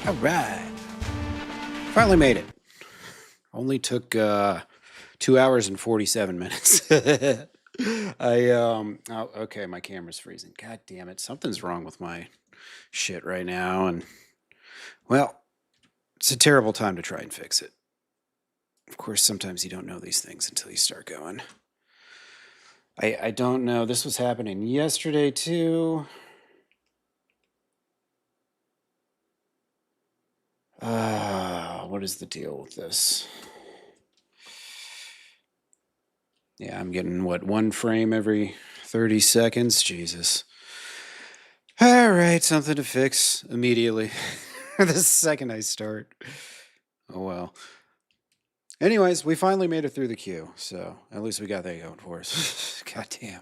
All right. Finally made it. Only took 2 hours and 47 minutes. Oh, okay, my camera's freezing. God damn it. Something's wrong with my shit right now. And, well, it's a terrible time to try and fix it. Of course, sometimes you don't know these things until you start going. I don't know. This was happening yesterday, too. What is the deal with this? Yeah, I'm getting, what, one frame every 30 seconds? Jesus. All right, something to fix immediately. The second I start. Oh, well. Anyways, we finally made it through the queue, so at least we got that going for us. God damn.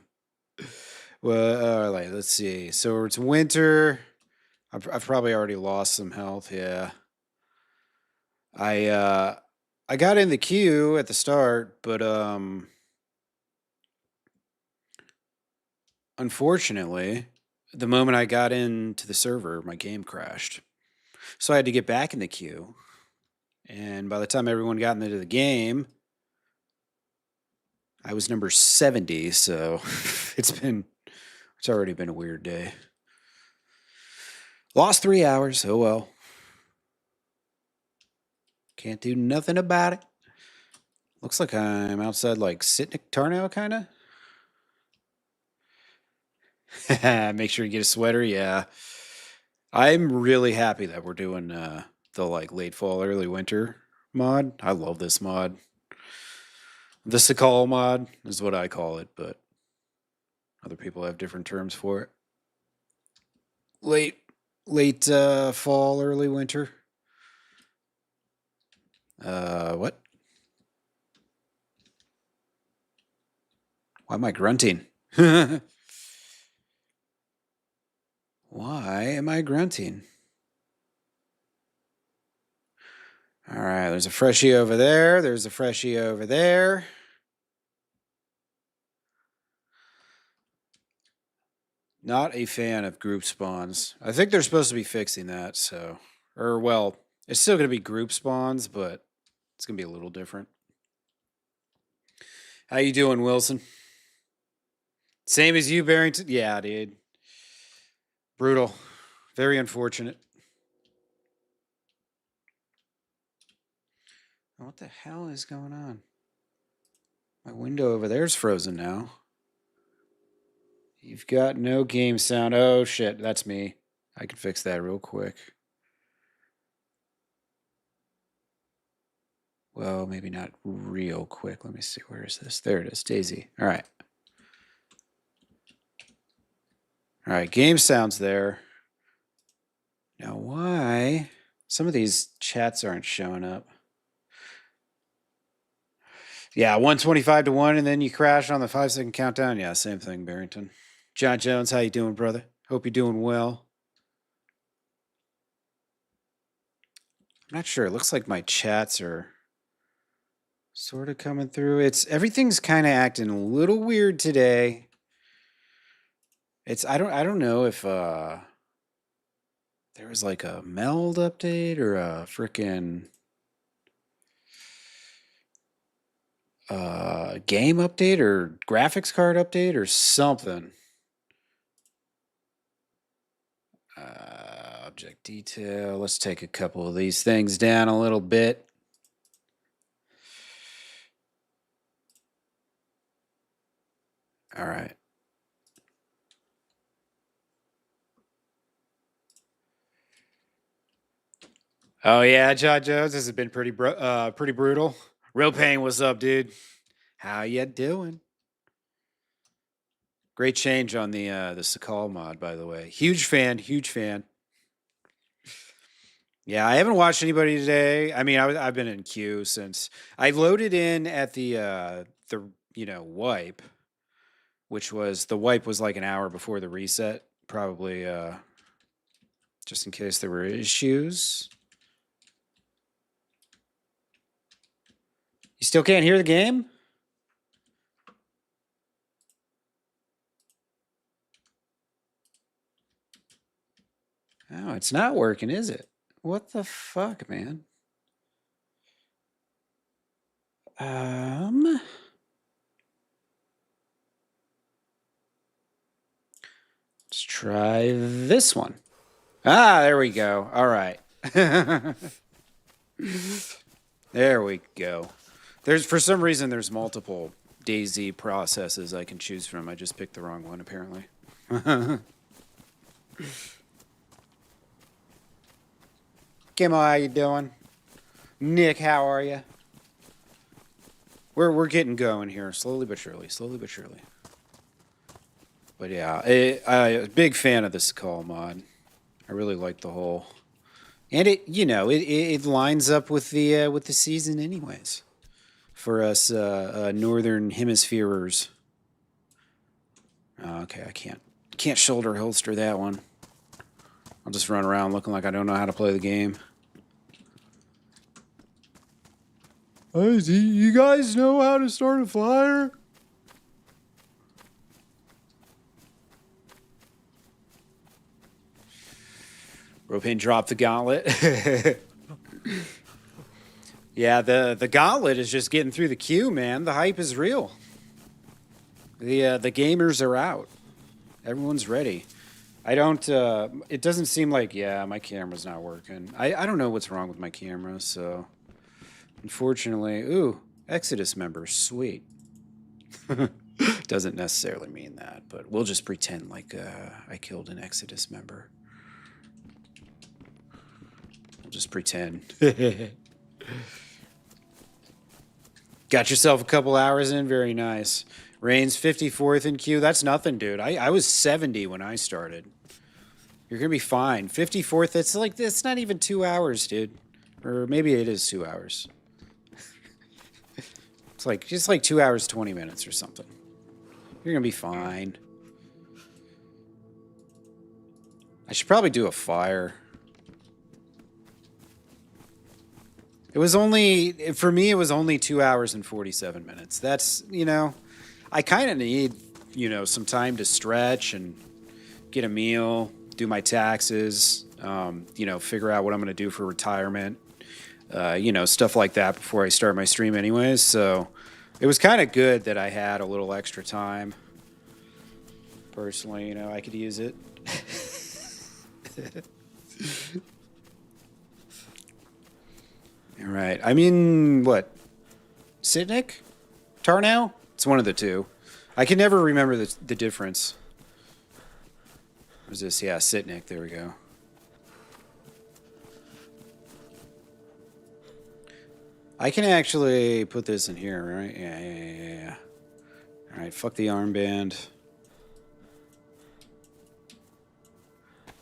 Well, all right, let's see. So it's winter. I've probably already lost some health, yeah. I got in the queue at the start, but unfortunately, the moment I got into the server, my game crashed. So I had to get back in the queue. And by the time everyone got into the game, I was number 70, so it's already been a weird day. Lost 3 hours, oh well. Can't do nothing about it. Looks like I'm outside like Sitnik Tarnow, kinda. Make sure you get a sweater, yeah. I'm really happy that we're doing the like late fall, early winter mod. I love this mod. The Sakal mod is what I call it, but other people have different terms for it. Late fall, early winter. What? Why am I grunting? Why am I grunting? All right, there's a freshie over there. There's a freshie over there. Not a fan of group spawns. I think they're supposed to be fixing that, so... Or, well, it's still going to be group spawns, but it's going to be a little different. How you doing, Wilson? Same as you, Barrington? Yeah, dude. Brutal. Very unfortunate. What the hell is going on? My window over there's frozen now. You've got no game sound. Oh, shit. That's me. I can fix that real quick. Well, maybe not real quick. Let me see. Where is this? There it is. DayZ. All right. All right. Game sound's there. Now, why? Some of these chats aren't showing up. Yeah, 125 to 1, and then you crash on the 5-second countdown. Yeah, same thing, Barrington. John Jones, how you doing, brother? Hope you're doing well. I'm not sure. It looks like my chats are sort of coming through. Everything's kind of acting a little weird today. I don't know if there was like a meld update or a freaking game update or graphics card update or something. Object detail. Let's take a couple of these things down a little bit. All right. Oh yeah, John Jones, this has been pretty brutal. Real Pain, what's up, dude? How you doing? Great change on the Sakal mod, by the way. Huge fan, huge fan. Yeah, I haven't watched anybody today. I mean, I've been in queue since I loaded in at the wipe, which was the wipe was like an hour before the reset, probably just in case there were issues. You still can't hear the game? Oh, it's not working, is it? What the fuck, man? Let's try this one. Ah, there we go. All right. There we go. There's, for some reason, there's multiple DayZ processes I can choose from. I just picked the wrong one, apparently. Kimmo, how you doing? Nick, how are you? We're getting going here, slowly but surely, slowly but surely. But yeah, I'm a big fan of this call mod. I really like the whole, and it lines up with the season anyways, for us northern hemispherers. Oh, okay, I can't shoulder holster that one. I'll just run around looking like I don't know how to play the game. Oh, do you guys know how to start a fire? Propane dropped the gauntlet. Yeah, the gauntlet is just getting through the queue, man. The hype is real. The gamers are out. Everyone's ready. I don't. It doesn't seem like. Yeah, my camera's not working. I don't know what's wrong with my camera. So, unfortunately, ooh, Exodus members, sweet. Doesn't necessarily mean that, but we'll just pretend like I killed an Exodus member. We'll just pretend. Got yourself a couple hours in. Very nice. Reigns 54th in queue. That's nothing, dude. I was 70 when I started. You're going to be fine. 54th, that's not even 2 hours, dude. Or maybe it is 2 hours. It's like, just like 2 hours, 20 minutes or something. You're going to be fine. I should probably do a fire. It was only, for me, it was only 2 hours and 47 minutes. That's, I kind of need, some time to stretch and get a meal, do my taxes, figure out what I'm going to do for retirement, stuff like that before I start my stream anyways. So it was kind of good that I had a little extra time. Personally, I could use it. All right. I mean, what? Sitnik? Tarnow? It's one of the two. I can never remember the difference. What is this? Yeah, Sitnik. There we go. I can actually put this in here, right? Yeah. All right, fuck the armband.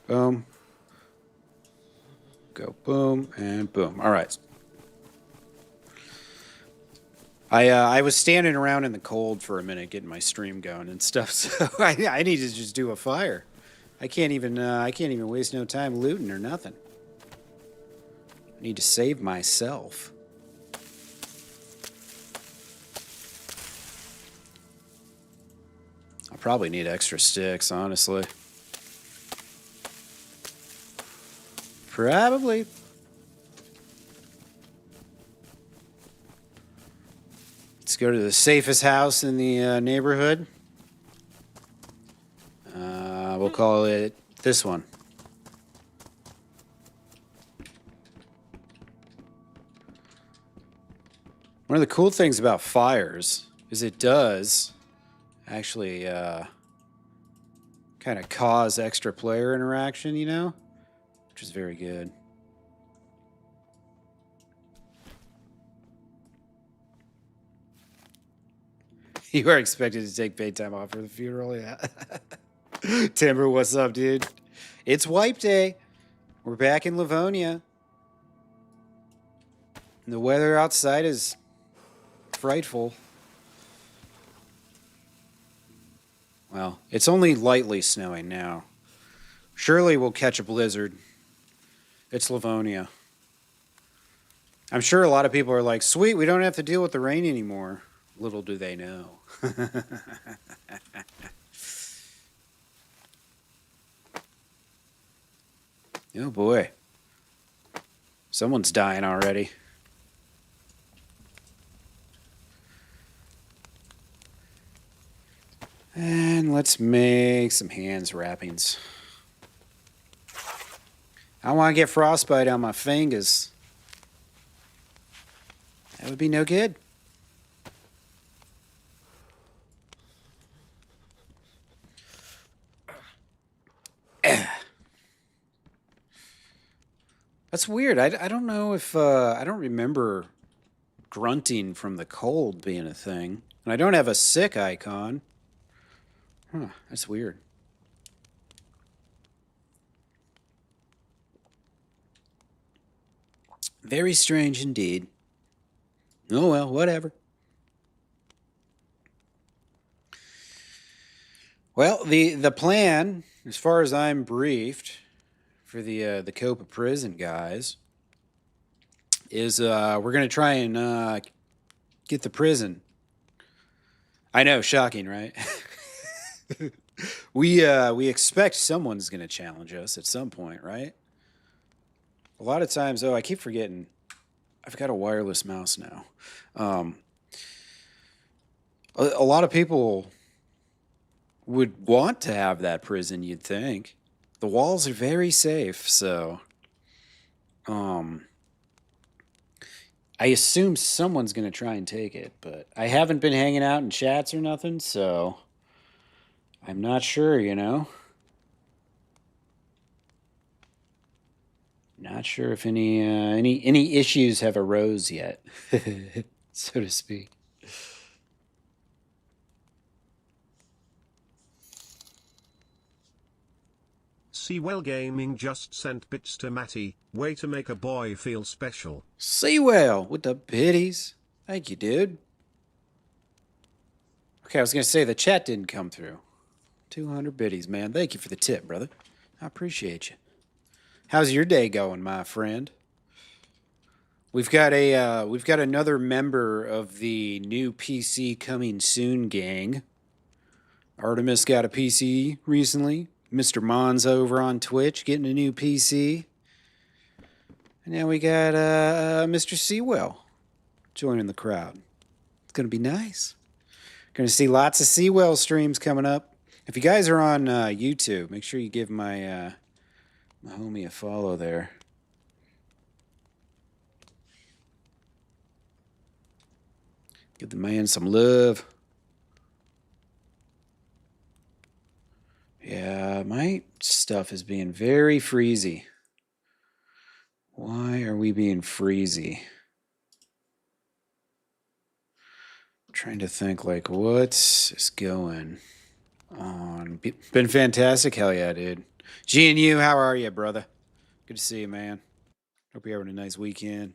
Boom. Go boom and boom. All right. I was standing around in the cold for a minute getting my stream going and stuff, so I need to just do a fire. I can't even waste no time looting or nothing. I need to save myself. I'll probably need extra sticks, honestly. Probably. Let's go to the safest house in the neighborhood. We'll call it this one. One of the cool things about fires is it does actually kind of cause extra player interaction, which is very good. You are expected to take paid time off for the funeral, yeah. Timber, what's up, dude? It's wipe day. We're back in Livonia. The weather outside is frightful. Well, it's only lightly snowing now. Surely we'll catch a blizzard. It's Livonia. I'm sure a lot of people are like, sweet, we don't have to deal with the rain anymore. Little do they know. Oh boy. Someone's dying already. And let's make some hands wrappings. I want to get frostbite on my fingers. That would be no good. That's weird. I don't know if I don't remember grunting from the cold being a thing. And I don't have a sick icon. Huh, that's weird. Very strange indeed. Oh well, whatever. Well, the plan, as far as I'm briefed, for the Copa prison guys, is we're gonna try and get the prison. I know, shocking, right? We expect someone's gonna challenge us at some point, right? A lot of times, I keep forgetting. I've got a wireless mouse now. A lot of people would want to have that prison, you'd think. The walls are very safe, so I assume someone's going to try and take it, but I haven't been hanging out in chats or nothing, so I'm not sure, you know. Not sure if any issues have arose yet, so to speak. Seawell Gaming just sent bits to Matty. Way to make a boy feel special. Seawell with the biddies. Thank you, dude. Okay, I was going to say the chat didn't come through. 200 biddies, man. Thank you for the tip, brother. I appreciate you. How's your day going, my friend? We've got another member of the new PC coming soon gang. Artemis got a PC recently. Mr. Mon's over on Twitch getting a new PC. And now we got Mr. Seawell joining the crowd. It's going to be nice. Going to see lots of Seawell streams coming up. If you guys are on YouTube, make sure you give my homie a follow there. Give the man some love. Yeah, my stuff is being very freezy. Why are we being freezy? I'm trying to think, like, what's going on? Been fantastic. Hell yeah, dude. G and you, how are you, brother? Good to see you, man. Hope you're having a nice weekend.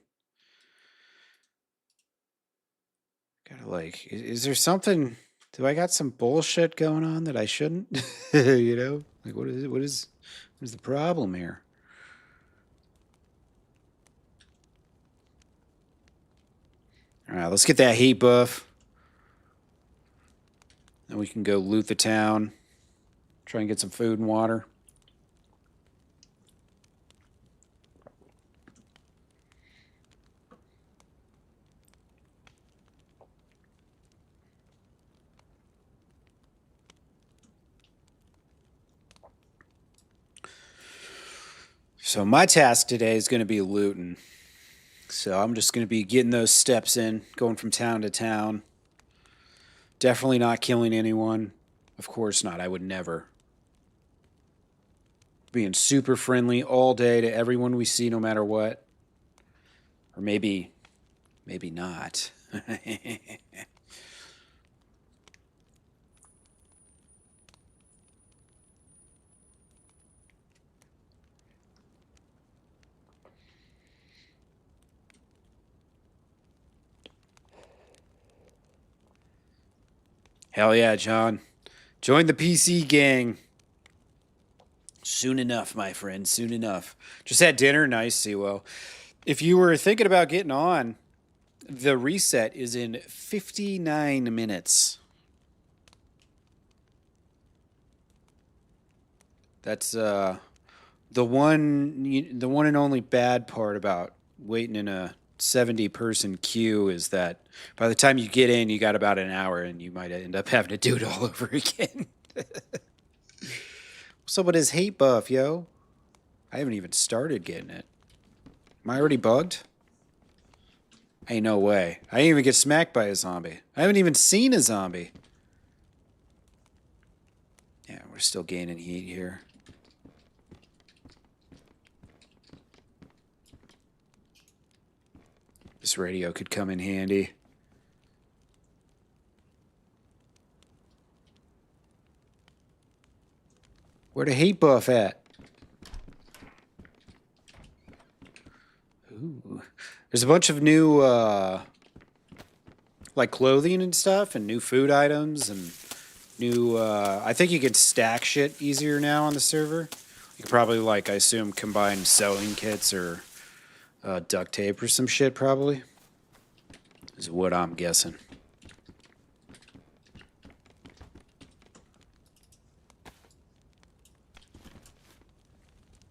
Gotta like, is there something? Do I got some bullshit going on that I shouldn't? You know, like what is the problem here? All right, let's get that heat buff. Then we can go loot the town. Try and get some food and water. So my task today is going to be looting. So I'm just going to be getting those steps in, going from town to town. Definitely not killing anyone. Of course not. I would never. Being super friendly all day to everyone we see, no matter what. Or maybe not. Hell yeah, John. Join the PC gang. Soon enough, my friend. Soon enough. Just had dinner. Nice, Seawell. If you were thinking about getting on, the reset is in 59 minutes. That's the one and only bad part about waiting in a 70-person queue is that by the time you get in, you got about an hour, and you might end up having to do it all over again. What's up with his hate buff, yo? I haven't even started getting it. Am I already bugged? Ain't no way. I didn't even get smacked by a zombie. I haven't even seen a zombie. Yeah, we're still gaining heat here. This radio could come in handy. Where the hate buff at? Ooh. There's a bunch of new, like clothing and stuff, and new food items, and new, I think you can stack shit easier now on the server. You could probably, like, I assume, combine sewing kits or duct tape or some shit, probably. Is what I'm guessing.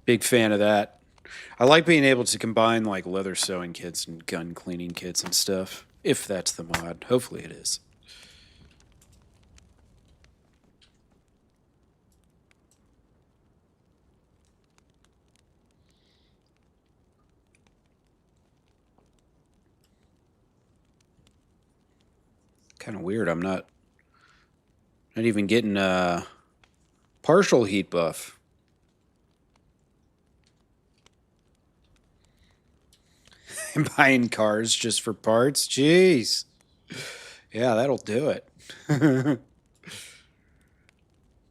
Big fan of that. I like being able to combine like leather sewing kits and gun cleaning kits and stuff. If that's the mod. Hopefully it is. Kind of weird. I'm not even getting a partial heat buff. I'm buying cars just for parts. Jeez. Yeah, that'll do it.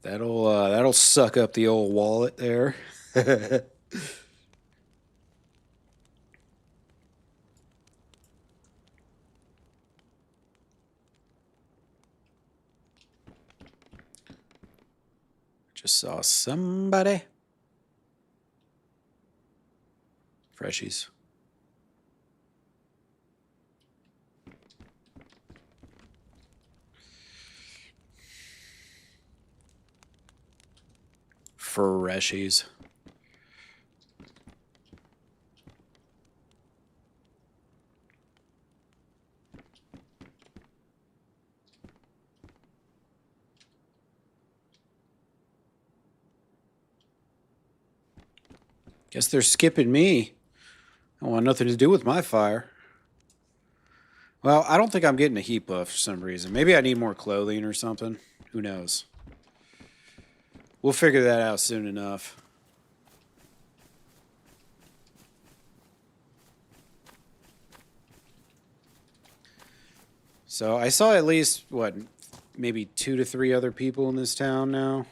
That'll suck up the old wallet there. Just saw somebody. Freshies. Freshies. Guess they're skipping me. I want nothing to do with my fire. Well, I don't think I'm getting a heat buff for some reason. Maybe I need more clothing or something. Who knows? We'll figure that out soon enough. So I saw at least, what, maybe 2 to 3 other people in this town now.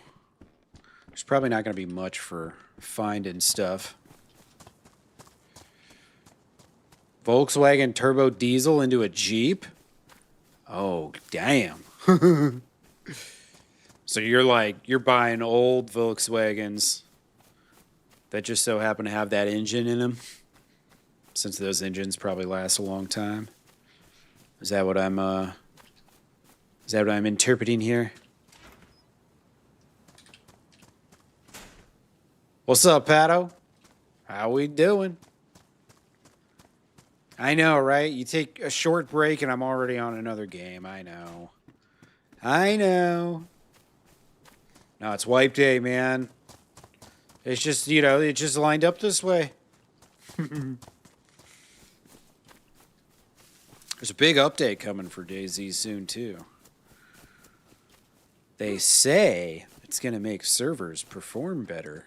There's probably not going to be much for finding stuff. Volkswagen turbo diesel into a Jeep? Oh, damn. So you're buying old Volkswagens that just so happen to have that engine in them, since those engines probably last a long time. Is that what I'm interpreting here? What's up, Pato? How we doing? I know, right? You take a short break and I'm already on another game. I know. No, it's wipe day, man. It's just, it just lined up this way. There's a big update coming for DayZ soon, too. They say it's going to make servers perform better.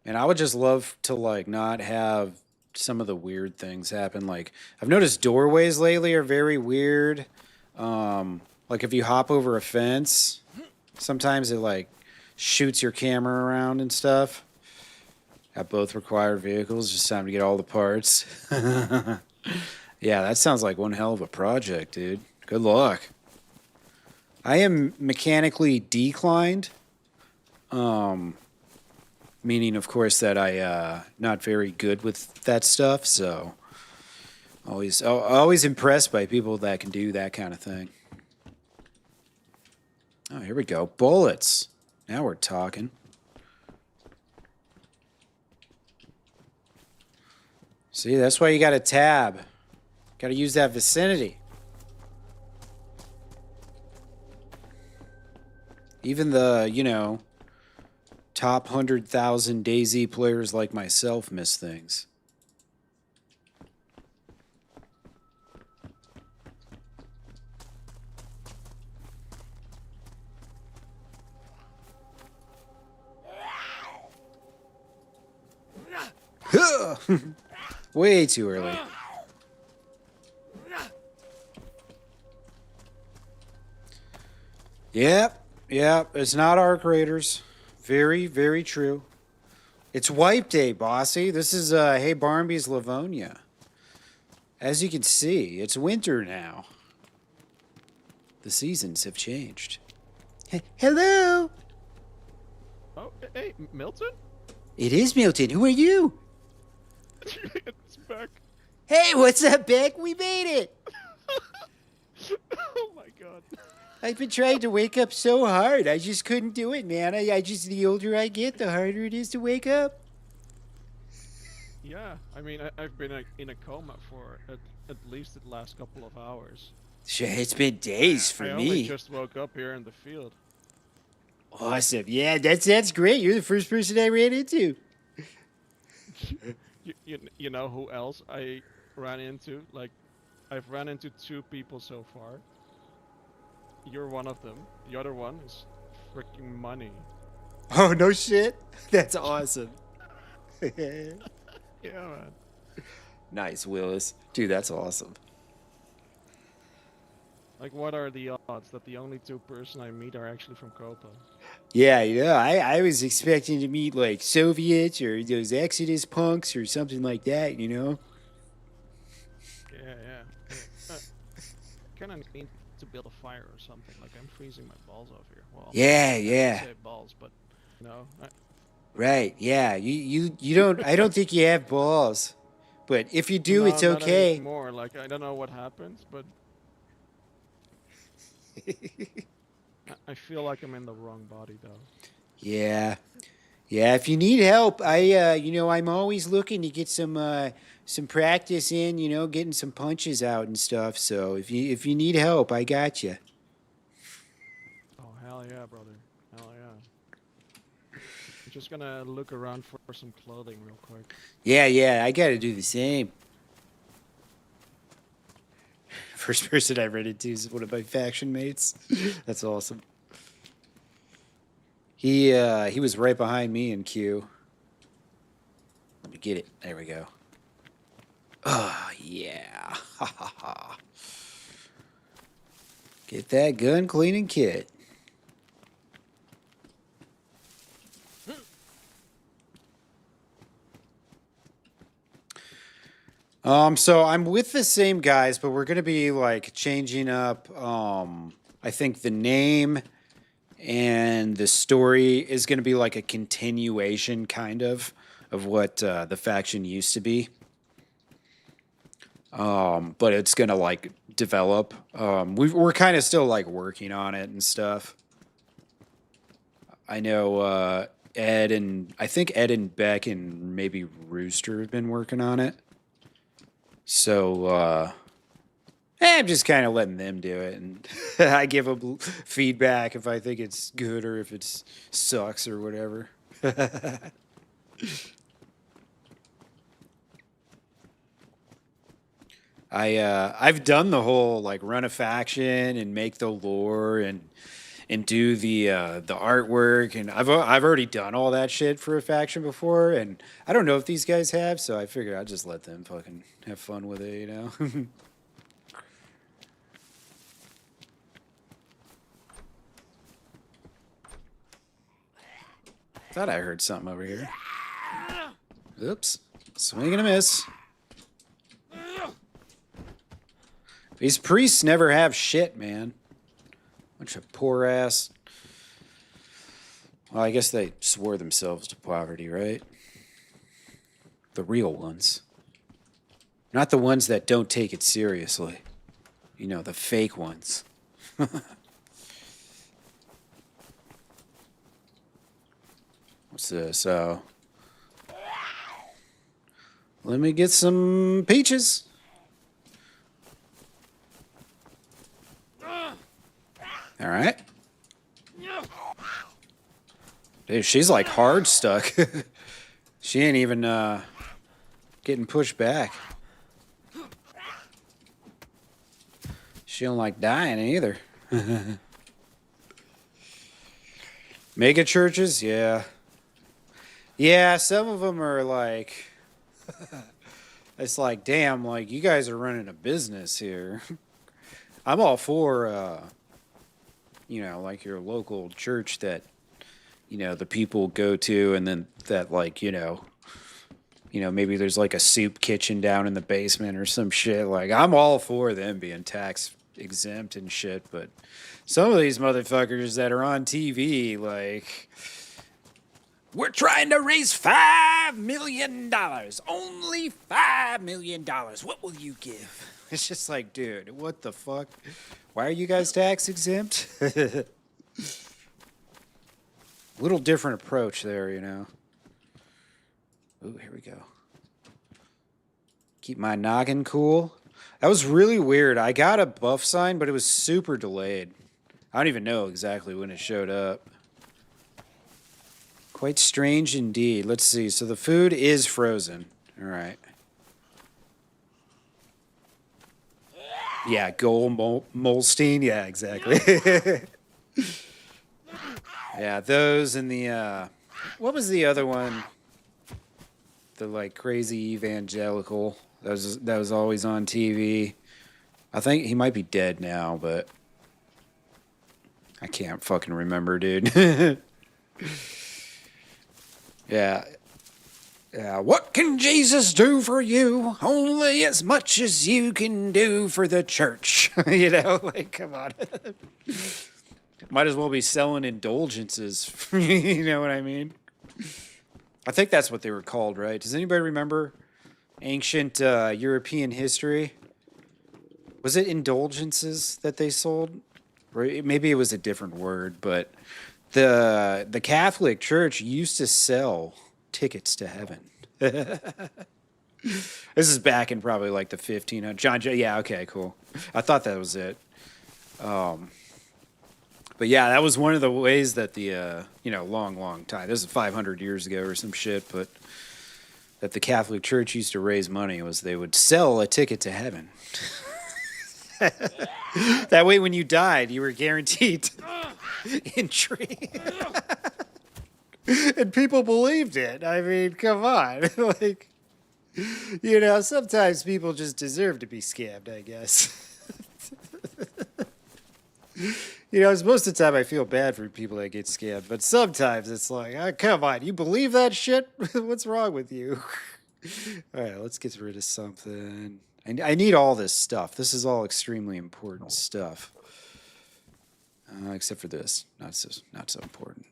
And I would just love to, like, not have some of the weird things happen. Like, I've noticed doorways lately are very weird. Like, if you hop over a fence, sometimes it, like, shoots your camera around and stuff. Got both required vehicles. Just time to get all the parts. Yeah, that sounds like one hell of a project, dude. Good luck. I am mechanically declined. Meaning, of course, that I not very good with that stuff. So, always impressed by people that can do that kind of thing. Oh, here we go. Bullets. Now we're talking. See, that's why you got a tab. Got to use that vicinity. Even the, you know, top 100,000 DayZ players like myself miss things. Way too early. Yep, it's not Arc Raiders. Very, very true. It's wipe day, bossy. This is, Hey Barnaby's Livonia. As you can see, it's winter now. The seasons have changed. Hello! Oh, hey, Milton? It is Milton. Who are you? It's back. Hey, what's up, Beck? We made it! Oh my god. I've been trying to wake up so hard. I just couldn't do it, man. I just, the older I get, the harder it is to wake up. Yeah, I mean, I've been in a coma for at least the last couple of hours. Shit, it's been days for I me. only just woke up here in the field. Awesome. Yeah, that's great. You're the first person I ran into. You know who else I ran into? Like, I've ran into 2 people so far. You're one of them. The other one is freaking money. Oh, no shit? That's awesome. Yeah, man. Nice, Willis. Dude, that's awesome. Like, what are the odds that the only 2 person I meet are actually from Copa? Yeah, I was expecting to meet, like, Soviets or those Exodus punks or something like that, you know? Yeah. Kinda need to build a fire or something. Like, I'm freezing my balls off here. Well, Yeah. I say balls, but no. Right, yeah. You don't, I don't think you have balls. But if you do, No, it's not okay. anymore. Like, I don't know what happens, but I feel like I'm in the wrong body, though. Yeah. Yeah, if you need help, I'm always looking to get some practice in, you know, getting some punches out and stuff. So if you need help, I got you. Oh, hell yeah, brother. Hell yeah. I'm just gonna look around for some clothing real quick. Yeah, I got to do the same. First person I ran into is one of my faction mates. That's awesome. He was right behind me in queue. Let me get it. There we go. Oh, yeah. Get that gun cleaning kit. So I'm with the same guys, but we're gonna be like changing up. I think the name and the story is gonna be like a continuation, kind of what the faction used to be. But it's gonna like develop. We're kind of still like working on it and stuff. I know I think Ed and Beck and maybe Rooster have been working on it. So I'm just kind of letting them do it, and I give them feedback if I think it's good or if it sucks or whatever. I've done the whole like run a faction and make the lore and do the artwork, and I've already done all that shit for a faction before, and I don't know if these guys have, so I figured I'd just let them fucking have fun with it, you know. Thought I heard something over here. Oops, swing and a miss. These priests never have shit, man. Bunch of poor ass. Well, I guess they swore themselves to poverty, right? The real ones. Not the ones that don't take it seriously. You know, the fake ones. What's this? Let me get some peaches. All right. Dude, she's like hard stuck. She ain't even getting pushed back. She don't like dying either. Mega churches, yeah. Yeah, some of them are like... It's like, damn, like, you guys are running a business here. I'm all for, you know, like your local church that, you know, the people go to, and then that, like, you know, maybe there's like a soup kitchen down in the basement or some shit. Like, I'm all for them being tax exempt and shit, but some of these motherfuckers that are on TV, like, we're trying to raise $5 million. Only $5 million. What will you give? It's just like, dude, what the fuck? Why are you guys tax exempt? Little different approach there, you know. Ooh, here we go. Keep my noggin cool. That was really weird. I got a buff sign, but it was super delayed. I don't even know exactly when it showed up. Quite strange indeed. Let's see. So the food is frozen. All right. Yeah, Molstein. Yeah, exactly. Yeah, those and the... what was the other one? The, like, crazy evangelical. That was always on TV. I think he might be dead now, but... I can't fucking remember, dude. Yeah. Yeah. What can Jesus do for you? Only as much as you can do for the church. You know, like, come on. Might as well be selling indulgences. You know what I mean? I think that's what they were called, right? Does anybody remember ancient European history? Was it indulgences that they sold? Or maybe it was a different word, but the Catholic Church used to sell tickets to heaven. This is back in probably like the 1500s. John, yeah, okay, cool. I thought that was it. But yeah, that was one of the ways that the, you know, long time, this is 500 years ago or some shit, but that the Catholic Church used to raise money was they would sell a ticket to heaven. That way when you died, you were guaranteed entry. And people believed it. I mean, come on. Like, you know, sometimes people just deserve to be scammed, I guess. You know, most of the time I feel bad for people that get scammed, but sometimes it's like, oh, come on, you believe that shit? What's wrong with you? All right, let's get rid of something. I need all this stuff. This is all extremely important stuff. Except for this. Not so important.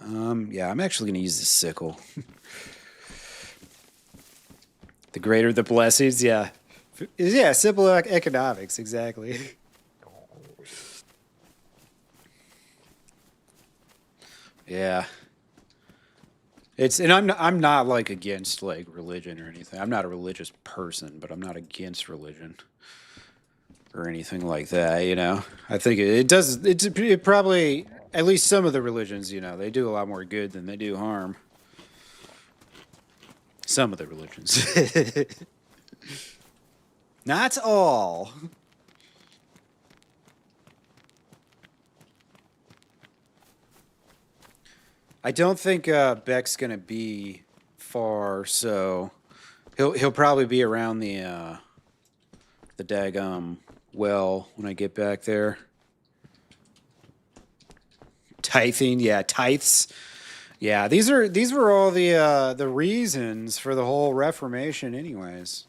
Yeah, I'm actually going to use this sickle. The greater the blessings, yeah. Yeah, simple economics, exactly. Yeah. And I'm not like against like religion or anything. I'm not a religious person, but I'm not against religion or anything like that, you know. I think it probably, at least some of the religions, you know, they do a lot more good than they do harm. Some of the religions. Not all. I don't think Beck's gonna be far, so he'll probably be around the daggum well when I get back there. Tithing, yeah, tithes. Yeah, these were all the reasons for the whole Reformation, anyways.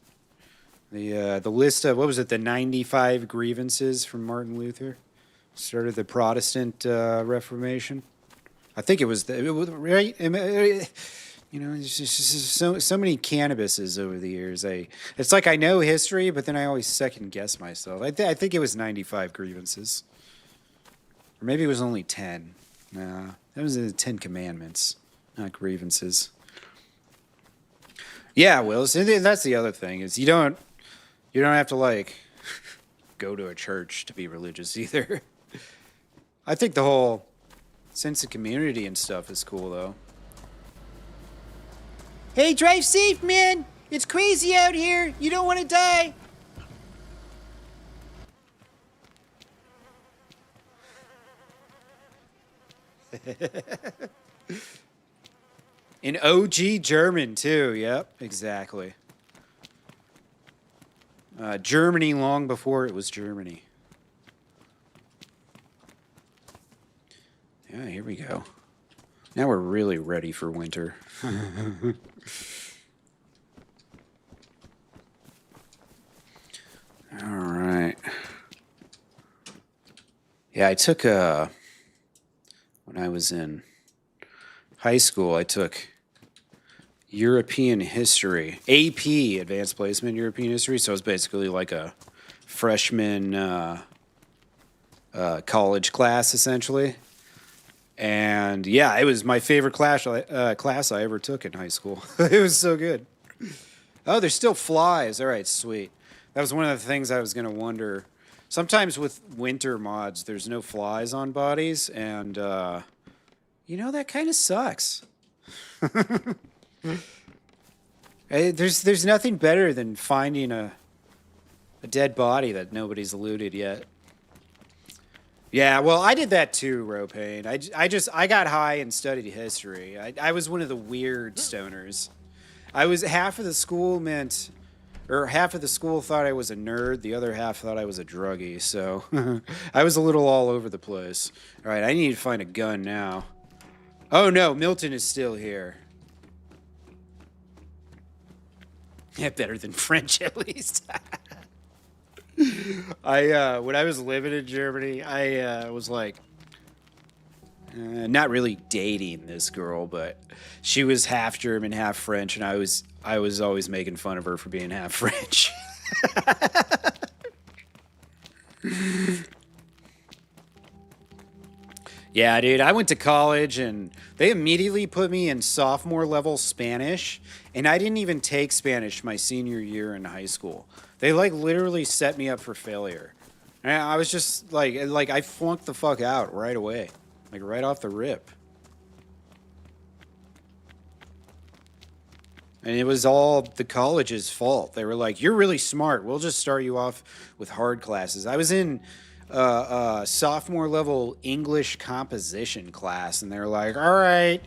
The list of, what was it, the 95 grievances from Martin Luther started the Protestant Reformation. I think it was right. You know, it's just so many cannabises over the years. It's like I know history, but then I always second guess myself. I think it was 95 grievances, or maybe it was only 10. Nah, that was in the 10 Commandments, not grievances. Yeah, Will. So that's the other thing is you don't have to like go to a church to be religious either. I think the whole sense of community and stuff is cool though. Hey, drive safe, man. It's crazy out here. You don't want to die. In OG German, too. Yep, exactly. Germany long before it was Germany. Yeah, here we go. Now we're really ready for winter. All right. Yeah, I took when I was in high school, I took European history, AP, Advanced Placement European History. So it was basically like a freshman college class, essentially. And yeah, it was my favorite class I ever took in high school. It was so good. Oh, there's still flies. All right, sweet. That was one of the things I was going to wonder. Sometimes with winter mods, there's no flies on bodies, and that kind of sucks. There's nothing better than finding a dead body that nobody's looted yet. Yeah, well, I did that too, Ropain. I got high and studied history. I was one of the weird stoners. Half of the school thought I was a nerd. The other half thought I was a druggie. So I was a little all over the place. All right, I need to find a gun now. Oh no, Milton is still here. Yeah, better than French at least. When I was living in Germany, I was like, not really dating this girl, but she was half German, half French, and I was always making fun of her for being half French. Yeah, dude, I went to college and they immediately put me in sophomore level Spanish, and I didn't even take Spanish my senior year in high school. They like literally set me up for failure. And I was just like I flunked the fuck out right away. Like right off the rip. And it was all the college's fault. They were like, "You're really smart. We'll just start you off with hard classes." I was in sophomore level English composition class, and they're like, "All right,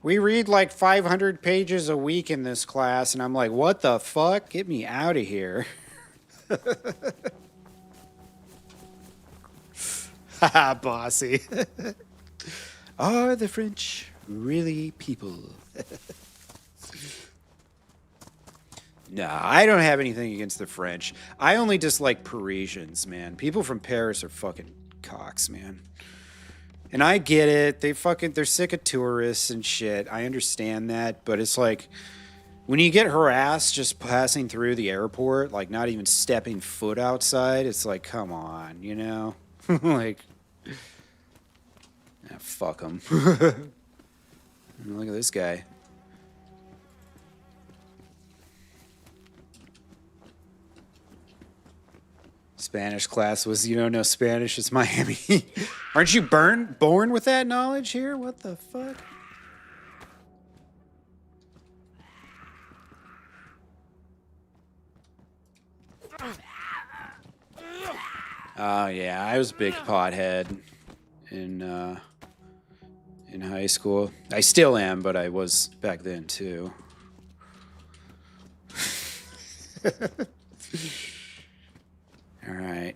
we read like 500 pages a week in this class," and I'm like, "What the fuck? Get me out of here!" Haha, bossy. Are the French really people? No, I don't have anything against the French. I only dislike Parisians, man. People from Paris are fucking cocks, man. And I get it. They're sick of tourists and shit. I understand that, but it's like when you get harassed just passing through the airport, like not even stepping foot outside, it's like, come on, you know? Like, fuck them. Look at this guy. Spanish class was, you don't know Spanish, it's Miami. Aren't you born with that knowledge here? What the fuck? Oh yeah, I was a big pothead in high school. I still am, but I was back then too. All right.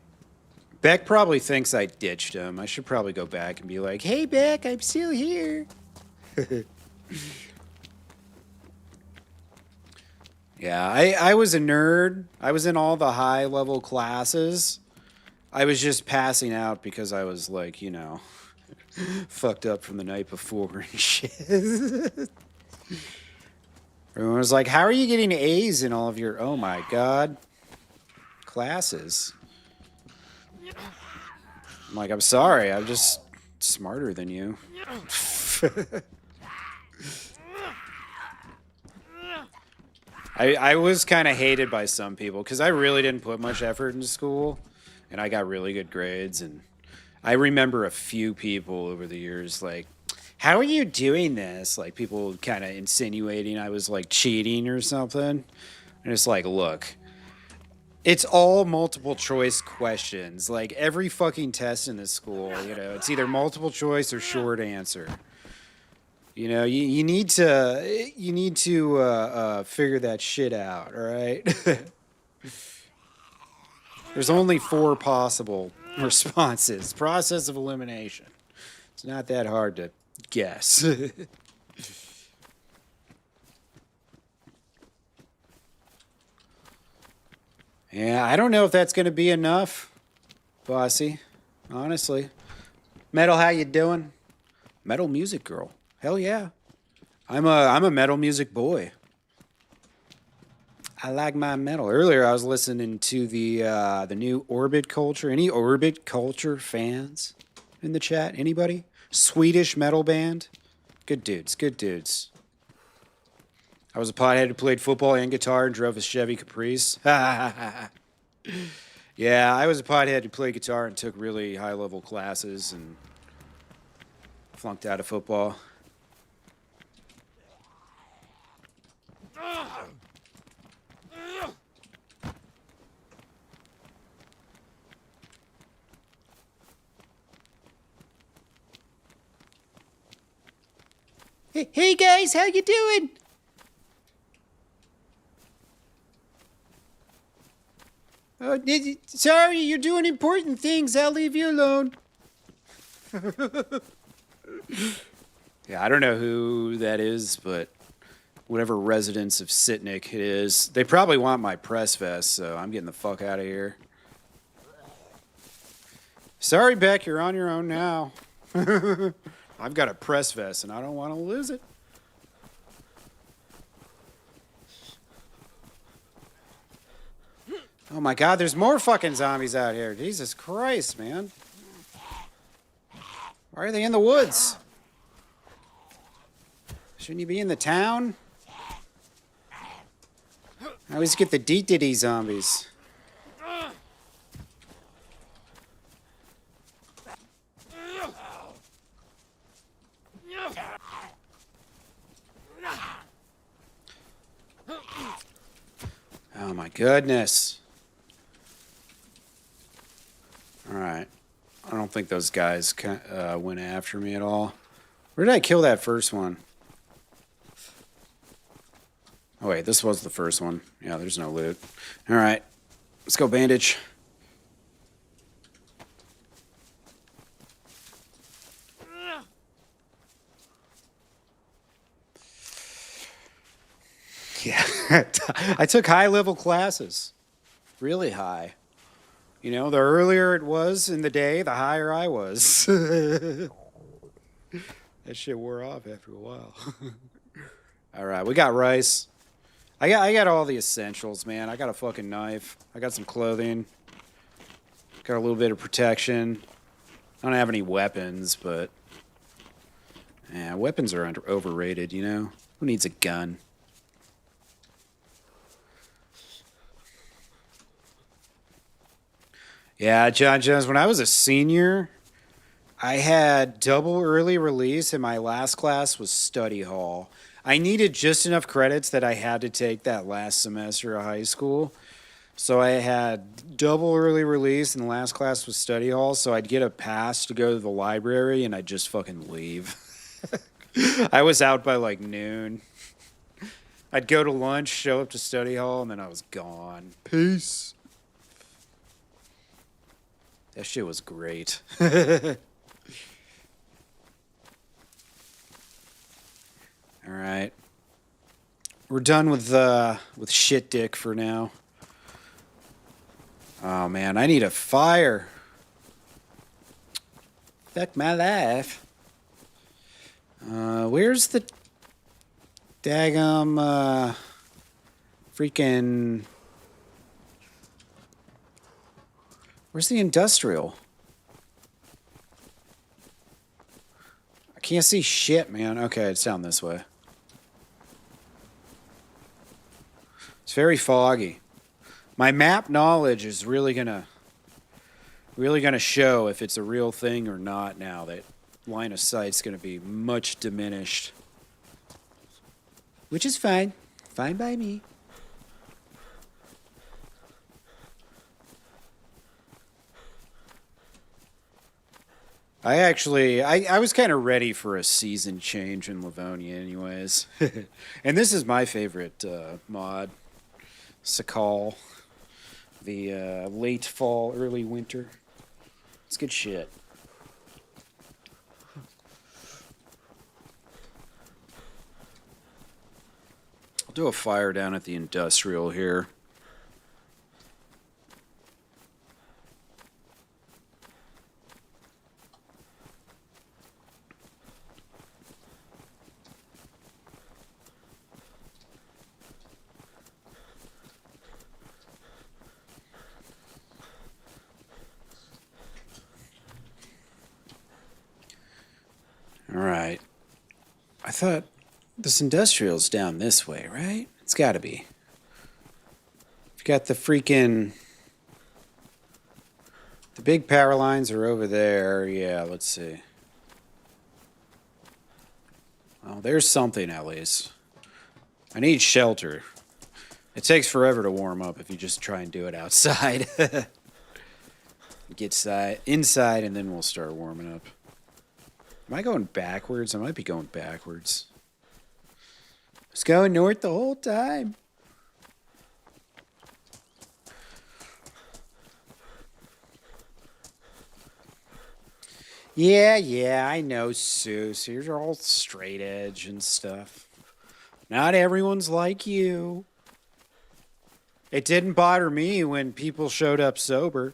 Beck probably thinks I ditched him. I should probably go back and be like, "Hey, Beck, I'm still here." Yeah, I was a nerd. I was in all the high-level classes. I was just passing out because I was like, fucked up from the night before and shit. Everyone was like, "How are you getting A's in all of your, oh my God, classes?" I'm like, "I'm sorry, I'm just smarter than you." I was kind of hated by some people because I really didn't put much effort into school, and I got really good grades. And I remember a few people over the years like, "How are you doing this?" Like people kind of insinuating I was like cheating or something. And it's like, look, it's all multiple choice questions. Like every fucking test in this school, you know, it's either multiple choice or short answer. You know, you need to figure that shit out, all right? There's only 4 possible responses. Process of elimination. It's not that hard to guess. Yeah, I don't know if that's going to be enough, Bossy. Honestly. Metal, how you doing? Metal music girl. Hell yeah. I'm a metal music boy. I like my metal. Earlier I was listening to the new Orbit Culture. Any Orbit Culture fans in the chat? Anybody? Swedish metal band? Good dudes, good dudes. I was a pothead who played football and guitar and drove a Chevy Caprice. Yeah, I was a pothead who played guitar and took really high-level classes and flunked out of football. Hey guys, how you doing? Sorry, you're doing important things. I'll leave you alone. Yeah, I don't know who that is, but whatever residents of Sitnik it is, they probably want my press vest, so I'm getting the fuck out of here. Sorry, Beck, you're on your own now. I've got a press vest, and I don't want to lose it. Oh my god, there's more fucking zombies out here. Jesus Christ, man. Why are they in the woods? Shouldn't you be in the town? I always get the deet-diddy zombies. Oh my goodness. Alright. I don't think those guys went after me at all. Where did I kill that first one? Oh wait, this was the first one. Yeah, there's no loot. Alright. Let's go bandage. Yeah. I took high-level classes. Really high. You know, the earlier it was in the day, the higher I was. That shit wore off after a while. All right, we got rice. I got all the essentials, man. I got a fucking knife. I got some clothing. Got a little bit of protection. I don't have any weapons, but yeah, weapons are overrated, you know? Who needs a gun? Yeah, John Jones, when I was a senior, I had double early release and my last class was study hall. I needed just enough credits that I had to take that last semester of high school. So I had double early release and the last class was study hall, so I'd get a pass to go to the library and I'd just fucking leave. I was out by like noon. I'd go to lunch, show up to study hall, and then I was gone. Peace. That shit was great. All right. We're done with shit dick for now. Oh man, I need a fire. Fuck my life. Where's the daggum freaking... Where's the industrial? I can't see shit, man. Okay, it's down this way. very foggy. My map knowledge is really gonna show if it's a real thing or not now that line of sight's gonna be much diminished. Which is fine. Fine by me. I was kind of ready for a season change in Livonia anyways. And this is my favorite mod. Sakal. The late fall, early winter. It's good shit. I'll do a fire down at the industrial here. All right. I thought this industrial's down this way, right? It's got to be. You've got the freaking... The big power lines are over there. Yeah, let's see. Well, there's something at least. I need shelter. It takes forever to warm up if you just try and do it outside. Get inside and then we'll start warming up. Am I going backwards? I might be going backwards. I was going north the whole time. Yeah, I know, Seuss. You're all straight edge and stuff. Not everyone's like you. It didn't bother me when people showed up sober.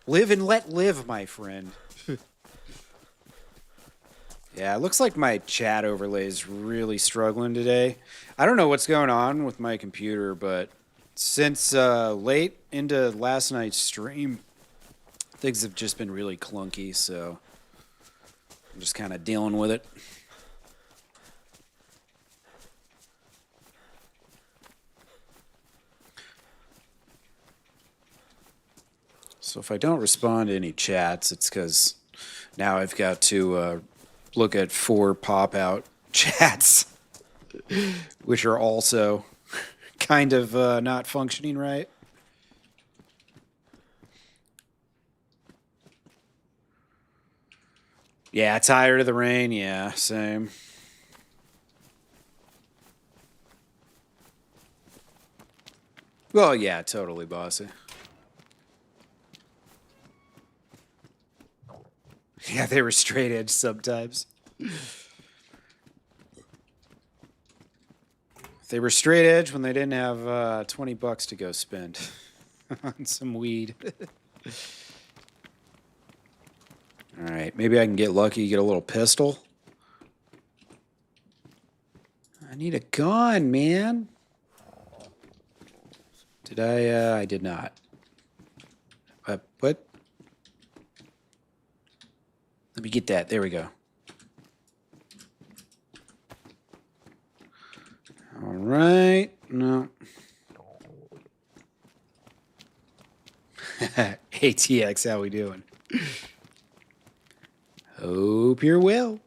Live and let live, my friend. Yeah, it looks like my chat overlay is really struggling today. I don't know what's going on with my computer, but since late into last night's stream, things have just been really clunky, so I'm just kind of dealing with it. So if I don't respond to any chats, it's because now I've got to look at 4 pop-out chats, which are also kind of not functioning right. Yeah, tired of the rain. Yeah, same. Well, yeah, totally, bossy. Yeah, they were straight edge sometimes. They were straight edge when they didn't have $20 to go spend on some weed. All right, maybe I can get lucky, get a little pistol. I need a gun, man. Did I? I did not. What? Let me get that. There we go. All right. No. ATX, how we doing? Hope you're well.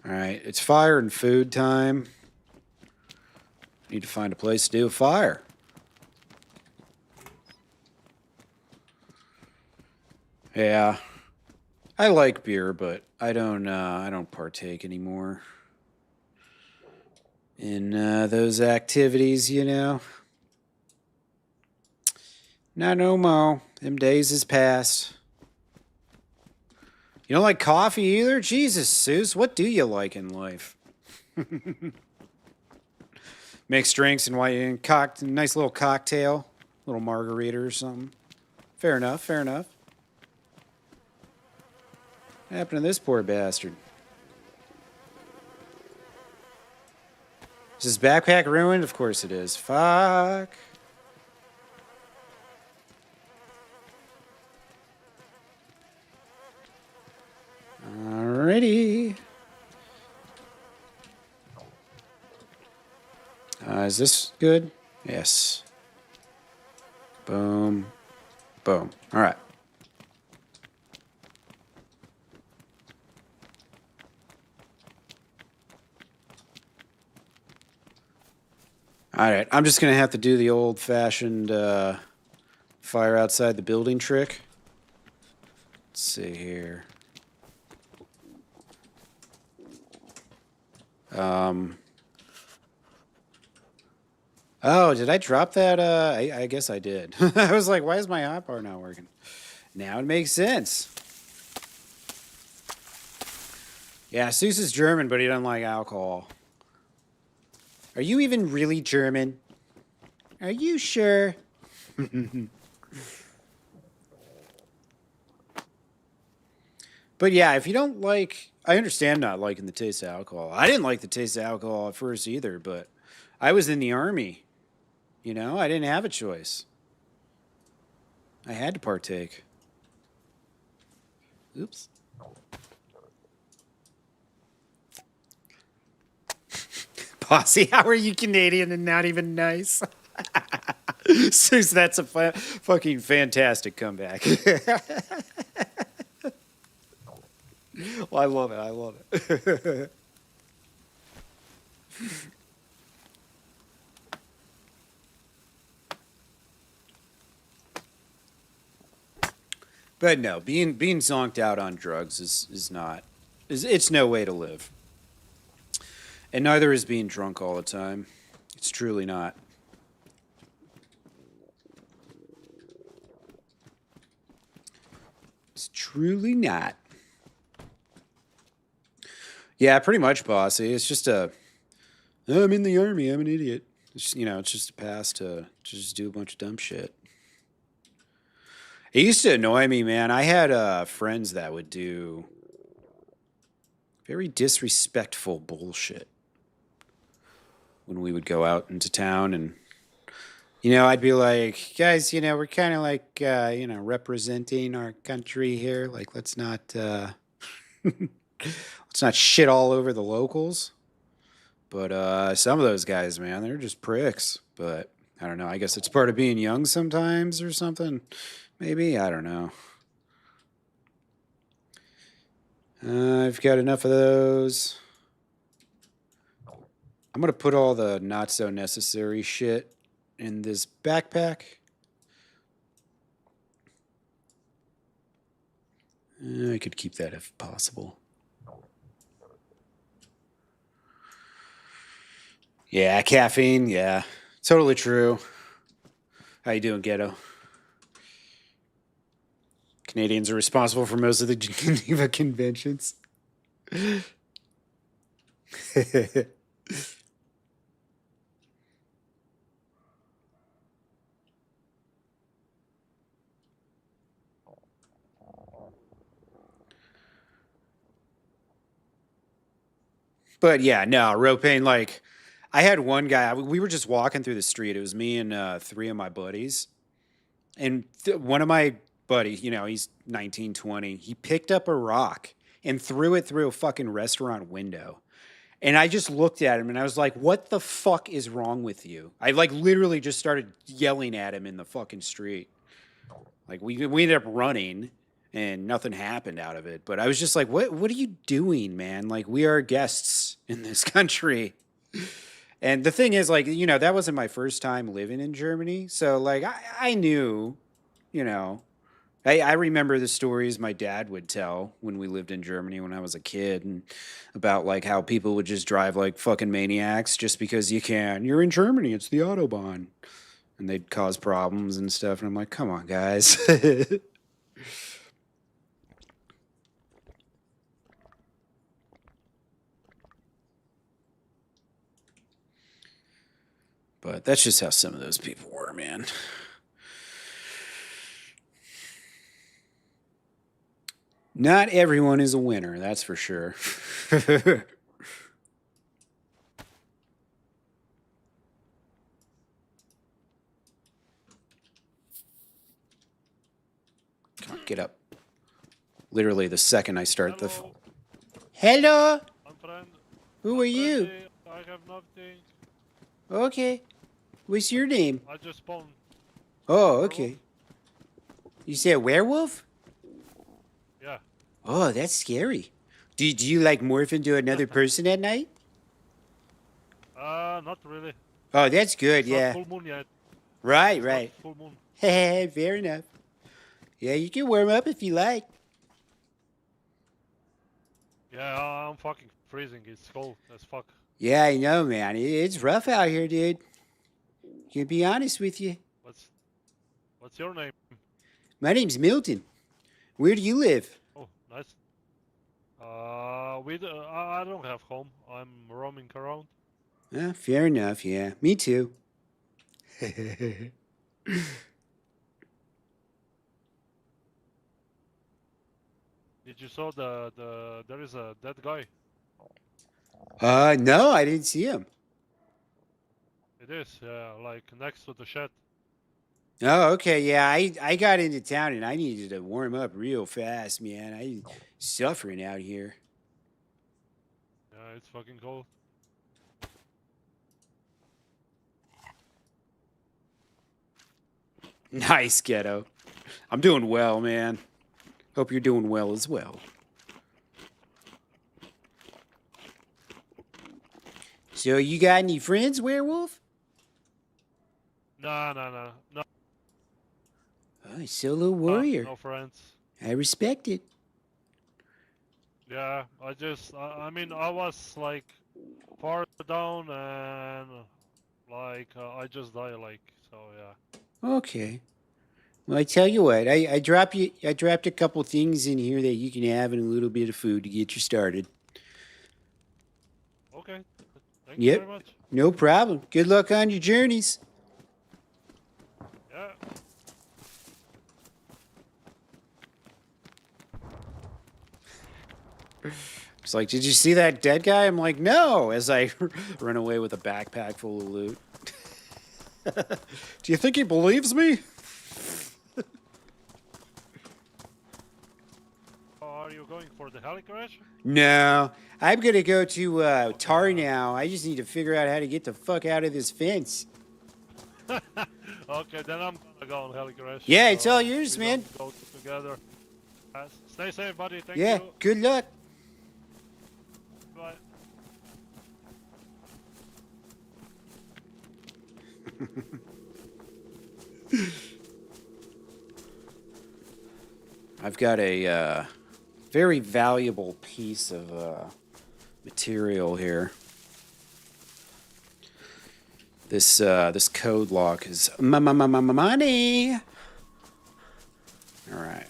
All right. It's fire and food time. Need to find a place to do a fire. Yeah, I like beer, but I don't partake anymore in those activities, you know. Not no mo. Them days is past. You don't like coffee either? Jesus, Seuss, what do you like in life? Mixed drinks and nice little cocktail, little margarita or something. Fair enough, fair enough. What happened to this poor bastard? Is his backpack ruined? Of course it is. Fuck. Alrighty. Is this good? Yes. Boom. Boom. All right. All right. I'm just going to have to do the old-fashioned fire outside the building trick. Let's see here. Oh, did I drop that? I guess I did. I was like, why is my hotbar not working? Now it makes sense. Yeah, Seuss is German, but he doesn't like alcohol. Are you even really German? Are you sure? But yeah, if you don't like... I understand not liking the taste of alcohol. I didn't like the taste of alcohol at first either, but I was in the army. You know, I didn't have a choice. I had to partake. Oops. Posse, how are you Canadian and not even nice? Seuss, that's a fucking fantastic comeback. Well, I love it. I love it. But no, being zonked out on drugs is not it's no way to live. And neither is being drunk all the time. It's truly not. It's truly not. Yeah, pretty much, bossy. It's just I'm in the army. I'm an idiot. It's, you know, it's just a pass to just do a bunch of dumb shit. It used to annoy me, man. I had friends that would do very disrespectful bullshit when we would go out into town. And, you know, I'd be like, guys, you know, we're kind of like, you know, representing our country here. Like, let's not let's not shit all over the locals. But some of those guys, man, they're just pricks. But I don't know. I guess it's part of being young sometimes or something. Maybe. I don't know. I've got enough of those. I'm going to put all the not so necessary shit in this backpack. I could keep that if possible. Yeah, caffeine. Yeah, totally true. How you doing, Ghetto? Canadians are responsible for most of the Geneva conventions. But yeah, no, Ropain, like, I had one guy, we were just walking through the street. It was me and three of my buddies. And one of my buddies, you know, he's 19, 20. He picked up a rock and threw it through a fucking restaurant window. And I just looked at him and I was like, what the fuck is wrong with you? I like literally just started yelling at him in the fucking street. Like we ended up running and nothing happened out of it. But I was just like, what are you doing, man? Like, we are guests in this country. And the thing is, like, you know, that wasn't my first time living in Germany. So, like, I knew, you know, I remember the stories my dad would tell when we lived in Germany when I was a kid, and about, like, how people would just drive like fucking maniacs just because you can. You're in Germany, it's the Autobahn. And they'd cause problems and stuff. And I'm like, come on, guys. But that's just how some of those people were, man. Not everyone is a winner, that's for sure. Come on, get up. Literally the second I start Hello. I'm friend. Who I'm are you? friendly. I have nothing. Okay. What's your name? I just spawned. Oh, Werewolf? okay. You said werewolf? Yeah. Oh, that's scary. Do you like morph into another person at night? Not really. Oh, that's good, It's yeah. not full moon yet. Right, It's right. not full moon. Fair enough. Yeah, you can warm up if you like. Yeah, I'm fucking freezing. It's cold as fuck. Yeah, I know, man. It's rough out here, dude. Can be honest with you. What's your name? My name's Milton. Where do you live? Oh, nice. I don't have home. I'm roaming around. Fair enough, yeah. Me too. Did you saw there is a dead guy? No, I didn't see him. It is, yeah, like next to the shed. Oh, okay, yeah. I got into town and I needed to warm up real fast, man. I'm suffering out here. Yeah, it's fucking cold. Nice, Ghetto. I'm doing well, man. Hope you're doing well as well. So, you got any friends, werewolf? No. Oh, solo warrior. No friends. I respect it. Yeah, I mean, I was like far down and like I just died, like, so yeah. Okay. Well, I tell you what, I dropped a couple things in here that you can have and a little bit of food to get you started. Okay, thank you Yep. very much. No problem. Good luck on your journeys. Yeah. It's like, did you see that dead guy? I'm like, no, as I run away with a backpack full of loot. Do you think he believes me? Are you going for the heli crash? No, I'm gonna go to Tar now. I just need to figure out how to get the fuck out of this fence. Okay, then I'm gonna go on heli crash. Yeah, it's all yours, we man. don't Go together. Stay safe, buddy. Thank Yeah, you. good luck. Bye. I've got a very valuable piece of material here. This code lock is money. All right.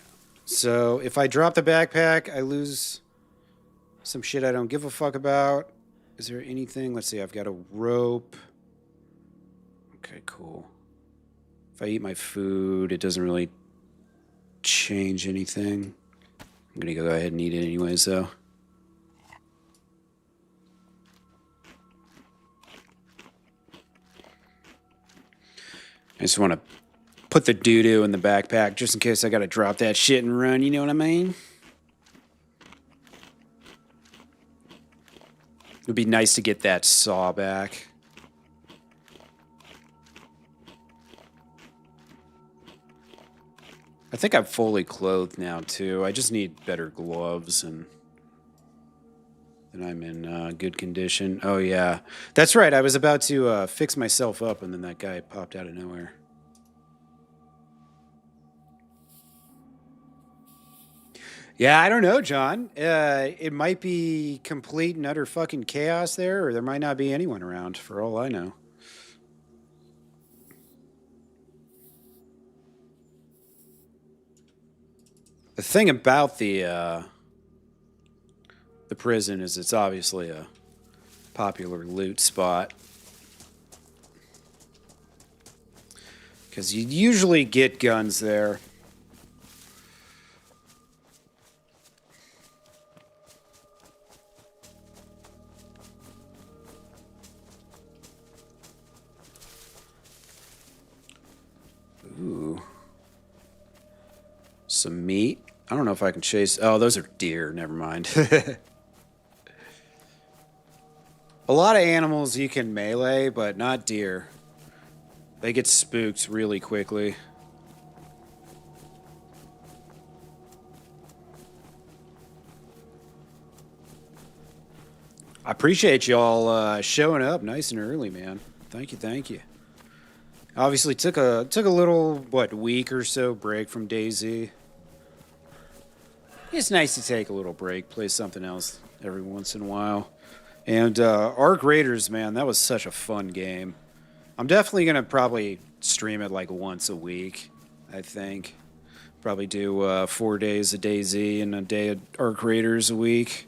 So if I drop the backpack, I lose some shit I don't give a fuck about. Is there anything? Let's see. I've got a rope. Okay, cool. If I eat my food, it doesn't really change anything. I'm gonna go ahead and eat it anyways, though. I just want to put the doo-doo in the backpack just in case I gotta drop that shit and run, you know what I mean? It would be nice to get that saw back. I think I'm fully clothed now, too. I just need better gloves and then I'm in good condition. Oh, yeah. That's right. I was about to fix myself up and then that guy popped out of nowhere. Yeah, I don't know, John. It might be complete and utter fucking chaos there, or there might not be anyone around, for all I know. The thing about the prison is it's obviously a popular loot spot. Because you usually get guns there. Ooh. Some meat. I don't know if I can chase... Oh, those are deer. Never mind. A lot of animals you can melee, but not deer. They get spooked really quickly. I appreciate y'all showing up nice and early, man. Thank you, thank you. Obviously took a little week or so break from DayZ. It's nice to take a little break, play something else every once in a while. And Arc Raiders, man, that was such a fun game. I'm definitely gonna probably stream it like once a week, I think. Probably do 4 days of DayZ and a day of Arc Raiders a week.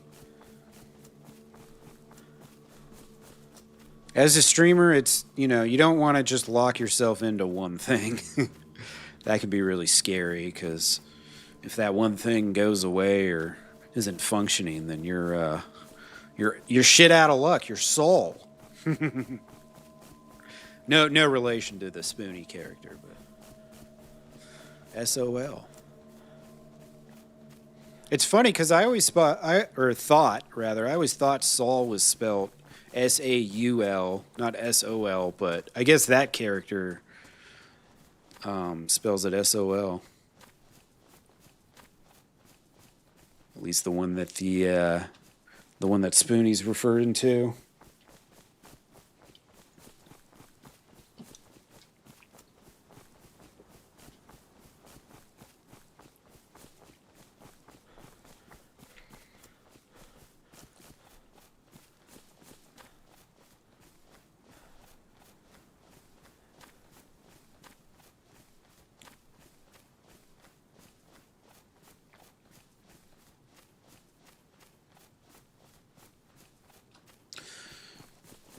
As a streamer, it's, you know, you don't want to just lock yourself into one thing. That can be really scary, because if that one thing goes away or isn't functioning, then you're shit out of luck. You're Saul. No relation to the Spoonie character, but SOL. It's funny because I always thought Saul was spelled SAUL, not SOL, but I guess that character spells it SOL. At least the one that the one that Spoonie's referring to.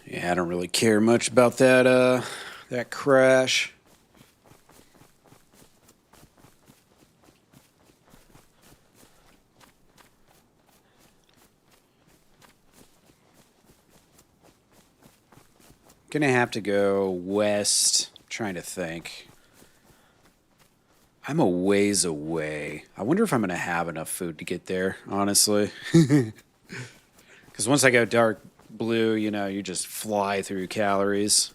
Yeah, I don't really care much about that that crash. Gonna have to go west. Trying to think. I'm a ways away. I wonder if I'm gonna have enough food to get there, honestly. Because once I go dark blue, you know, you just fly through calories.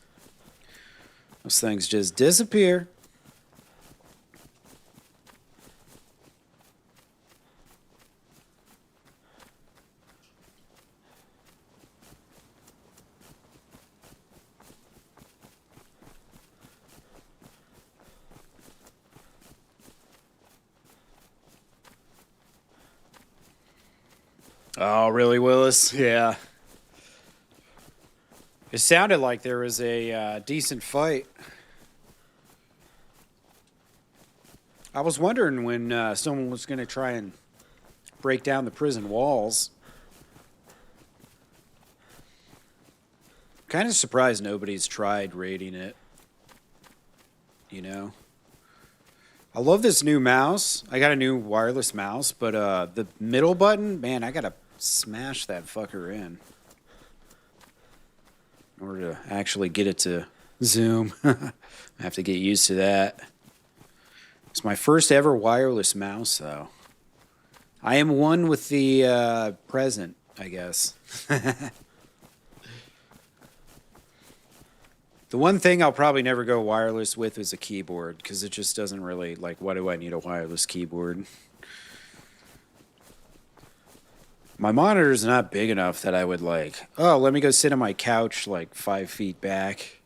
Those things just disappear. Oh, really, Willis? Yeah. It sounded like there was a decent fight. I was wondering when someone was going to try and break down the prison walls. Kind of surprised nobody's tried raiding it. You know? I love this new mouse. I got a new wireless mouse, but the middle button, man, I got to smash that fucker in order to actually get it to zoom. I have to get used to that. It's my first ever wireless mouse, though. I am one with the present, I guess. The one thing I'll probably never go wireless with is a keyboard, because it just doesn't really, like, why do I need a wireless keyboard? My monitor's not big enough that I would, like, oh, let me go sit on my couch, like, 5 feet back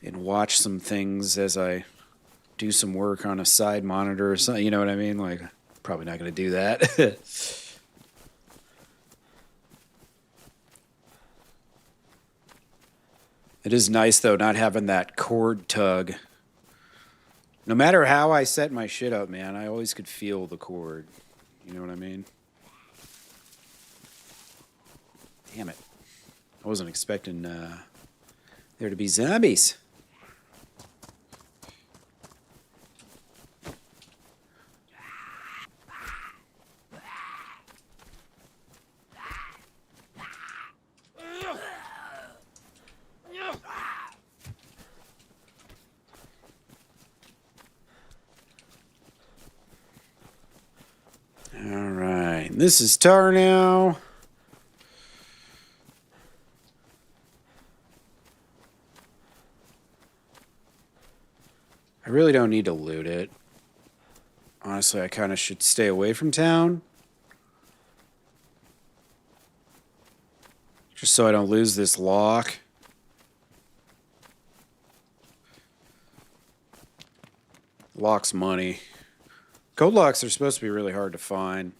and watch some things as I do some work on a side monitor or something, you know what I mean? Like, probably not going to do that. It is nice, though, not having that cord tug. No matter how I set my shit up, man, I always could feel the cord. You know what I mean? Damn it. I wasn't expecting there to be zombies. All right, this is Tar now. I really don't need to loot it. Honestly, I kind of should stay away from town. Just so I don't lose this lock. Lock's money. Code locks are supposed to be really hard to find.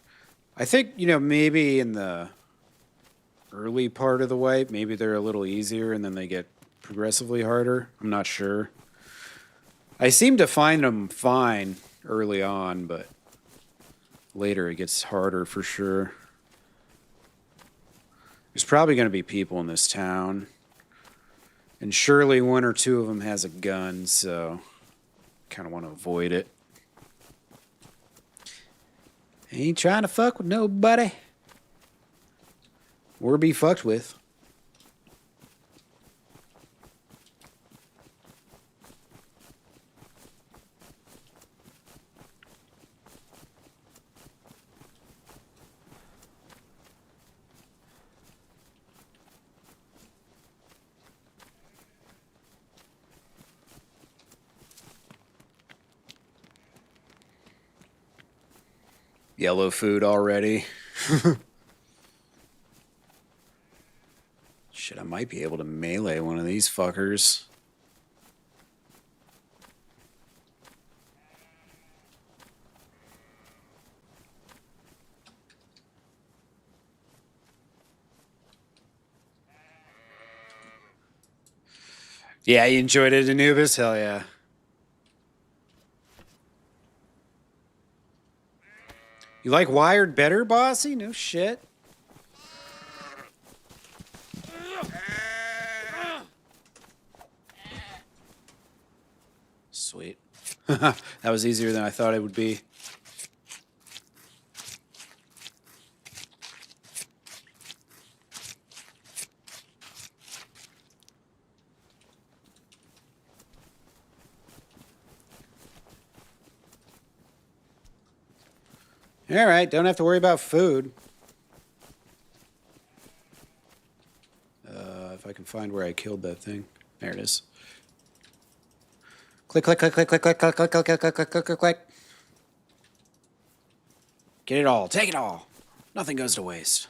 I think, maybe in the early part of the wipe, maybe they're a little easier and then they get progressively harder. I'm not sure. I seem to find them fine early on, but later it gets harder for sure. There's probably going to be people in this town. And surely one or two of them has a gun, so kind of want to avoid it. Ain't trying to fuck with nobody. Or be fucked with. Yellow food already. Shit, I might be able to melee one of these fuckers. Yeah, you enjoyed it, Anubis? Hell yeah. You like Wired better, Bossy? No shit. Sweet. That was easier than I thought it would be. All right, don't have to worry about food. If I can find where I killed that thing. There it is. Click, click, click, click, click, click, click, click, click, click, click, click, click, click. Get it all. Take it all. Nothing goes to waste.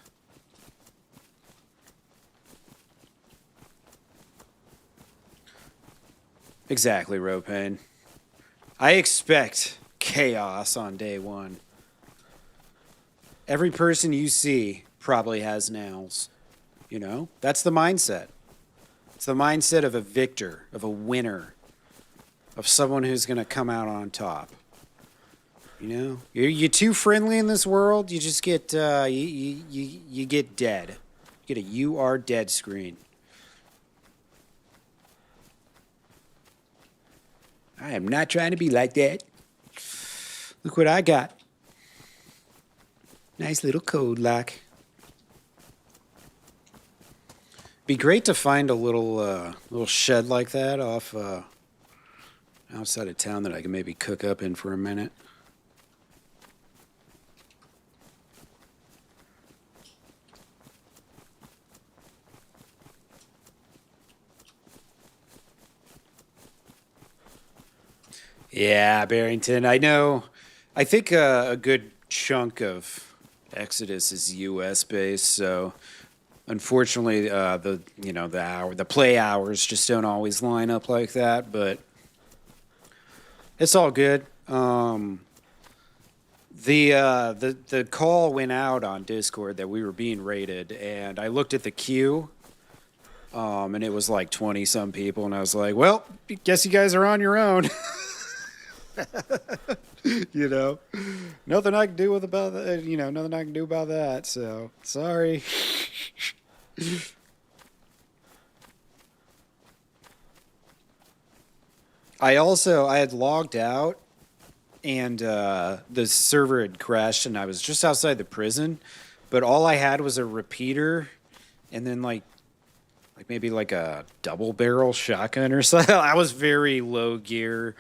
Exactly, Ropain. I expect chaos on day one. Every person you see probably has nails. That's the mindset. It's the mindset of a victor, of a winner, of someone who's going to come out on top. You're too friendly in this world, you just get you get dead. You get a "you are dead" screen. I am not trying to be like that. Look what I got. Nice little code lock. Be great to find a little shed like that off outside of town that I can maybe cook up in for a minute. Yeah, Barrington. I know. I think a good chunk of Exodus is U.S. based, so unfortunately, the play hours just don't always line up like that. But it's all good. The call went out on Discord that we were being raided, and I looked at the queue, and it was like 20 some people, and I was like, well, guess you guys are on your own. Nothing I can do about that. Nothing I can do about that. So sorry. I had logged out, and the server had crashed, and I was just outside the prison, but all I had was a repeater, and then maybe a double barrel shotgun or something. I was very low gear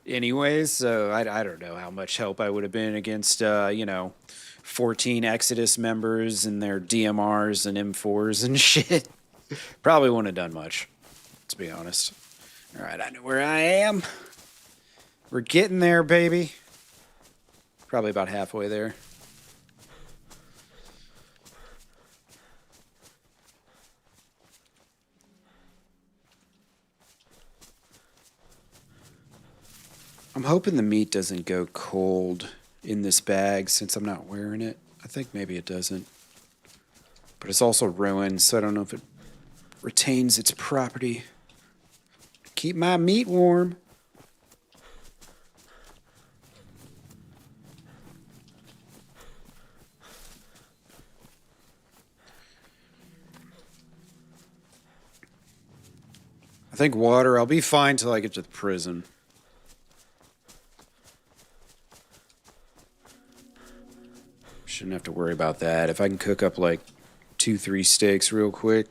anyways, so I don't know how much help I would have been against 14 Exodus members and their DMRs and M4s and shit. Probably wouldn't have done much, to be honest. All right, I know where I am. We're getting there, baby. Probably about halfway there. I'm hoping the meat doesn't go cold in this bag since I'm not wearing it. I think maybe it doesn't. But it's also ruined, so I don't know if it retains its property. Keep my meat warm. I think water, I'll be fine till I get to the prison. Shouldn't have to worry about that. If I can cook up like 2-3 steaks real quick,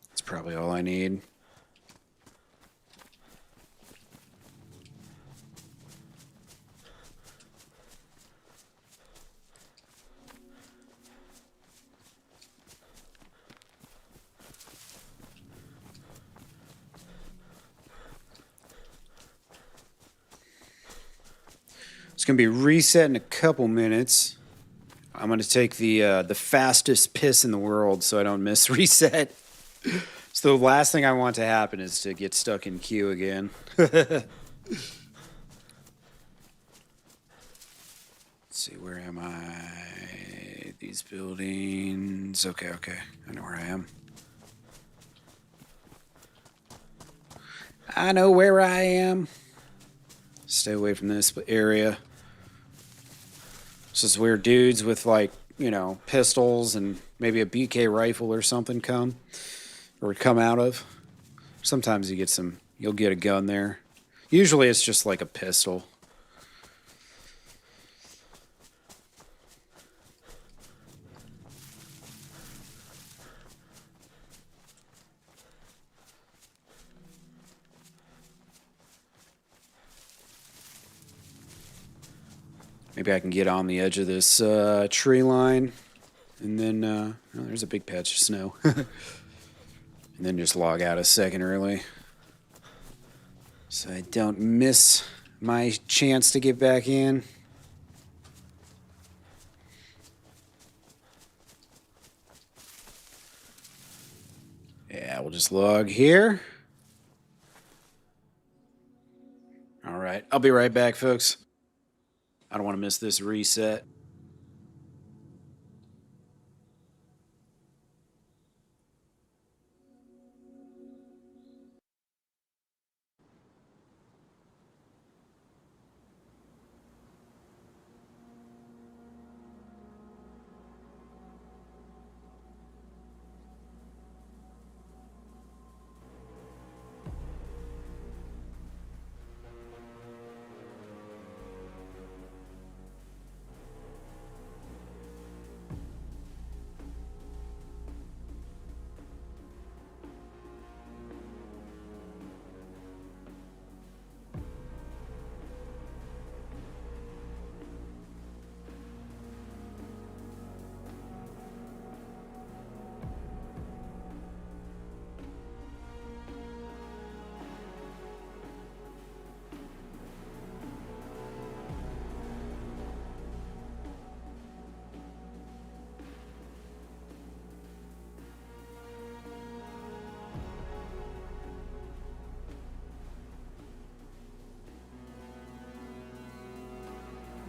that's probably all I need. It's gonna be reset in a couple minutes. I'm gonna take the fastest piss in the world so I don't miss reset. So the last thing I want to happen is to get stuck in queue again. Let's see, where am I? These buildings. Okay, I know where I am. I know where I am. Stay away from this area. So it's where dudes with, like, you know, pistols and maybe a BK rifle or something come out of. Sometimes you'll get a gun there. Usually it's just like a pistol. Maybe I can get on the edge of this tree line, and then oh, there's a big patch of snow. And then just log out a second early, so I don't miss my chance to get back in. Yeah, we'll just log here. All right, I'll be right back, folks. I don't want to miss this reset.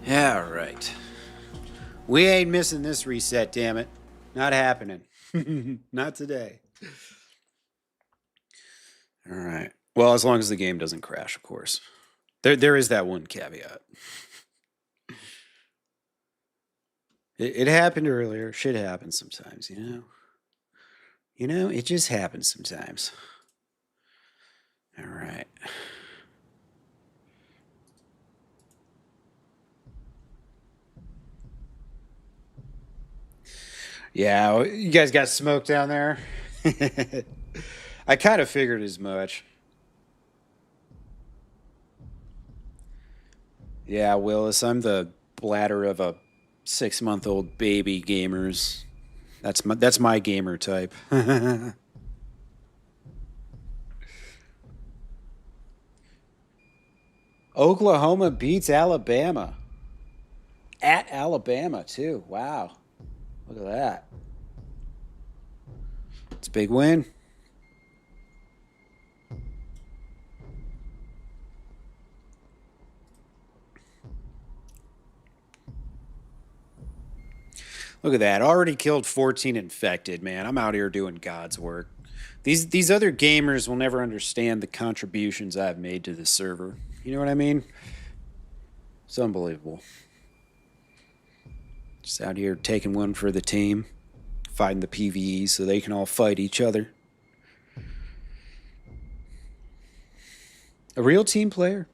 Yeah, right. We ain't missing this reset, damn it. Not happening. Not today. All right. Well, as long as the game doesn't crash, of course. There is that one caveat. It happened earlier. Shit happens sometimes, you know? You know, it just happens sometimes. All right. Yeah, you guys got smoke down there? I kind of figured as much. Yeah, Willis, I'm the bladder of a 6-month-old baby gamers. That's my gamer type. Oklahoma beats Alabama. At Alabama, too. Wow. Look at that. It's a big win. Look at that. Already killed 14 infected, man. I'm out here doing God's work. These other gamers will never understand the contributions I've made to the server. You know what I mean? It's unbelievable. Just out here taking one for the team, fighting the PvE so they can all fight each other. A real team player.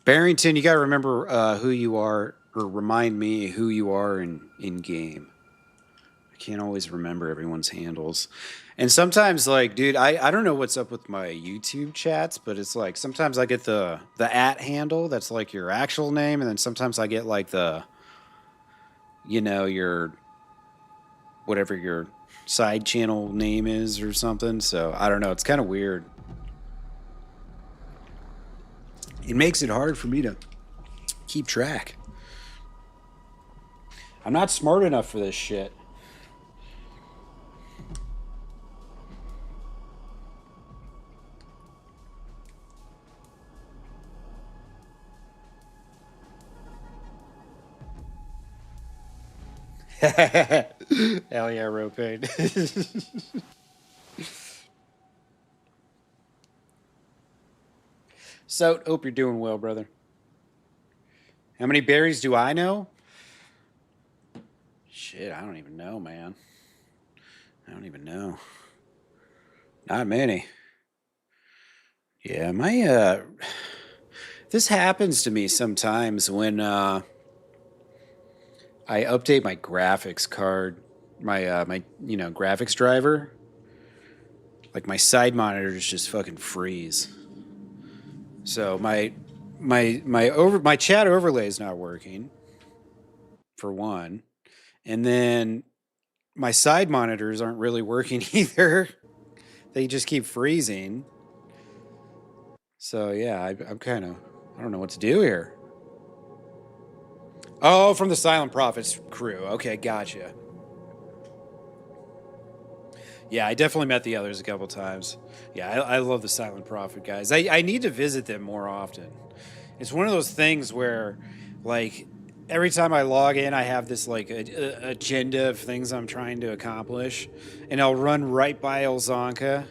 Barrington, you got to remember who you are, or remind me who you are in game. I can't always remember everyone's handles. And sometimes, like, dude, I don't know what's up with my YouTube chats, but it's like sometimes I get the @ handle that's like your actual name, and then sometimes I get like the, you know, your whatever your side channel name is or something. So I don't know. It's kind of weird. It makes it hard for me to keep track. I'm not smart enough for this shit. Hell yeah, Ropain. So, hope you're doing well, brother. How many berries do I know? Shit, I don't even know, man. I don't even know. Not many. Yeah, my this happens to me sometimes when I update my graphics card, my my graphics driver. Like my side monitors just fucking freeze. So my chat overlay is not working, for one, and then my side monitors aren't really working either. They just keep freezing. So yeah, I'm kind of, I don't know what to do here. Oh, from the Silent Prophets crew. Okay, gotcha. Yeah, I definitely met the others a couple times. Yeah, I love the Silent Prophet guys. I need to visit them more often. It's one of those things where, like, every time I log in, I have this, like, agenda of things I'm trying to accomplish. And I'll run right by Olzonka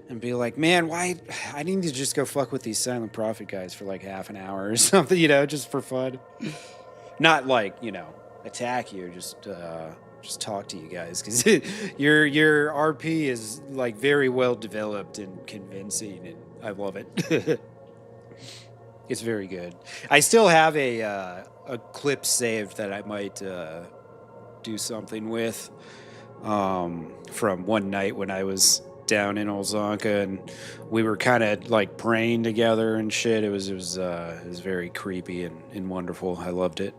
and be like, man, why? I need to just go fuck with these Silent Prophet guys for, like, half an hour or something, just for fun. Not, like, attack you, just talk to you guys, because your RP is like very well developed and convincing, and I love it. It's very good. I still have a clip saved that I might do something with from one night when I was down in Olzonka, and we were kind of like praying together and shit. It was very creepy and wonderful. I loved it.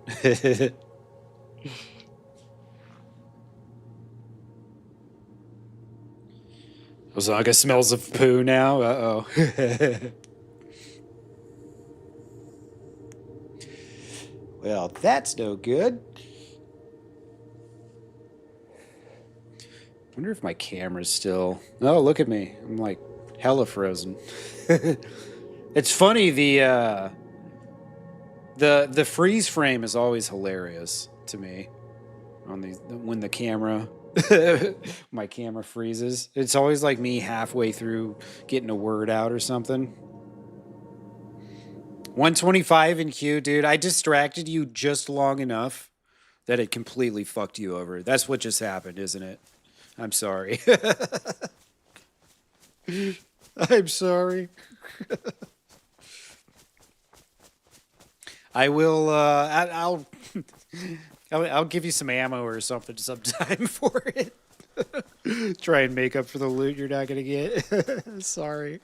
Olzonka smells of poo now. Uh-oh. Well, that's no good. Wonder if my camera's still... Oh, look at me. I'm like hella frozen. It's funny, the freeze frame is always hilarious to me on when the camera... my camera freezes. It's always like me halfway through getting a word out or something. 125 in queue, dude. I distracted you just long enough that it completely fucked you over. That's what just happened, isn't it? I'm sorry. I'm sorry. I will. I'll give you some ammo or something sometime for it. Try and make up for the loot you're not gonna get. Sorry.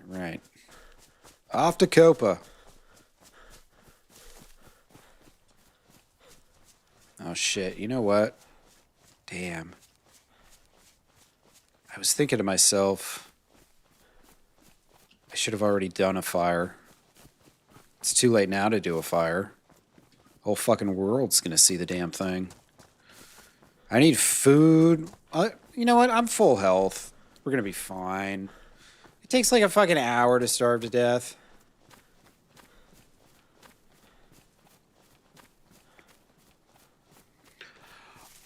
Right. Off to Copa. Oh shit. You know what? Damn. I was thinking to myself, I should have already done a fire. It's too late now to do a fire. Whole fucking world's gonna see the damn thing. I need food. You know what? I'm full health. We're gonna be fine. It takes like a fucking hour to starve to death.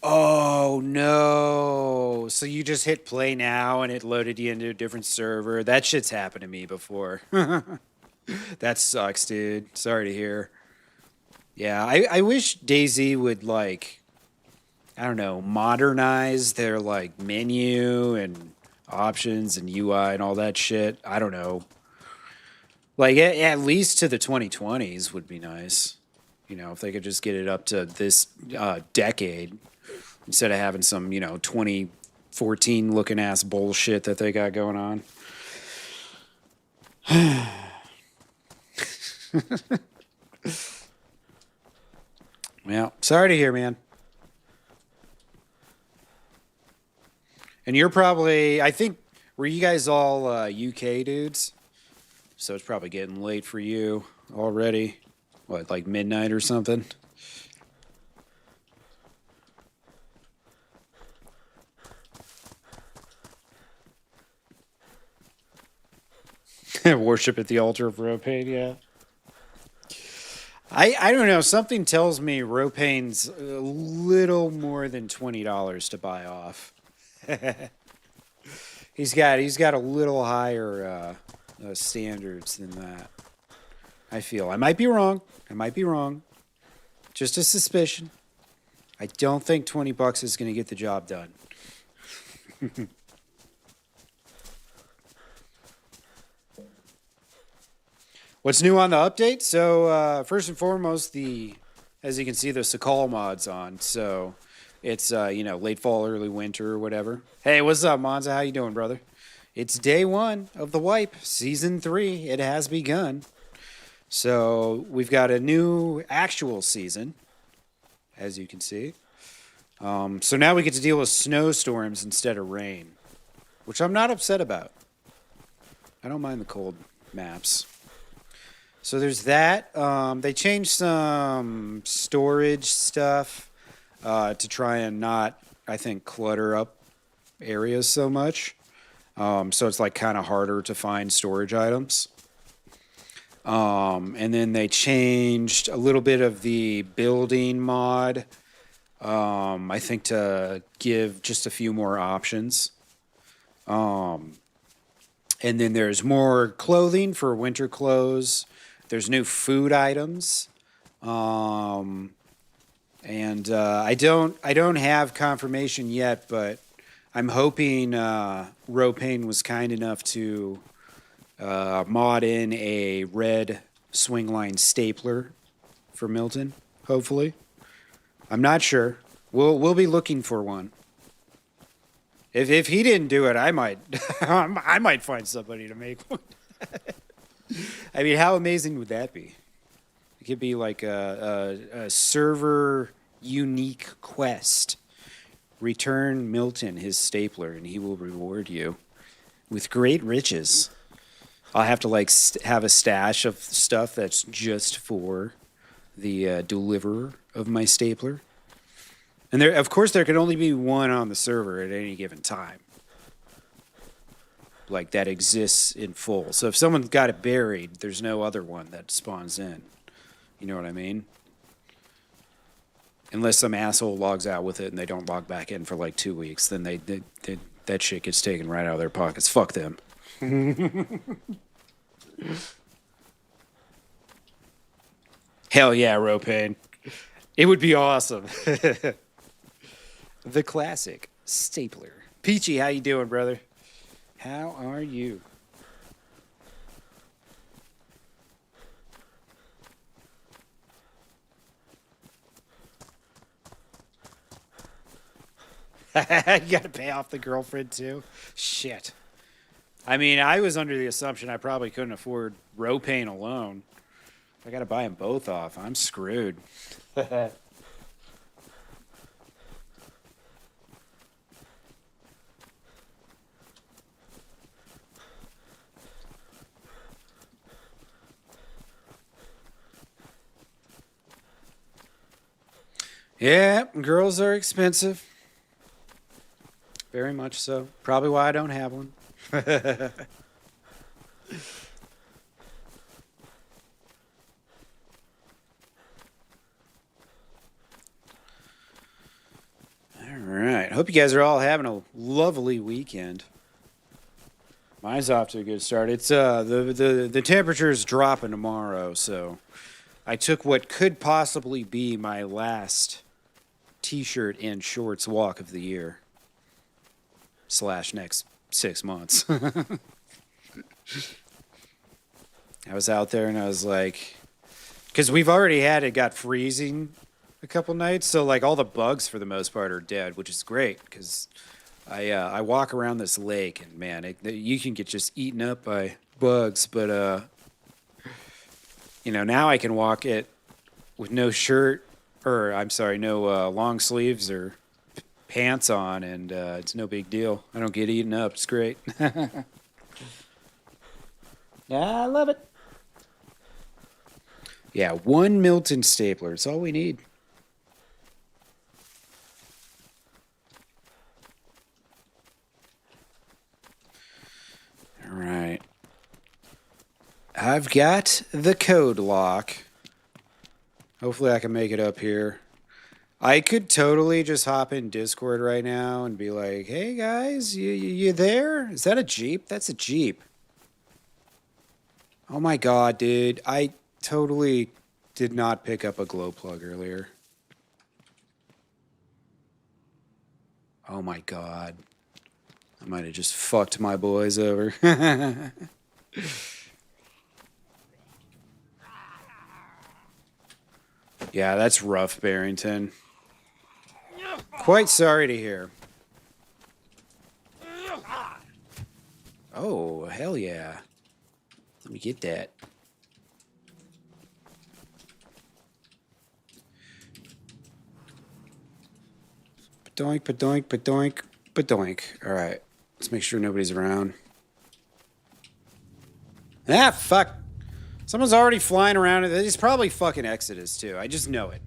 Oh no. So you just hit play now and it loaded you into a different server. That shit's happened to me before. That sucks, dude. Sorry to hear. Yeah, I wish DayZ would, like, I don't know, modernize their, like, menu and options and UI and all that shit. I don't know. Like, at least to the 2020s would be nice. You know, if they could just get it up to this decade instead of having some, 2014 looking ass bullshit that they got going on. Yeah, sorry to hear, man. And you're probably, I think, were you guys all UK dudes? So it's probably getting late for you already. What, like midnight or something? Worship at the altar of Ropain, yeah. I don't know. Something tells me Ropain's a little more than $20 to buy off. He's got a little higher standards than that. I feel. I might be wrong. Just a suspicion. I don't think $20 is going to get the job done. What's new on the update? So first and foremost, as you can see, the Sakal mod's on. So it's late fall, early winter or whatever. Hey, what's up, Monza? How you doing, brother? It's day 1 of the wipe, season 3. It has begun. So we've got a new actual season, as you can see. So now we get to deal with snowstorms instead of rain, which I'm not upset about. I don't mind the cold maps. So there's that. They changed some storage stuff to try and not, I think, clutter up areas so much. So it's like kind of harder to find storage items. And then they changed a little bit of the building mod, I think, to give just a few more options. And then there's more clothing for winter clothes. There's new food items. And I don't have confirmation yet, but I'm hoping Ropain was kind enough to mod in a red swingline stapler for Milton, hopefully. I'm not sure. We'll be looking for one. If he didn't do it, I might I might find somebody to make one. I mean, how amazing would that be? It could be like a server unique quest. Return Milton his stapler, and he will reward you with great riches. I'll have to have a stash of stuff that's just for the deliverer of my stapler. And of course, there can only be one on the server at any given time. Like, that exists in full. So if someone's got it buried, there's no other one that spawns in. You know what I mean? Unless some asshole logs out with it and they don't log back in for like 2 weeks, then that shit gets taken right out of their pockets. Fuck them. Hell yeah, Ropain. It would be awesome. The classic stapler. Peachy, how you doing, brother? How are you? You gotta pay off the girlfriend too? Shit. I mean, I was under the assumption I probably couldn't afford Ropain alone. I gotta buy them both off. I'm screwed. Yeah, girls are expensive. Very much so. Probably why I don't have one. All right. Hope you guys are all having a lovely weekend. Mine's off to a good start. It's the temperature's dropping tomorrow, so I took what could possibly be my last t-shirt and shorts walk of the year. / next 6 months. I was out there and I was like, because we've already had it got freezing a couple nights, so like all the bugs for the most part are dead, which is great because I walk around this lake and man, you can get just eaten up by bugs, but now I can walk it with no shirt, or I'm sorry, no long sleeves or pants on, and it's no big deal. I don't get eaten up. It's great. I love it. Yeah, 1 Milton stapler. It's all we need. All right. I've got the code lock. Hopefully I can make it up here. I could totally just hop in Discord right now and be like, hey guys, you there? Is that a Jeep? That's a Jeep. Oh my god, dude. I totally did not pick up a glow plug earlier. Oh my god. I might have just fucked my boys over. Yeah, that's rough, Barrington. Quite sorry to hear. Oh, hell yeah. Let me get that. Padoink, padoink, padoink, padoink. All right. Let's make sure nobody's around. Ah, fuck. Someone's already flying around. It's probably fucking Exodus, too. I just know it.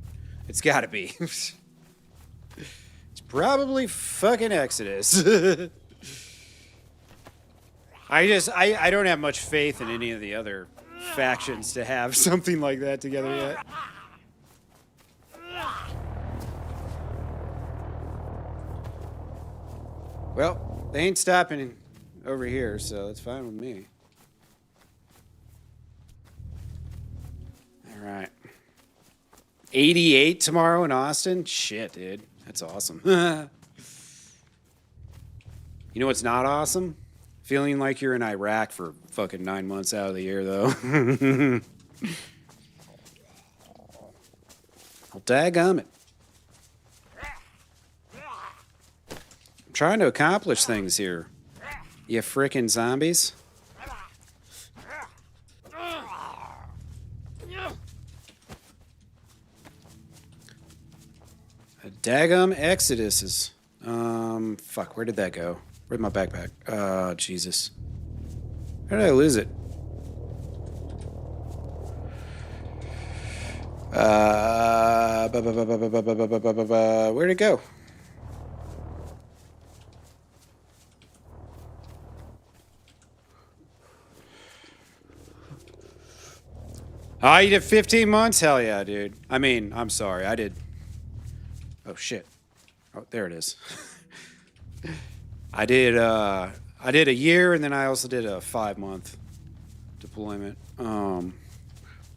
It's gotta be. It's probably fucking Exodus. I don't have much faith in any of the other factions to have something like that together yet. Well, they ain't stopping over here, so it's fine with me. All right. 88 tomorrow in Austin? Shit, dude. That's awesome. You know what's not awesome? Feeling like you're in Iraq for fucking 9 months out of the year, though. Well, daggum it. I'm trying to accomplish things here. You frickin' zombies. A daggum Exodus is... fuck, where did that go? Where'd my backpack? Oh, Jesus. How did I lose it? Where'd it go? Oh, you did 15 months? Hell yeah, dude. I mean, I'm sorry. I did... Oh, shit. Oh, there it is. I did a year, and then I also did a 5-month deployment.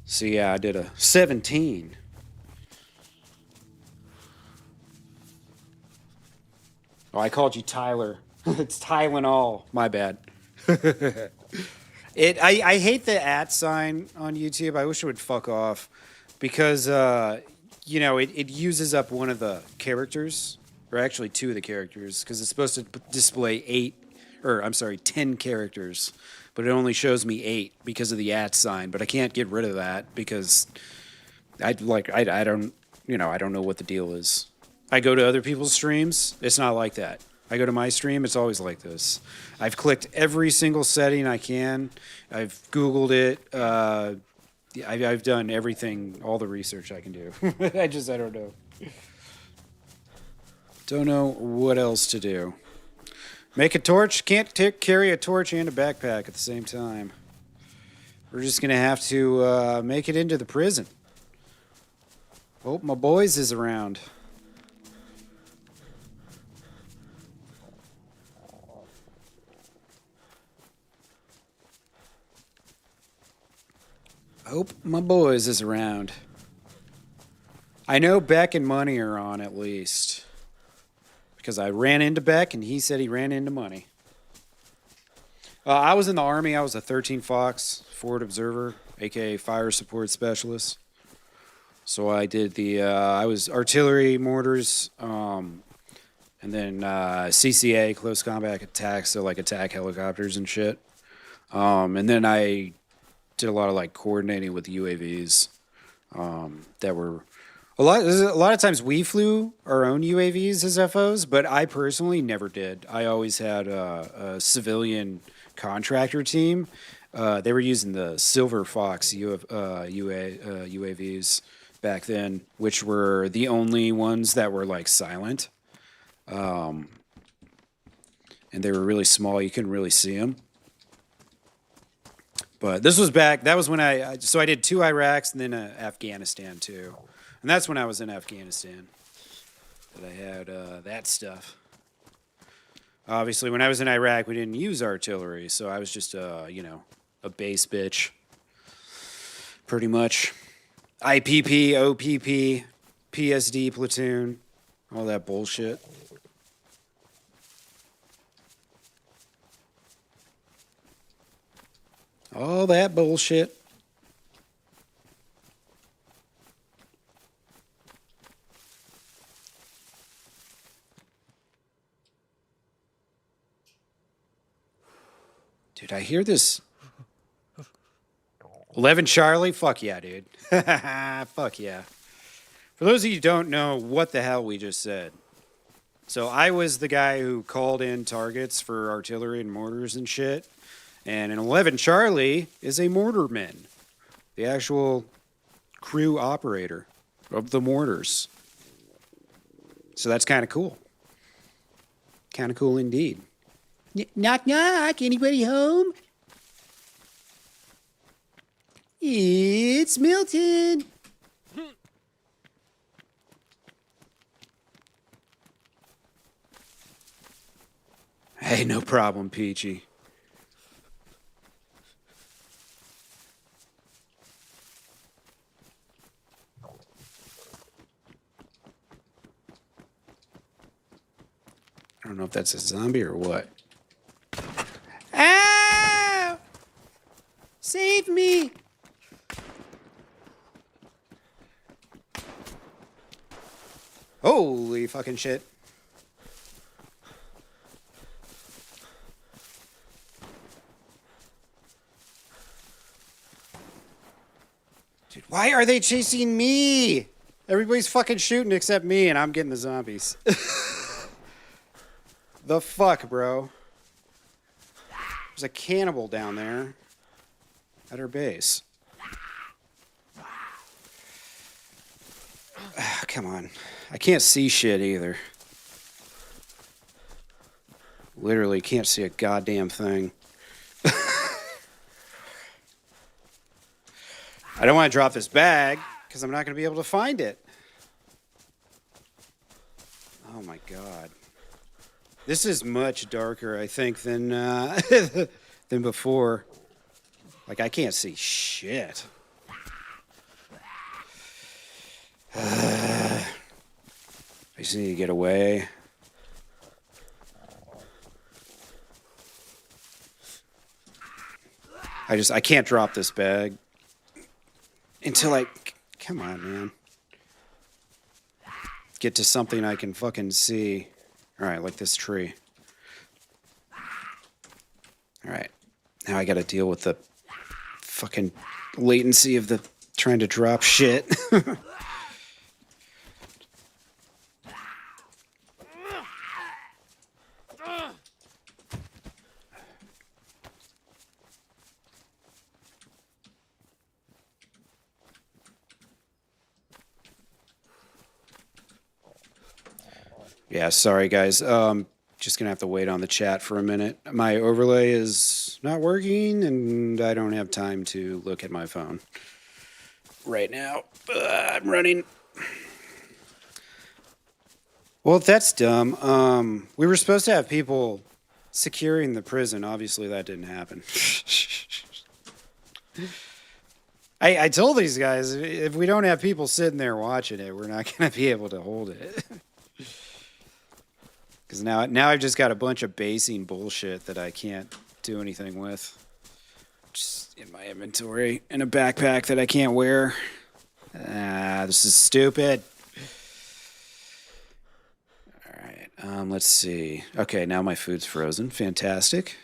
So yeah, I did a 17. Oh, I called you Tyler. It's Tylenol. My bad. I hate the @ sign on YouTube. I wish it would fuck off because you know it uses up one of the characters, or actually two of the characters, because it's supposed to display 10 characters, but it only shows me 8 because of the @ sign. But I can't get rid of that because I don't know what the deal is. I go to other people's streams, it's not like that. I go to my stream, it's always like this. I've clicked every single setting I can. I've Googled it. I've done everything, all the research I can do. I don't know. Don't know what else to do. Make a torch? Can't carry a torch and a backpack at the same time. We're just going to have to make it into the prison. Oh, my boys is around. Hope my boys is around. I know Beck and Money are on at least. Because I ran into Beck and he said he ran into Money. I was in the Army. I was a 13 Fox Forward Observer, aka Fire Support Specialist. So I did I was artillery, mortars, and then CCA, close combat attacks, so like attack helicopters and shit. And then I did a lot of like coordinating with UAVs that were a lot of times we flew our own UAVs as FOs, but I personally never did. I always had a civilian contractor team. They were using the Silver Fox UAVs back then, which were the only ones that were like silent. And they were really small. You couldn't really see them. But this was back, that was when I did 2 Iraqs and then Afghanistan too. And that's when I was in Afghanistan that I had that stuff. Obviously, when I was in Iraq, we didn't use artillery, so I was just, a base bitch. Pretty much. IPP, OPP, PSD platoon, all that bullshit. All that bullshit. Dude, I hear this. 11 Charlie? Fuck yeah, dude. Fuck yeah. For those of you who don't know what the hell we just said. So I was the guy who called in targets for artillery and mortars and shit. And an 11 Charlie is a mortarman. The actual crew operator of the mortars. So that's kind of cool. Kind of cool indeed. Knock, knock. Anybody home? It's Milton. Hey, no problem, Peachy. I don't know if that's a zombie or what. Ow! Save me! Holy fucking shit. Dude, why are they chasing me? Everybody's fucking shooting except me, and I'm getting the zombies. The fuck, bro? There's a cannibal down there at our base. Come on. I can't see shit either. Literally can't see a goddamn thing. I don't want to drop this bag because I'm not going to be able to find it. Oh my god. This is much darker, I think, than than before. Like, I can't see shit. just need to get away. I can't drop this bag until I, come on, man. Get to something I can fucking see. All right, like this tree. All right, now I got to deal with the fucking latency of the trying to drop shit. Yeah, sorry guys. Just gonna have to wait on the chat for a minute. My overlay is not working, and I don't have time to look at my phone right now. I'm running. Well, that's dumb. We were supposed to have people securing the prison. Obviously, that didn't happen. I told these guys, if we don't have people sitting there watching it, we're not going to be able to hold it. Because now I've just got a bunch of basing bullshit that I can't do anything with. Just in my inventory, in a backpack that I can't wear. This is stupid. Alright, let's see. Okay, now my food's frozen. Fantastic.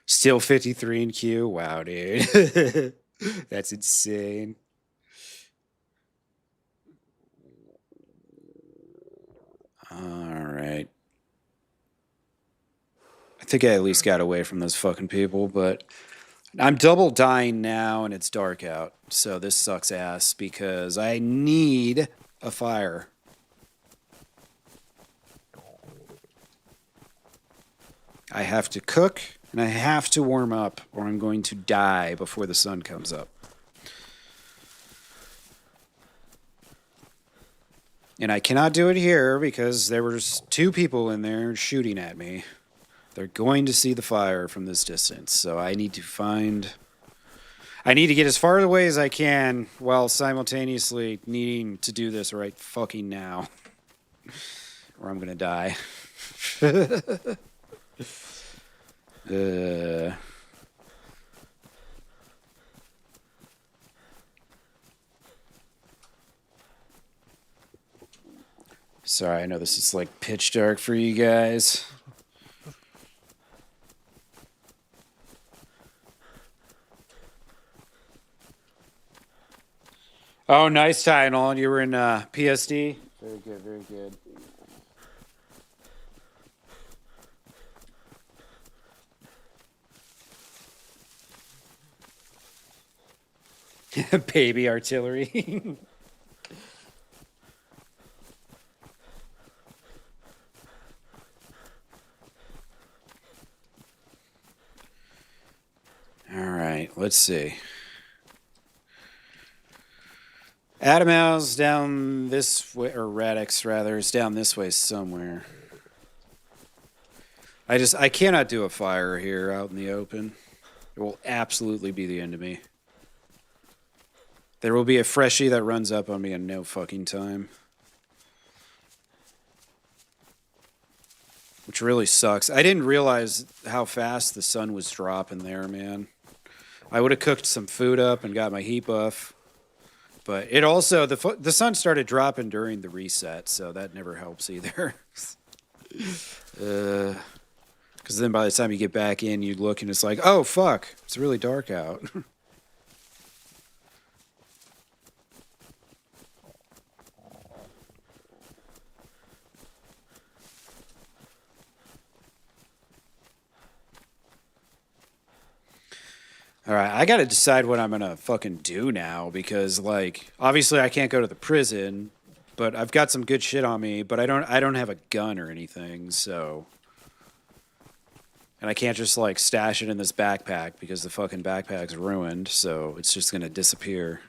Still 53 in queue? Wow, dude. That's insane. Alright. I think I at least got away from those fucking people, but I'm double dying now and it's dark out. So this sucks ass because I need a fire. I have to cook and I have to warm up or I'm going to die before the sun comes up. And I cannot do it here because there was 2 people in there shooting at me. They're going to see the fire from this distance. So I need to get as far away as I can while simultaneously needing to do this right fucking now. Or I'm going to die. Sorry, I know this is like pitch dark for you guys. Oh, nice title. You were in PSD? Very good, very good. Baby artillery. All right, let's see. Adam Howell's down this way, or Radix rather, is down this way somewhere. I cannot do a fire here out in the open. It will absolutely be the end of me. There will be a freshie that runs up on me in no fucking time. Which really sucks. I didn't realize how fast the sun was dropping there, man. I would have cooked some food up and got my heat buff. But it also, the sun started dropping during the reset, so that never helps either. Because then by the time you get back in, you look and it's like, oh, fuck, it's really dark out. All right, I got to decide what I'm going to fucking do now because, like, obviously I can't go to the prison, but I've got some good shit on me, but I don't have a gun or anything, so. And I can't just, like, stash it in this backpack because the fucking backpack's ruined, so it's just going to disappear.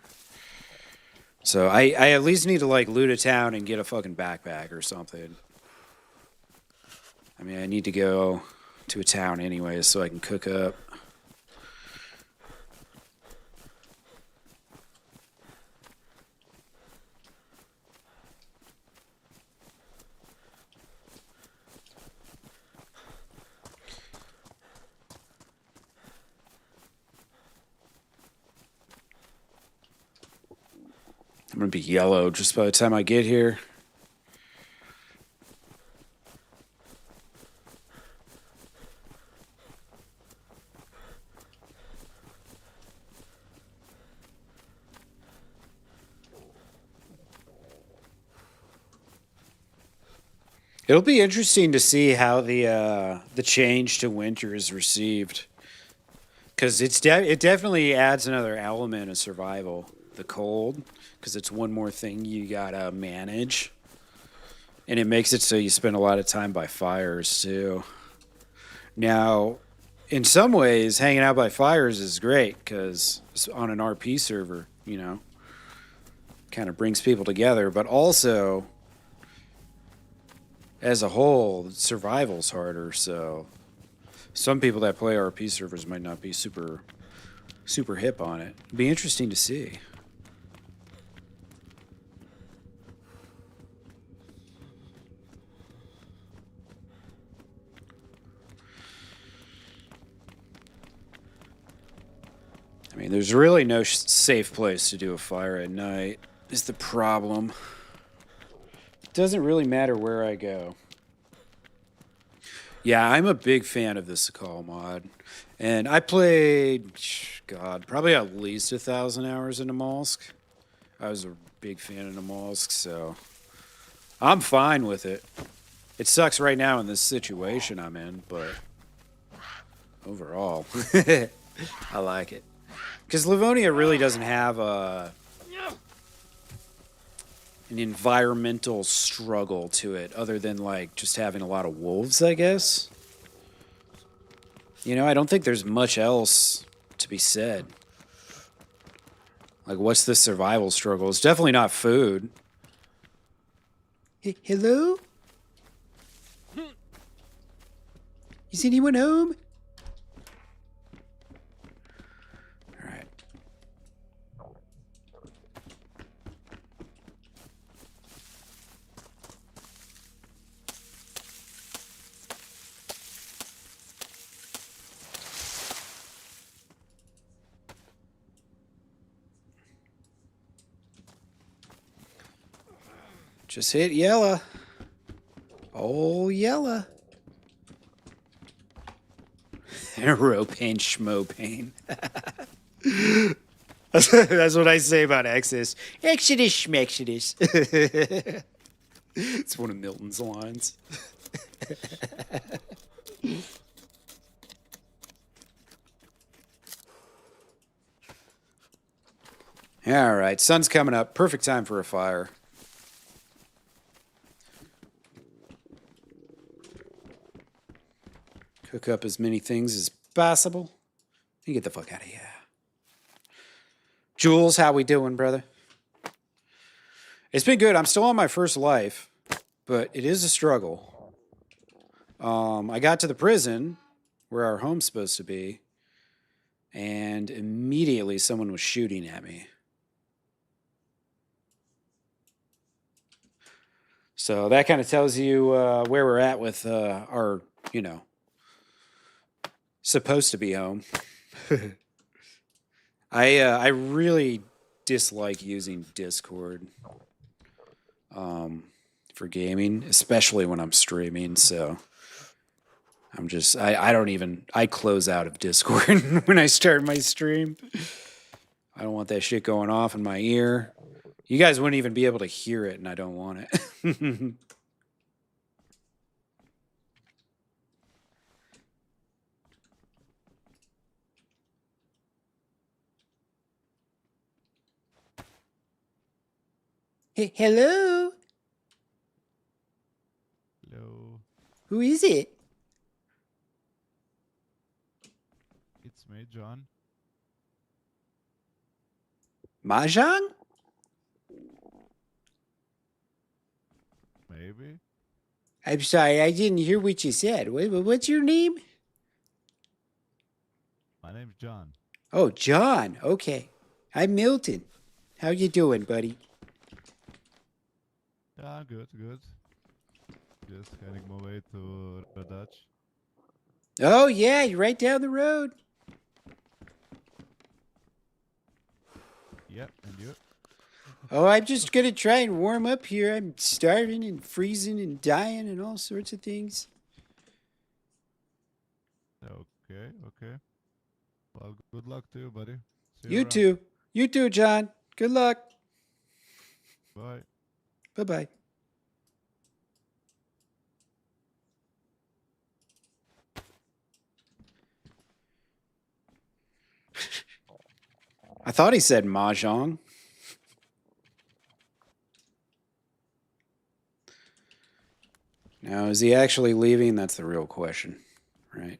So I at least need to, like, loot a town and get a fucking backpack or something. I mean, I need to go to a town anyways so I can cook up. I'm gonna be yellow just by the time I get here. It'll be interesting to see how the change to winter is received, because it definitely adds another element of survival. The cold, because it's one more thing you gotta manage, and it makes it so you spend a lot of time by fires too. Now, in some ways, hanging out by fires is great because on an RP server, you know, kind of brings people together, but also as a whole, survival's harder, so some people that play RP servers might not be super hip on it. It'd be interesting to see. I mean, there's really no safe place to do a fire at night, is the problem. It doesn't really matter where I go. Yeah, I'm a big fan of the Sakal mod. And I played, God, probably at least 1,000 hours in Namalsk. I was a big fan of Namalsk, so I'm fine with it. It sucks right now in this situation I'm in, but overall, I like it. Because Livonia really doesn't have an environmental struggle to it other than like just having a lot of wolves, I guess. You know, I don't think there's much else to be said. Like, what's the survival struggle? It's definitely not food. Hello? Is anyone home? Just hit yellow. Oh, yellow. Ropain schmopain. That's what I say about Exodus. Exodus schmexodus. It's one of Milton's lines. All right, sun's coming up. Perfect time for a fire. Cook up as many things as possible. You get the fuck out of here. Jules, how we doing, brother? It's been good. I'm still on my first life, but it is a struggle. I got to the prison where our home's supposed to be, and immediately someone was shooting at me. So that kind of tells you where we're at with our, you know, supposed to be home. I really dislike using Discord for gaming, especially when I'm streaming. So I'm just I close out of Discord when I start my stream. I don't want that shit going off in my ear. You guys wouldn't even be able to hear it, and I don't want it. Hello? Hello, Who is it? it's me, John. Mahjong? Maybe. I'm sorry, I didn't hear what you said. What's your name? My name's John. Oh, John. Okay. I'm Milton. How you doing, buddy? Yeah, good, good. Just heading my way to the Dutch. Oh, yeah, you're right down the road. Yep, and you? Oh, I'm just gonna try and warm up here. I'm starving and freezing and dying and all sorts of things. Okay, okay. Well, good luck to you, buddy. See You around. too. You too, John. Good luck. Bye. Bye-bye. I thought he said mahjong. Now, is he actually leaving? That's the real question, right?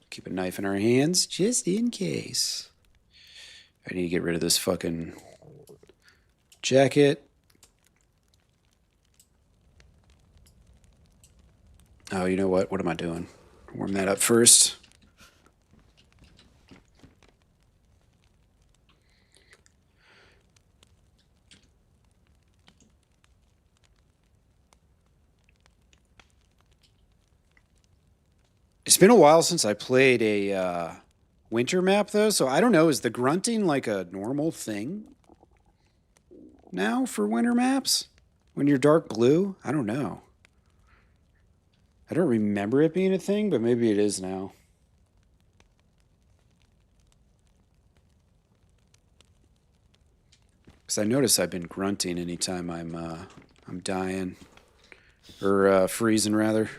Keep a knife in our hands just in case. I need to get rid of this fucking jacket. Oh, you know what? What am I doing? Warm that up first. It's been a while since I played a winter map, though, so I don't know. Is the grunting like a normal thing now for winter maps? When you're dark blue? I don't know. I don't remember it being a thing, but maybe it is now. Because I notice I've been grunting anytime I'm dying. Or freezing, rather.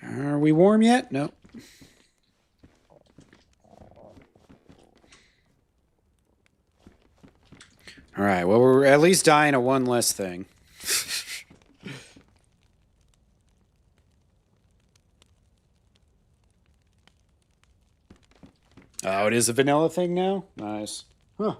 Are we warm yet? No. All right, well, we're at least dying of one less thing. Oh, it is a vanilla thing now? Nice. Huh.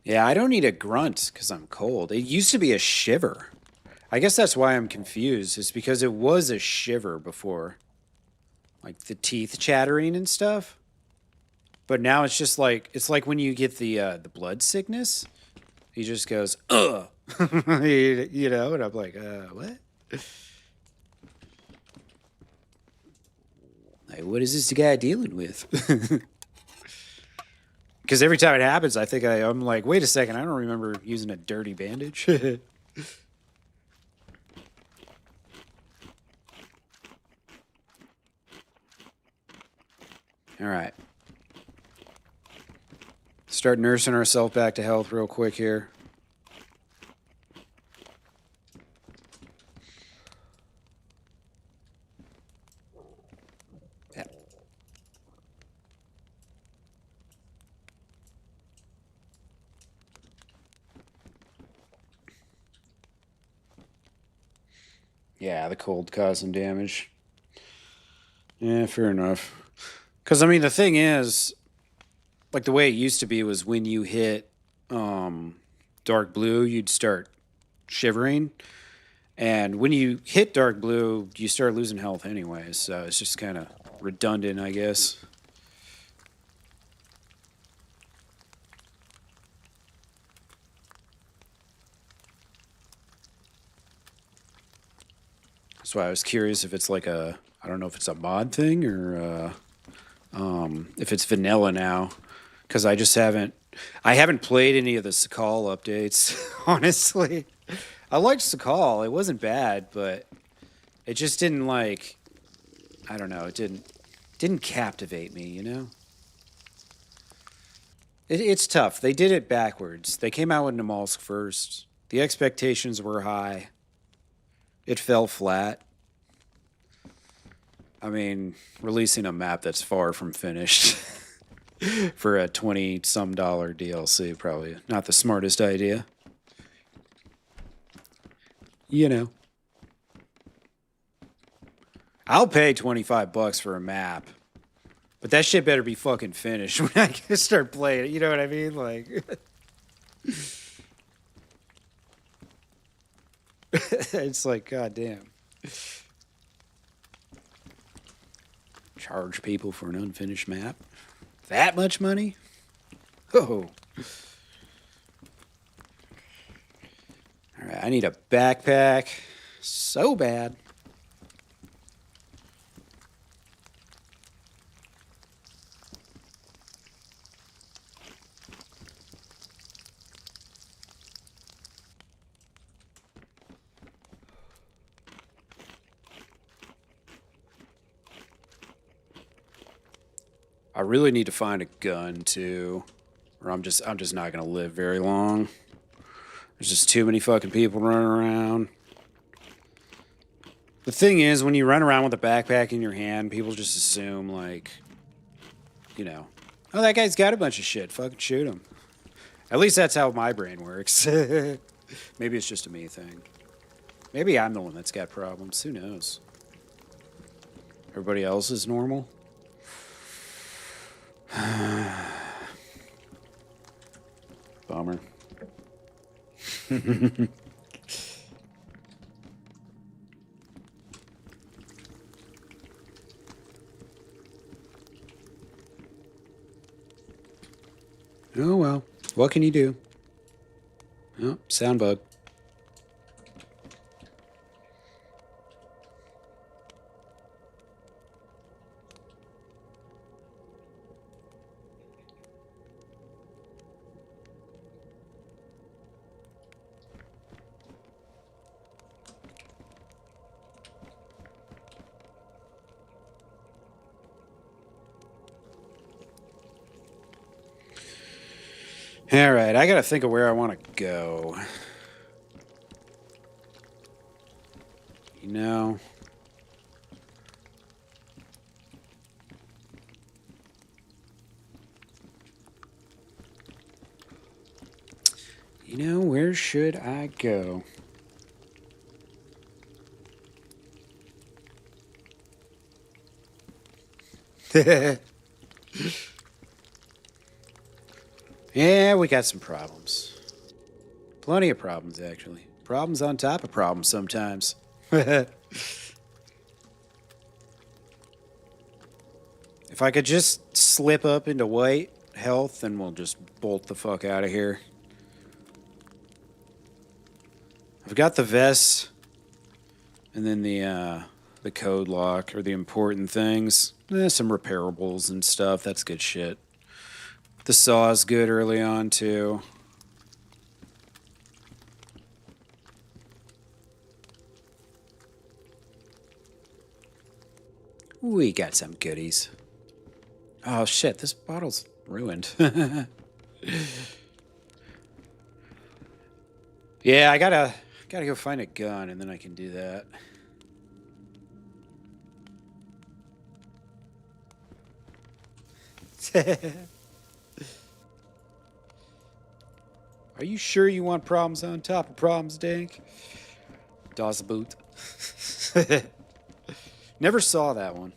Yeah, I don't need a grunt because I'm cold. It used to be a shiver. I guess that's why I'm confused. It's because it was a shiver before. Like the teeth chattering and stuff. But now it's just like, it's like when you get the blood sickness. He just goes, ugh. You know, and I'm like, what? Like, what is this guy dealing with? Because every time it happens, I think I'm like, wait a second, I don't remember using a dirty bandage. All right. Start nursing ourselves back to health real quick here. Yeah, the cold causing damage. Yeah, fair enough. Because, I mean, the thing is, like, the way it used to be was when you hit dark blue, you'd start shivering. And when you hit dark blue, you start losing health anyways. So it's just kind of redundant, I guess. That's why I was curious if it's like a, I don't know if it's a mod thing or if it's vanilla now. Because I haven't played any of the Sakal updates, honestly. I liked Sakal. It wasn't bad, but it just didn't like, I don't know, it didn't captivate me, you know? It's tough. They did it backwards. They came out with Namalsk first. The expectations were high. It fell flat. I mean, releasing a map that's far from finished. for a $20-some DLC. Probably not the smartest idea. You know. I'll pay $25 for a map. But that shit better be fucking finished when I can start playing it. You know what I mean? Like, it's like, goddamn. Charge people for an unfinished map? That much money? Oh. All right, I need a backpack so bad. I really need to find a gun too, or I'm just not gonna live very long. There's just too many fucking people running around. The thing is, when you run around with a backpack in your hand, people just assume like, you know, oh, that guy's got a bunch of shit. Fucking shoot him. At least that's how my brain works. Maybe it's just a me thing. Maybe I'm the one that's got problems. Who knows? Everybody else is normal. Bummer. Oh well, what can you do? Oh, sound bug. All right, I gotta think of where I want to go. You know, where should I go? Yeah, we got some problems. Plenty of problems, actually. Problems on top of problems sometimes. If I could just slip up into white health, then we'll just bolt the fuck out of here. I've got the vest, and then the code lock, or the important things. Some repairables and stuff. That's good shit. The saw is good early on, too. We got some goodies. Oh, shit, this bottle's ruined. Yeah, I gotta go find a gun, and then I can do that. Are you sure you want problems on top of problems, Dank? Das Boot. Never saw that one.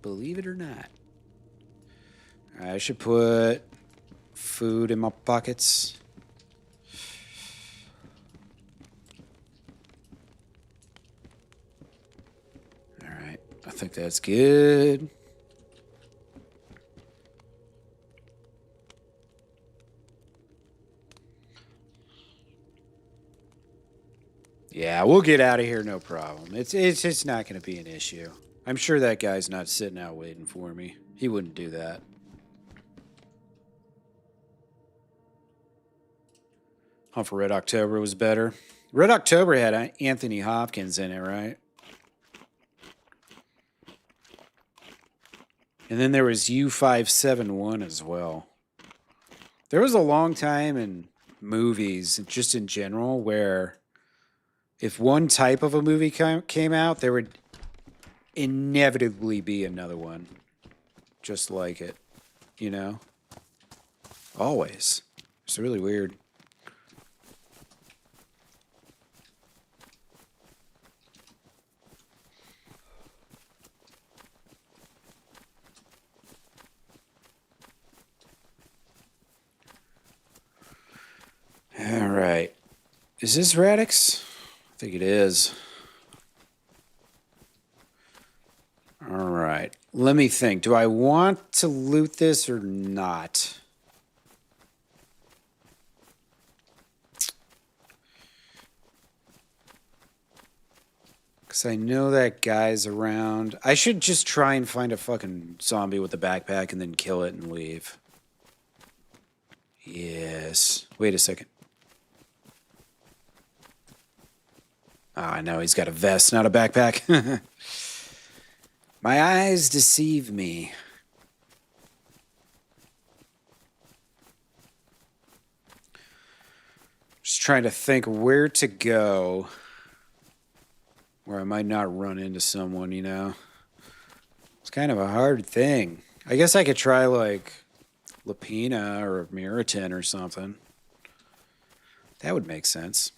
Believe it or not. I should put food in my pockets. All right, I think that's good. Yeah, we'll get out of here, no problem. It's not going to be an issue. I'm sure that guy's not sitting out waiting for me. He wouldn't do that. Hunt for Red October was better. Red October had Anthony Hopkins in it, right? And then there was U571 as well. There was a long time in movies, just in general, where if one type of a movie came out, there would inevitably be another one just like it. you know? Always. It's really weird. All right. Is this Radix? I think it is. All right. Let me think. Do I want to loot this or not? Because I know that guy's around. I should just try and find a fucking zombie with a backpack and then kill it and leave. Yes. Wait a second. Ah, no, he's got a vest, not a backpack. My eyes deceive me. Just trying to think where to go where I might not run into someone, you know? It's kind of a hard thing. I guess I could try, like, Lapina or Meriton or something. That would make sense.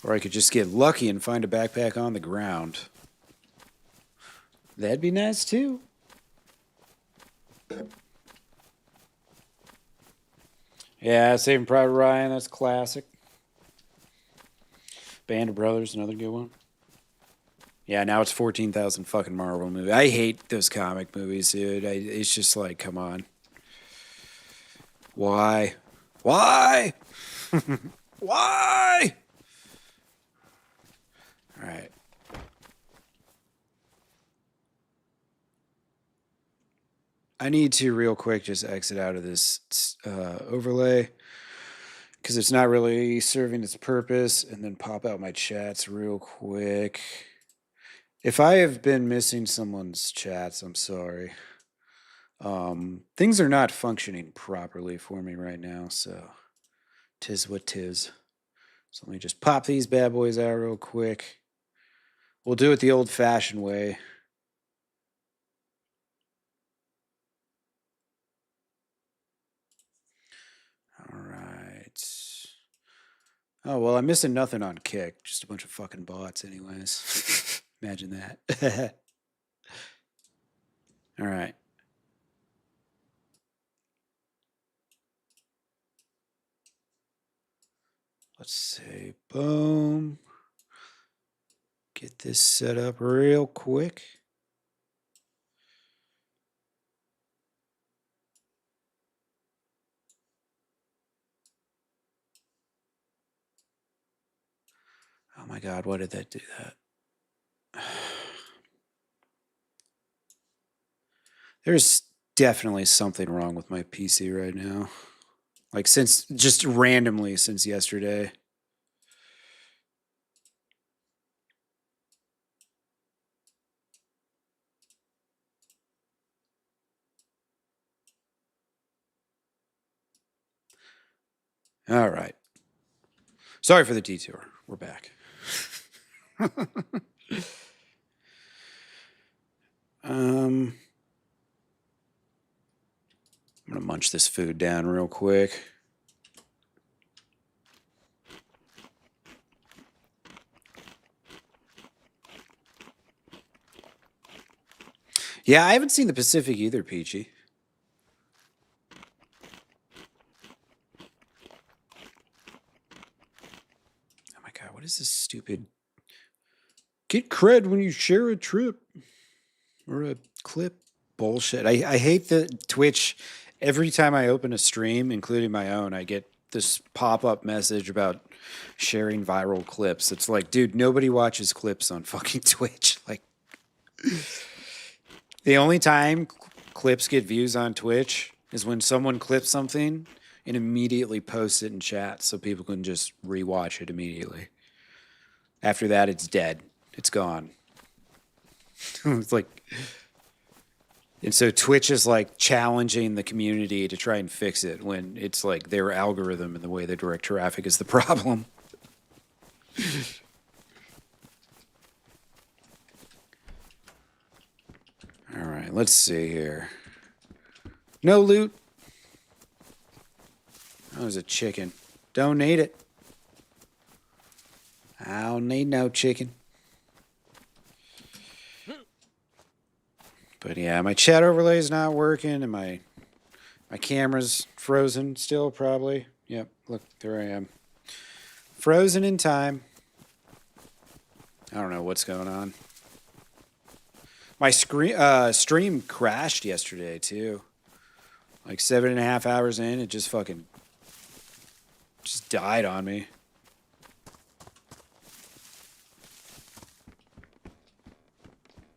Or I could just get lucky and find a backpack on the ground. That'd be nice, too. Yeah, Saving Private Ryan, that's classic. Band of Brothers, another good one. Yeah, now it's 14,000 fucking Marvel movies. I hate those comic movies, dude. It's just like, come on. Why? Why? Why? All right. I need to real quick just exit out of this overlay because it's not really serving its purpose, and then pop out my chats real quick. If I have been missing someone's chats, I'm sorry. Things are not functioning properly for me right now, so tis what tis. So let me just pop these bad boys out real quick. We'll do it the old-fashioned way. All right. Oh, well, I'm missing nothing on Kick. Just a bunch of fucking bots anyways. Imagine that. All right. Let's say boom. Get this set up real quick. Oh my God, why did that do that? There's definitely something wrong with my PC right now. Like just randomly since yesterday. All right. Sorry for the detour. We're back. I'm gonna munch this food down real quick. Yeah, I haven't seen the Pacific either, Peachy. Oh my God, what is this stupid... Get cred when you share a trip or a clip bullshit. I hate the Twitch. Every time I open a stream, including my own, I get this pop-up message about sharing viral clips. It's like, dude, nobody watches clips on fucking Twitch. Like, the only time clips get views on Twitch is when someone clips something and immediately posts it in chat so people can just rewatch it immediately. After that, it's dead. It's gone. It's like, And so Twitch is like challenging the community to try and fix it when it's like their algorithm and the way they direct traffic is the problem. All right, let's see here. No loot. Oh, there's a chicken. Don't need it. I don't need no chicken. But yeah, my chat overlay is not working, and my camera's frozen still, probably. Yep, look, there I am. Frozen in time. I don't know what's going on. My stream crashed yesterday, too. Like 7.5 hours in, it just fucking... just died on me.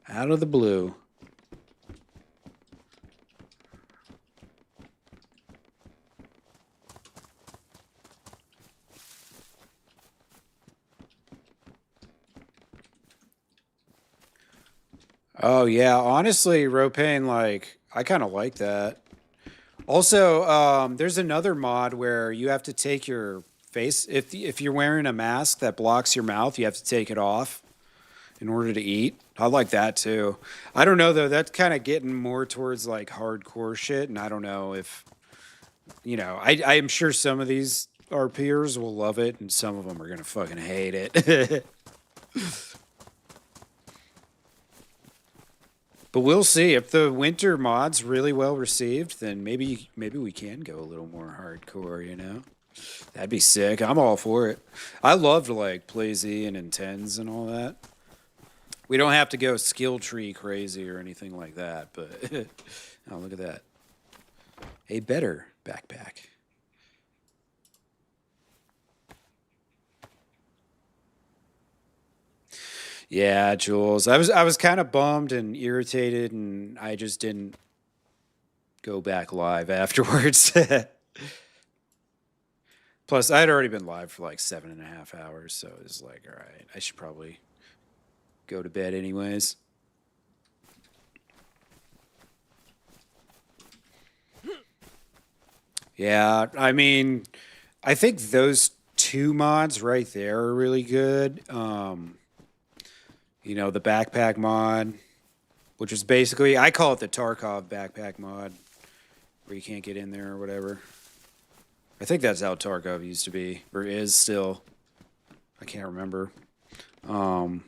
Out of the blue. Oh yeah, honestly, Ropain, like, I kind of like that. Also, there's another mod where you have to take your face, if you're wearing a mask that blocks your mouth, you have to take it off in order to eat. I like that too. I don't know though, that's kind of getting more towards like hardcore shit, and I don't know if, you know, I am sure some of these RPers will love it, and some of them are gonna fucking hate it. But we'll see. If the winter mod's really well received, then maybe we can go a little more hardcore, you know? That'd be sick. I'm all for it. I loved like PlayZ and Intens and all that. We don't have to go skill tree crazy or anything like that, but oh, look at that. A better backpack. Yeah, Jules. I was kind of bummed and irritated, and I just didn't go back live afterwards. Plus, I had already been live for like 7.5 hours, so it was like, all right, I should probably go to bed anyways. Yeah, I mean, I think those two mods right there are really good. You know, the backpack mod, which is basically, I call it the Tarkov backpack mod, where you can't get in there or whatever. I think that's how Tarkov used to be, or is still. I can't remember. And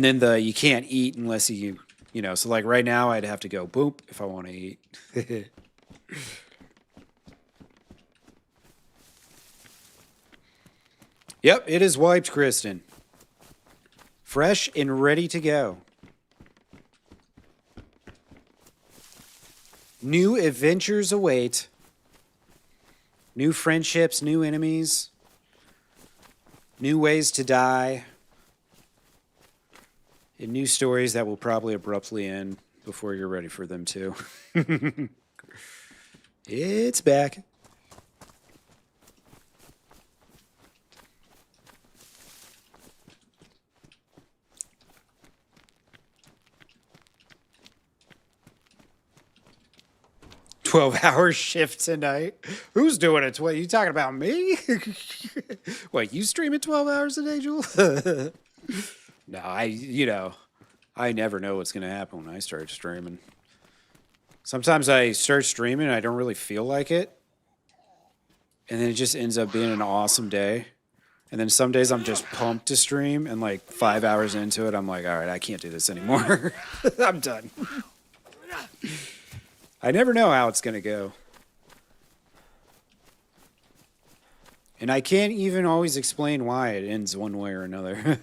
then the you can't eat unless you know, so like right now I'd have to go boop if I want to eat. Yep, it is wiped, Kristen. Fresh and ready to go. New adventures await. New friendships, new enemies. New ways to die. And new stories that will probably abruptly end before you're ready for them to. It's back. "12-hour shift tonight." Who's doing it? You talking about me? What, you streaming 12 hours a day, Jewel? No, I never know what's going to happen when I start streaming. Sometimes I start streaming and I don't really feel like it. And then it just ends up being an awesome day. And then some days I'm just pumped to stream, and like 5 hours into it, I'm like, all right, I can't do this anymore. I'm done. I never know how it's going to go. And I can't even always explain why it ends one way or another.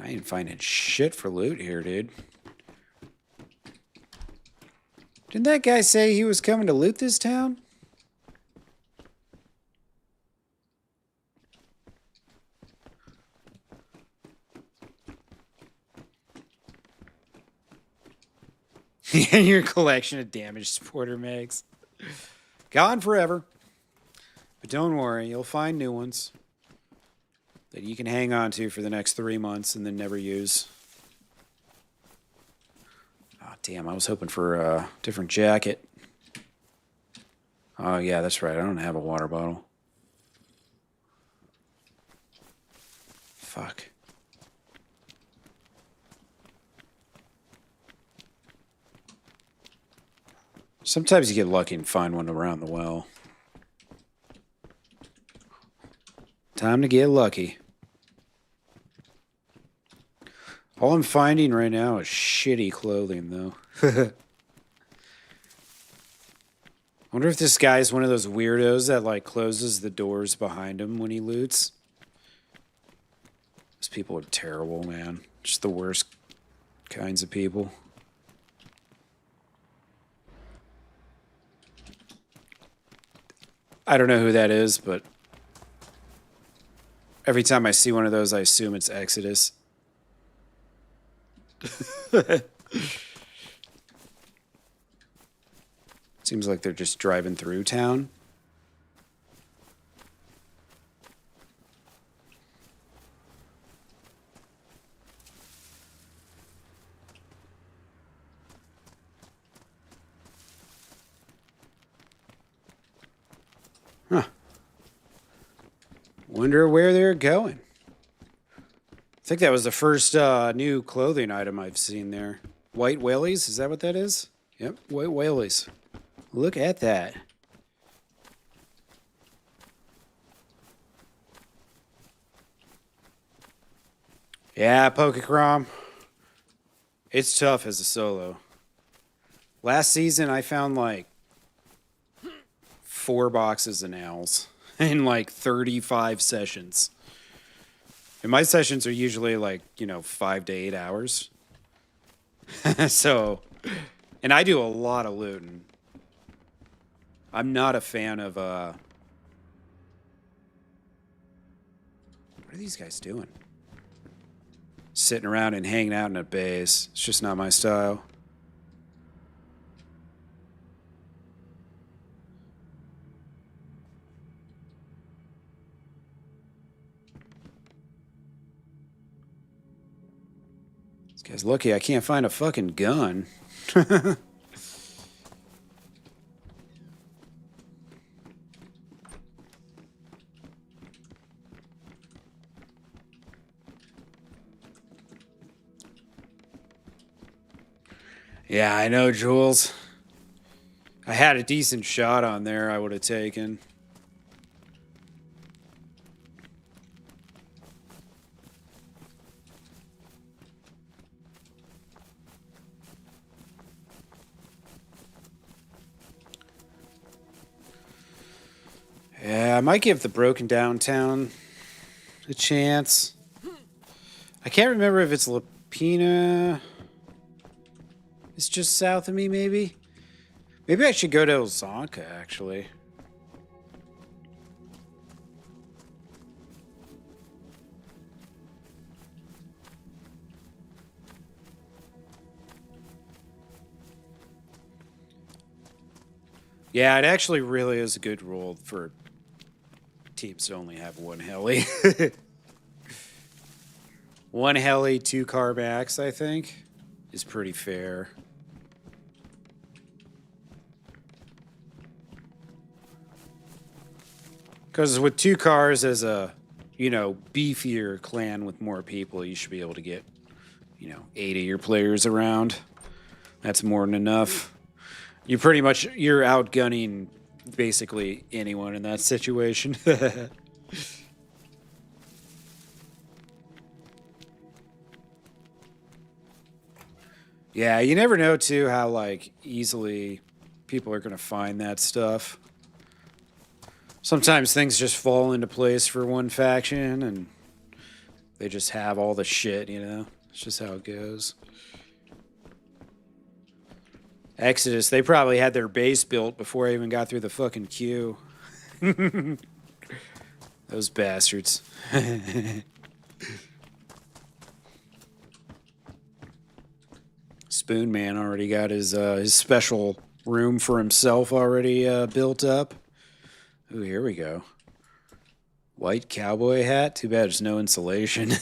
I ain't finding shit for loot here, dude. Didn't that guy say he was coming to loot this town? Your collection of damaged supporter mags. Gone forever. But don't worry, you'll find new ones that you can hang on to for the next 3 months and then never use. Oh, damn, I was hoping for a different jacket. Oh, yeah, that's right. I don't have a water bottle. Fuck. Sometimes you get lucky and find one around the well. Time to get lucky. All I'm finding right now is shitty clothing, though. Wonder if this guy's one of those weirdos that, like, closes the doors behind him when he loots. Those people are terrible, man. Just the worst kinds of people. I don't know who that is, but every time I see one of those, I assume it's Exodus. Seems like they're just driving through town. Huh. Wonder where they're going. I think that was the first new clothing item I've seen there. White whalies? Is that what that is? Yep, white whalies. Look at that. Yeah, Pokecrom. It's tough as a solo. Last season, I found like 4 boxes of owls in like 35 sessions. And my sessions are usually like, 5 to 8 hours. So, and I do a lot of looting. I'm not a fan of, what are these guys doing? Sitting around and hanging out in a base. It's just not my style. This guy's lucky I can't find a fucking gun. Yeah, I know, Jules. I had a decent shot on there I would have taken. Yeah, I might give the broken downtown a chance. I can't remember if it's Lapina. It's just south of me, maybe? Maybe I should go to Ozanka, actually. Yeah, it actually really is a good rule for teams to only have one heli. One heli, 2 car max, I think, is pretty fair. Because with 2 cars as a, beefier clan with more people, you should be able to get, 8 of your players around. That's more than enough. You're outgunning basically anyone in that situation. Yeah, you never know, too, how, easily people are going to find that stuff. Sometimes things just fall into place for one faction, and they just have all the shit, It's just how it goes. Exodus, they probably had their base built before I even got through the fucking queue. Those bastards. Spoon Man already got his special room for himself already built up. Ooh, here we go. White cowboy hat. Too bad there's no insulation.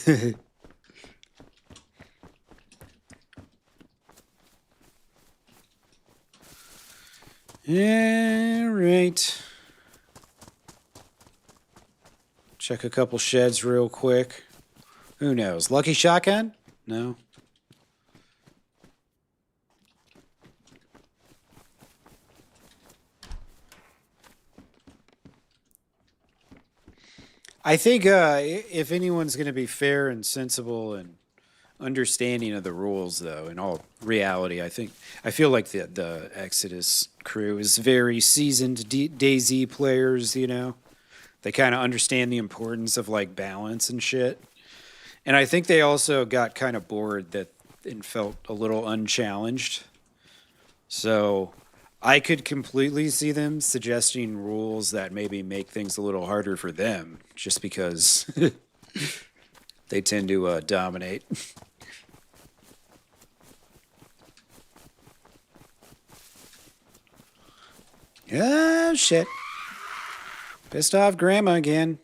All right. Check a couple sheds real quick. Who knows? Lucky shotgun? No. I think if anyone's going to be fair and sensible and understanding of the rules, though, in all reality, I feel like the Exodus crew is very seasoned DayZ players. You know, they kind of understand the importance of like balance and shit. And I think they also got kind of bored that and felt a little unchallenged. So I could completely see them suggesting rules that maybe make things a little harder for them, just because they tend to dominate. Oh, shit. Pissed off Grandma again.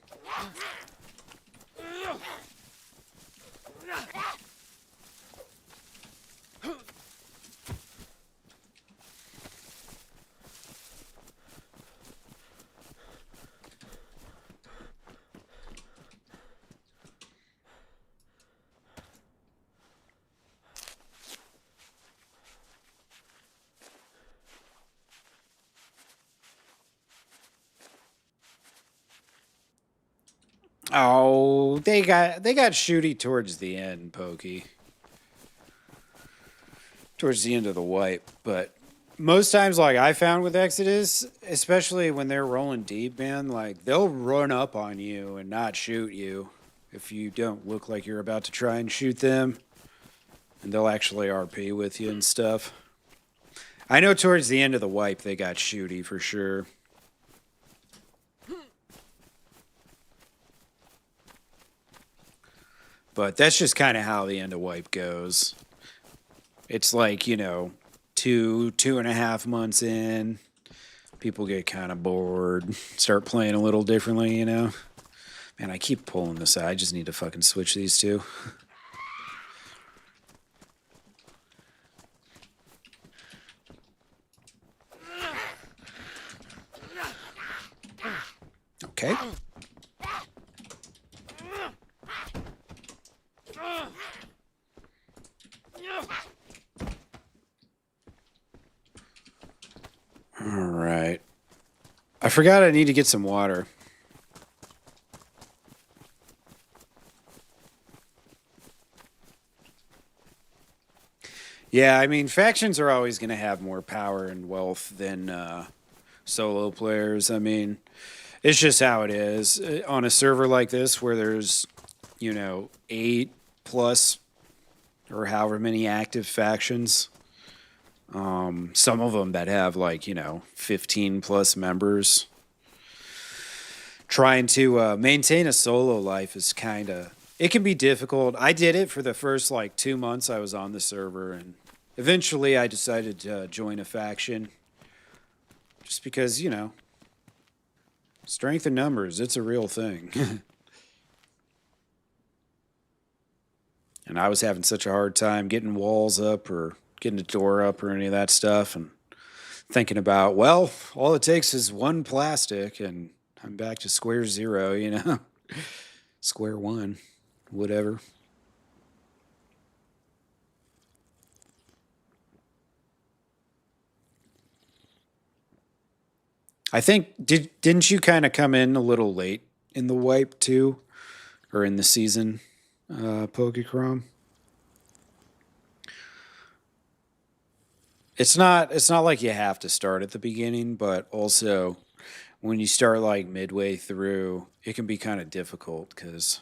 Oh, they got shooty towards the end, Pokey. Towards the end of the wipe, but most times, like I found with Exodus, especially when they're rolling deep, man, like they'll run up on you and not shoot you if you don't look like you're about to try and shoot them, and they'll actually RP with you and stuff. I know towards the end of the wipe they got shooty for sure. But that's just kind of how the end of wipe goes. It's like, you know, 2.5 months in, people get kind of bored, start playing a little differently, you know? Man, I keep pulling this out. I just need to fucking switch these two. Okay. All right. I forgot I need to get some water. Yeah, I mean, factions are always going to have more power and wealth than solo players. I mean, it's just how it is. On a server like this where there's, you know, 8 plus or however many active factions, some of them that have like, you know, 15 plus members, trying to maintain a solo life is kind of, it can be difficult. I did it for the first like 2 months I was on the server, and eventually I decided to join a faction just because, you know, strength in numbers, it's a real thing. And I was having such a hard time getting walls up or getting a door up or any of that stuff, and thinking about, well, all it takes is one plastic and I'm back to square zero, you know? Square one, whatever. I think, didn't you kind of come in a little late in the wipe too? Or in the season, Pokecrom? It's not like you have to start at the beginning, but also when you start like midway through, it can be kind of difficult because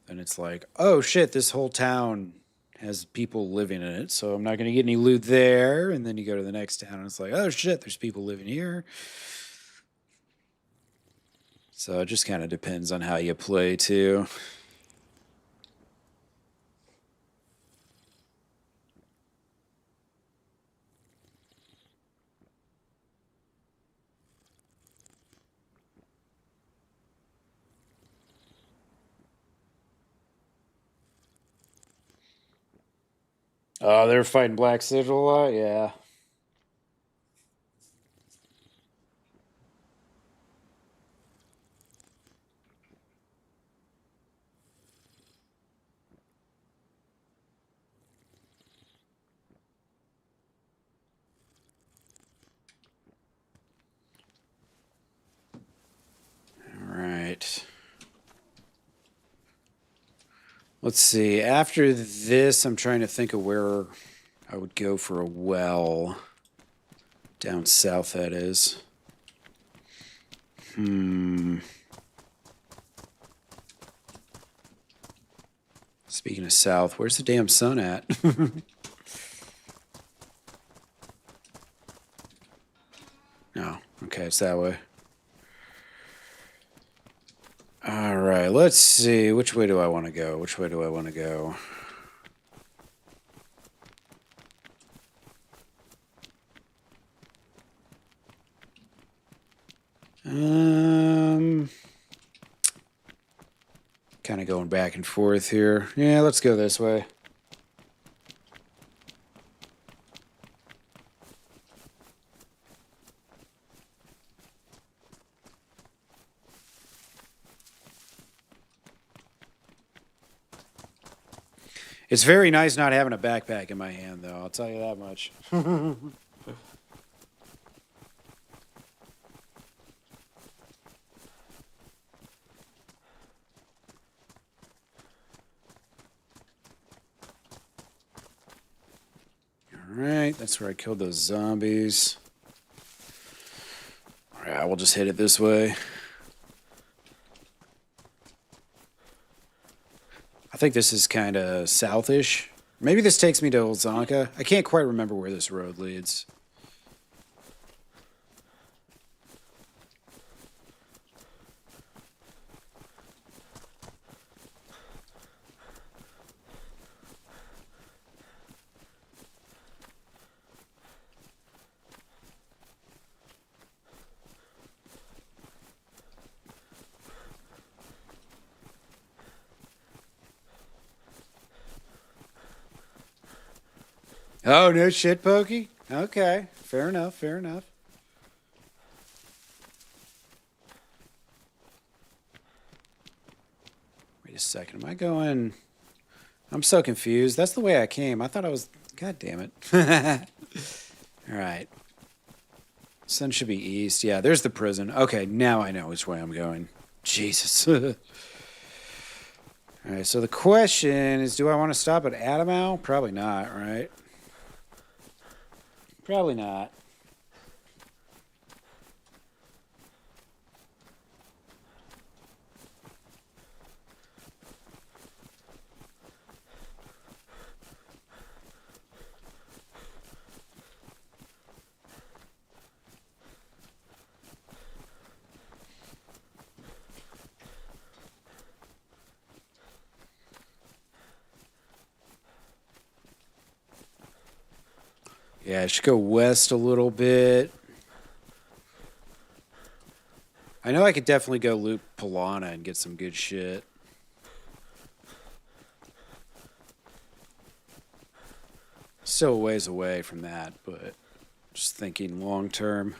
then it's like, oh shit, this whole town has people living in it, so I'm not going to get any loot there. And then you go to the next town and it's like, oh shit, there's people living here. So it just kind of depends on how you play too. Oh, they're fighting Black Sigil a lot? Yeah. Alright. Let's see. After this, I'm trying to think of where I would go for a well. Down south, that is. Speaking of south, where's the damn sun at? No. Okay, it's that way. Alright, let's see. Which way do I want to go? Which way do I want to go? Kind of going back and forth here. Yeah, let's go this way. It's very nice not having a backpack in my hand, though. I'll tell you that much. Alright, that's where I killed those zombies. Alright, we'll just hit it this way. I think this is kind of southish. Maybe this takes me to Old Zonka. I can't quite remember where this road leads. Oh, no shit, Pokey? Okay, fair enough, fair enough. Wait a second, am I going... I'm so confused. That's the way I came. I thought I was... God damn it. Alright. Sun should be east. Yeah, there's the prison. Okay, now I know which way I'm going. Jesus. Alright, so the question is, do I want to stop at Adamau? Probably not, right? Probably not. Yeah, I should go west a little bit. I know I could definitely go loot Polana and get some good shit. Still a ways away from that, but just thinking long term.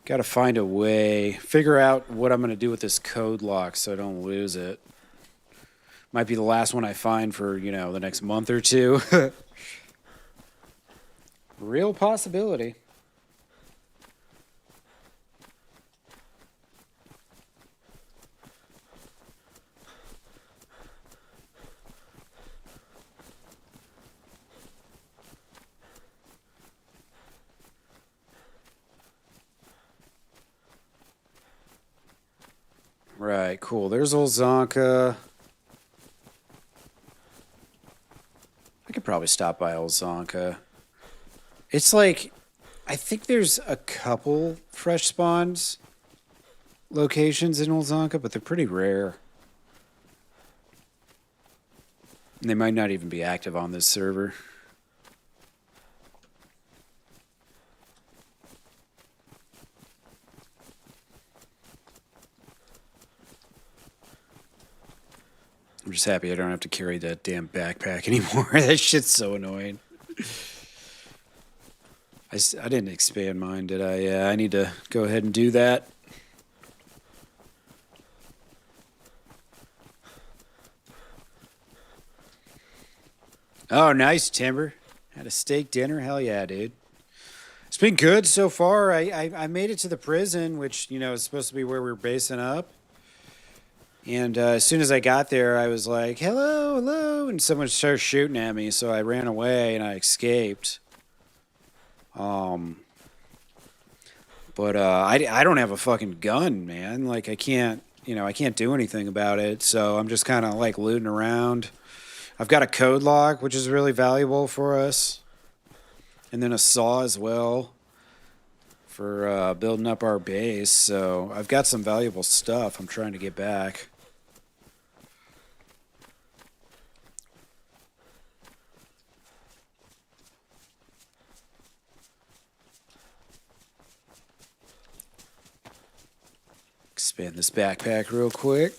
Gotta find a way, figure out what I'm gonna do with this code lock so I don't lose it. Might be the last one I find for, you know, the next month or two. Real possibility. Right, cool. There's old Zonka. I could probably stop by old Zonka. It's like, I think there's a couple fresh spawns locations in old Zonka, but they're pretty rare. And they might not even be active on this server. I'm just happy I don't have to carry that damn backpack anymore. That shit's so annoying. I didn't expand mine, did I? Yeah, I need to go ahead and do that. Oh, nice, Timber. Had a steak dinner? Hell yeah, dude. It's been good so far. I made it to the prison, which, you know, is supposed to be where we're basing up. And as soon as I got there, I was like, hello, hello. And someone started shooting at me, so I ran away and I escaped. But I don't have a fucking gun, man. Like, I can't do anything about it. So I'm just kind of like looting around. I've got a code lock, which is really valuable for us. And then a saw as well for building up our base. So I've got some valuable stuff I'm trying to get back. Expand this backpack real quick.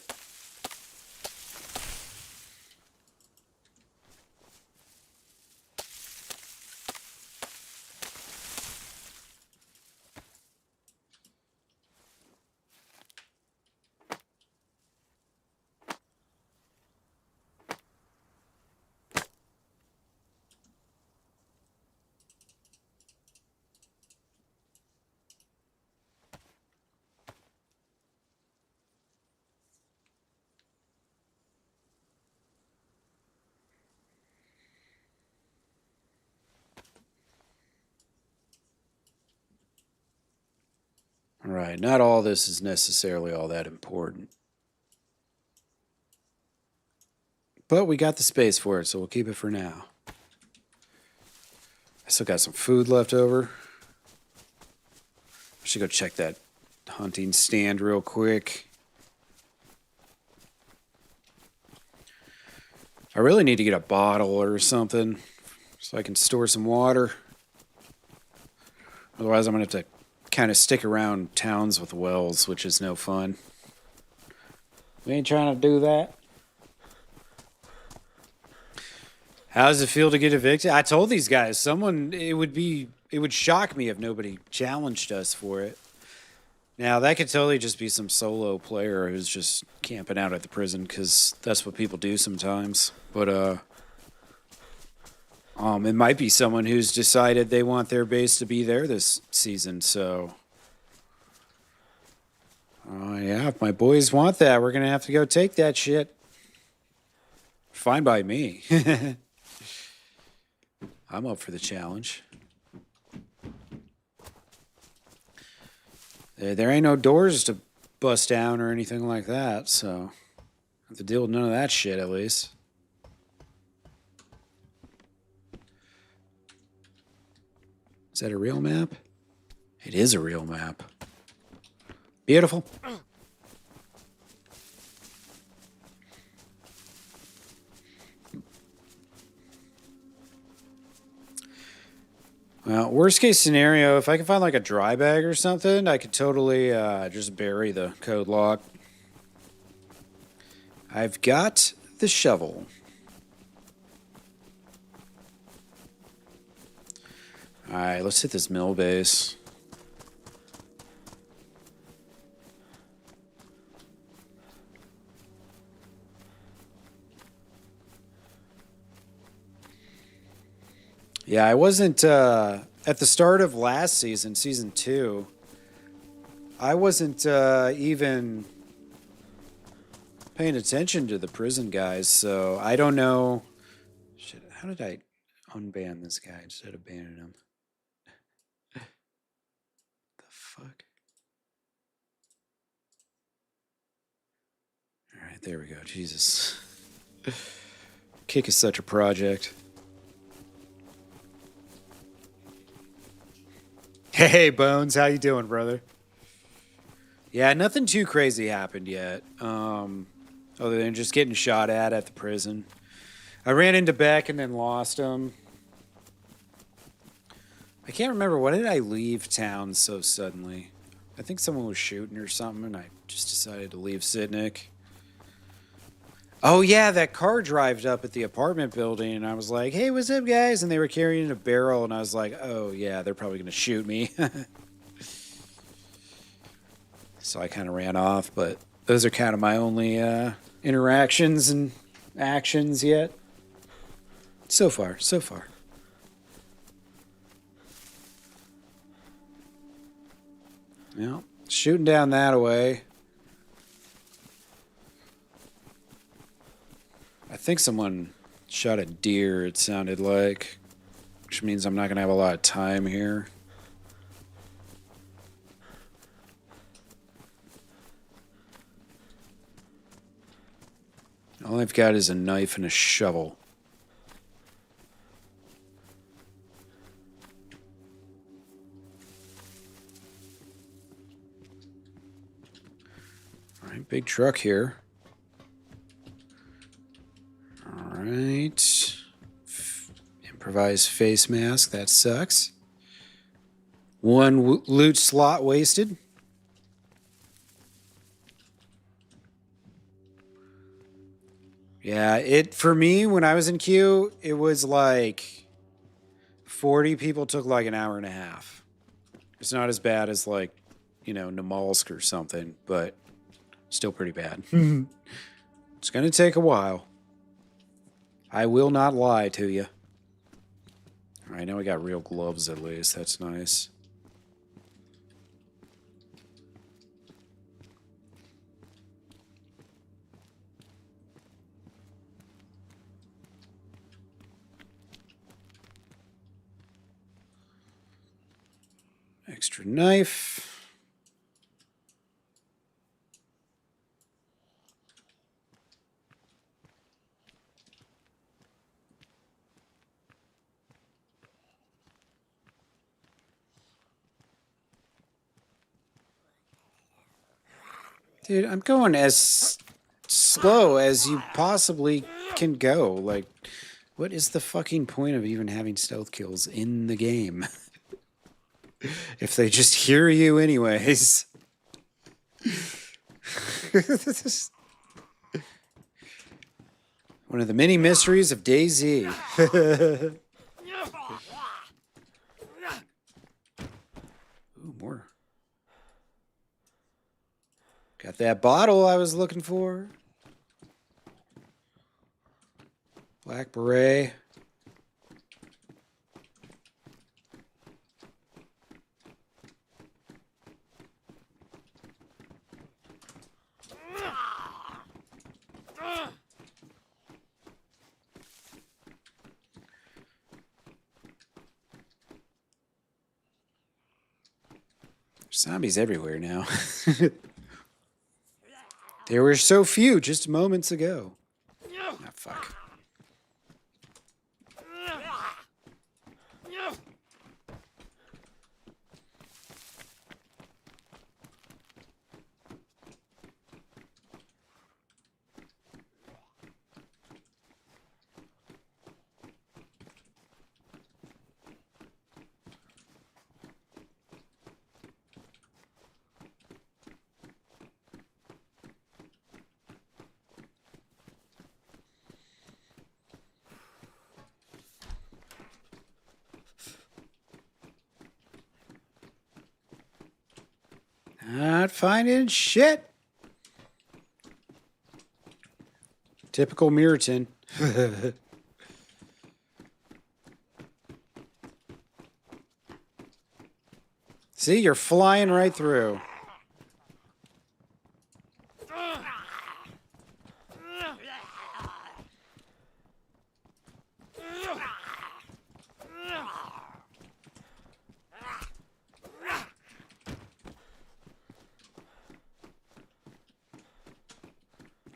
All right, not all this is necessarily all that important. But we got the space for it, so we'll keep it for now. I still got some food left over. I should go check that hunting stand real quick. I really need to get a bottle or something so I can store some water. Otherwise, I'm going to have to kind of stick around towns with wells, which is no fun. We ain't trying to do that. How does it feel to get evicted? I told these guys, it would shock me if nobody challenged us for it. Now, that could totally just be some solo player who's just camping out at the prison, because that's what people do sometimes. But, it might be someone who's decided they want their base to be there this season, so... yeah, if my boys want that, we're going to have to go take that shit. Fine by me. I'm up for the challenge. There ain't no doors to bust down or anything like that, so I have to deal with none of that shit, at least. Is that a real map? It is a real map. Beautiful. Well, worst case scenario, if I can find like a dry bag or something, I could totally just bury the code lock. I've got the shovel. All right, let's hit this mill base. Yeah, I wasn't, at the start of last season, season 2, I wasn't even paying attention to the prison guys, so I don't know. Shit, how did I unban this guy instead of banning him? The fuck? All right, there we go. Jesus. Kick is such a project. Hey, Bones, how you doing, brother? Yeah, nothing too crazy happened yet, other than just getting shot at the prison. I ran into Beck and then lost him. I can't remember, why did I leave town so suddenly? I think someone was shooting or something, and I just decided to leave Sitnik. Oh yeah, that car drived up at the apartment building, and I was like, "Hey, what's up, guys?" And they were carrying a barrel, and I was like, "Oh yeah, they're probably gonna shoot me." So I kind of ran off, but those are kind of my only interactions and actions yet. So far, so far. Well, shooting down that way. I think someone shot a deer, it sounded like, which means I'm not going to have a lot of time here. All I've got is a knife and a shovel. All right, big truck here. All right. Improvised face mask, that sucks. One loot slot wasted. Yeah, for me, when I was in queue, it was like 40 people took like an hour and a half. It's not as bad as like, Namalsk or something, but still pretty bad. It's going to take a while. I will not lie to you. All right, now we got real gloves at least. That's nice. Extra knife. Dude, I'm going as slow as you possibly can go. Like, what is the fucking point of even having stealth kills in the game? If they just hear you anyways. One of the many mysteries of DayZ. Ooh, more. Got that bottle I was looking for. Black beret. There's zombies everywhere now. There were so few just moments ago. Ah, fuck. Not finding shit. Typical Milton. See, you're flying right through.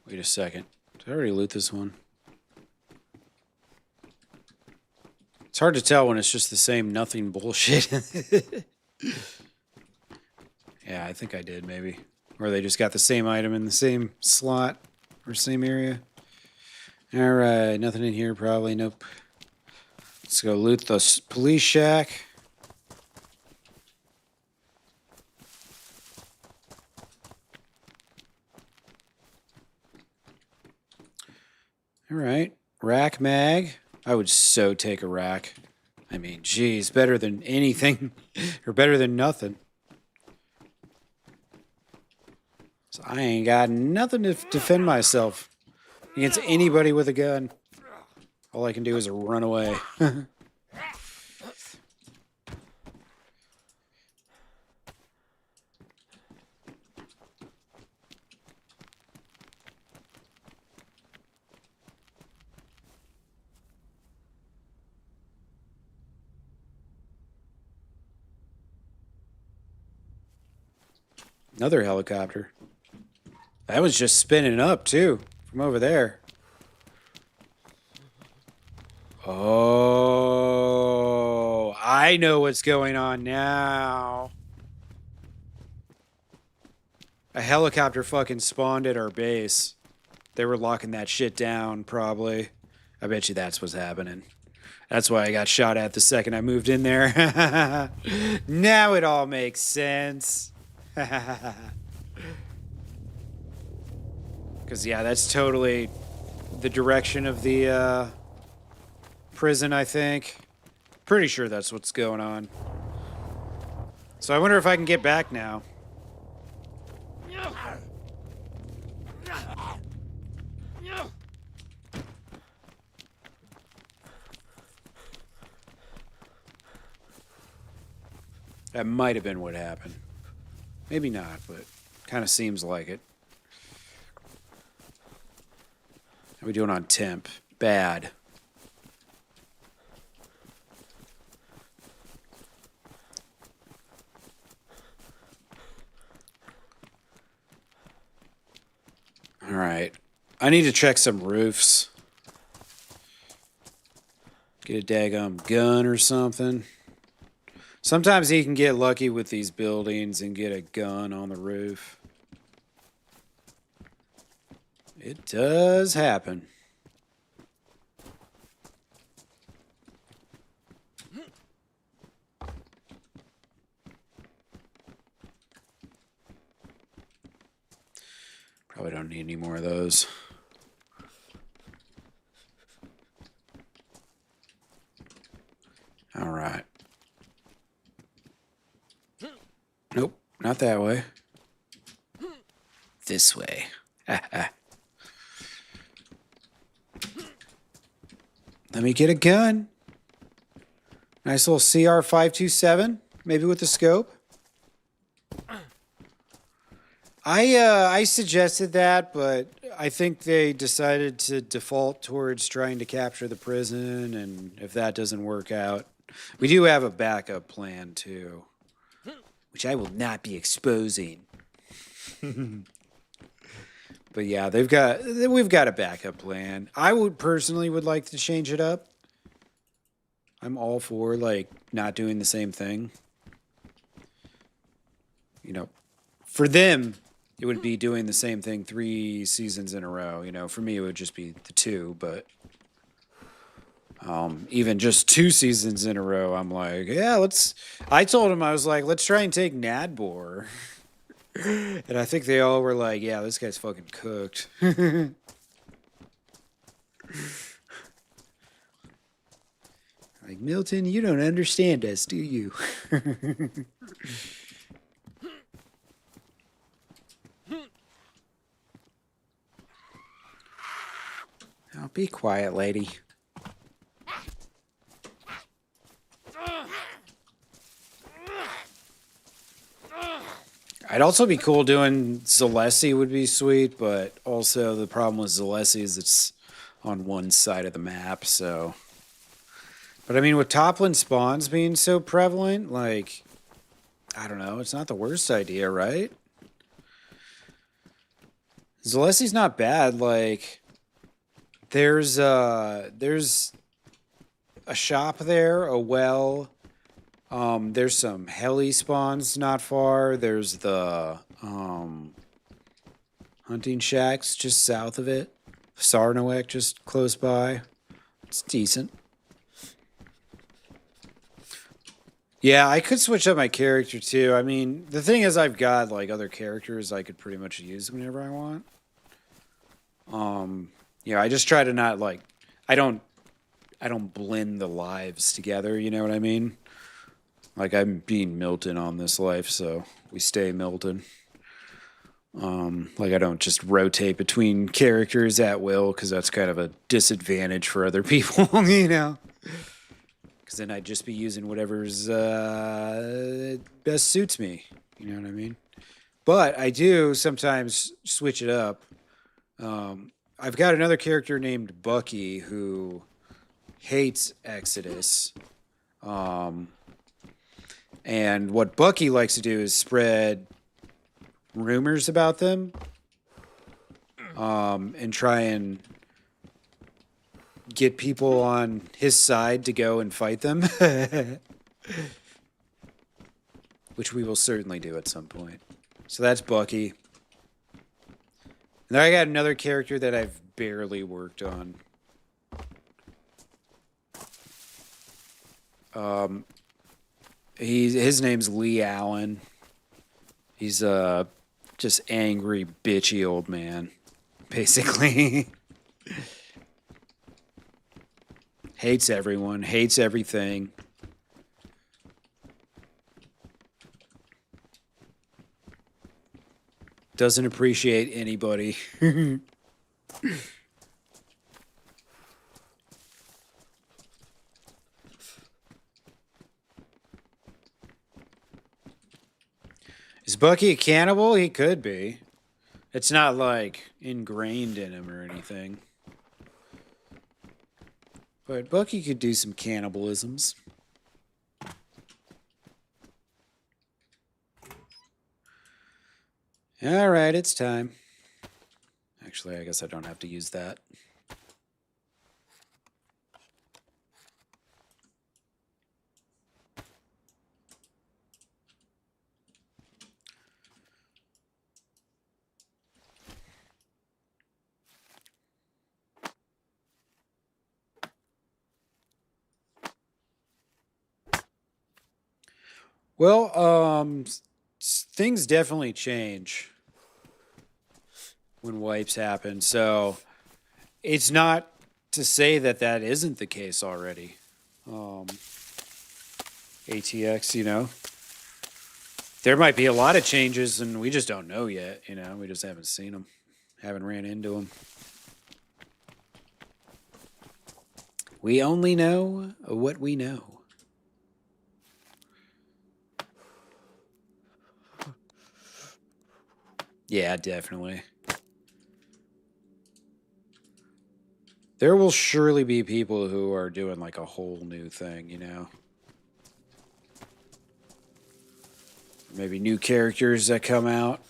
Wait a second. Did I already loot this one? It's hard to tell when it's just the same nothing bullshit. Yeah, I think I did, maybe. Or they just got the same item in the same slot or same area. Alright, nothing in here probably. Nope. Let's go loot the police shack. All right. Rack mag. I would so take a rack. I mean, geez, better than anything or better than nothing. So I ain't got nothing to defend myself against anybody with a gun. All I can do is run away. Another helicopter. That was just spinning up, too, from over there. Oh, I know what's going on now. A helicopter fucking spawned at our base. They were locking that shit down, probably. I bet you that's what's happening. That's why I got shot at the second I moved in there. Now it all makes sense. Because, yeah, that's totally the direction of the prison, I think. Pretty sure that's what's going on. So I wonder if I can get back now. That might have been what happened. Maybe not, but kind of seems like it. How are we doing on temp? Bad. All right. I need to check some roofs. Get a daggum gun or something. Sometimes you can get lucky with these buildings and get a gun on the roof. It does happen. Probably don't need any more of those. All right. Nope, not that way. This way. Let me get a gun. Nice little CR-527, maybe with the scope. I suggested that, but I think they decided to default towards trying to capture the prison, and if that doesn't work out, we do have a backup plan too, which I will not be exposing. But yeah, we've got a backup plan. I would like to change it up. I'm all for like not doing the same thing. You know, for them, it would be doing the same thing 3 seasons in a row. You know, for me, it would just be the 2. But even just 2 seasons in a row, I'm like, yeah, I told him, I was like, let's try and take Nadbor. And I think they all were like, yeah, this guy's fucking cooked. Like, Milton, you don't understand us, do you? Now, be quiet, lady. I'd also be cool doing Zalessi would be sweet, but also the problem with Zalessi is it's on one side of the map, so. But I mean, with Toplin spawns being so prevalent, like, I don't know, it's not the worst idea, right? Zalessi's not bad, like, there's a shop there, a well. There's some heli spawns not far. There's the hunting shacks just south of it. Sarnowek just close by. It's decent. Yeah, I could switch up my character too. I mean, the thing is I've got like other characters I could pretty much use whenever I want. You know, I just try to not like, I don't blend the lives together. You know what I mean? Like I'm being Milton on this life, so we stay Milton. Like I don't just rotate between characters at will because that's kind of a disadvantage for other people, you know. Because then I'd just be using whatever's best suits me. You know what I mean? But I do sometimes switch it up. I've got another character named Bucky who hates Exodus. And what Bucky likes to do is spread rumors about them and try and get people on his side to go and fight them. Which we will certainly do at some point. So that's Bucky. And then I got another character that I've barely worked on. His name's Lee Allen. He's just angry, bitchy old man, basically. Hates everyone, hates everything. Doesn't appreciate anybody. Is Bucky a cannibal? He could be. It's not like ingrained in him or anything. But Bucky could do some cannibalisms. All right, it's time. Actually, I guess I don't have to use that. Well, things definitely change when wipes happen. So it's not to say that that isn't the case already. ATX, you know, there might be a lot of changes and we just don't know yet. You know, we just haven't seen them, haven't ran into them. We only know what we know. Yeah, definitely. There will surely be people who are doing like a whole new thing, you know? Maybe new characters that come out.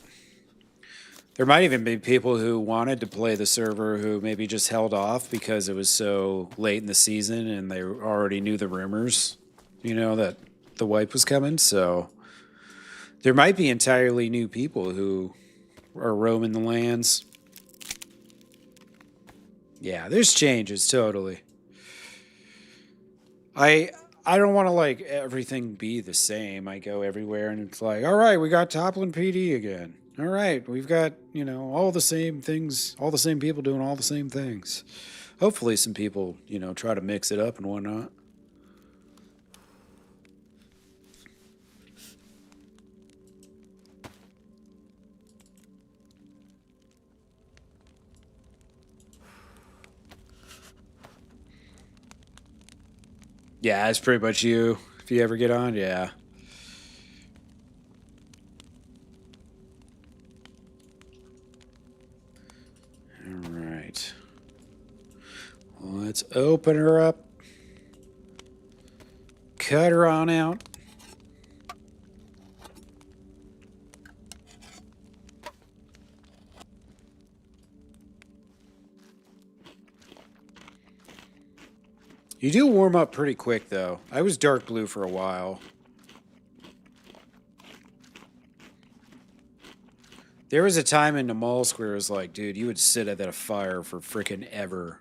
There might even be people who wanted to play the server who maybe just held off because it was so late in the season and they already knew the rumors, you know, that the wipe was coming. So there might be entirely new people who are roaming the lands. Yeah, there's changes, totally. I don't want to like everything be the same. I go everywhere and it's like, all right, we got Toplin PD again. All right, we've got, you know, all the same things, all the same people doing all the same things. Hopefully some people, you know, try to mix it up and whatnot. Yeah, that's pretty much you. If you ever get on, yeah. All right. Let's open her up. Cut her on out. You do warm up pretty quick, though. I was dark blue for a while. There was a time in the mall square it was like, dude, you would sit at that fire for frickin' ever.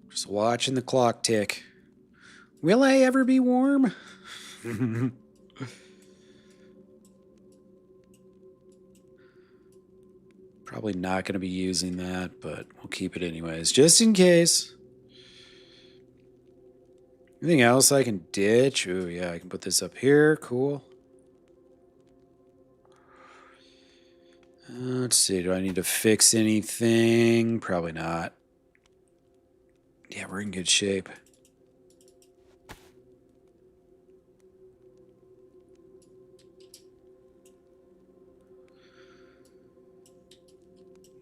Just watching the clock tick. Will I ever be warm? Probably not going to be using that, but we'll keep it anyways, just in case. Anything else I can ditch? Oh, yeah, I can put this up here. Cool. Let's see, do I need to fix anything? Probably not. Yeah, we're in good shape.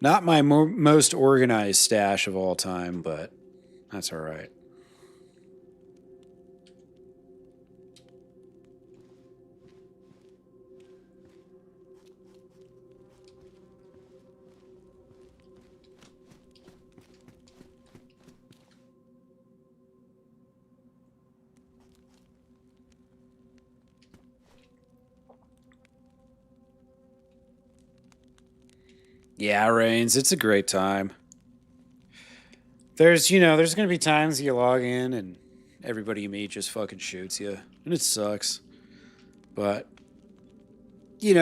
Not my most organized stash of all time, but that's all right. Yeah, Rains, it's a great time. There's going to be times you log in and everybody you meet just fucking shoots you, and it sucks. But,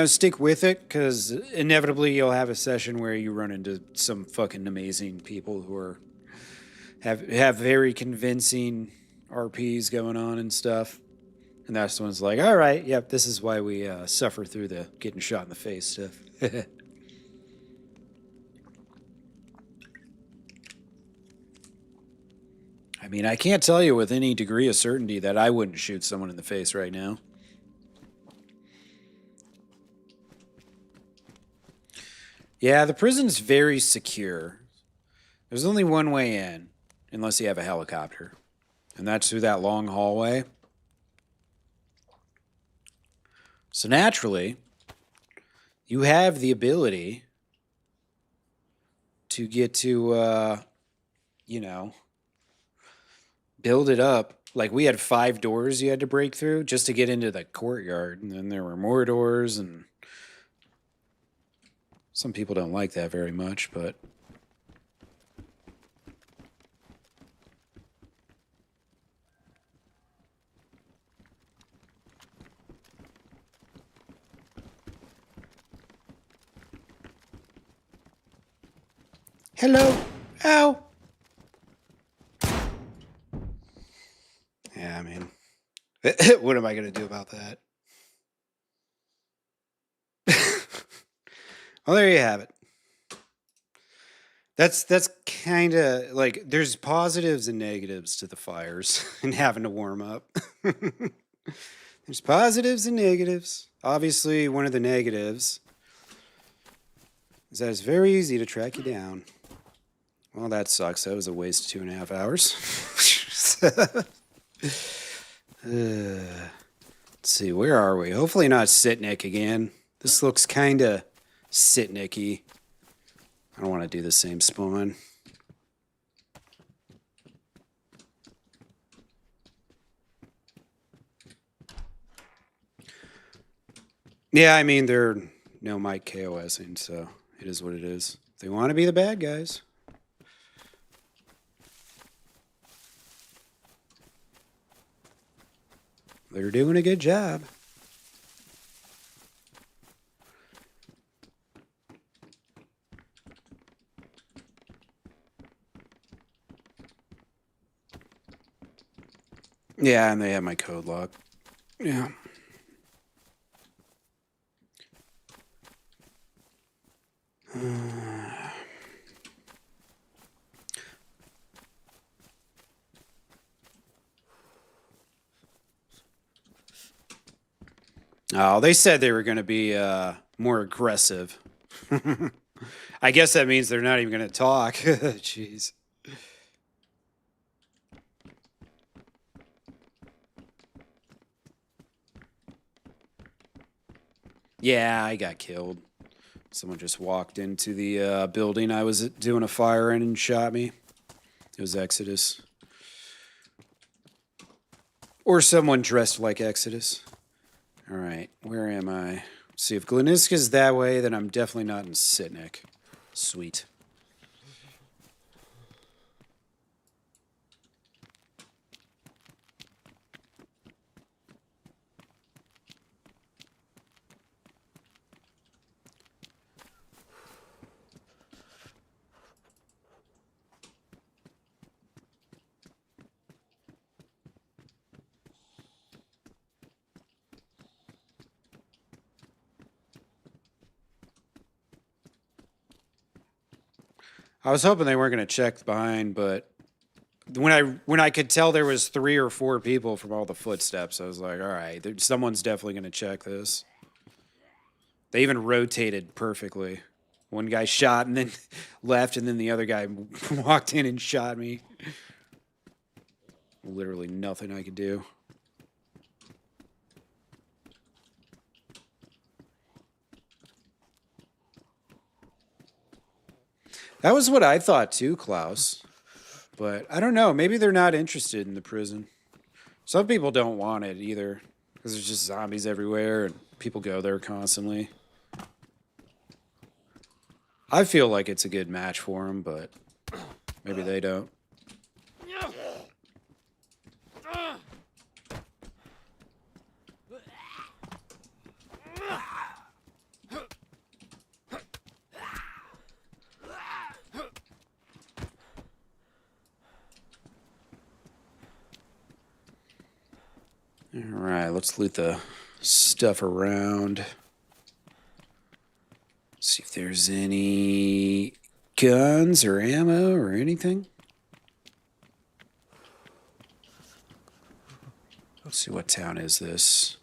stick with it, because inevitably you'll have a session where you run into some fucking amazing people who have very convincing RPs going on and stuff. And that's the one's like, all right, yep, this is why we suffer through the getting shot in the face stuff. I mean, I can't tell you with any degree of certainty that I wouldn't shoot someone in the face right now. Yeah, the prison's very secure. There's only one way in, unless you have a helicopter. And that's through that long hallway. So naturally, you have the ability to get to, build it up. Like, we had 5 doors you had to break through just to get into the courtyard. And then there were more doors, and some people don't like that very much, but... Hello? Ow! Yeah, I mean, what am I going to do about that? Well, there you have it. That's kind of like, there's positives and negatives to the fires and having to warm up. There's positives and negatives. Obviously, one of the negatives is that it's very easy to track you down. Well, that sucks. That was a waste of 2.5 hours. Let's see, where are we? Hopefully not Sitnik again. This looks kind of Sitnik-y. I don't want to do the same spawn. Yeah, I mean, they're no Mike KOSing, so it is what it is. They want to be the bad guys. They're doing a good job. Yeah, and they have my code lock. Yeah. Oh, they said they were going to be more aggressive. I guess that means they're not even going to talk. Jeez. Yeah, I got killed. Someone just walked into the building I was doing a fire in and shot me. It was Exodus. Or someone dressed like Exodus. All right, where am I? Let's see, if Gleniska's that way, then I'm definitely not in Sitnik. Sweet. I was hoping they weren't going to check behind, but when I could tell there was 3 or 4 people from all the footsteps, I was like, all right, someone's definitely going to check this. They even rotated perfectly. One guy shot and then left, and then the other guy walked in and shot me. Literally nothing I could do. That was what I thought too, Klaus. But I don't know. Maybe they're not interested in the prison. Some people don't want it either, because there's just zombies everywhere and people go there constantly. I feel like it's a good match for them, but maybe they don't. All right, let's loot the stuff around. See if there's any guns or ammo or anything. Let's see, what town is this?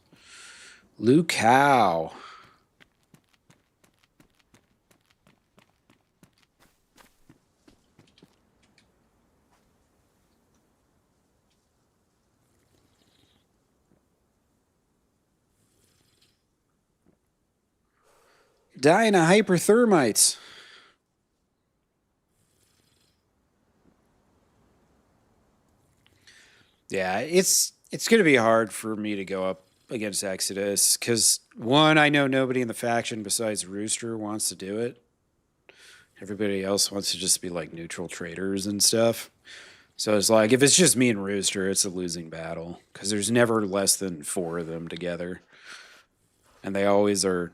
Luke Howe. Dying of hyperthermites. Yeah, it's going to be hard for me to go up against Exodus because, one, I know nobody in the faction besides Rooster wants to do it. Everybody else wants to just be like neutral traders and stuff. So it's like, if it's just me and Rooster, it's a losing battle because there's never less than 4 of them together. And they always are,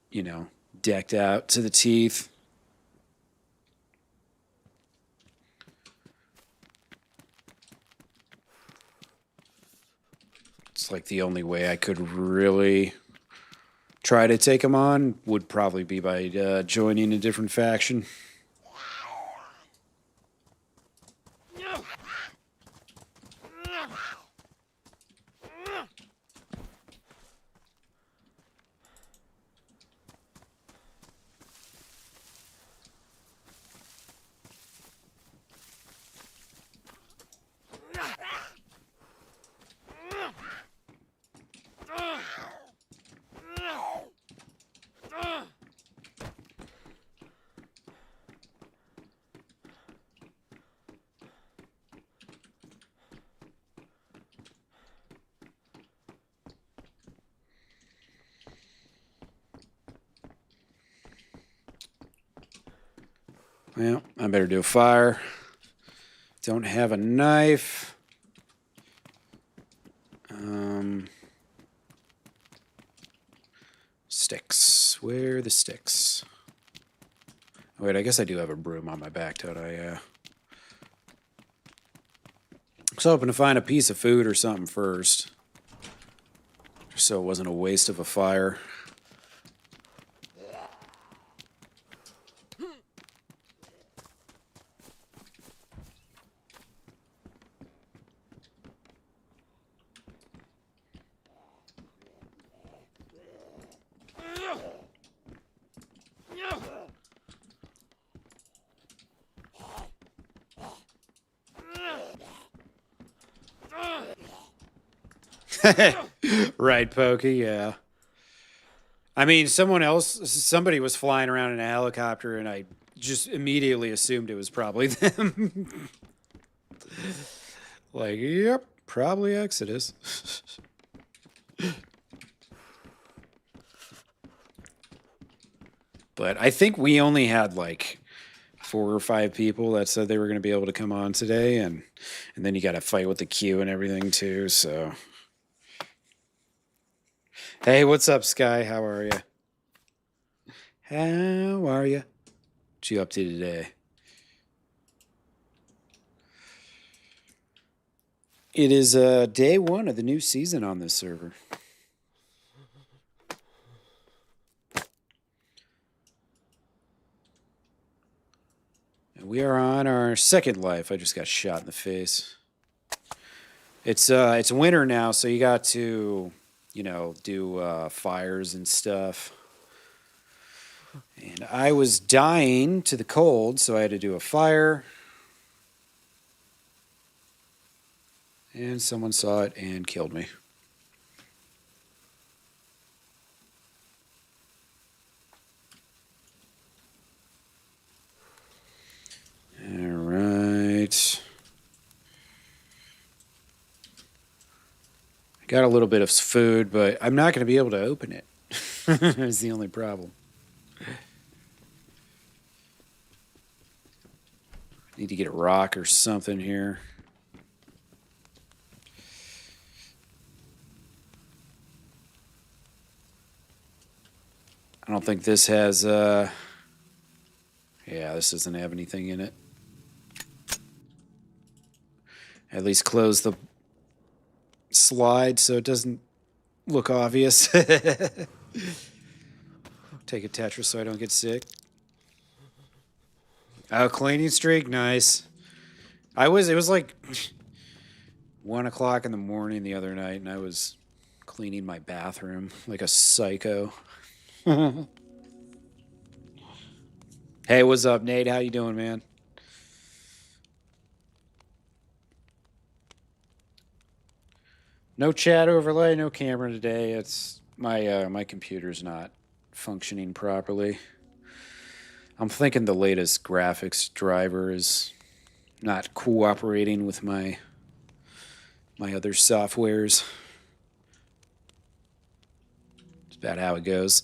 you know, decked out to the teeth. It's like the only way I could really try to take them on would probably be by joining a different faction. Well, I better do a fire. Don't have a knife. Sticks. Where are the sticks? Oh, wait, I guess I do have a broom on my back, don't I? Yeah. I was hoping to find a piece of food or something first, so it wasn't a waste of a fire. Right, Pokey, yeah. I mean, somebody was flying around in a helicopter, and I just immediately assumed it was probably them. Like, yep, probably Exodus. But I think we only had like 4 or 5 people that said they were going to be able to come on today, and then you got to fight with the queue and everything too, so... Hey, what's up, Sky? How are you? How are you? What you up to today? It is day 1 of the new season on this server. We are on our second life. I just got shot in the face. It's winter now, so you got to, you know, do fires and stuff. And I was dying to the cold, so I had to do a fire. And someone saw it and killed me. All right. I got a little bit of food, but I'm not going to be able to open it. That's the only problem. Need to get a rock or something here. I don't think this has, yeah, this doesn't have anything in it. At least close the slide so it doesn't look obvious. Take a Tetris so I don't get sick. Oh, cleaning streak, nice. It was like 1 o'clock in the morning the other night, and I was cleaning my bathroom like a psycho. Hey, what's up, Nate? How you doing, man? No chat overlay, no camera today. It's my computer's not functioning properly. I'm thinking the latest graphics driver is not cooperating with my other softwares. It's about how it goes.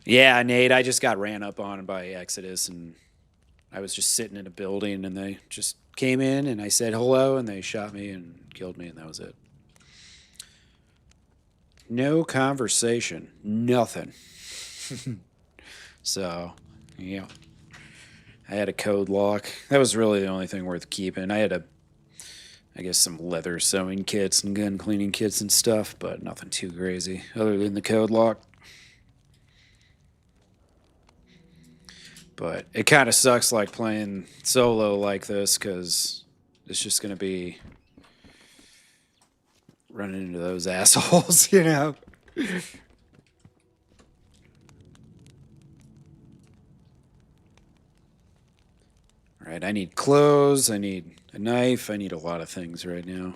Yeah, Nate, I just got ran up on by Exodus, and I was just sitting in a building, and they just came in, and I said hello, and they shot me and killed me, and that was it. No conversation. Nothing. So, yeah. I had a code lock. That was really the only thing worth keeping. I had I guess some leather sewing kits and gun cleaning kits and stuff, but nothing too crazy other than the code lock. But it kind of sucks like playing solo like this, because it's just going to be running into those assholes, you know? All right, I need clothes, I need a knife, I need a lot of things right now.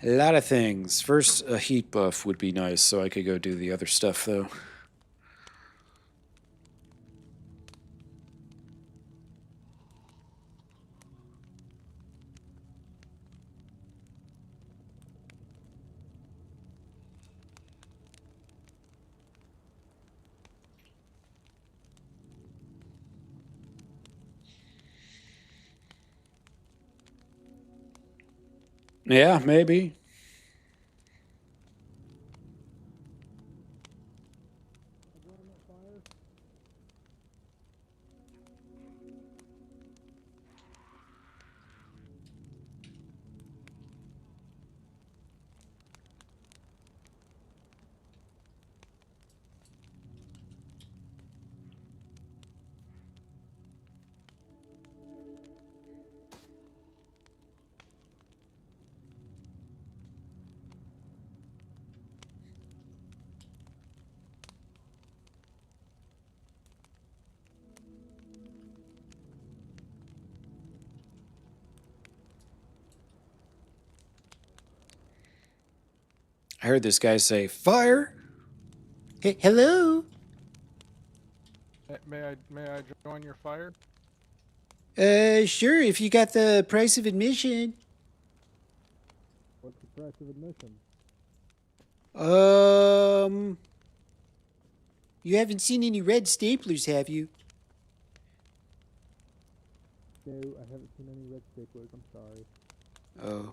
A lot of things. First, a heat buff would be nice so I could go do the other stuff, though. Yeah, maybe. I heard this guy say, fire! Hey, hello? May I join your fire? Sure, if you got the price of admission. What's the price of admission? You haven't seen any red staplers, have you? No, I haven't seen any red staplers. I'm sorry. Oh,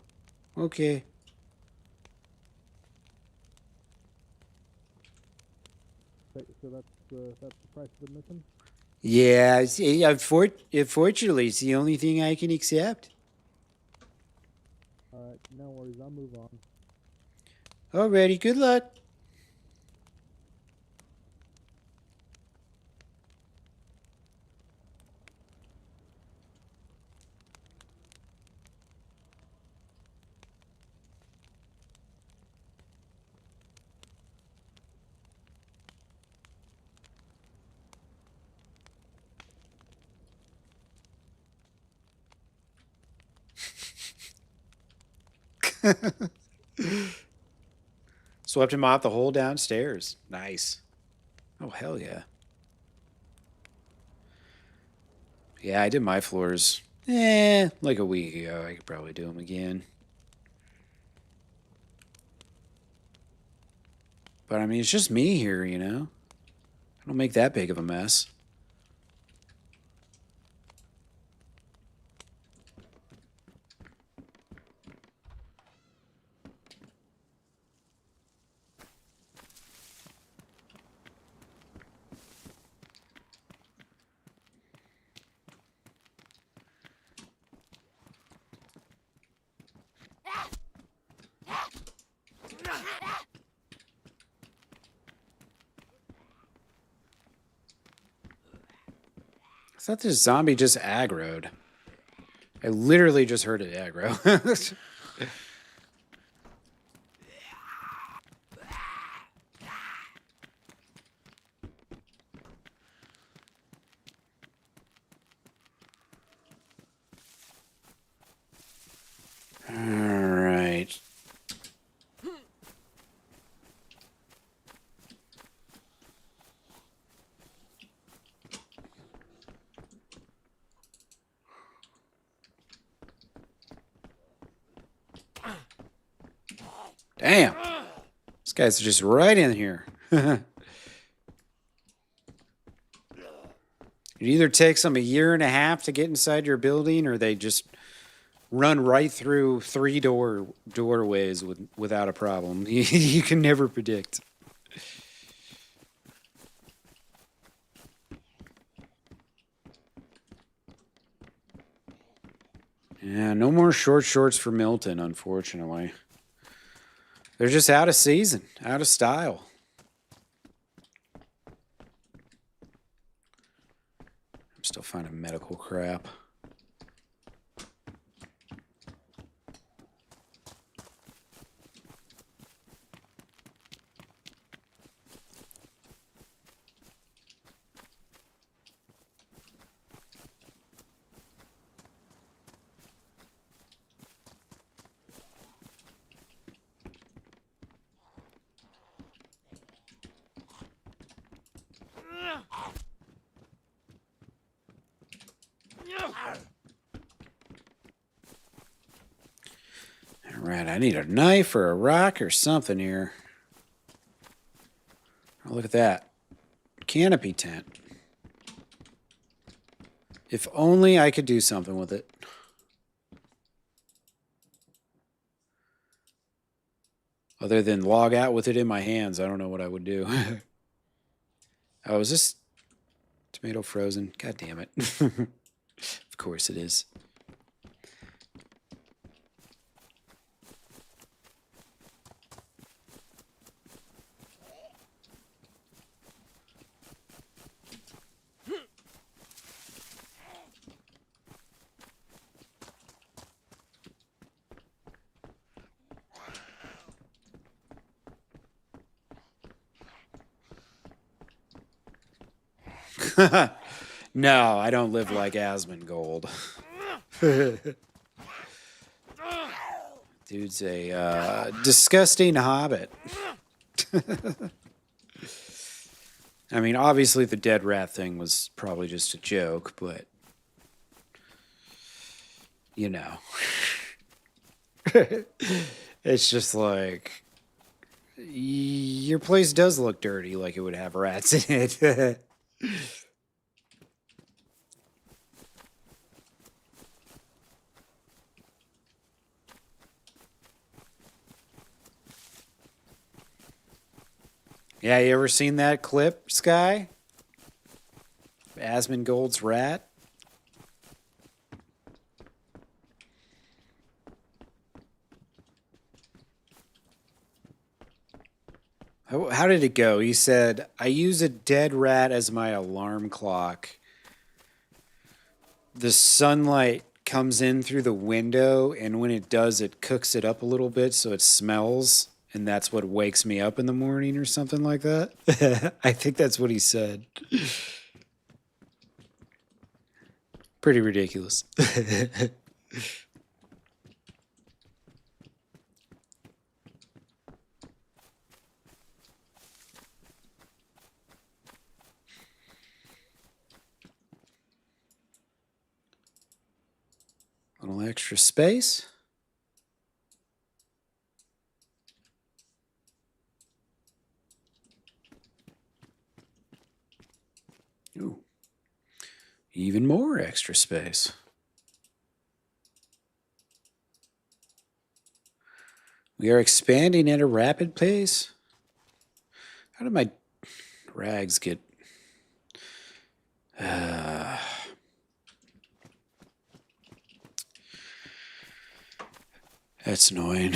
okay. So that's the price of admission? Yeah, unfortunately, it's the only thing I can accept. All right, no worries. I'll move on. Alrighty, good luck. Swept him off the whole downstairs. Nice. Oh, hell yeah. Yeah, I did my floors, like a week ago. I could probably do them again. But, I mean, it's just me here, you know? I don't make that big of a mess. I thought this zombie just aggroed. I literally just heard it aggro. All right. Damn. These guys are just right in here. It either takes them a year and a half to get inside your building, or they just run right through 3 doorways without a problem. You can never predict. Yeah, no more short shorts for Milton, unfortunately. They're just out of season, out of style. I'm still finding medical crap. All right, I need a knife or a rock or something here. Oh, look at that. Canopy tent. If only I could do something with it. Other than log out with it in my hands, I don't know what I would do. Oh, is this tomato frozen? God damn it. Of course it is. No, I don't live like Asmongold. Dude's a disgusting hobbit. I mean, obviously the dead rat thing was probably just a joke, but you know. It's just like your place does look dirty, like it would have rats in it. Yeah, you ever seen that clip, Sky? Asmongold's rat? How did it go? He said, I use a dead rat as my alarm clock. The sunlight comes in through the window, and when it does, it cooks it up a little bit so it smells, and that's what wakes me up in the morning or something like that. I think that's what he said. Pretty ridiculous. A little extra space. Ooh. Even more extra space. We are expanding at a rapid pace. How did my rags get... That's annoying.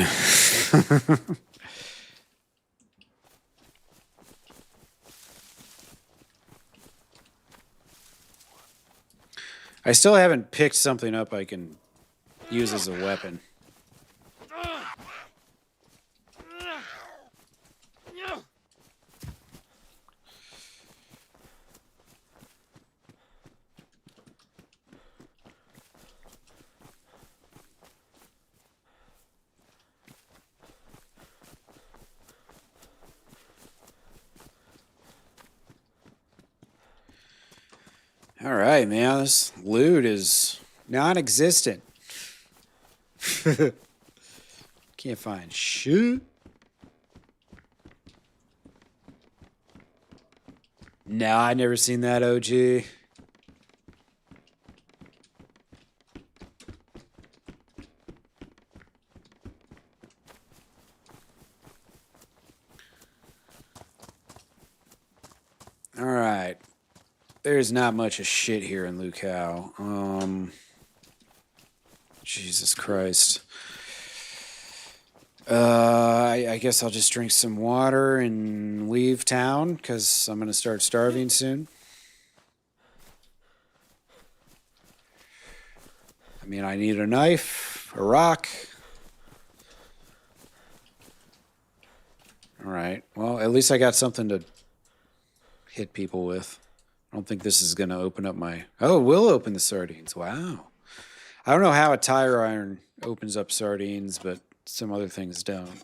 I still haven't picked something up I can use as a weapon. All right, man. This loot is non-existent. Can't find shit. No, I never seen that OG. All right. There's not much of shit here in Lukau. Jesus Christ. I guess I'll just drink some water and leave town because I'm going to start starving soon. I mean, I need a knife, a rock. All right. Well, at least I got something to hit people with. I don't think this is going to open up my... Oh, it will open the sardines. Wow. I don't know how a tire iron opens up sardines, but some other things don't.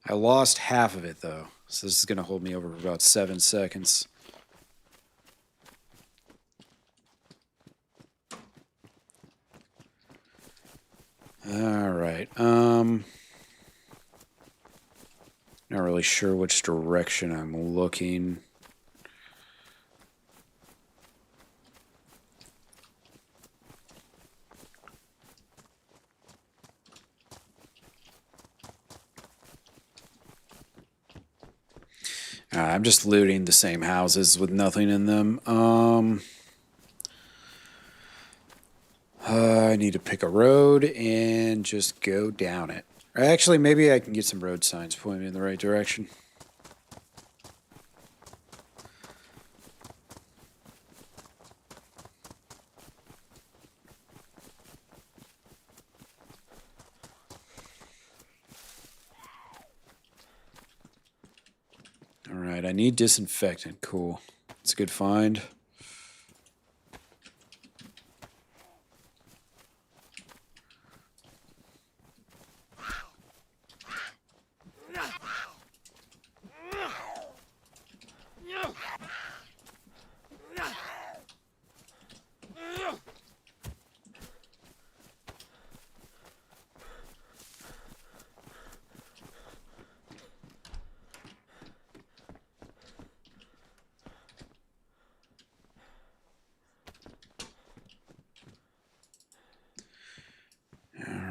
I lost half of it, though. So this is going to hold me over for about 7 seconds. All right. Not really sure which direction I'm looking. I'm just looting the same houses with nothing in them. I need to pick a road and just go down it. Or actually, maybe I can get some road signs pointing me in the right direction. All right, I need disinfectant. Cool. It's a good find.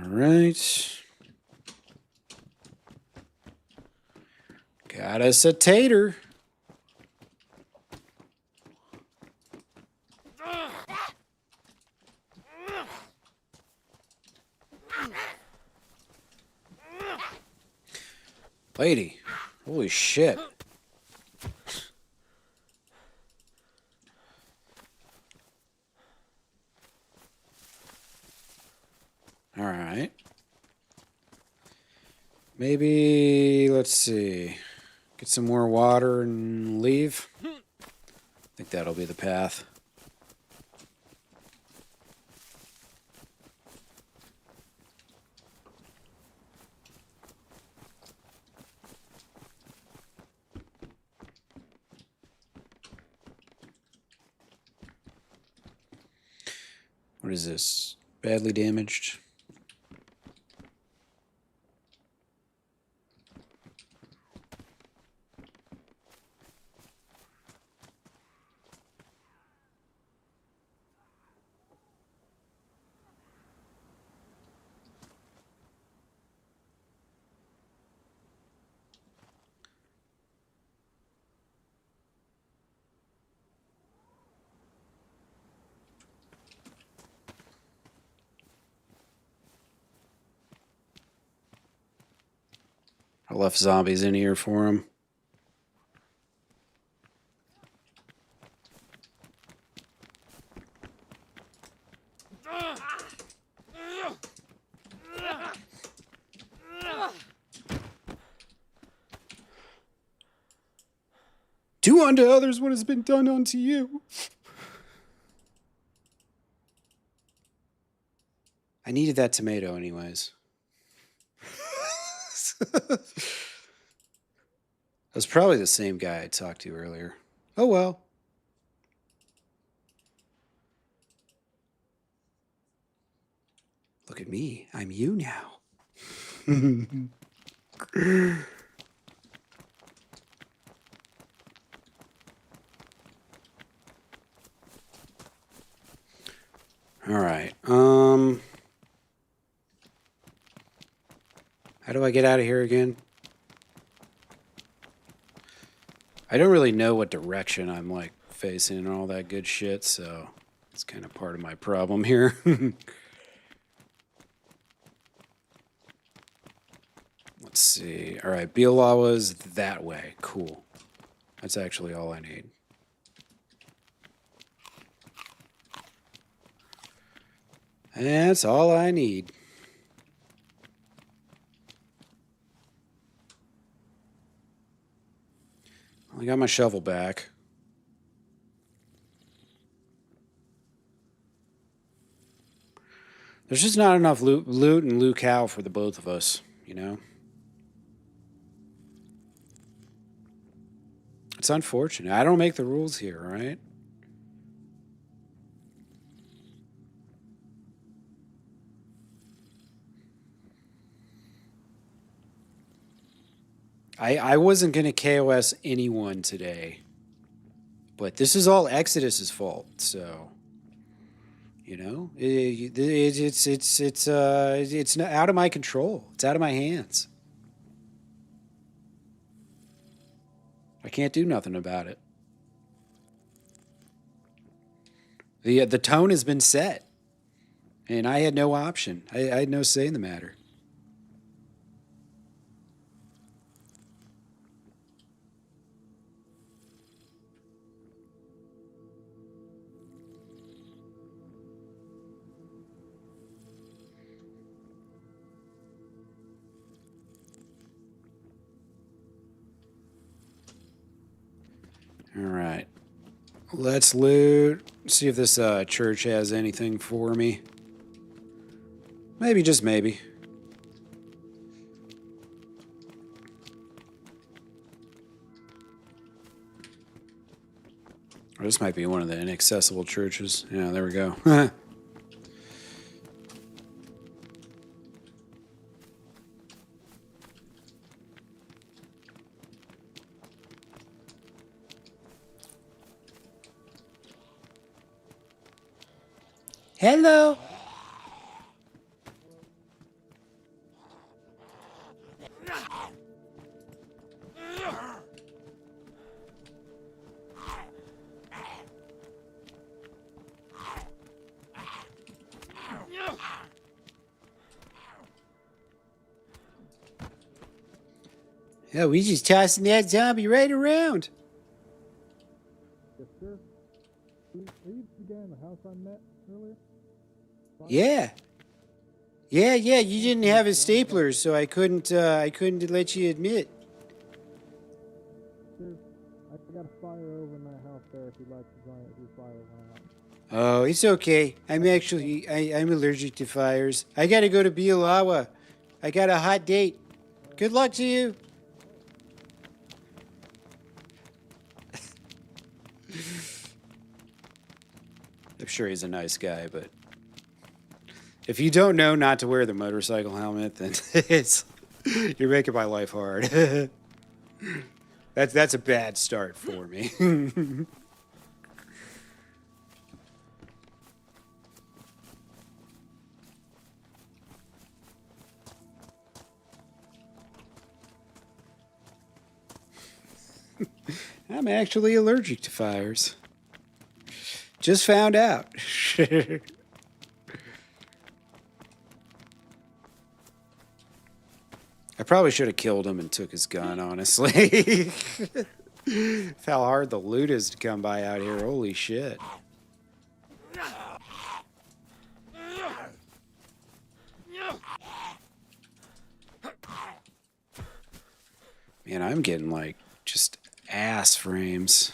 Right. Got us a tater. Lady. Holy shit. All right. Maybe, let's see. Get some more water and leave. I think that'll be the path. What is this? Badly damaged. I left zombies in here for him. Do unto others what has been done unto you. I needed that tomato anyways. That was probably the same guy I talked to earlier. Oh well. Look at me. I'm you now. All right. How do I get out of here again? I don't really know what direction I'm like facing and all that good shit, so it's kind of part of my problem here. Let's see. All right, Bialawa's that way. Cool. That's actually all I need. That's all I need. I got my shovel back. There's just not enough loot and locale for the both of us, you know? It's unfortunate. I don't make the rules here, right? I wasn't going to KOS anyone today. But this is all Exodus's fault, so... You know? It's not out of my control. It's out of my hands. I can't do nothing about it. The tone has been set. And I had no option. I had no say in the matter. All right. Let's loot. See if this church has anything for me. Maybe, just maybe. Or this might be one of the inaccessible churches. Yeah, there we go. Hello. Yeah, we just tossing that zombie right around. Yes, sir. Are you the guy in the house I met earlier? Yeah. Yeah, you didn't have a stapler, so I couldn't let you admit. Sir, I got a fire over in that house there if you'd like to join it if your fire went out. Oh, it's okay. I'm allergic to fires. I gotta go to Bialawa. I got a hot date. Good luck to you. I'm sure he's a nice guy, but If you don't know not to wear the motorcycle helmet, then you're making my life hard. That's a bad start for me. I'm actually allergic to fires. Just found out. I probably should have killed him and took his gun, honestly. How hard the loot is to come by out here. Holy shit. Man, I'm getting like just ass frames.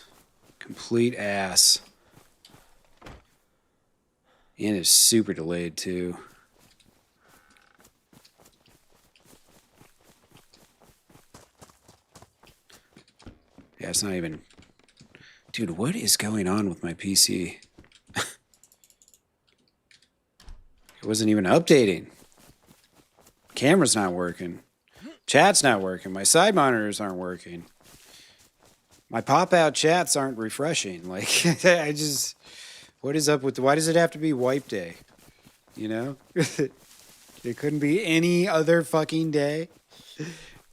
Complete ass. And it's super delayed too. Yeah, it's not even... Dude, what is going on with my PC? It wasn't even updating. Camera's not working. Chat's not working. My side monitors aren't working. My pop-out chats aren't refreshing. Like, I just... What is up with... Why does it have to be wipe day? You know? It couldn't be any other fucking day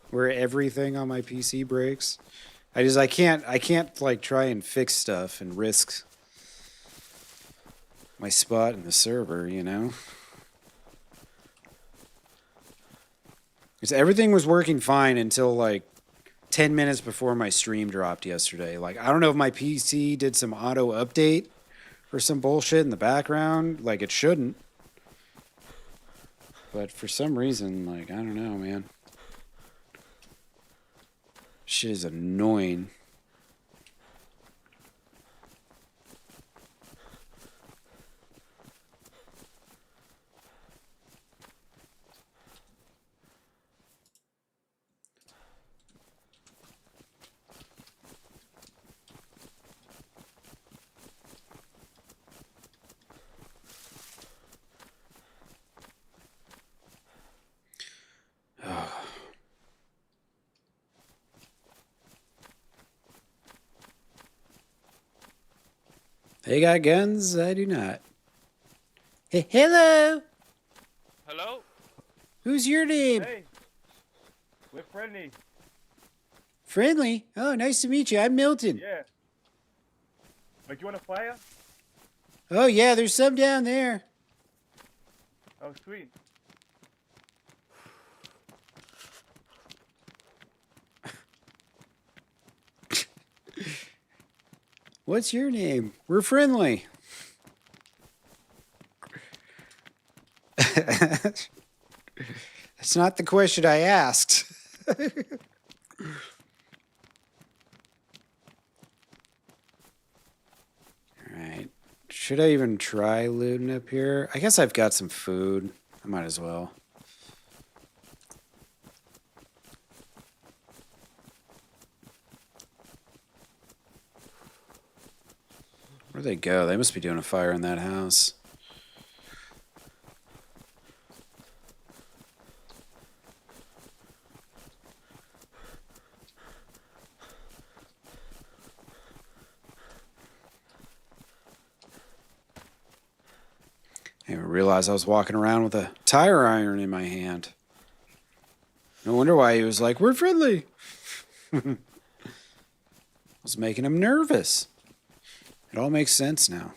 where everything on my PC breaks. I can't like try and fix stuff and risk my spot in the server, you know? Because everything was working fine until like 10 minutes before my stream dropped yesterday. Like, I don't know if my PC did some auto update or some bullshit in the background. Like, it shouldn't. But for some reason, like, I don't know, man. Shit is annoying. They got guns? I do not. Hey, hello! Hello? Who's your name? Hey, we're friendly. Friendly? Oh, nice to meet you. I'm Milton. Yeah. Like, you want a fire? Oh, yeah, there's some down there. Oh, sweet. What's your name? We're friendly. That's not the question I asked. All right. Should I even try looting up here? I guess I've got some food. I might as well. Where'd they go? They must be doing a fire in that house. I didn't even realize I was walking around with a tire iron in my hand. No wonder why he was like, we're friendly. I was making him nervous. It all makes sense now.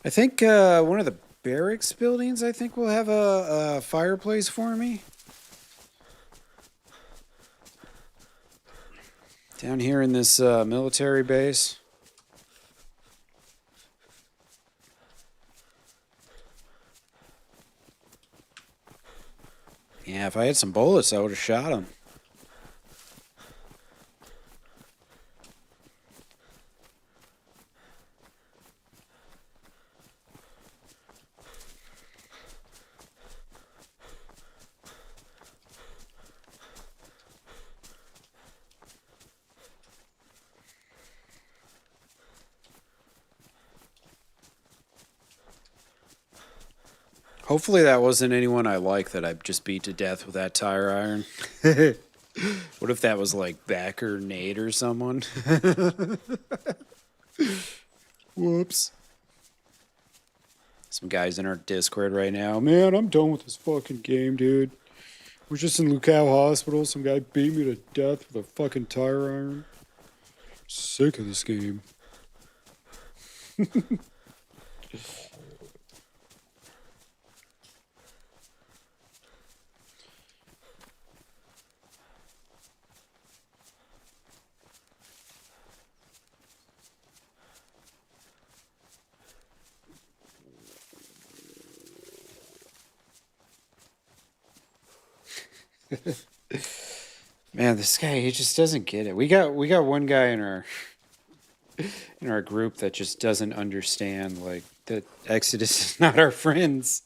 I think one of the barracks buildings, I think, will have a fireplace for me. Down here in this military base. Yeah, if I had some bullets, I would have shot him. Hopefully that wasn't anyone I like that I just beat to death with that tire iron. What if that was like Beck or Nate or someone? Whoops. Some guys in our Discord right now. Man, I'm done with this fucking game, dude. We're just in Lukau Hospital. Some guy beat me to death with a fucking tire iron. Sick of this game. Man, this guy, he just doesn't get it. We got one guy in our group that just doesn't understand like that Exodus is not our friends.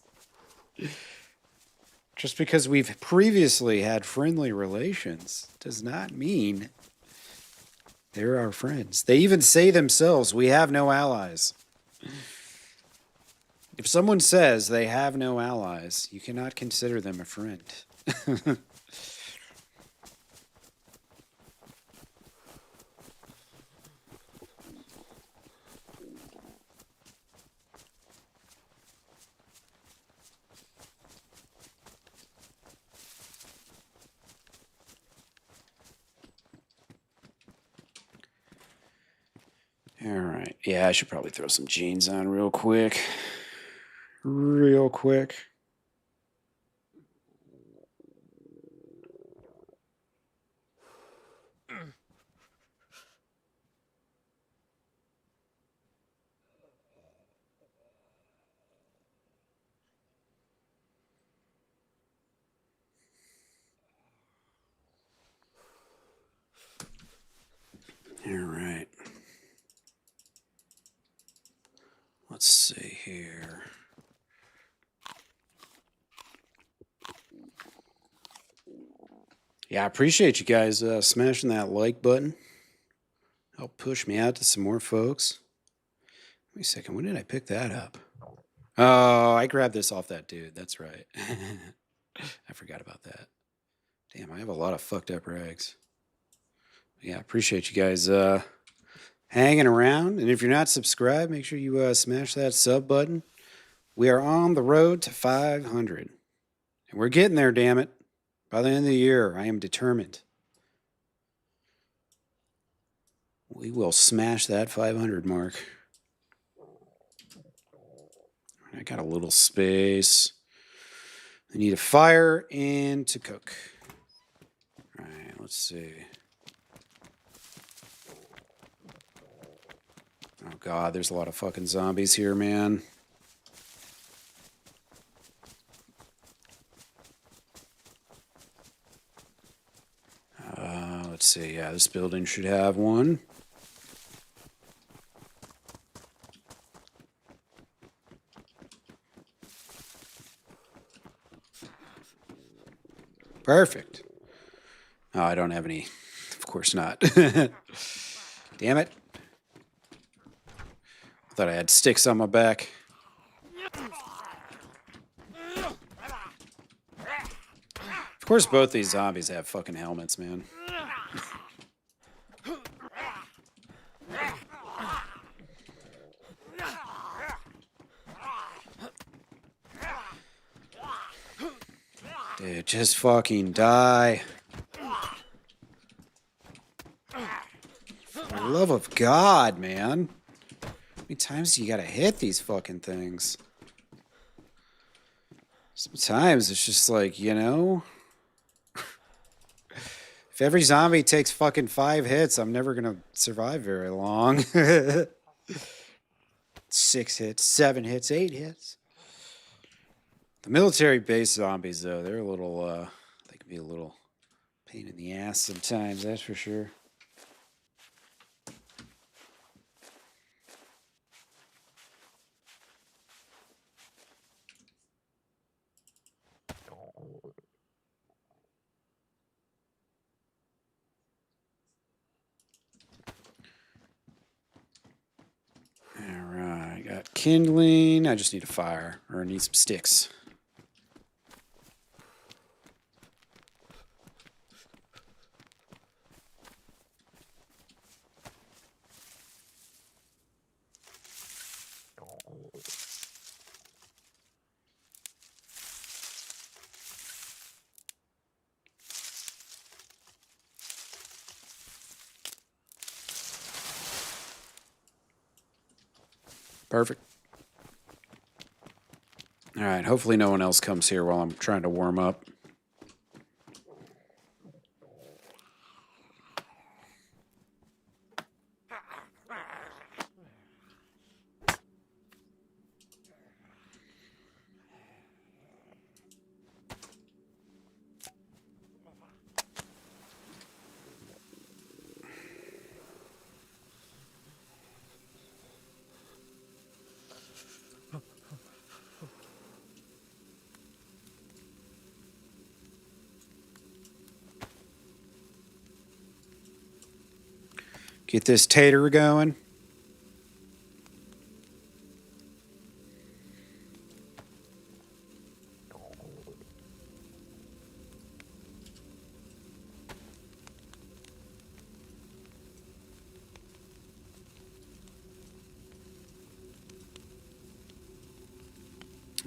Just because we've previously had friendly relations does not mean they're our friends. They even say themselves, we have no allies. If someone says they have no allies, you cannot consider them a friend. All right. Yeah, I should probably throw some jeans on real quick. Real quick. All right. Let's see here. Yeah, I appreciate you guys smashing that like button. Help push me out to some more folks. Wait a second, when did I pick that up? Oh, I grabbed this off that dude. That's right. I forgot about that. Damn, I have a lot of fucked up rags. Yeah, appreciate you guys hanging around. And if you're not subscribed, make sure you smash that sub button. We are on the road to 500. And we're getting there, damn it. By the end of the year, I am determined. We will smash that 500 mark. I got a little space. I need a fire and to cook. All right, let's see. Oh God, there's a lot of fucking zombies here, man. Let's see. Yeah, this building should have one. Perfect. Oh, I don't have any. Of course not. Damn it. I thought I had sticks on my back. Of course, both these zombies have fucking helmets, man. Dude, just fucking die. For the love of God, man. How many times do you gotta hit these fucking things? Sometimes it's just like, you know? If every zombie takes fucking 5 hits, I'm never gonna survive very long. 6 hits, 7 hits, 8 hits. The military base zombies, though, they're a little, they can be a little pain in the ass sometimes, that's for sure. All right, I got kindling. I just need a fire, or I need some sticks. Perfect. All right, hopefully no one else comes here while I'm trying to warm up. Get this tater going.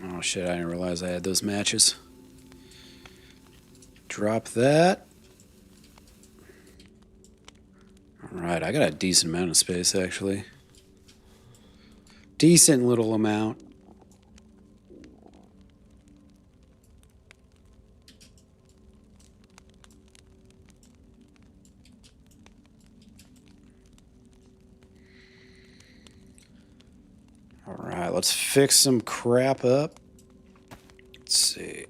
Oh shit, I didn't realize I had those matches. Drop that. Alright, I got a decent amount of space actually. Decent little amount. Alright, let's fix some crap up. Let's see.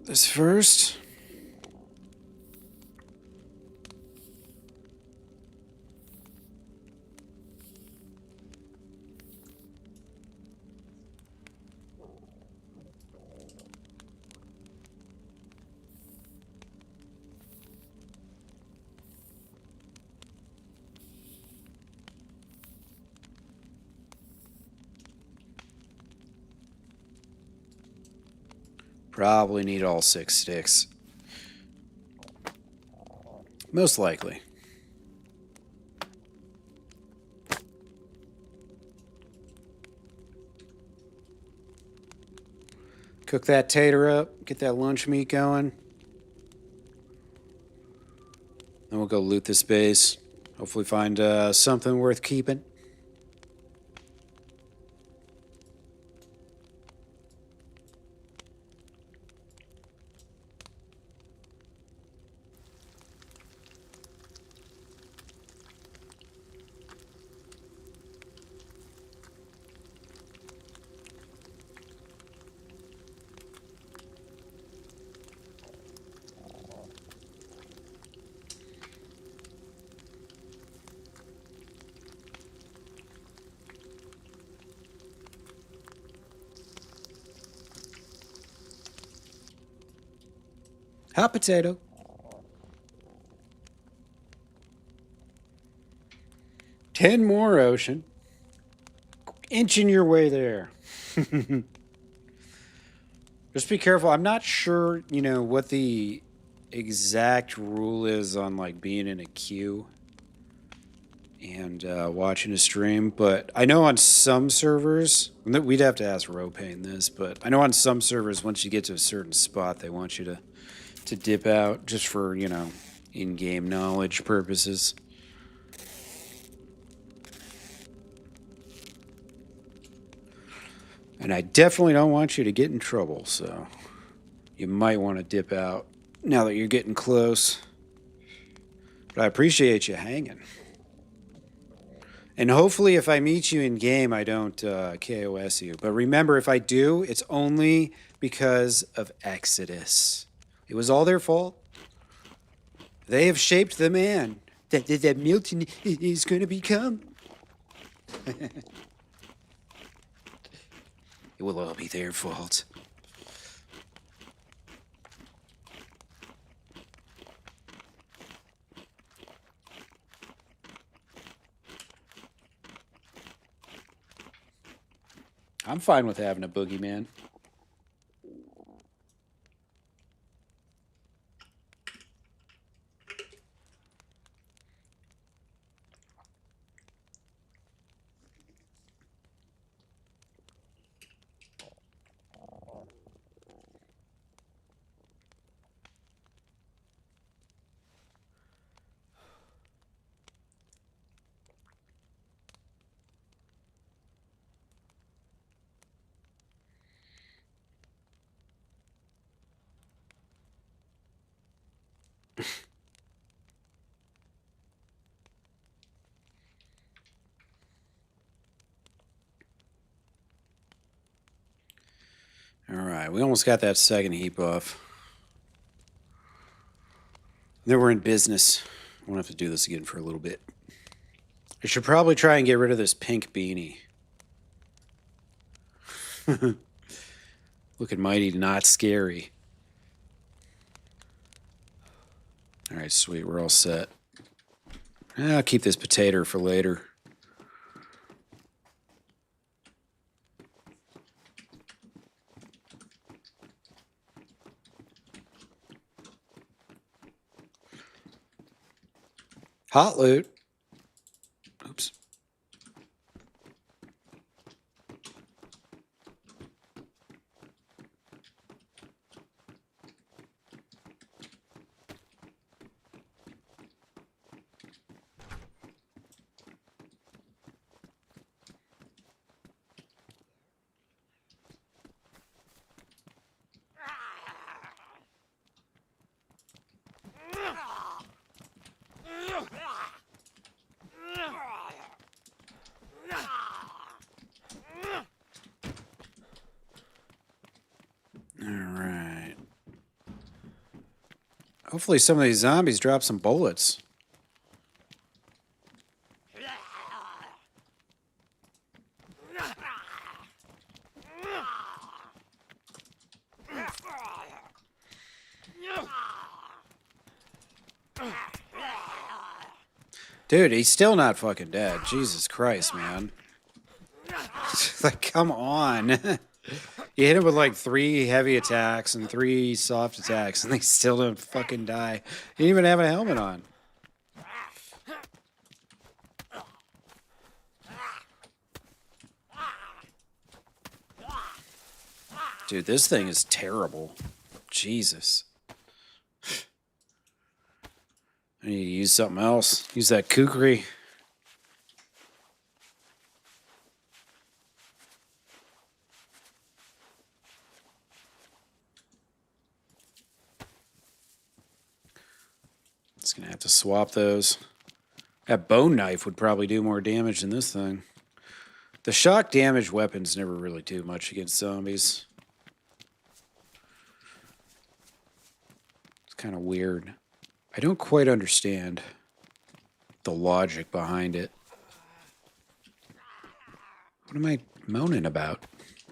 This first. Probably need all 6 sticks. Most likely. Cook that tater up, get that lunch meat going. Then we'll go loot this base. Hopefully find something worth keeping. Hot potato. Ten more, Ocean. Inching your way there. Just be careful. I'm not sure, what the exact rule is on, like, being in a queue and watching a stream, but I know on some servers, we'd have to ask Ropane this, but I know on some servers, once you get to a certain spot, they want you to dip out just for, in-game knowledge purposes. And I definitely don't want you to get in trouble, so you might want to dip out now that you're getting close. But I appreciate you hanging. And hopefully if I meet you in game, I don't KOS you. But remember, if I do, it's only because of Exodus. It was all their fault. They have shaped the man that Milton is going to become. It will all be their fault. I'm fine with having a boogeyman. Alright, we almost got that second heap off. Then we're in business. I won't have to do this again for a little bit. I should probably try and get rid of this pink beanie. Looking mighty not scary. Alright, sweet. We're all set. I'll keep this potato for later. Hot loot. Oops. Alright. Hopefully some of these zombies drop some bullets. Dude, he's still not fucking dead. Jesus Christ, man. Like, come on. You hit him with like 3 heavy attacks and 3 soft attacks, and they still don't fucking die. He didn't even have a helmet on. Dude, this thing is terrible. Jesus. I need to use something else. Use that kukri. Just gonna have to swap those. That bone knife would probably do more damage than this thing. The shock damage weapons never really do much against zombies. It's kind of weird. I don't quite understand the logic behind it. What am I moaning about?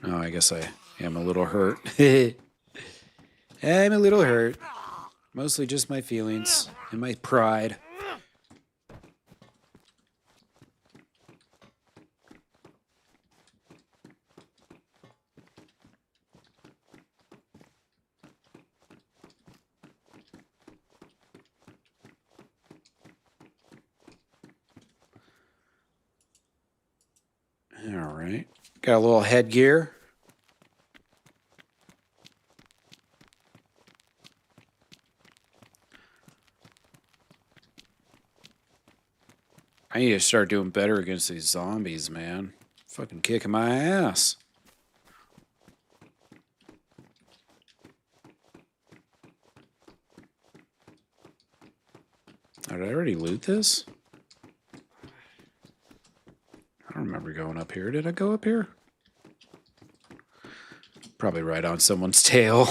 Oh, I guess I am a little hurt. I'm a little hurt. Mostly just my feelings and my pride. All right. Got a little headgear. I need to start doing better against these zombies, man. Fucking kicking my ass. Did I already loot this? I don't remember going up here. Did I go up here? Probably right on someone's tail.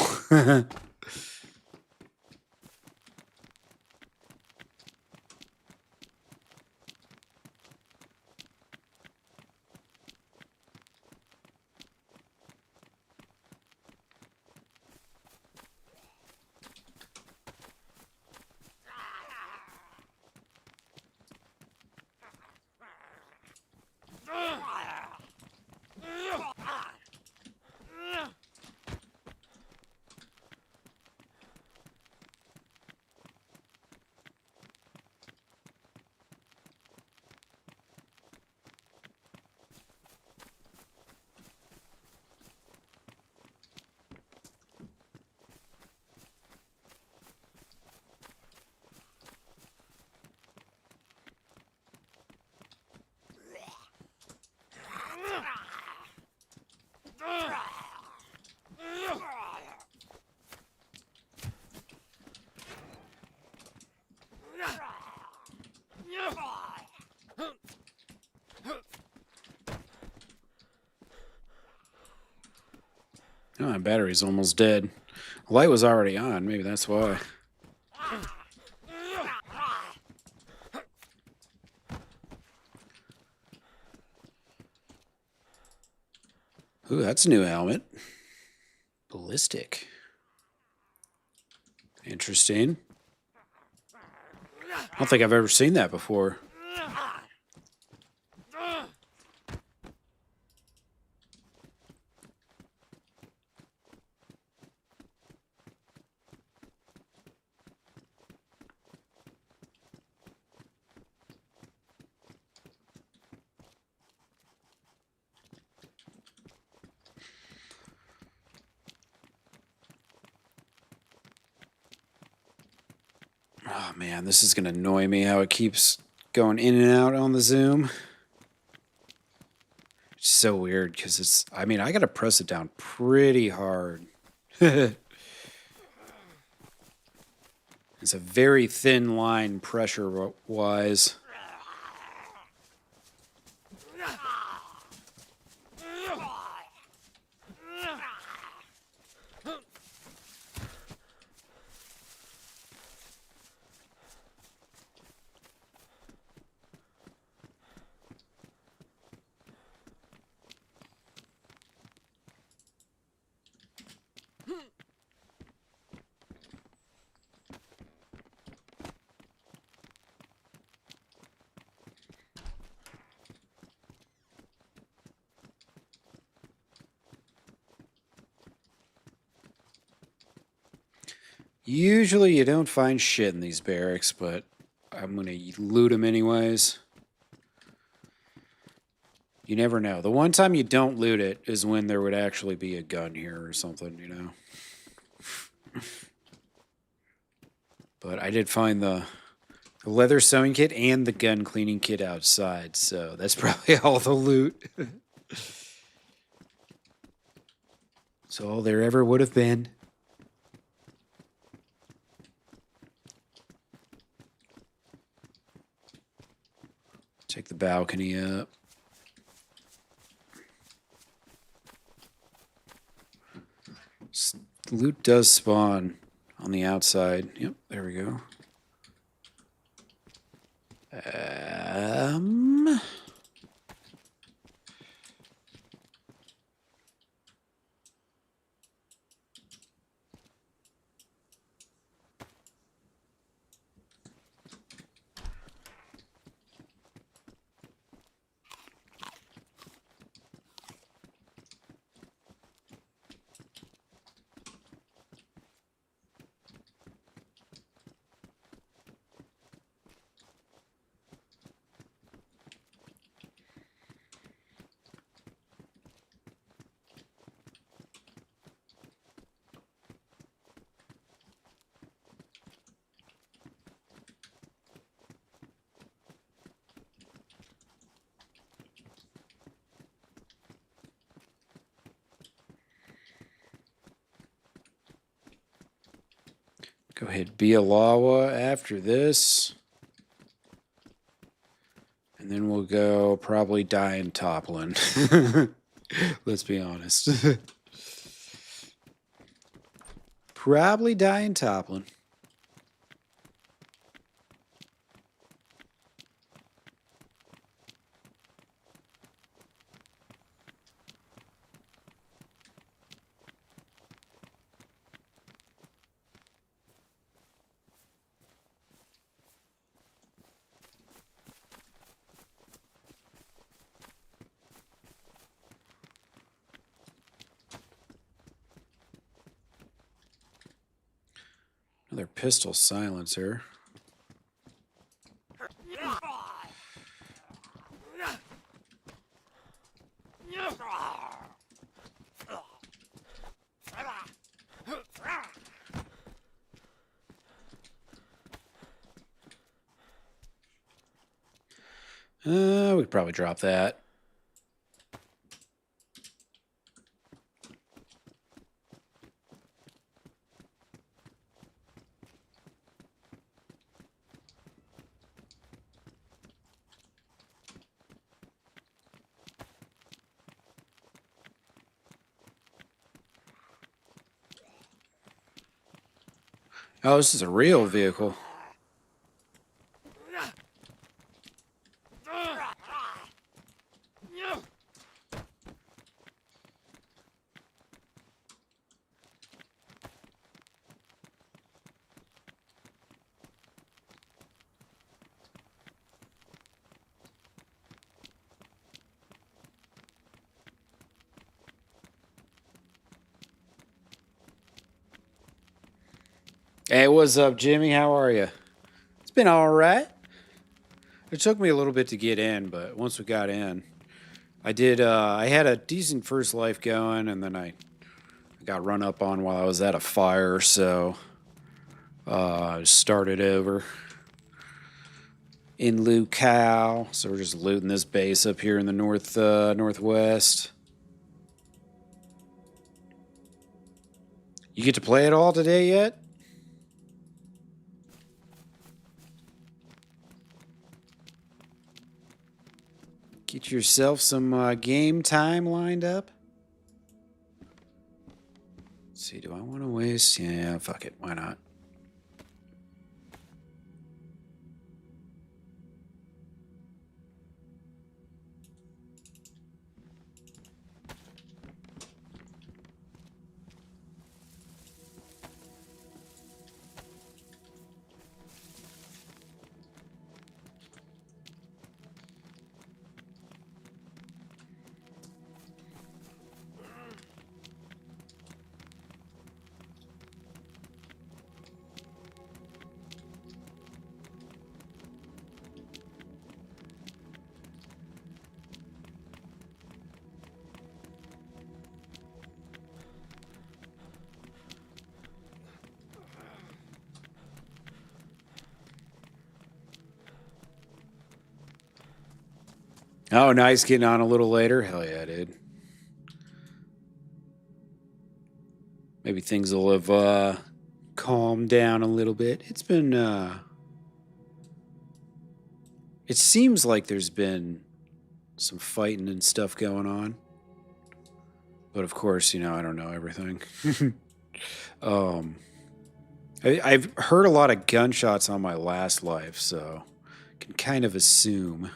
Oh, my battery's almost dead. The light was already on. Maybe that's why. Ooh, that's a new helmet. Ballistic. Interesting. I don't think I've ever seen that before. Oh man, this is gonna annoy me how it keeps going in and out on the zoom. It's so weird because it's, I mean, I gotta press it down pretty hard. It's a very thin line pressure wise. Usually you don't find shit in these barracks, but I'm gonna loot them anyways. You never know. The one time you don't loot it is when there would actually be a gun here or something, you know. But I did find the leather sewing kit and the gun cleaning kit outside, so that's probably all the loot. That's all there ever would have been. Take the balcony up. Loot does spawn on the outside. Yep, there we go. Go ahead, Bialawa after this. And then we'll go probably die in Toplin. Let's be honest. Probably die in Toplin. Another pistol silencer. We could probably drop that. Oh, this is a real vehicle. Hey, what's up, Jimmy? How are you? It's been all right. It took me a little bit to get in, but once we got in, I did. I had a decent first life going, and then I got run up on while I was at a fire, so I started over in Lucal. So we're just looting this base up here in the northwest. You get to play it all today yet? Get yourself some game time lined up. Let's see, do I want to waste? Yeah, fuck it. Why not? Oh, nice. Getting on a little later. Hell yeah, dude. Maybe things will have calmed down a little bit. It's been. It seems like there's been some fighting and stuff going on. But of course, you know, I don't know everything. I've heard a lot of gunshots on my last life, so can kind of assume.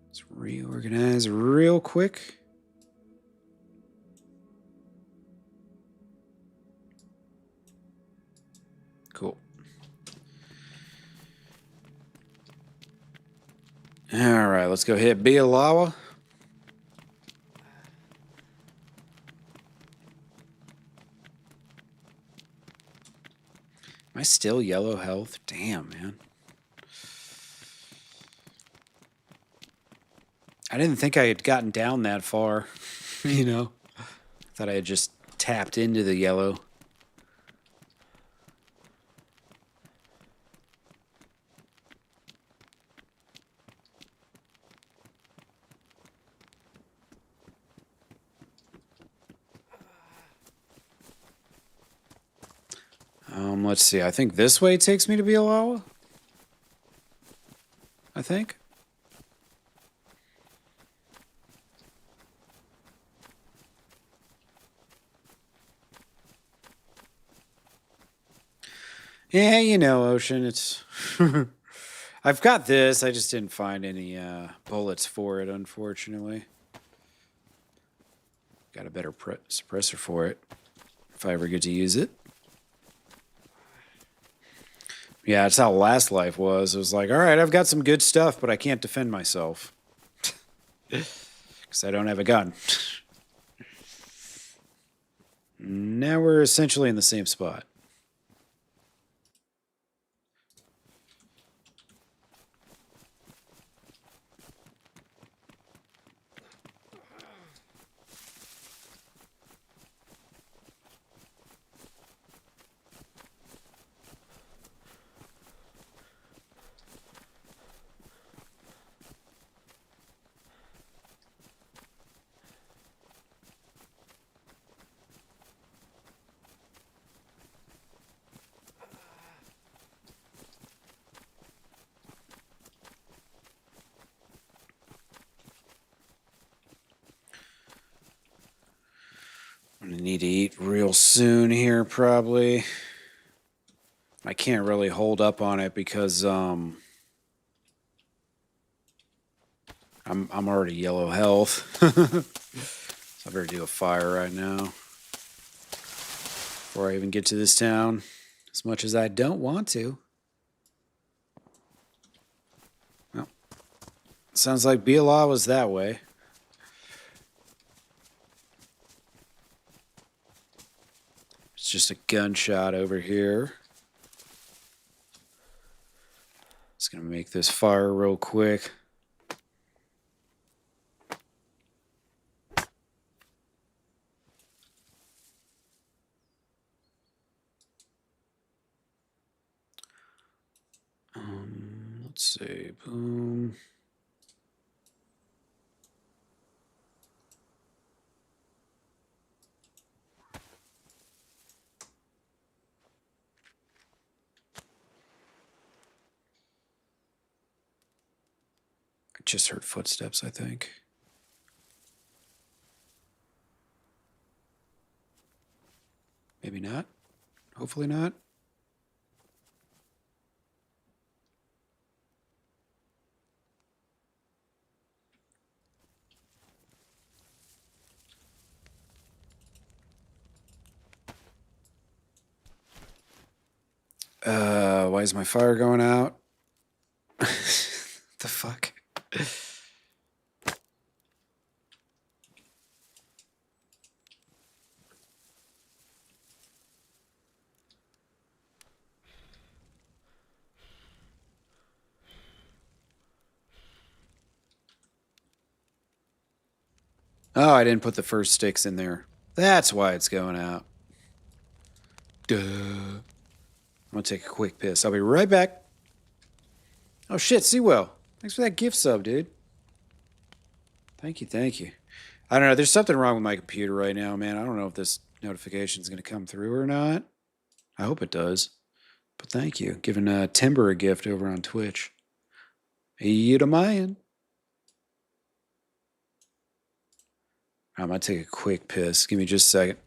Let's reorganize real quick. Cool. All right, let's go hit Bialawa. Am I still yellow health? Damn, man. I didn't think I had gotten down that far, you know? Thought I had just tapped into the yellow. Let's see. I think this way takes me to Bialawa. I think. Yeah, you know, Ocean, it's... I've got this. I just didn't find any bullets for it, unfortunately. Got a better suppressor for it, if I ever get to use it. Yeah, that's how last life was. It was like, all right, I've got some good stuff, but I can't defend myself. Because I don't have a gun. Now we're essentially in the same spot. need to eat real soon here, probably. I can't really hold up on it because I'm already yellow health. So I better do a fire right now before I even get to this town, as much as I don't want to. Well, sounds like Bila was that way. It's just a gunshot over here. Just gonna make this fire real quick. Let's see, boom. I just heard footsteps, I think. Maybe not. Hopefully not. Why is my fire going out? The fuck? Oh, I didn't put the first sticks in there. That's why it's going out. Duh. I'm gonna take a quick piss. I'll be right back. Oh shit, Seawell. Thanks for that gift sub, dude. Thank you, thank you. I don't know, there's something wrong with my computer right now, man. I don't know if this notification is gonna come through or not. I hope it does. But thank you. Giving Timber a gift over on Twitch. You to mine. I'm gonna take a quick piss. Give me just a second.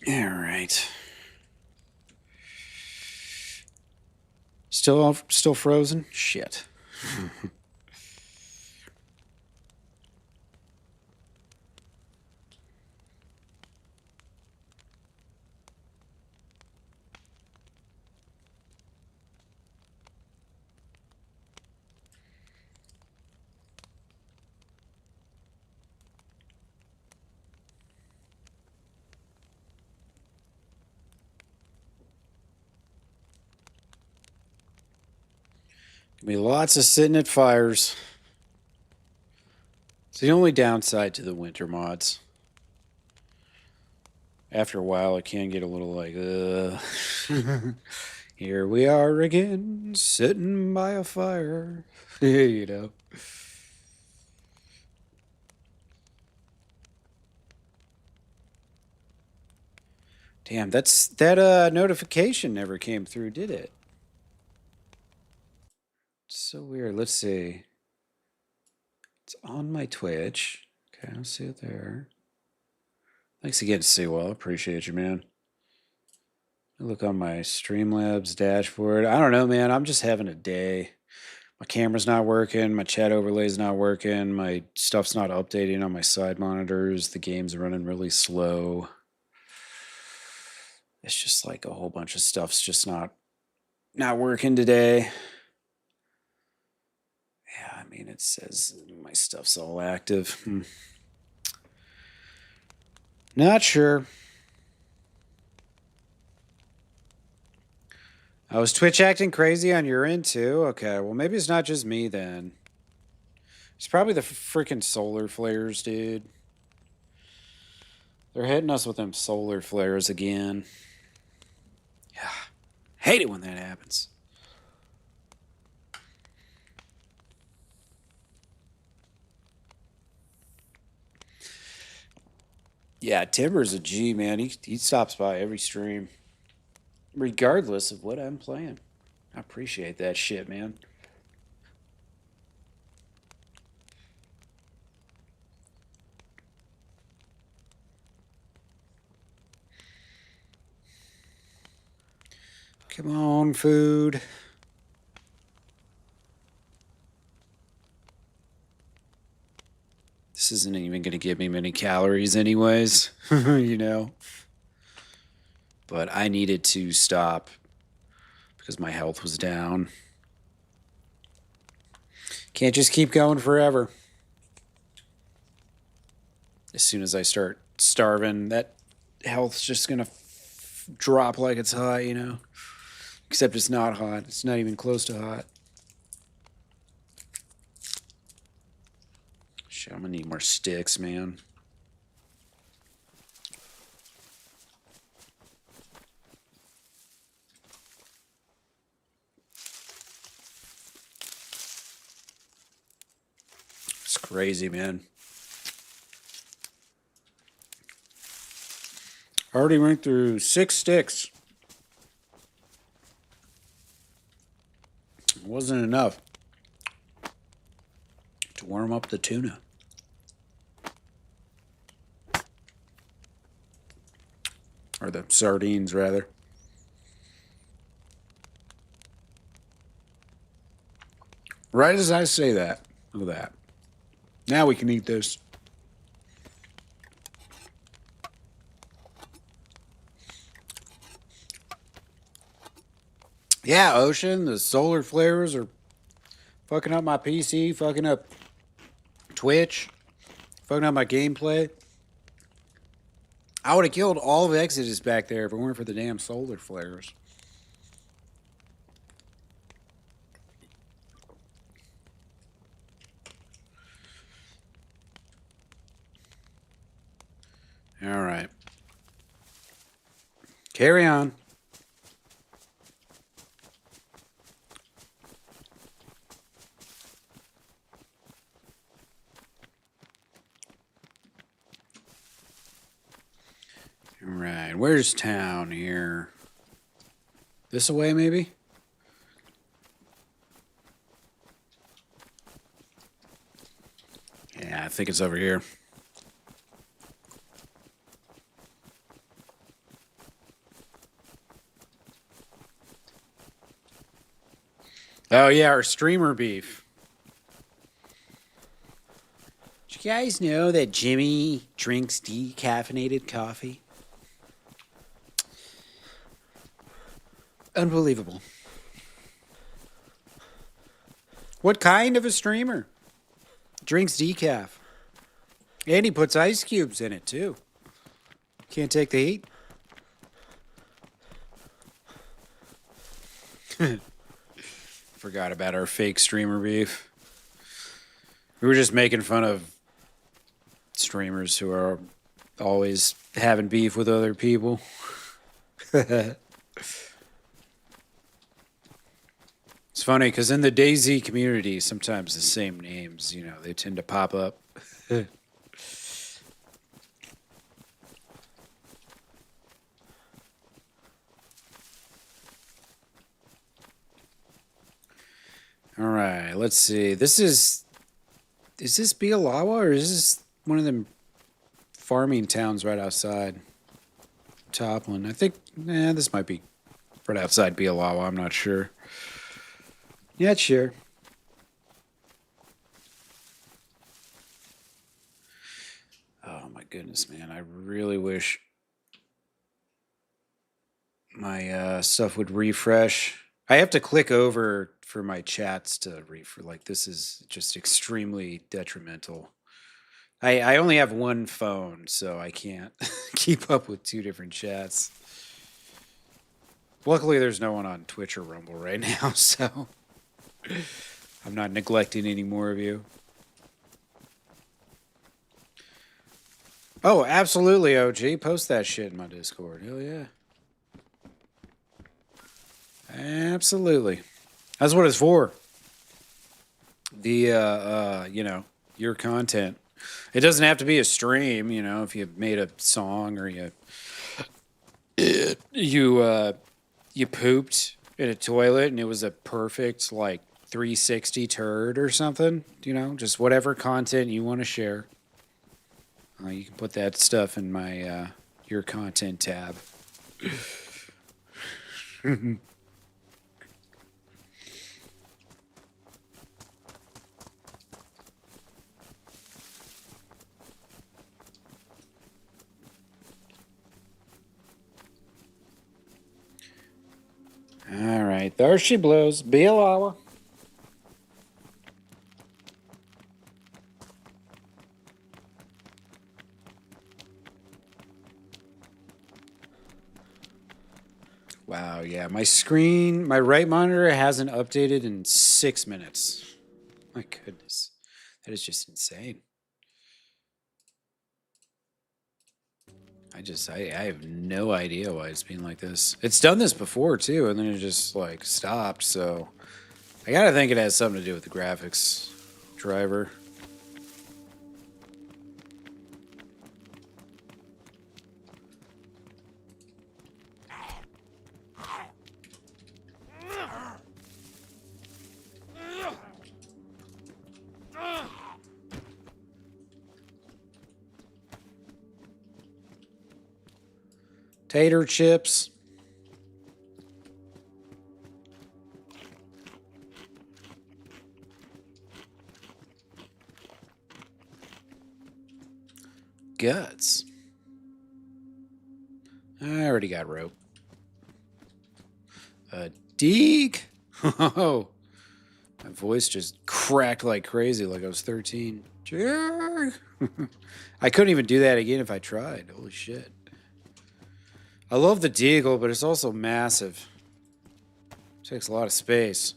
All right. Still frozen? Shit. Gonna be lots of sitting at fires. It's the only downside to the winter mods. After a while, it can get a little like, here we are again, sitting by a fire. You know. Damn, that notification never came through, did it? It's so weird. Let's see. It's on my Twitch. Okay, I'll see it there. Thanks again, Sewell. Appreciate you, man. I look on my Streamlabs dashboard. I don't know, man. I'm just having a day. My camera's not working. My chat overlay's not working. My stuff's not updating on my side monitors. The game's running really slow. It's just like a whole bunch of stuff's just not working today. Yeah, I mean, it says my stuff's all active. Not sure. I was Twitch acting crazy on your end too? Okay, well maybe it's not just me then. It's probably the freaking solar flares, dude. They're hitting us with them solar flares again. Yeah, hate it when that happens. Yeah, Timber's a G, man. He stops by every stream, regardless of what I'm playing. I appreciate that shit, man. Come on, food. This isn't even going to give me many calories anyways, you know. But I needed to stop because my health was down. Can't just keep going forever. As soon as I start starving, that health's just going to drop like it's hot, you know. Except it's not hot. It's not even close to hot. Shit, I'm going to need more sticks, man. It's crazy, man. Already went through 6 sticks. It wasn't enough to warm up the tuna. Or the sardines, rather. Right as I say that, look at that. Now we can eat this. Yeah, Ocean, the solar flares are fucking up my PC, fucking up Twitch, fucking up my gameplay. I would have killed all of Exodus back there if it weren't for the damn solar flares. All right. Carry on. All right. Where's town here? This away, maybe? Yeah, I think it's over here. Oh, yeah, our streamer beef. Did you guys know that Jimmy drinks decaffeinated coffee? Unbelievable. What kind of a streamer drinks decaf? And he puts ice cubes in it, too. Can't take the heat. Forgot about our fake streamer beef. We were just making fun of streamers who are always having beef with other people. It's funny because in the DayZ community, sometimes the same names, you know, they tend to pop up. All right, let's see. This is Is this Bialawa or is this one of them farming towns right outside Toplin? I think, this might be right outside Bialawa. I'm not sure. Yeah, sure. Oh my goodness, man. I really wish my stuff would refresh. I have to click over for my chats to refresh. Like, this is just extremely detrimental. I only have one phone, so I can't keep up with two different chats. Luckily, there's no one on Twitch or Rumble right now, so I'm not neglecting any more of you. Oh, absolutely, OG. Post that shit in my Discord. Hell yeah. Absolutely. That's what it's for. The, you know, your content. It doesn't have to be a stream, you know, if you made a song or you pooped in a toilet and it was a perfect, like, 360 turd or something, you know, just whatever content you want to share. You can put that stuff in my your content tab. All right, there she blows. Bialawa. Wow, yeah, my screen, my right monitor hasn't updated in 6 minutes. My goodness, that is just insane. I have no idea why it's being like this. It's done this before too, and then it just like stopped. So I gotta think it has something to do with the graphics driver. Tater chips. Guts. I already got rope. A deeg. Oh, my voice just cracked like crazy, like I was 13. I couldn't even do that again if I tried. Holy shit. I love the deagle, but it's also massive. Takes a lot of space.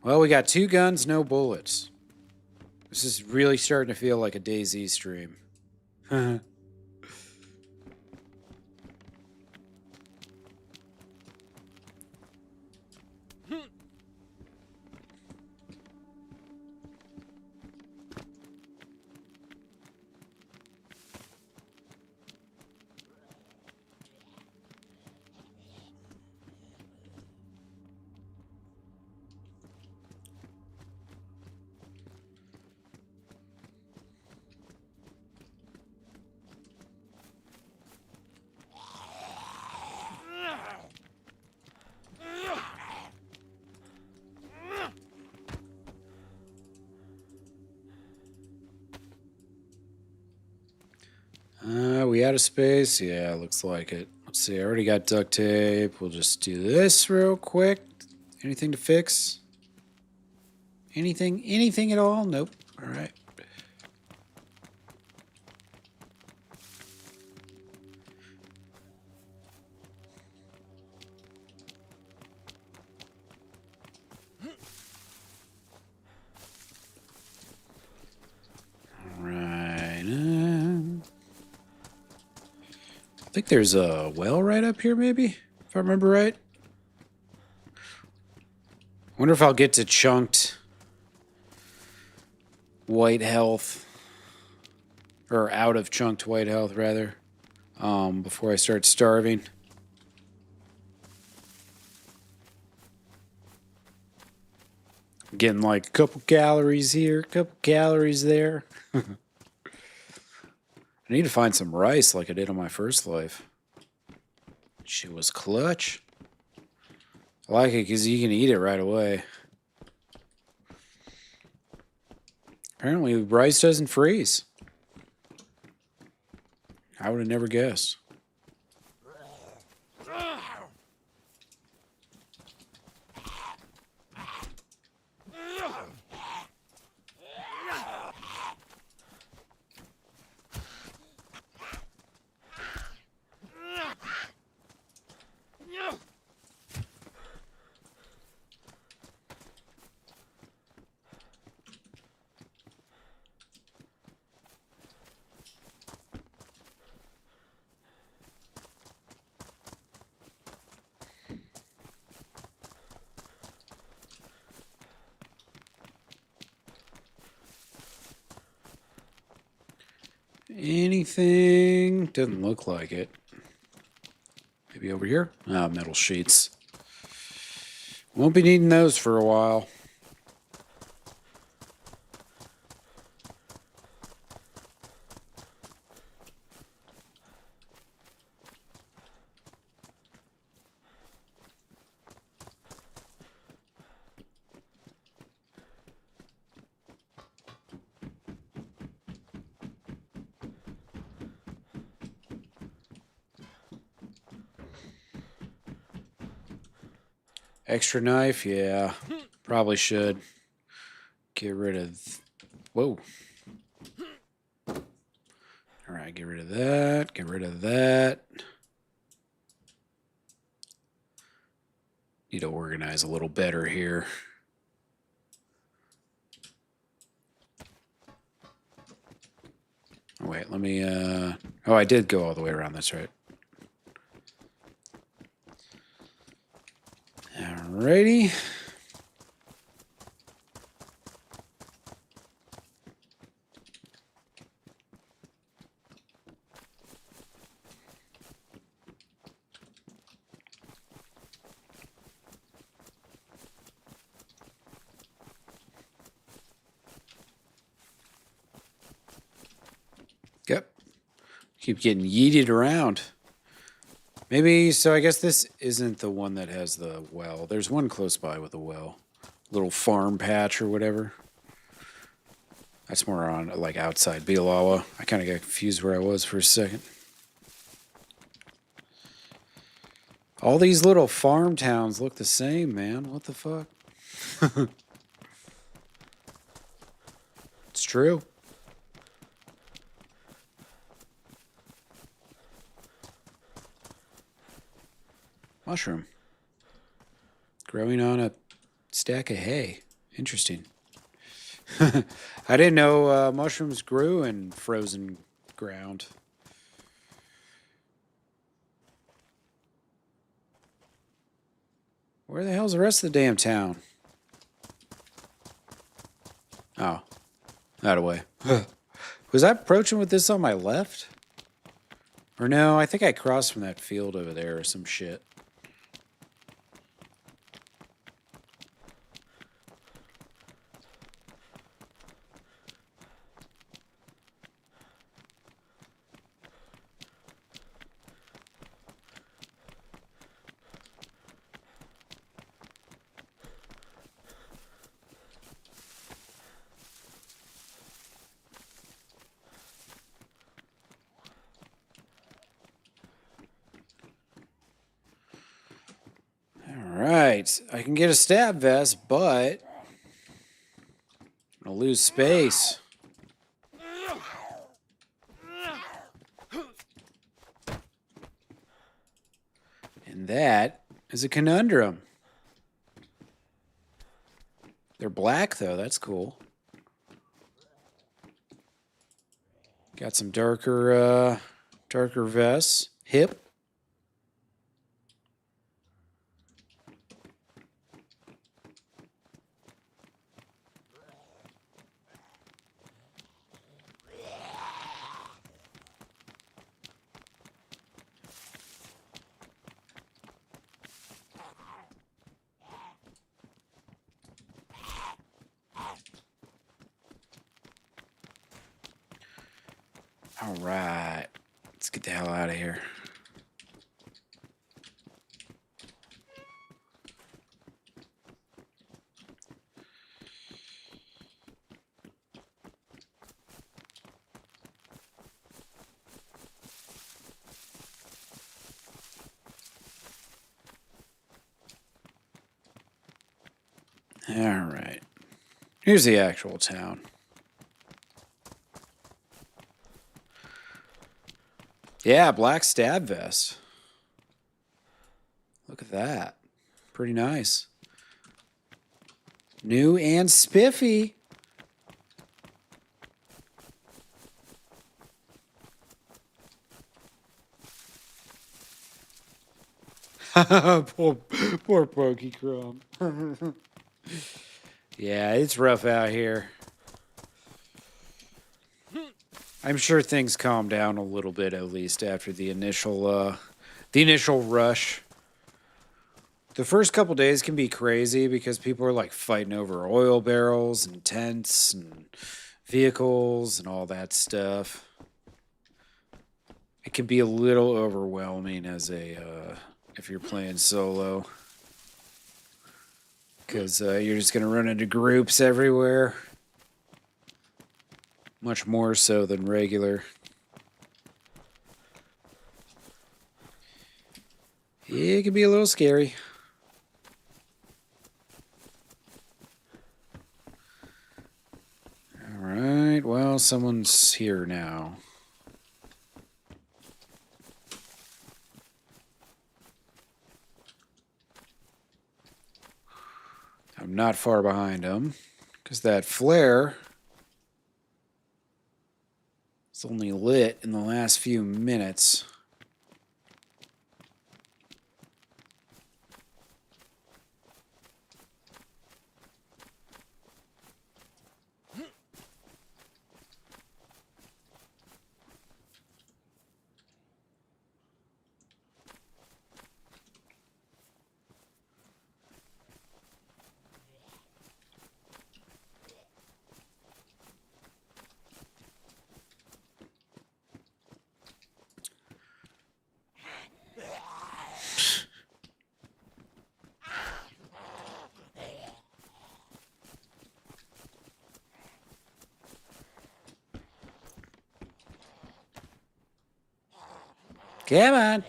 Well, we got 2 guns, no bullets. This is really starting to feel like a DayZ stream. We out of space? Yeah, looks like it. Let's see, I already got duct tape. We'll just do this real quick. Anything to fix? Anything? Anything at all? Nope. All right. I think there's a well right up here, maybe, if I remember right. Wonder if I'll get to chunked white health, or out of chunked white health, rather, before I start starving. Getting like a couple calories here, a couple calories there. I need to find some rice like I did on my first life. Shit was clutch. I like it because you can eat it right away. Apparently, rice doesn't freeze. I would have never guessed. Anything? Doesn't look like it. Maybe over here? Ah, metal sheets. Won't be needing those for a while. Extra knife? Yeah, probably should. Get rid of... Whoa. Alright, get rid of that. Get rid of that. Need to organize a little better here. Oh, wait, let me... Oh, I did go all the way around. That's right. Alrighty. Yep. Keep getting yeeted around. Maybe, so I guess this isn't the one that has the well. There's one close by with a well. Little farm patch or whatever. That's more on, like, outside Bialawa. I kind of got confused where I was for a second. All these little farm towns look the same, man. What the fuck? It's true. Mushroom. Growing on a stack of hay. Interesting. I didn't know mushrooms grew in frozen ground. Where the hell's the rest of the damn town? Oh. That away. Was I approaching with this on my left? Or no, I think I crossed from that field over there or some shit. Alright, I can get a stab vest, but I'll lose space. And that is a conundrum. They're black, though. That's cool. Got some darker vests. Hip. All right. Let's get the hell out of here. All right. Here's the actual town. Yeah, black stab vest. Look at that. Pretty nice. New and spiffy. poor Pokey Crumb. Yeah, it's rough out here. I'm sure things calm down a little bit, at least after the initial rush. The first couple days can be crazy because people are like fighting over oil barrels and tents and vehicles and all that stuff. It can be a little overwhelming as a if you're playing solo, because you're just gonna run into groups everywhere. Much more so than regular. It can be a little scary. All right, well, someone's here now. I'm not far behind him, because that flare is only lit in the last few minutes. Come on.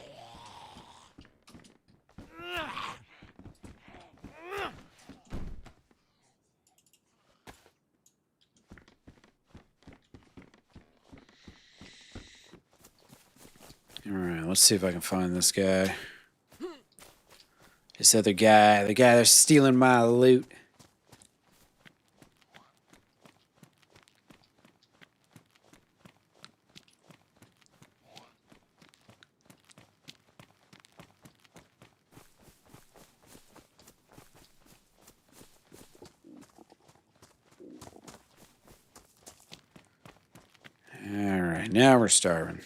All right, let's see if I can find this guy. This other guy, the guy that's stealing my loot. All right, now we're starving.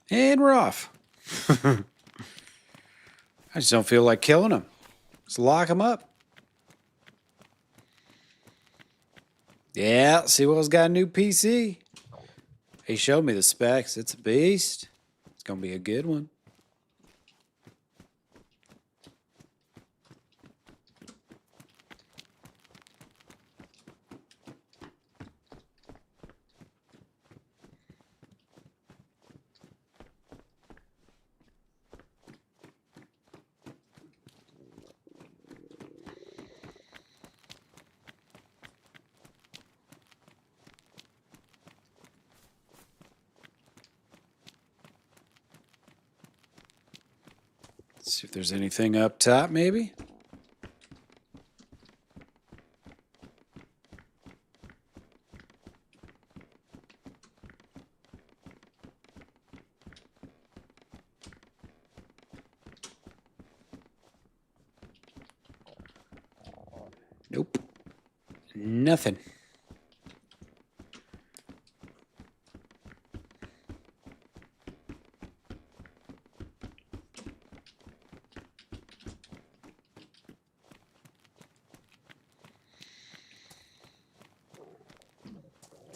And we're off. I just don't feel like killing him. Just lock him up. Yeah, Sewell's got a new PC. He showed me the specs. It's a beast. It's going to be a good one. Let's see if there's anything up top, maybe. Nope. Nothing.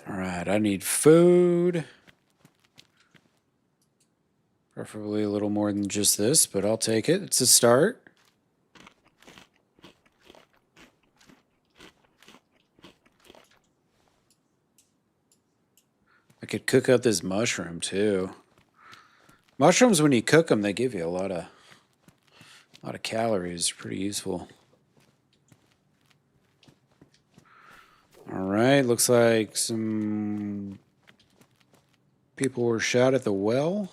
All right, I need food. Preferably a little more than just this, but I'll take it. It's a start. I could cook up this mushroom too. Mushrooms, when you cook them, they give you a lot of calories. Pretty useful. All right, looks like some people were shot at the well.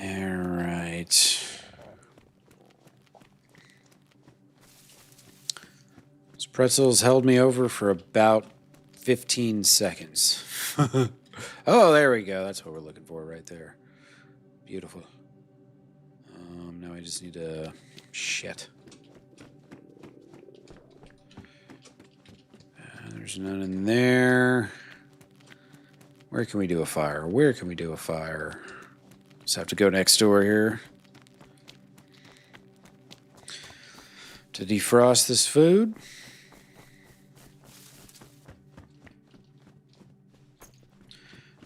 All right. These pretzels held me over for about 15 seconds. Oh, there we go. That's what we're looking for right there. Beautiful. Now I just need to... Shit. There's none in there. Where can we do a fire? Where can we do a fire? Just have to go next door here to defrost this food.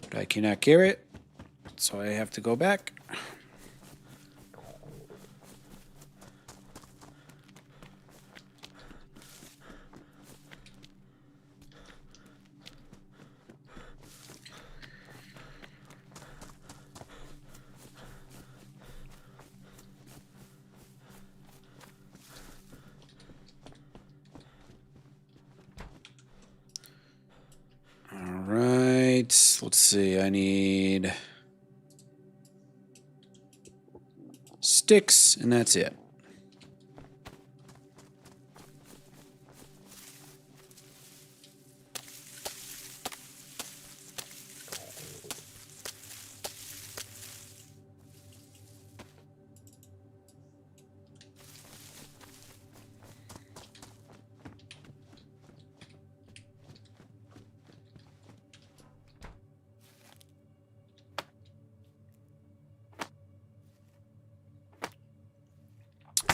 But I cannot carry it, so I have to go back. Let's see, I need sticks, and that's it.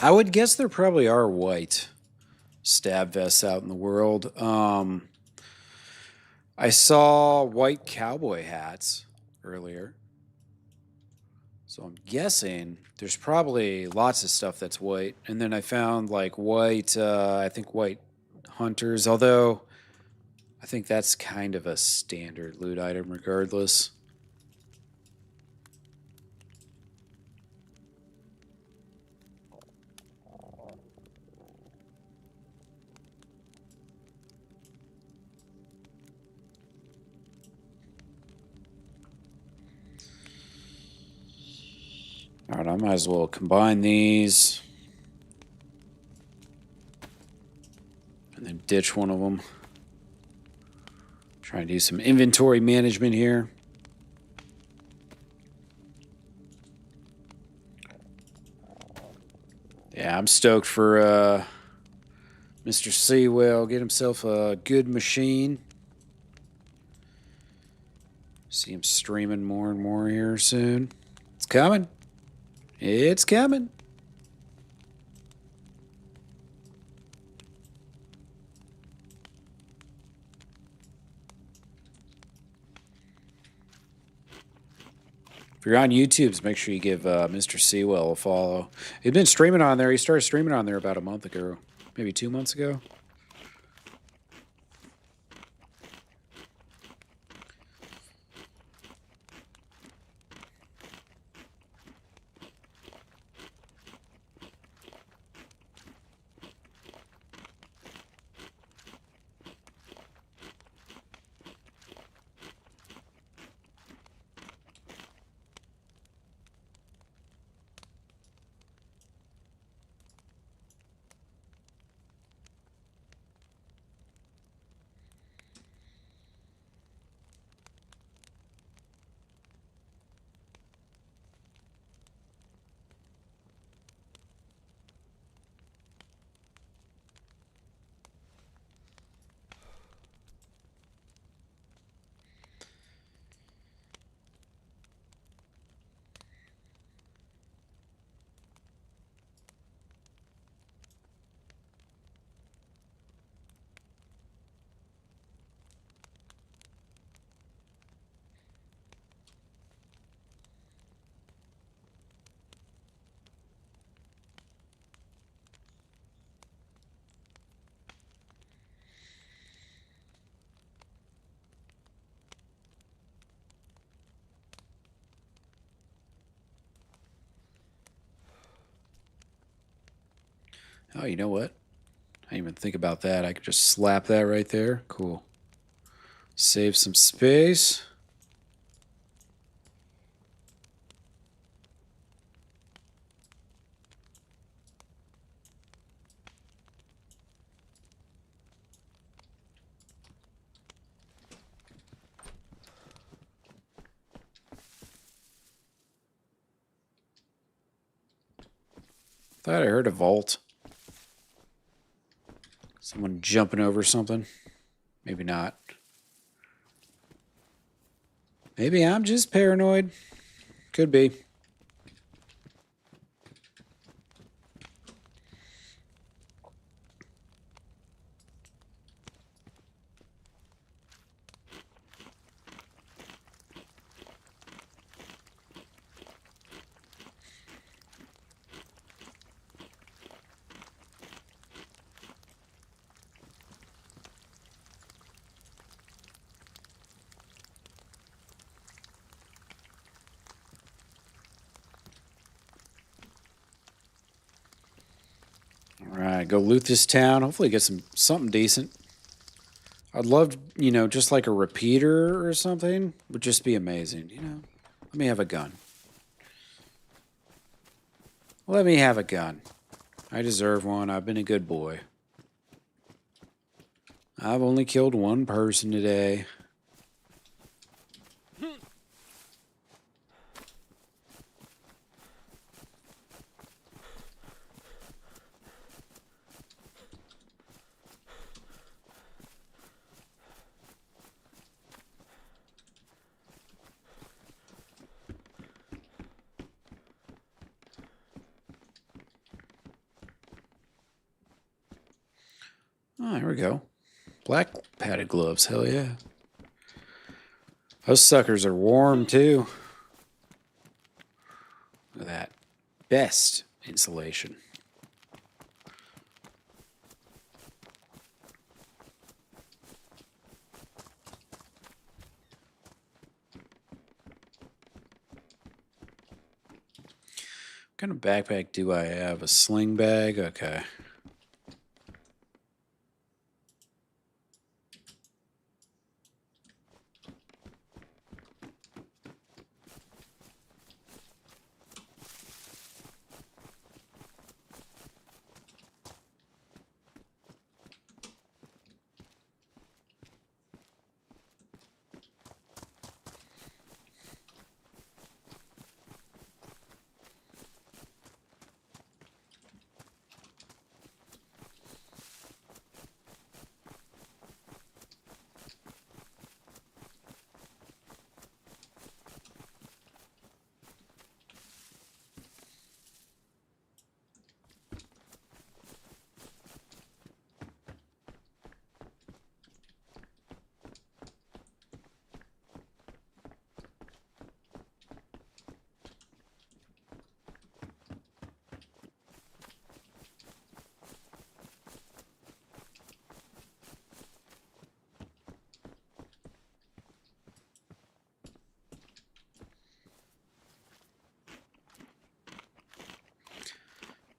I would guess there probably are white stab vests out in the world. I saw white cowboy hats earlier. So I'm guessing there's probably lots of stuff that's white. And then I found like white, I think white hunters, although I think that's kind of a standard loot item regardless. All right, I might as well combine these and then ditch one of them. Try and do some inventory management here. Yeah, I'm stoked for Mr. Seawell. Get himself a good machine. See him streaming more and more here soon. It's coming. It's coming. If you're on YouTube, make sure you give Mr. Seawell a follow. He's been streaming on there. He started streaming on there about a month ago, maybe 2 months ago. Oh, you know what? I didn't even think about that. I could just slap that right there. Cool. Save some space. Thought I heard a vault. Someone jumping over something. Maybe not. Maybe I'm just paranoid. Could be. Alright, go loot this town. Hopefully get something decent. I'd love, just like a repeater or something. Would just be amazing, Let me have a gun. Let me have a gun. I deserve one. I've been a good boy. I've only killed one person today. Oh, here we go. Black padded gloves. Hell yeah. Those suckers are warm too. Look at that. Best insulation. What kind of backpack do I have? A sling bag? Okay.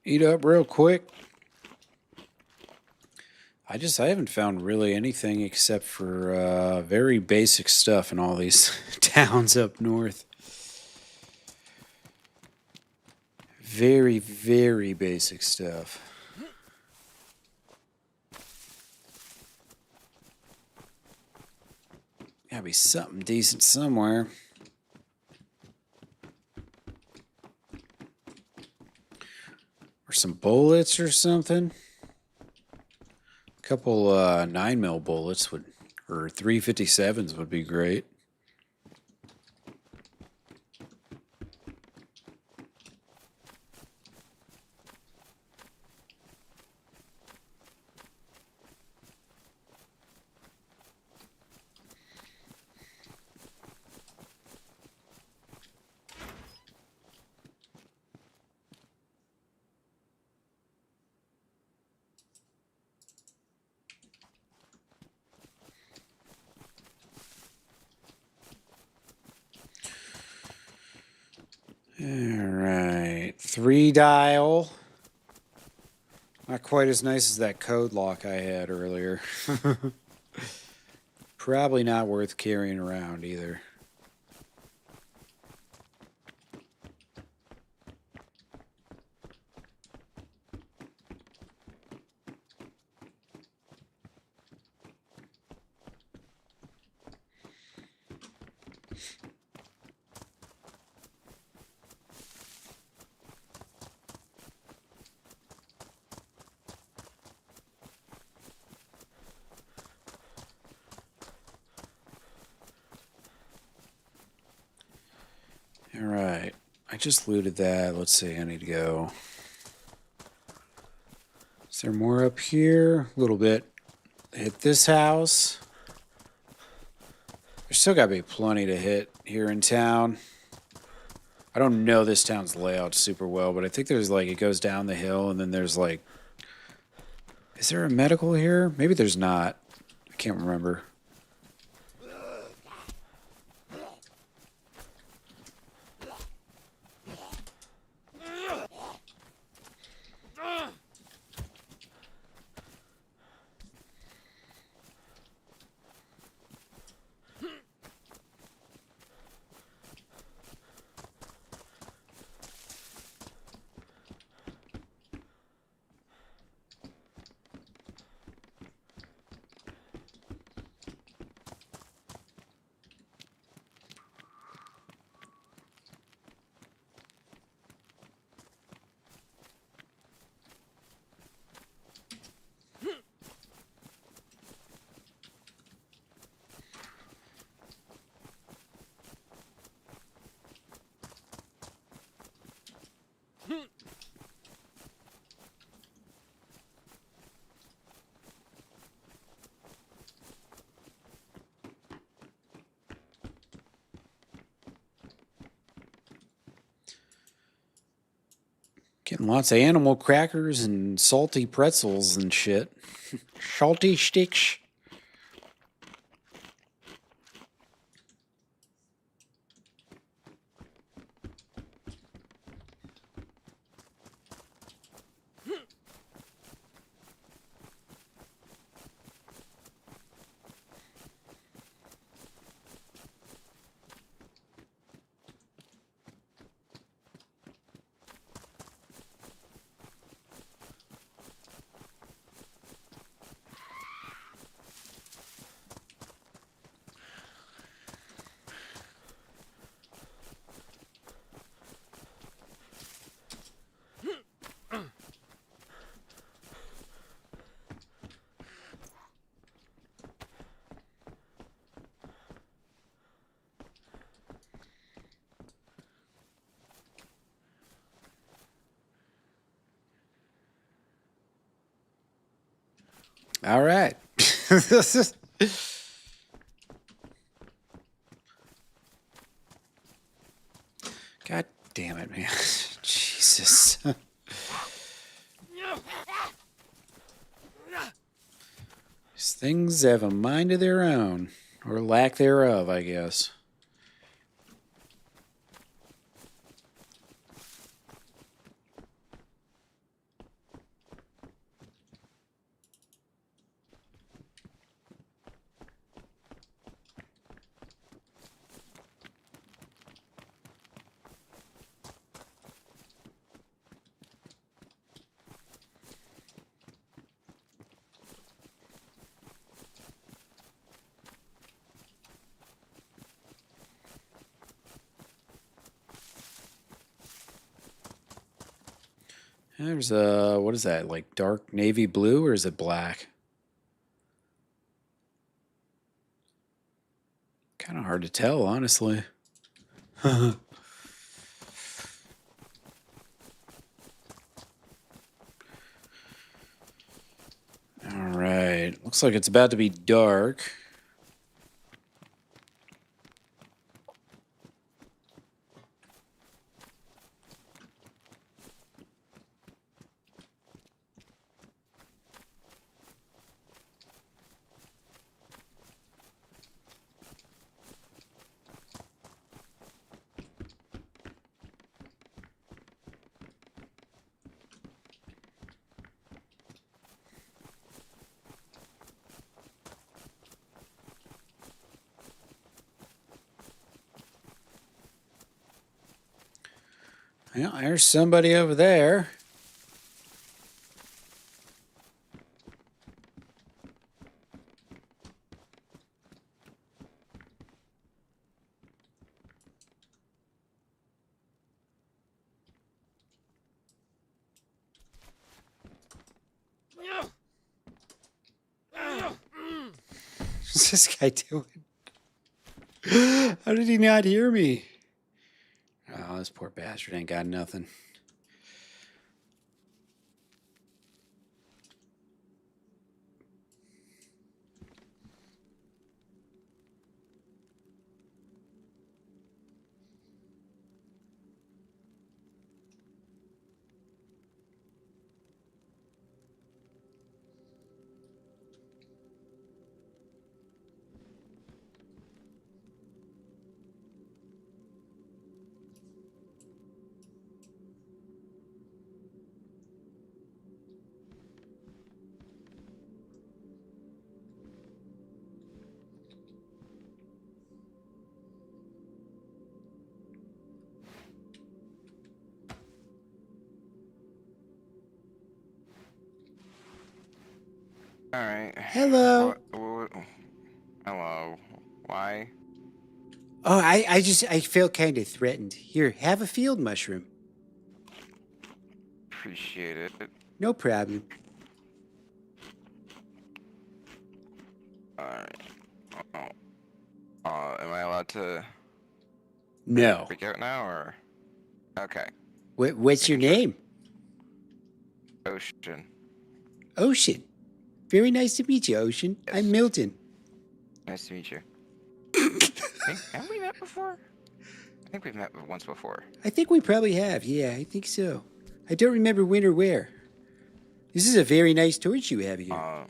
Eat up real quick. I haven't found really anything except for very basic stuff in all these towns up north. Very, very basic stuff. Gotta be something decent somewhere. Or some bullets or something. A couple 9mm bullets or 357s would be great. All right, 3 dial. Not quite as nice as that code lock I had earlier. Probably not worth carrying around either. Alright, I just looted that. Let's see, I need to go. Is there more up here? A little bit. Hit this house. There's still got to be plenty to hit here in town. I don't know this town's layout super well, but I think there's like, it goes down the hill and then there's like, is there a medical here? Maybe there's not. I can't remember. Getting lots of animal crackers and salty pretzels and shit. Salty sticks. All right. God damn it, man. Jesus. These things have a mind of their own, or lack thereof, I guess. There's a, what is that, like dark navy blue, or is it black? Kind of hard to tell, honestly. All right, looks like it's about to be dark. Yeah, there's somebody over there. What's this guy doing? How did he not hear me? Oh, this poor bastard ain't got nothing. All right. Hello. Hello. Why? Oh, I feel kind of threatened. Here, have a field mushroom. Appreciate it. No problem. All right. Am I allowed to No. freak out now, or? Okay. What's your name? Ocean. Ocean. Very nice to meet you, Ocean. Yes. I'm Milton. Nice to meet you. Have we met before? I think we've met once before. I think we probably have. Yeah, I think so. I don't remember when or where. This is a very nice torch you have here.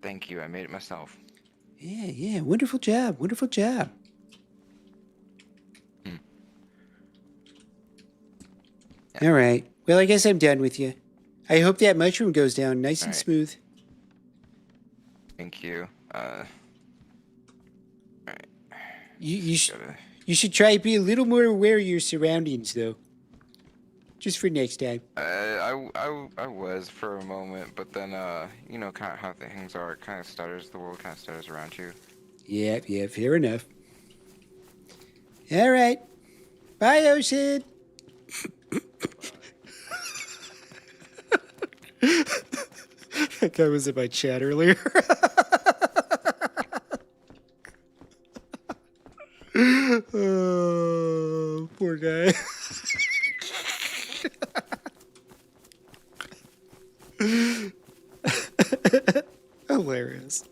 Thank you. I made it myself. Yeah. Wonderful job. Wonderful job. Yeah. All right. Well, I guess I'm done with you. I hope that mushroom goes down nice and All right. smooth. Thank you. You should try to be a little more aware of your surroundings, though. Just for next time. I was for a moment, but then you know, kind of how things are. It kind of stutters. The world kind of stutters around you. Yeah, fair enough. All right. Bye, Ocean. That guy was in my chat earlier. Oh, poor guy. Hilarious.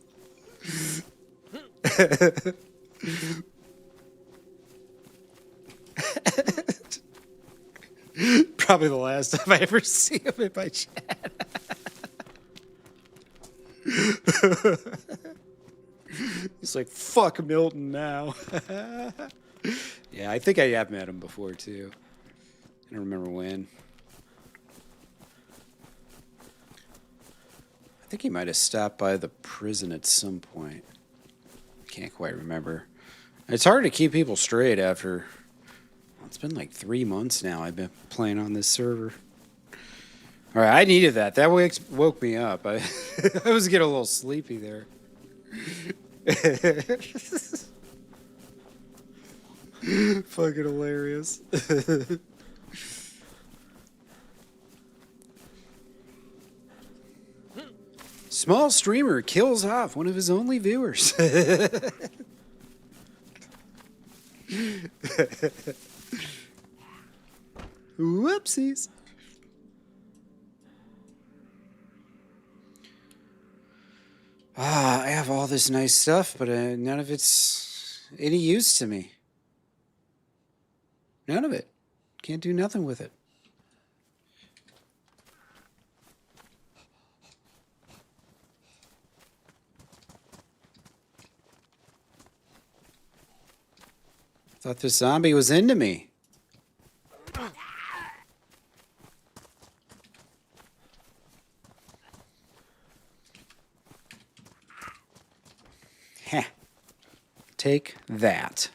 Probably the last time I ever see him in my chat. He's like, fuck Milton now. Yeah, I think I have met him before, too. I don't remember when. I think he might have stopped by the prison at some point. Can't quite remember. It's hard to keep people straight after... Well, it's been like 3 months now I've been playing on this server. All right, I needed that. That woke me up. I was getting a little sleepy there. Fucking hilarious. Small streamer kills off one of his only viewers. Whoopsies. I have all this nice stuff, but none of it's any use to me. None of it. Can't do nothing with it. Thought this zombie was into me. Heh. Take that.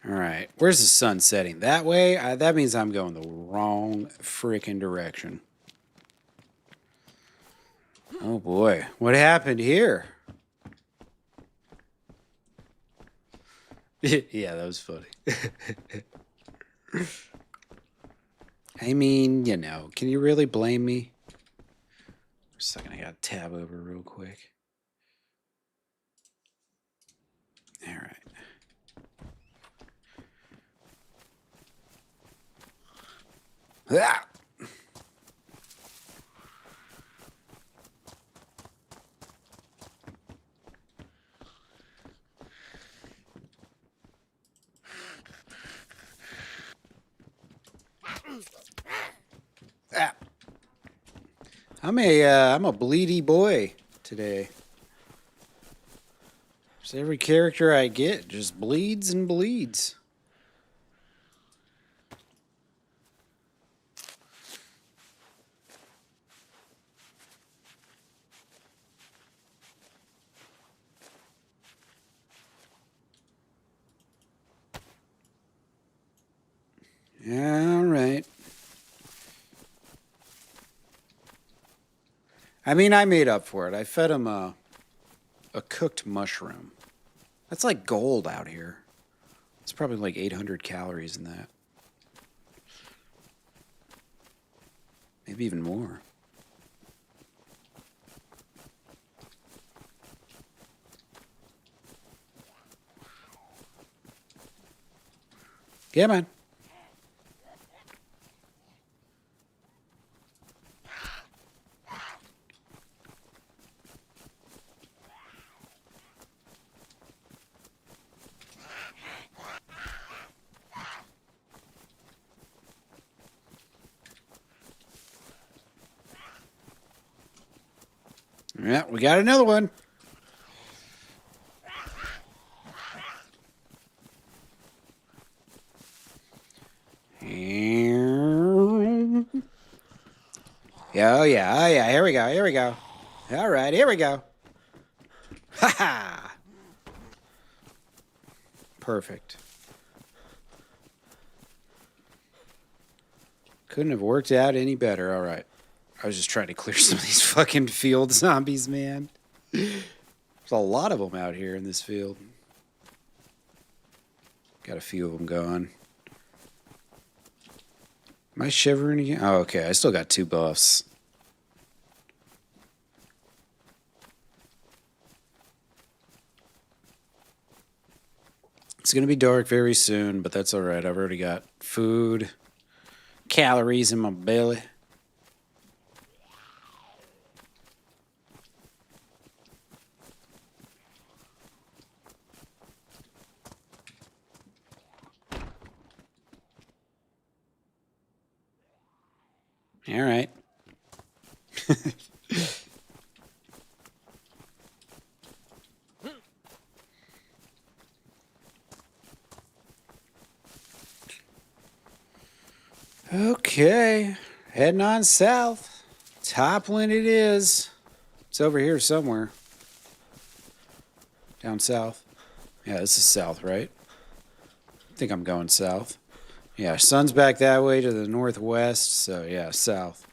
All right, where's the sun setting? That way? That means I'm going the wrong freaking direction. Oh boy, what happened here? Yeah, that was funny. I mean, you know, can you really blame me? For a second, I gotta tab over real quick. All right. Ah! Ah. I'm a bleedy boy today. Just every character I get just bleeds and bleeds. All right. I mean, I made up for it. I fed him a cooked mushroom. That's like gold out here. It's probably like 800 calories in that. Maybe even more. Yeah, man. Yeah, we got another one. Yeah, oh yeah, oh yeah, here we go, here we go. All right, here we go. Ha ha! Perfect. Couldn't have worked out any better. All right. I was just trying to clear some of these fucking field zombies, man. There's a lot of them out here in this field. Got a few of them going. Am I shivering again? Oh, okay. I still got 2 buffs. It's going to be dark very soon, but that's all right. I've already got food, calories in my belly. All right. Okay, heading on south. Toppling it is. It's over here somewhere. Down south. Yeah, this is south, right? I think I'm going south. Yeah, sun's back that way to the northwest, so yeah, south.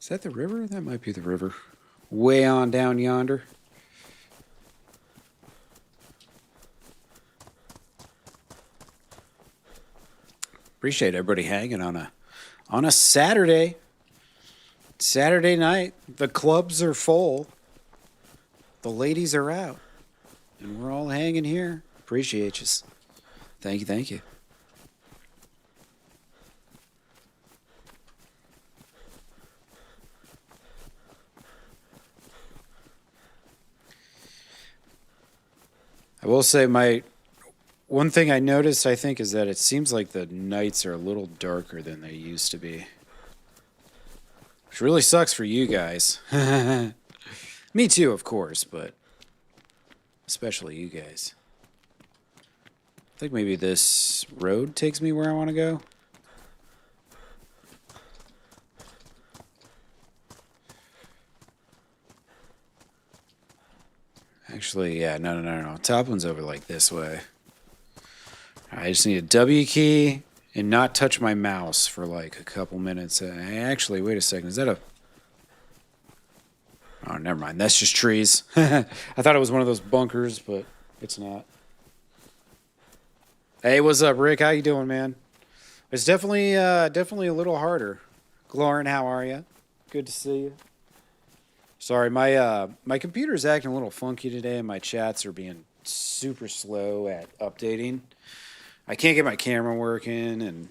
Is that the river? That might be the river. Way on down yonder. Appreciate everybody hanging on a Saturday. Saturday night. The clubs are full. The ladies are out. And we're all hanging here. Appreciate you. Thank you, thank you. I will say one thing I noticed, I think, is that it seems like the nights are a little darker than they used to be. Which really sucks for you guys. Me too, of course, but especially you guys. I think maybe this road takes me where I want to go. Actually, yeah, no. Top one's over like this way. I just need a W key and not touch my mouse for like a couple minutes. Actually, wait a second. Is that a... Oh, never mind. That's just trees. I thought it was one of those bunkers, but it's not. Hey, what's up, Rick? How you doing, man? It's definitely a little harder. Glorin, how are you? Good to see you. Sorry, my computer's acting a little funky today, and my chats are being super slow at updating. I can't get my camera working, and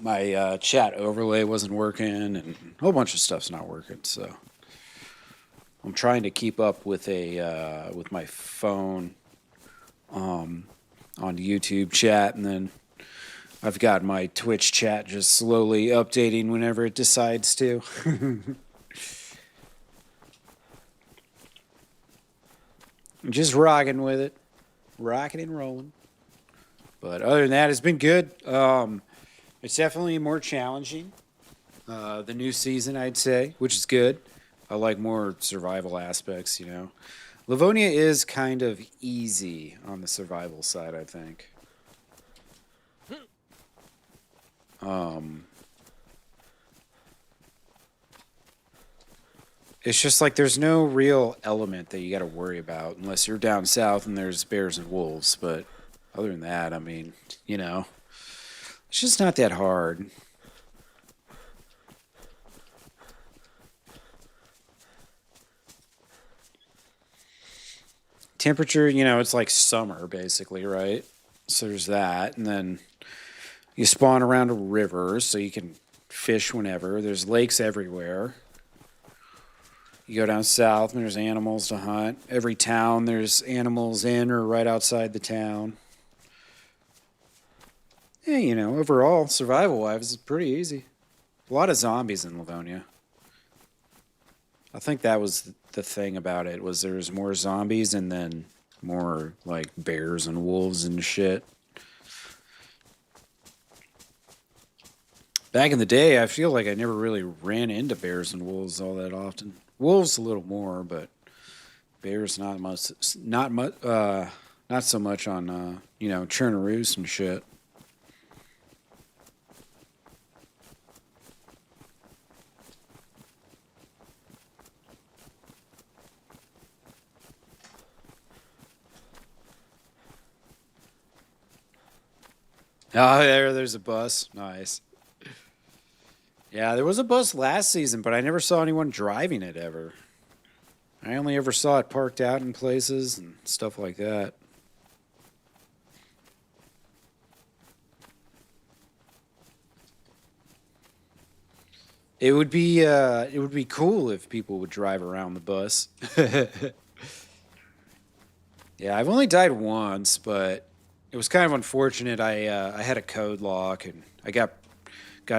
my chat overlay wasn't working, and a whole bunch of stuff's not working. So I'm trying to keep up with with my phone on YouTube chat, and then I've got my Twitch chat just slowly updating whenever it decides to. Just rocking with it. Rocking and rolling. But other than that, it's been good. It's definitely more challenging. The new season, I'd say, which is good. I like more survival aspects, you know. Livonia is kind of easy on the survival side, I think. It's just like there's no real element that you got to worry about unless you're down south and there's bears and wolves. But other than that, I mean, you know, it's just not that hard. Temperature, you know, it's like summer basically, right? So there's that. And then you spawn around a river so you can fish whenever. There's lakes everywhere. You go down south and there's animals to hunt. Every town there's animals in or right outside the town. Yeah, you know, overall, survival-wise, it's pretty easy. A lot of zombies in Livonia. I think that was the thing about it, was there's more zombies and then more, like, bears and wolves and shit. Back in the day, I feel like I never really ran into bears and wolves all that often. Wolves a little more, but bears not much. Not so much on you know, Churnaroos and shit. Oh, there's a bus. Nice. Yeah, there was a bus last season, but I never saw anyone driving it ever. I only ever saw it parked out in places and stuff like that. It would be cool if people would drive around the bus. Yeah, I've only died once, but it was kind of unfortunate. I had a code lock and I got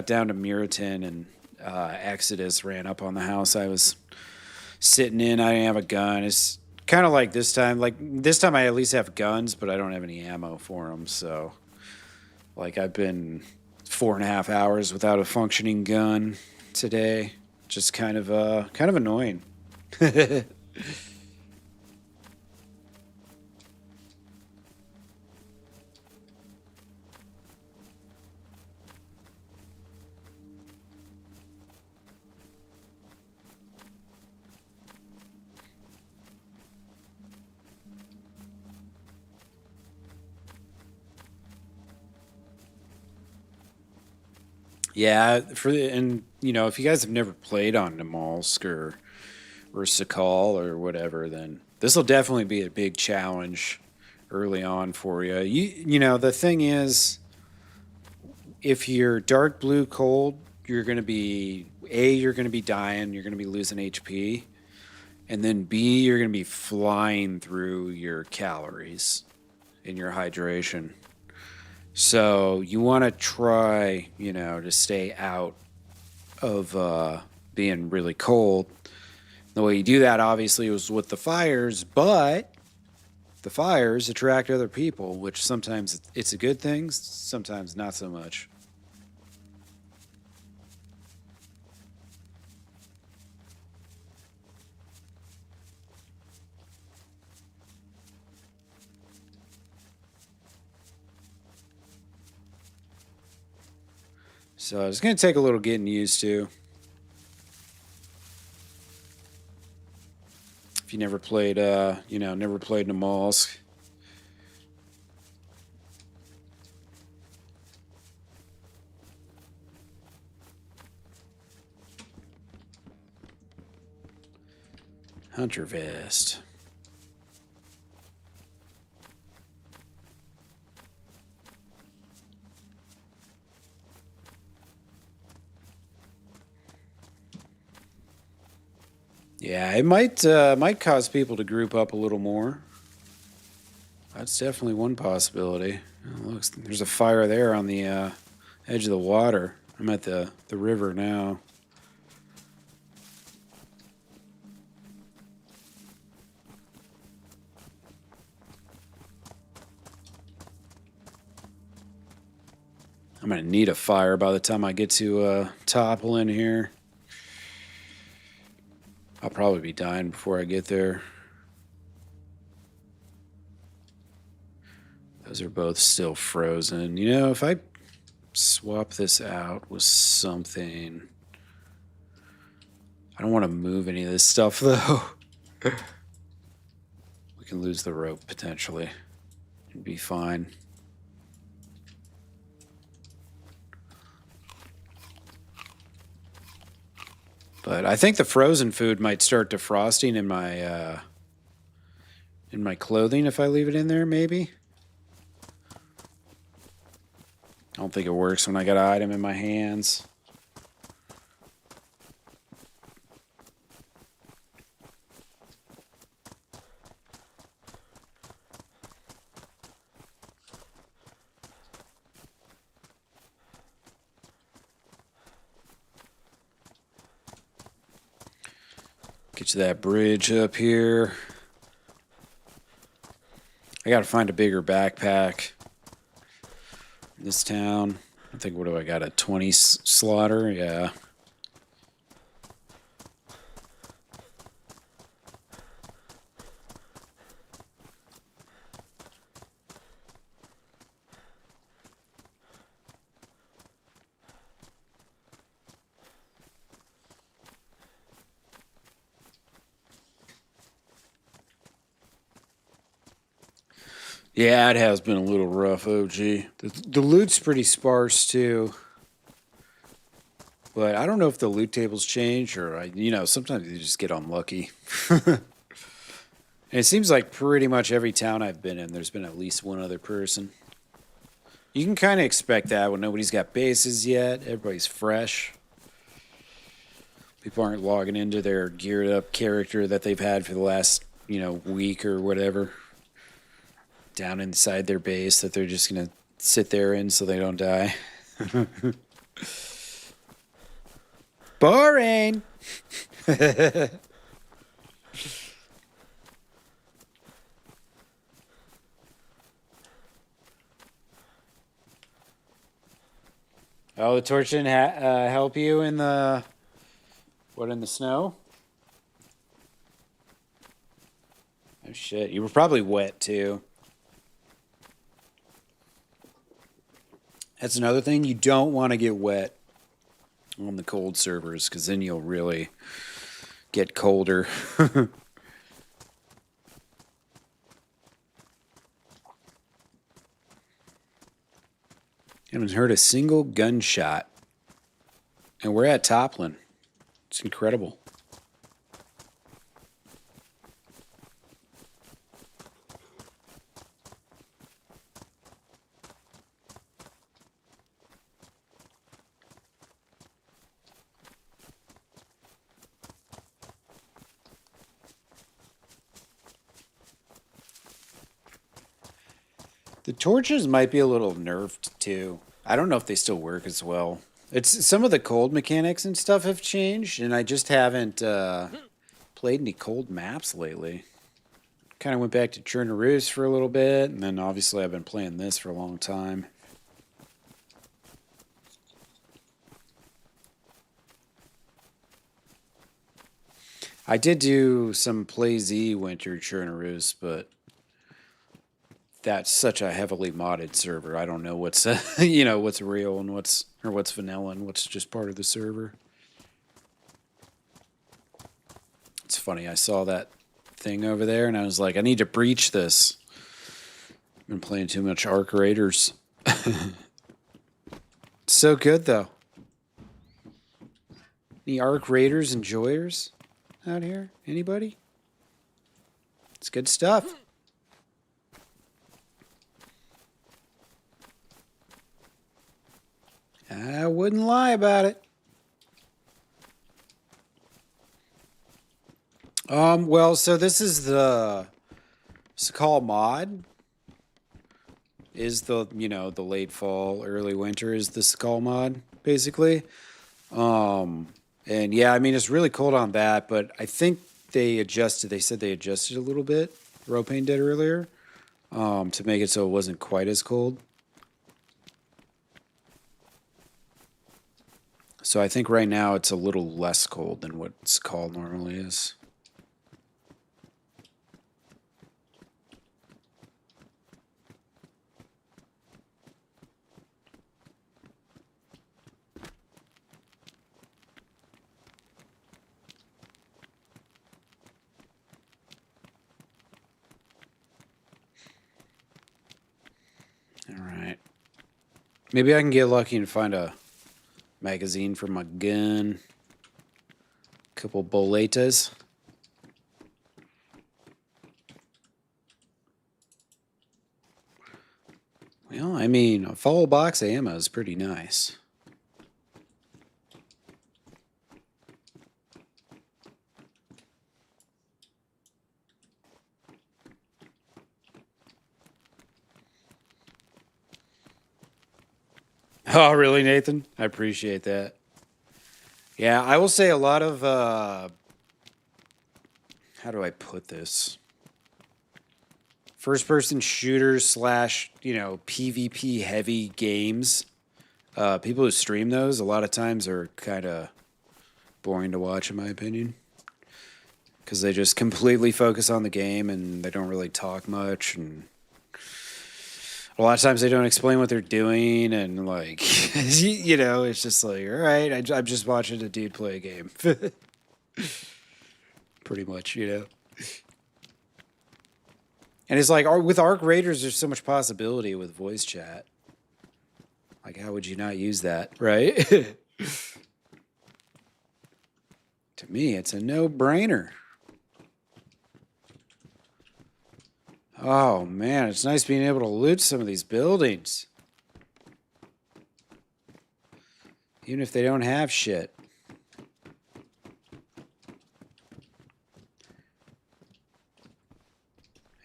down to Milton and Exodus ran up on the house I was sitting in. I didn't have a gun. It's kind of like this time. Like this time I at least have guns, but I don't have any ammo for them. So like I've been 4.5 hours without a functioning gun today. Just kind of annoying. Yeah, and you know, if you guys have never played on Namalsk or Sakal or whatever, then this will definitely be a big challenge early on for you. You know, the thing is, if you're dark blue cold, you're gonna be dying, you're gonna be losing HP, and then B, you're gonna be flying through your calories and your hydration. So you want to try, you know, to stay out of being really cold. The way you do that, obviously, was with the fires, but the fires attract other people, which sometimes it's a good thing, sometimes not so much. So it's going to take a little getting used to. If you never played, never played in a mosque. Hunter vest. Yeah, it might cause people to group up a little more. That's definitely one possibility. Oh, look, there's a fire there on the edge of the water. I'm at the river now. I'm gonna need a fire by the time I get to Toppling here. I'll probably be dying before I get there. Those are both still frozen. You know, if I swap this out with something... I don't want to move any of this stuff, though. We can lose the rope, potentially. It'd be fine. But I think the frozen food might start defrosting in my clothing if I leave it in there, maybe. I don't think it works when I got an item in my hands. Get to that bridge up here. I gotta find a bigger backpack in this town. I think, what do I got, a 20 slaughter? Yeah. Yeah, it has been a little rough, OG. The loot's pretty sparse, too. But I don't know if the loot tables change or, sometimes you just get unlucky. And it seems like pretty much every town I've been in, there's been at least one other person. You can kind of expect that when nobody's got bases yet. Everybody's fresh. People aren't logging into their geared up character that they've had for the last, week or whatever. Down inside their base that they're just going to sit there in so they don't die. Boring! Oh, the torch didn't help you in the... What, in the snow? Oh, shit. You were probably wet, too. That's another thing. You don't want to get wet on the cold servers, because then you'll really get colder. Haven't heard a single gunshot. And we're at Toppling. It's incredible. The torches might be a little nerfed too. I don't know if they still work as well. It's some of the cold mechanics and stuff have changed, and I just haven't played any cold maps lately. kind of went back to Churnaroos for a little bit, and then obviously I've been playing this for a long time. I did do some PlayZ Winter Churnaroos, but that's such a heavily modded server. I don't know what's what's real and what's vanilla and what's just part of the server. It's funny, I saw that thing over there and I was like, I need to breach this. I've been playing too much Arc Raiders. It's so good though. Any Arc Raiders enjoyers out here? Anybody? It's good stuff. I wouldn't lie about it. Well, so this is the Sakal mod. Is the, the late fall, early winter is the Sakal mod, basically. And yeah, I mean, it's really cold on that, but I think they said they adjusted a little bit, Ropain did earlier, to make it so it wasn't quite as cold. So I think right now it's a little less cold than what Sakal normally is. All right. Maybe I can get lucky and find a magazine for my gun. A couple boletas. Well, I mean, a full box of ammo is pretty nice. Oh, really, Nathan? I appreciate that. Yeah, I will say a lot of, how do I put this? First-person shooters / PvP heavy games. People who stream those a lot of times are kind of boring to watch, in my opinion. Because they just completely focus on the game and they don't really talk much, and a lot of times they don't explain what they're doing, and it's just like, all right, I'm just watching a dude play a game. Pretty much, And it's like, with Arc Raiders, there's so much possibility with voice chat. Like, how would you not use that, right? To me, it's a no-brainer. Oh, man, it's nice being able to loot some of these buildings. Even if they don't have shit.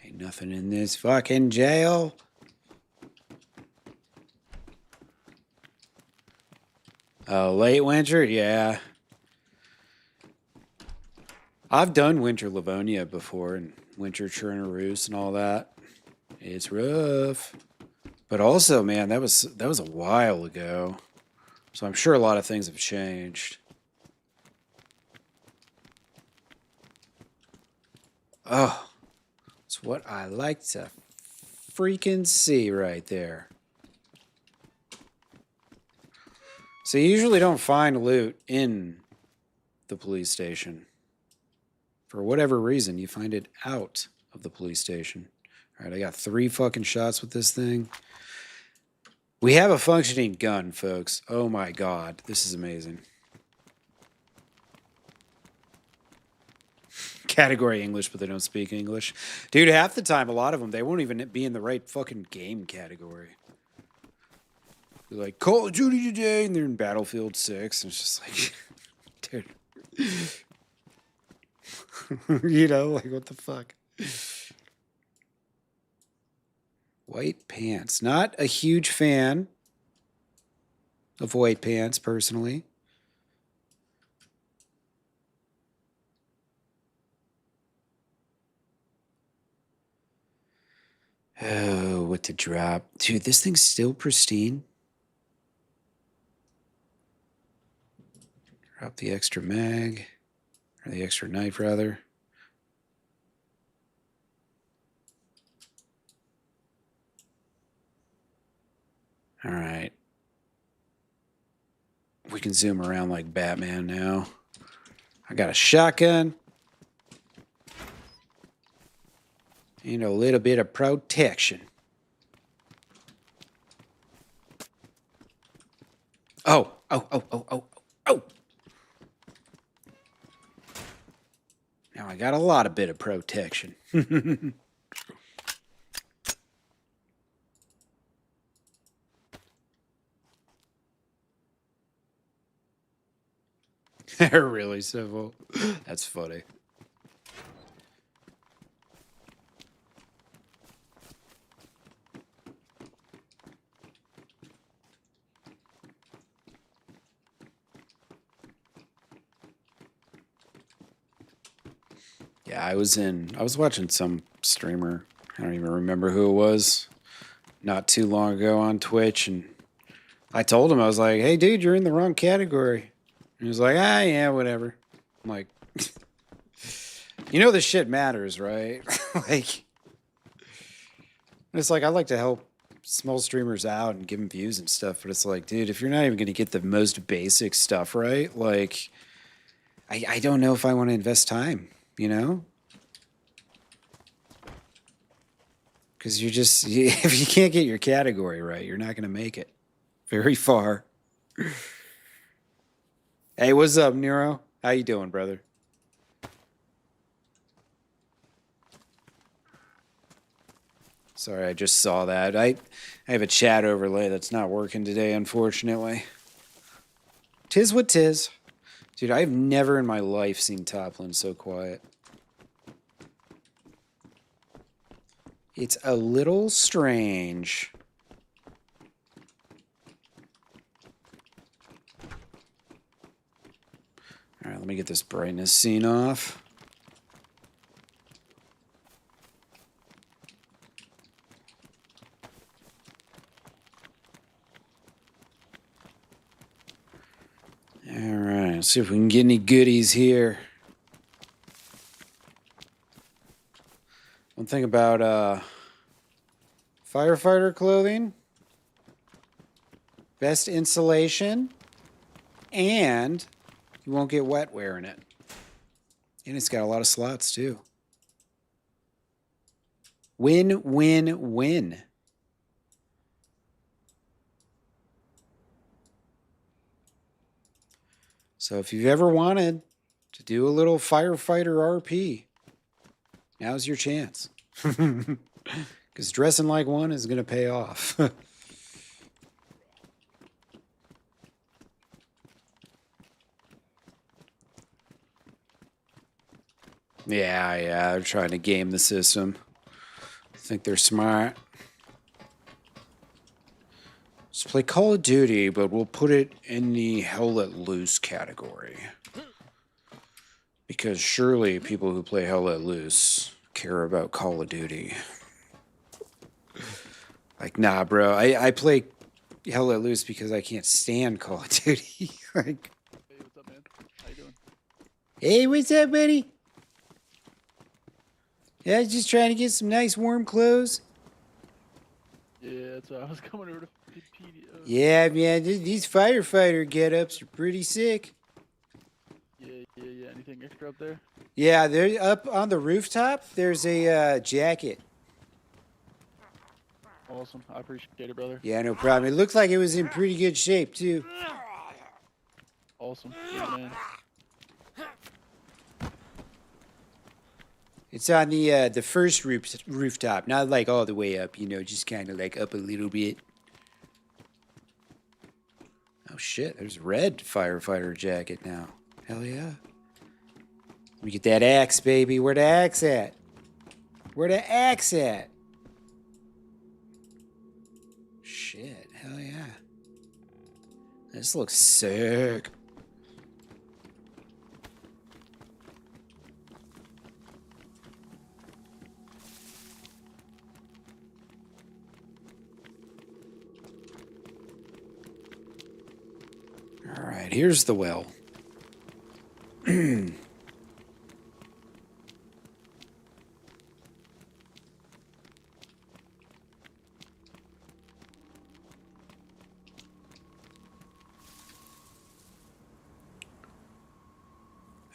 Ain't nothing in this fucking jail. Oh, late winter? Yeah. I've done winter Livonia before, and winter Churnaroos and all that. It's rough. But also, man, that was a while ago. So I'm sure a lot of things have changed. Oh, it's what I like to freaking see right there. So you usually don't find loot in the police station. For whatever reason, you find it out of the police station. All right, I got 3 fucking shots with this thing. We have a functioning gun, folks. Oh my god, this is amazing. Category English, but they don't speak English. Dude, half the time, a lot of them, they won't even be in the right fucking game category. They're like, Call of Duty today, and they're in Battlefield 6, and it's just like, dude. What the fuck? White pants. Not a huge fan of white pants, personally. Oh, what to drop. Dude, this thing's still pristine. Drop the extra mag. Or the extra knife, rather. All right. We can zoom around like Batman now. I got a shotgun. And a little bit of protection. Oh. Now I got a lot of bit of protection. They're really civil. That's funny. Yeah, I was watching some streamer. I don't even remember who it was. Not too long ago on Twitch, and I told him, I was like, "Hey, dude, you're in the wrong category." And he was like, "Ah, yeah, whatever." I'm like, you know, this shit matters, right? Like, it's like I like to help small streamers out and give them views and stuff, but it's like, dude, if you're not even going to get the most basic stuff right, like, I don't know if I want to invest time, you know? Because if you can't get your category right, you're not going to make it very far. Hey, what's up, Nero? How you doing, brother? Sorry, I just saw that. I have a chat overlay that's not working today, unfortunately. Tis what tis. Dude, I've never in my life seen Toplin so quiet. It's a little strange. All right, let me get this brightness scene off. All right, let's see if we can get any goodies here. One thing about firefighter clothing, best insulation, and you won't get wet wearing it. And it's got a lot of slots too. Win, win, win. So if you've ever wanted to do a little firefighter RP, now's your chance. Because dressing like one is going to pay off. Yeah, they're trying to game the system. I think they're smart. Let's play Call of Duty, but we'll put it in the Hell Let Loose category. Because surely people who play Hell Let Loose care about Call of Duty. Like, nah, bro. I play Hell Let Loose because I can't stand Call of Duty. Like, Hey, what's up, man? How you doing? hey, what's up, buddy? Yeah, I was just trying to get some nice warm clothes. Yeah, that's why I was coming over to PD. Yeah, man, these firefighter get-ups are pretty sick. Yeah. Anything extra up there? Yeah, they're up on the rooftop. There's a jacket. Awesome. I appreciate it, brother. Yeah, no problem. It looked like it was in pretty good shape, too. Awesome. Yeah, man. It's on the first rooftop, not like all the way up, you know, just kind of like up a little bit. Oh shit, there's a red firefighter jacket now. Hell yeah. Let me get that axe, baby. Where the axe at? Where the axe at? Shit, hell yeah. This looks sick. Alright, here's the well. I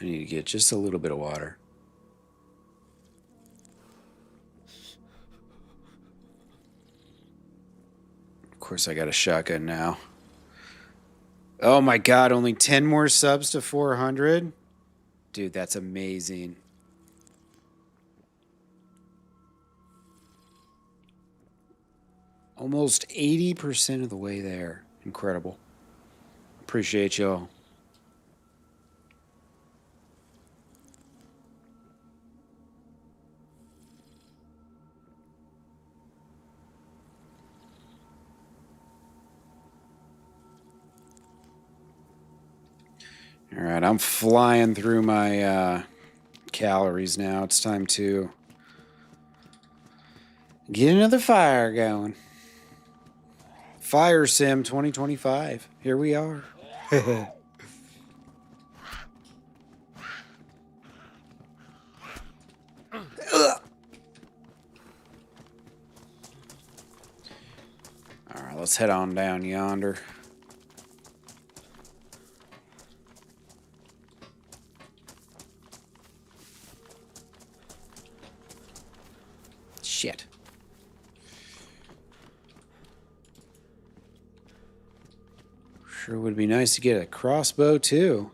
need to get just a little bit of water. Of course, I got a shotgun now. Oh my god, only 10 more subs to 400? Dude, that's amazing. Almost 80% of the way there. Incredible. Appreciate y'all. All right, I'm flying through my calories now. It's time to get another fire going. Fire Sim 2025. Here we are. All right, let's head on down yonder. Shit. Sure would be nice to get a crossbow too.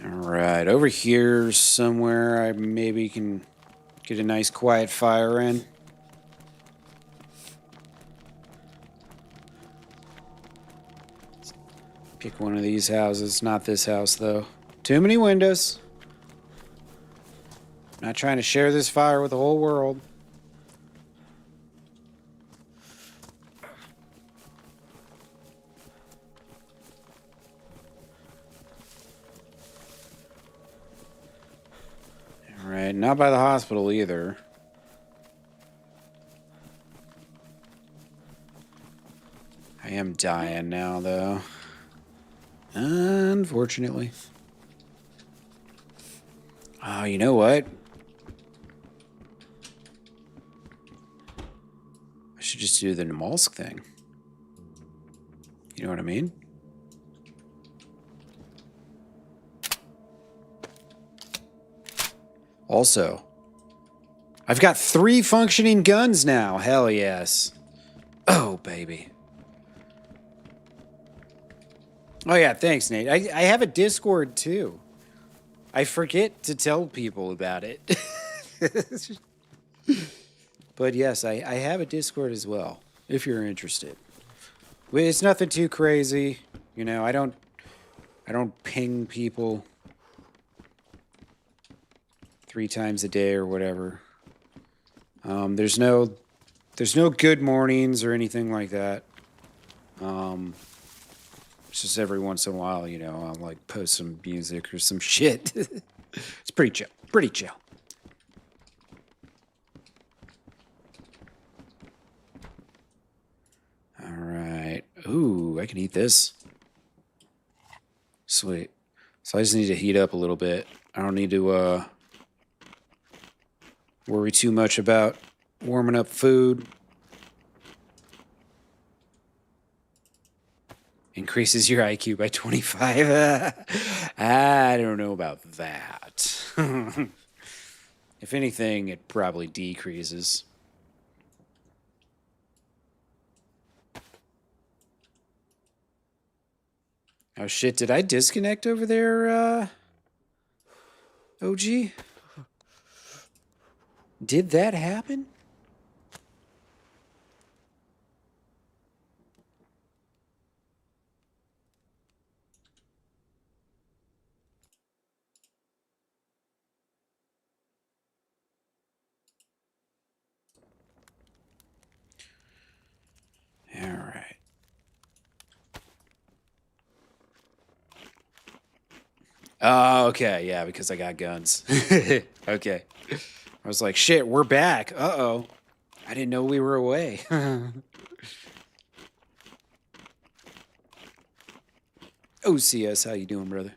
All right, over here somewhere I maybe can get a nice quiet fire in. Pick one of these houses. Not this house, though. Too many windows. Not trying to share this fire with the whole world. Alright, not by the hospital either. I am dying now, though. Unfortunately. Oh, you know what? I should just do the Namalsk thing. You know what I mean? Also, I've got 3 functioning guns now. Hell yes. Oh, baby. Oh, yeah, thanks, Nate. I have a Discord, too. I forget to tell people about it. But, yes, I have a Discord as well, if you're interested. It's nothing too crazy. You know, I don't ping people 3 times a day or whatever. There's no good mornings or anything like that. It's just every once in a while, you know, I'll like post some music or some shit. It's pretty chill. Pretty chill. All right. Ooh, I can eat this. Sweet. So I just need to heat up a little bit. I don't need to worry too much about warming up food. Increases your IQ by 25. I don't know about that. If anything, it probably decreases. Oh shit, did I disconnect over there, OG? Did that happen? All right. Oh, okay. Yeah, because I got guns. Okay. I was like, shit, we're back. Uh-oh. I didn't know we were away. OCS, how you doing, brother?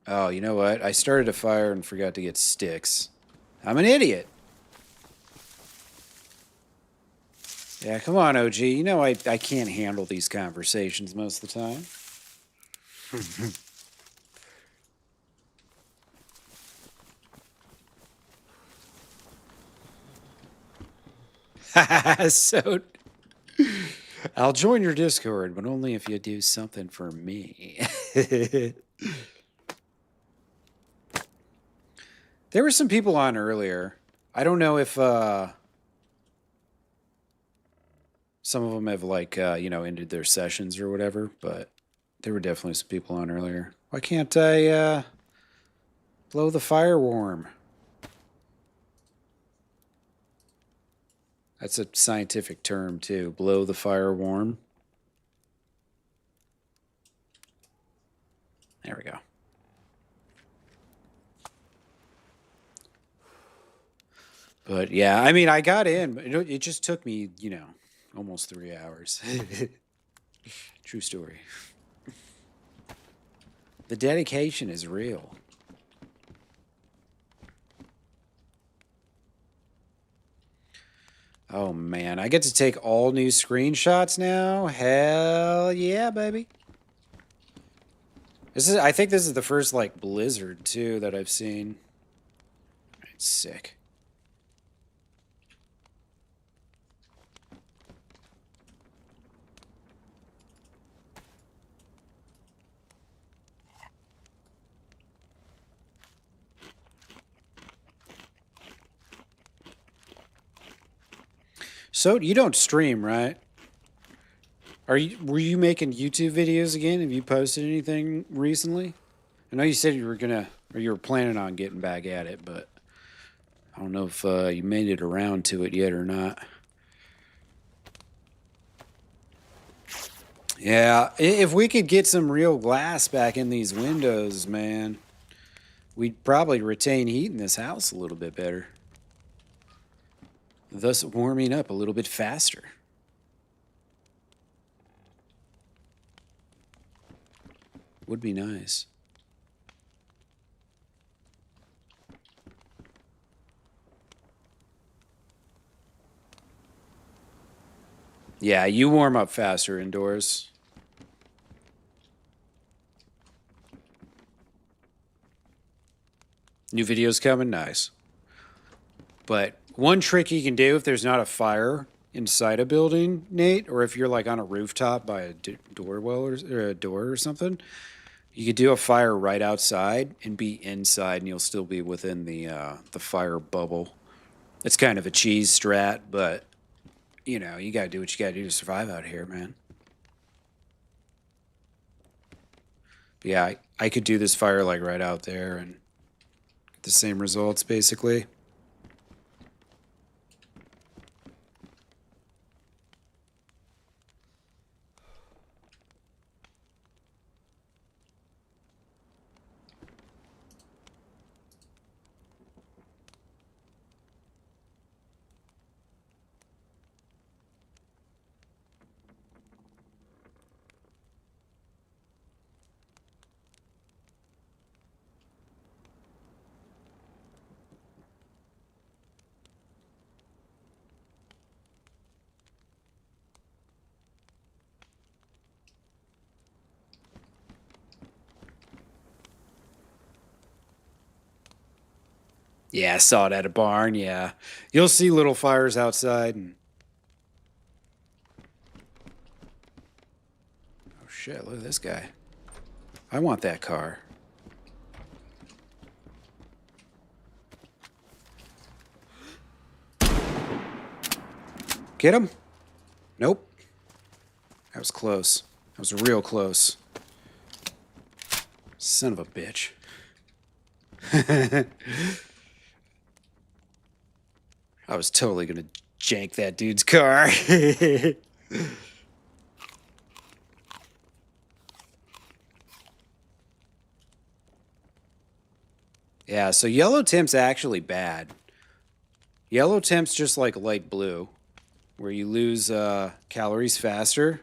Oh, you know what? I started a fire and forgot to get sticks. I'm an idiot. Yeah, come on, OG. You know I can't handle these conversations most of the time. So, I'll join your Discord, but only if you do something for me. There were some people on earlier. I don't know if some of them have like ended their sessions or whatever, but there were definitely some people on earlier. Why can't I blow the fire warm? That's a scientific term too. Blow the fire warm. There we go. But yeah, I mean, I got in. But it just took me, almost 3 hours. True story. The dedication is real. Oh man, I get to take all new screenshots now? Hell yeah, baby. I think this is the first like blizzard too that I've seen. It's sick. So you don't stream, right? Were you making YouTube videos again? Have you posted anything recently? I know you said you were planning on getting back at it, but I don't know if you made it around to it yet or not. Yeah, if we could get some real glass back in these windows, man, we'd probably retain heat in this house a little bit better. Thus warming up a little bit faster. Would be nice. Yeah, you warm up faster indoors. New videos coming? Nice. But one trick you can do if there's not a fire inside a building, Nate, or if you're like on a rooftop by a door well or a door or something, you could do a fire right outside and be inside, and you'll still be within the fire bubble. It's kind of a cheese strat, but you gotta do what you gotta do to survive out here, man. But yeah, I could do this fire like right out there and get the same results basically. Yeah, I saw it at a barn, yeah. You'll see little fires outside and... Oh shit, look at this guy. I want that car. Get him? Nope. That was close. That was real close. Son of a bitch. I was totally gonna jank that dude's car. Yeah, so yellow temp's actually bad. Yellow temp's just like light blue, where you lose calories faster.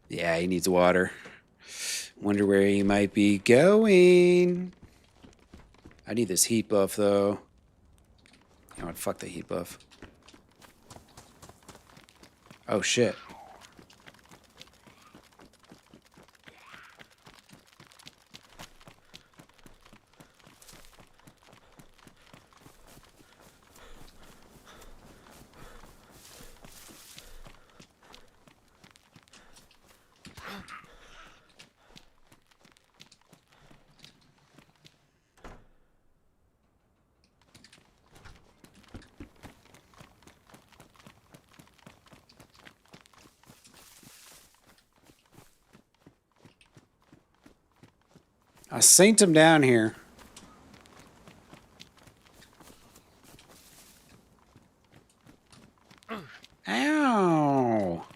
Yeah, he needs water. Wonder where he might be going. I need this heat buff, though. You know what? Fuck the heat buff. Oh, shit. I synced him down here. Ow!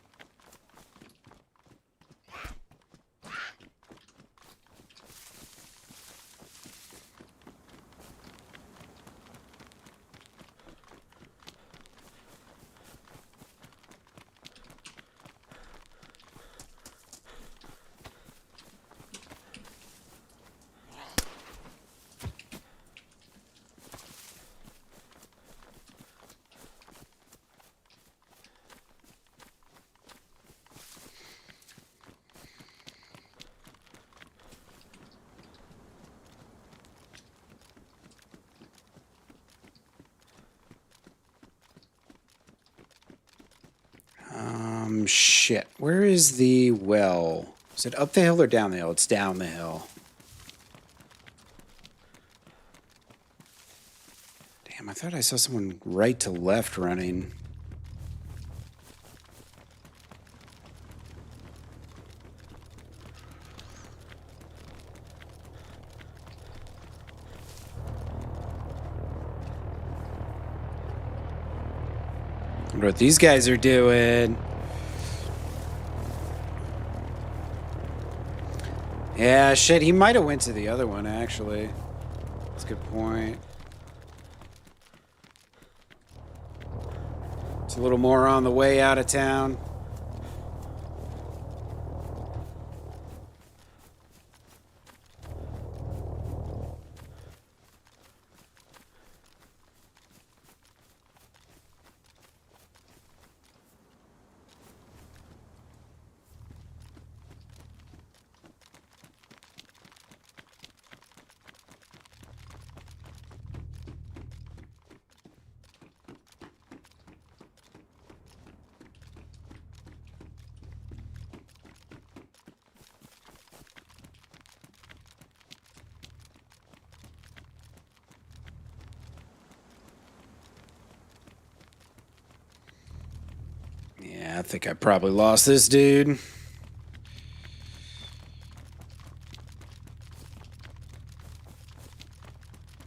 Shit. Where is the well? Is it up the hill or down the hill? It's down the hill. Damn, I thought I saw someone right to left running. I wonder what these guys are doing. Yeah, shit, he might have went to the other one, actually. That's a good point. It's a little more on the way out of town. Yeah, I think I probably lost this dude.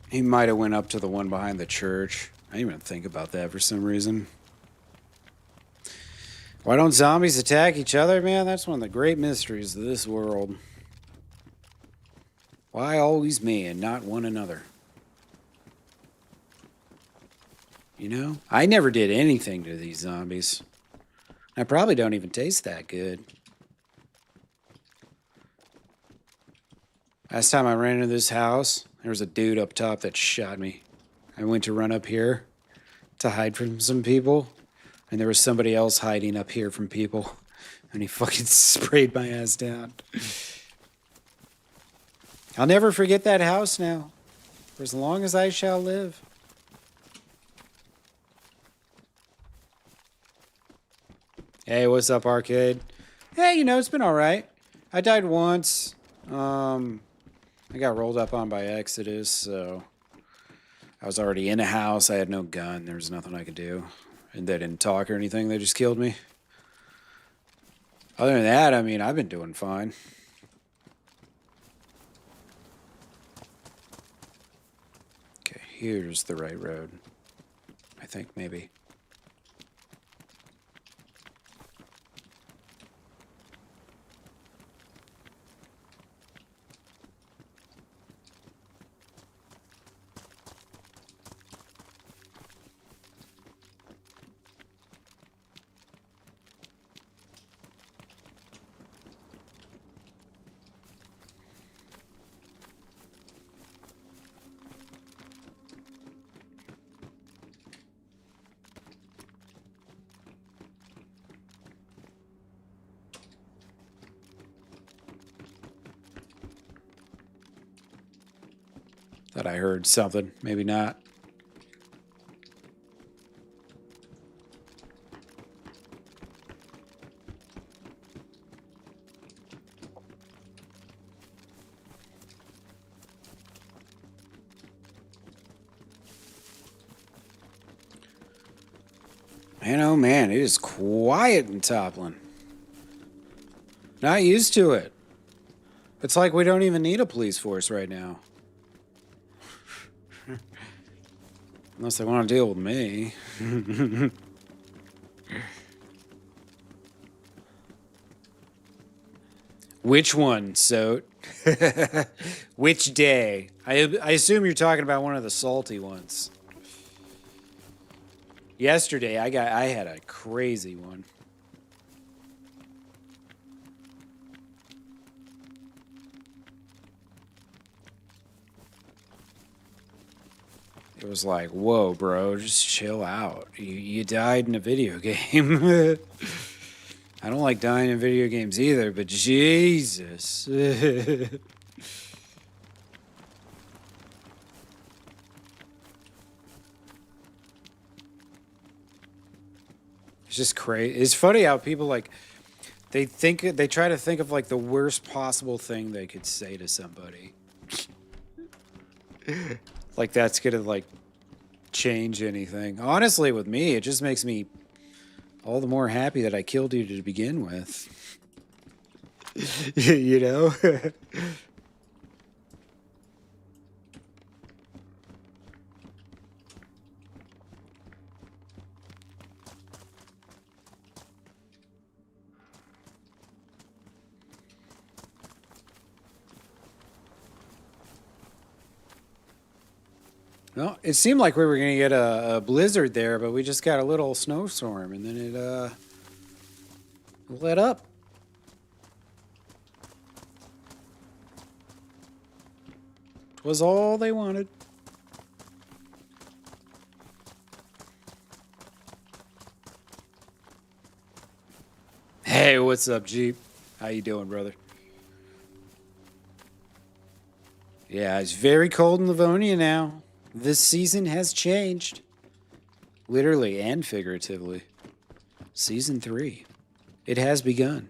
He might have went up to the one behind the church. I didn't even think about that for some reason. Why don't zombies attack each other, man? That's one of the great mysteries of this world. Why always me and not one another? You know? I never did anything to these zombies. I probably don't even taste that good. Last time I ran into this house, there was a dude up top that shot me. I went to run up here to hide from some people, and there was somebody else hiding up here from people, and he fucking sprayed my ass down. I'll never forget that house now, for as long as I shall live. Hey, what's up, Arcade? Hey, you know, it's been all right. I died once. I got rolled up on by Exodus, so I was already in a house. I had no gun. There was nothing I could do. And they didn't talk or anything. They just killed me. Other than that, I mean, I've been doing fine. Okay, here's the right road. think, maybe. Thought I heard something. Maybe not. Man, oh man, it is quiet in Toplin. Not used to it. It's like we don't even need a police force right now. Unless they want to deal with me. Which one, Soat? Which day? I assume you're talking about one of the salty ones. Yesterday, I had a crazy one. It was like, whoa, bro, just chill out. You died in a video game. I don't like dying in video games either, but Jesus. It's just crazy. It's funny how people like they try to think of like the worst possible thing they could say to somebody. Like that's gonna like change anything. Honestly, with me, it just makes me all the more happy that I killed you to begin with. You know? Well, it seemed like we were going to get a blizzard there, but we just got a little snowstorm, and then it let up. It was all they wanted. Hey, what's up, Jeep? How you doing, brother? Yeah, it's very cold in Livonia now. This season has changed. Literally and figuratively. Season 3. It has begun.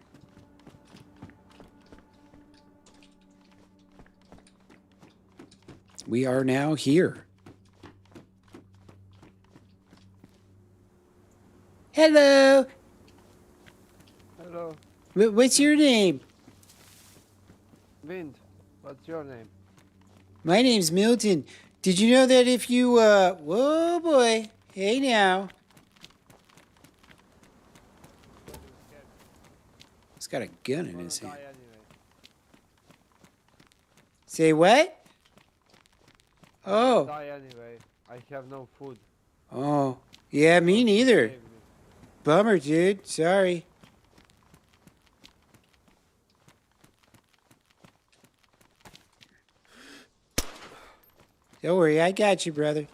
We are now here. Hello. Hello. What's your name? Wind. What's your name? My name's Milton. Did you know that if you, whoa boy, hey now. He's got a gun in his hand. Say what? Oh. Die anyway. I have no food. Oh. Yeah, me neither. Save me. Bummer, dude. Sorry. Don't worry, I got you, brother.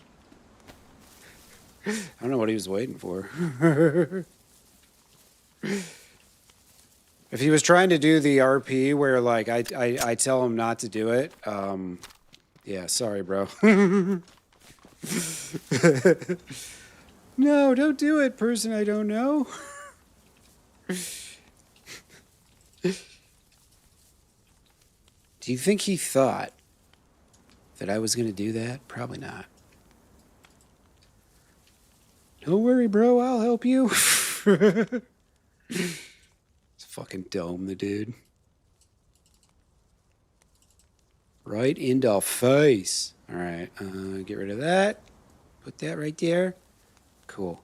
I don't know what he was waiting for. If he was trying to do the RP where, like, I tell him not to do it, yeah, sorry, bro. No, don't do it, person I don't know. Do you think he thought that I was going to do that? Probably not. Don't worry, bro. I'll help you. It's fucking dome, the dude. Right in the face. All right. Get rid of that. Put that right there. Cool.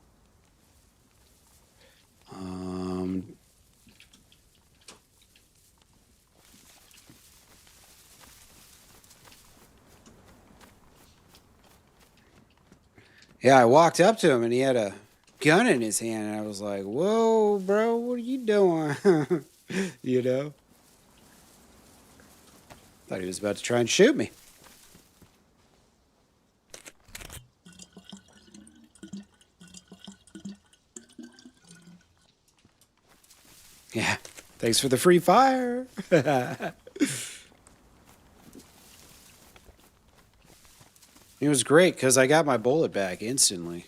Yeah, I walked up to him and he had a gun in his hand, and I was like, "Whoa, bro, what are you doing?" You know? Thought he was about to try and shoot me. Yeah, thanks for the free fire. It was great because I got my bullet back instantly.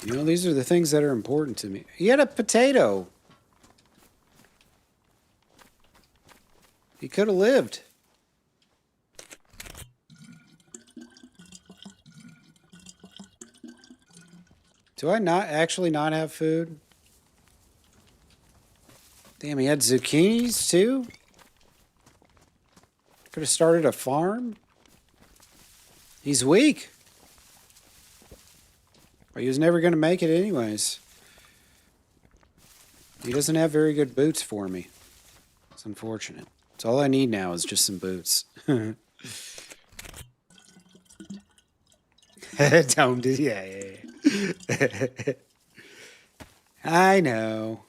You know, these are the things that are important to me. He had a potato. He could have lived. Do I not actually not have food? Damn, he had zucchinis too? Could have started a farm? He's weak. But he was never going to make it anyways. He doesn't have very good boots for me. It's unfortunate. It's all I need now is just some boots. Don't do, yeah. I know.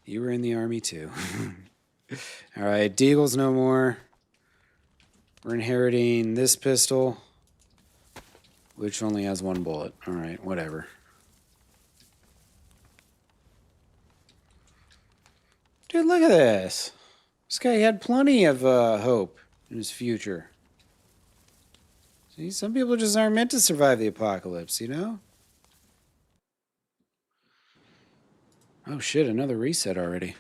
You were in the army too. All right, Deagle's no more. We're inheriting this pistol, which only has one bullet. All right, whatever. Dude, look at this. This guy had plenty of hope in his future. See, some people just aren't meant to survive the apocalypse, you know? Oh shit, another reset already.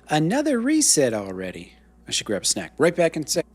Another reset already. I should grab a snack. Right back in a sec.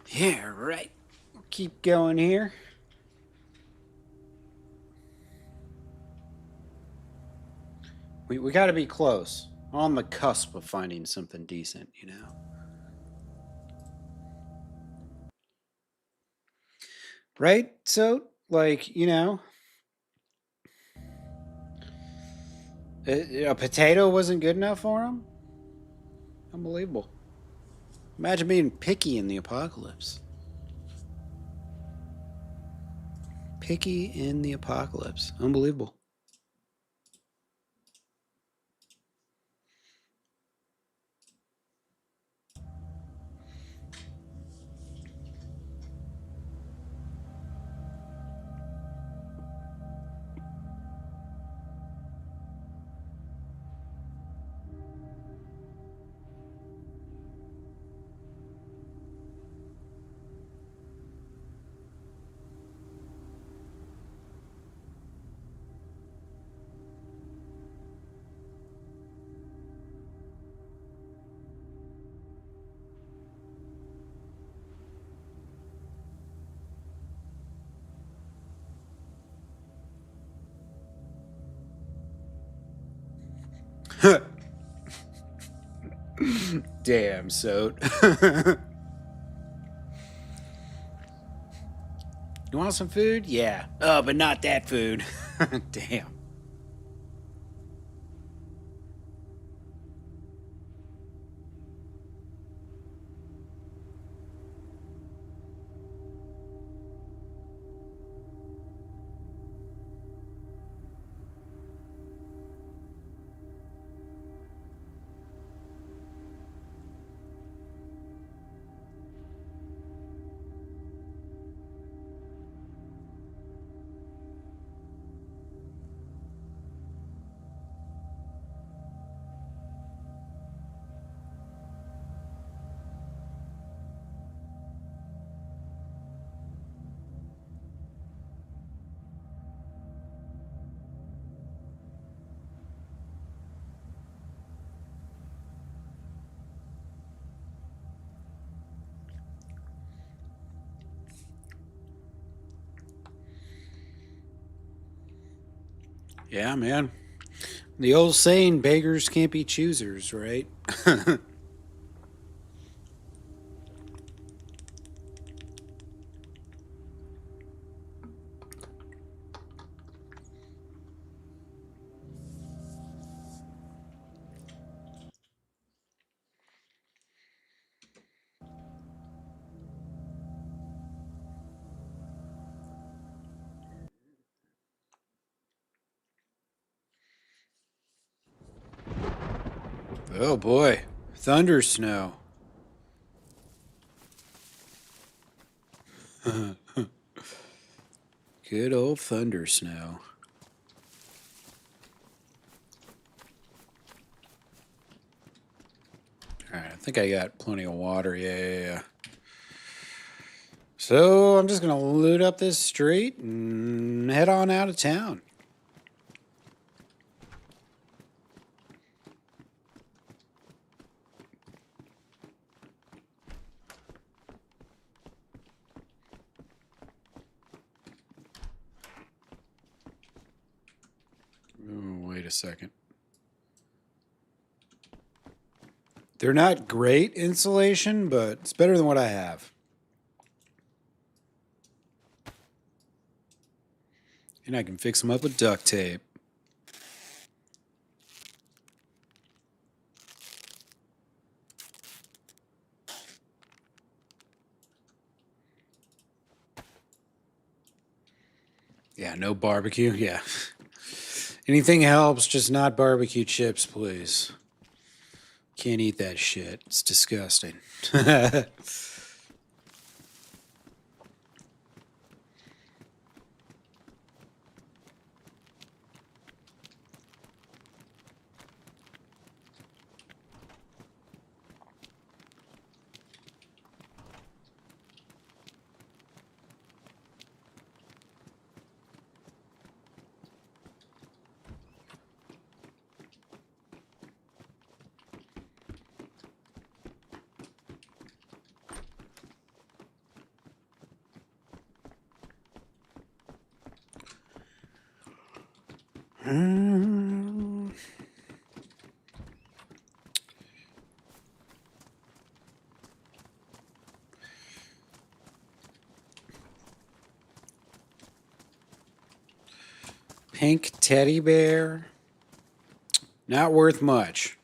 Yeah, right. We'll keep going here. We got to be close. On the cusp of finding something decent, you know? Right? So, like, you know, a potato wasn't good enough for him? Unbelievable. Imagine being picky in the apocalypse. Picky in the apocalypse. Unbelievable. Damn, Soat. You want some food? Yeah. Oh, but not that food. Damn. Yeah, man. The old saying, beggars can't be choosers, right? Oh boy, thunder snow. Good old thunder snow. All right, I think I got plenty of water. Yeah. So I'm just gonna loot up this street and head on out of town. Oh, wait a second. They're not great insulation, but it's better than what I have. And I can fix them up with duct tape. Yeah, no barbecue. Yeah. Anything helps, just not barbecue chips, please. Can't eat that shit. It's disgusting. Pink teddy bear. Not worth much.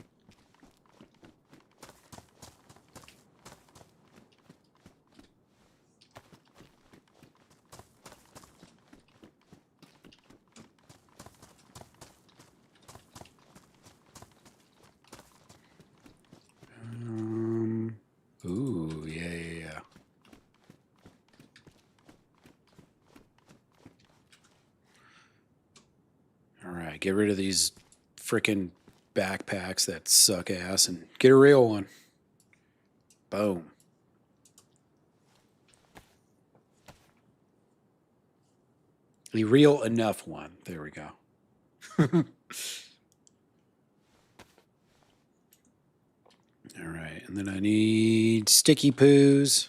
Ooh, yeah. All right, get rid of these frickin' backpacks that suck ass and get a real one. Boom. The real enough one. There we go. All right, and then I need sticky poos.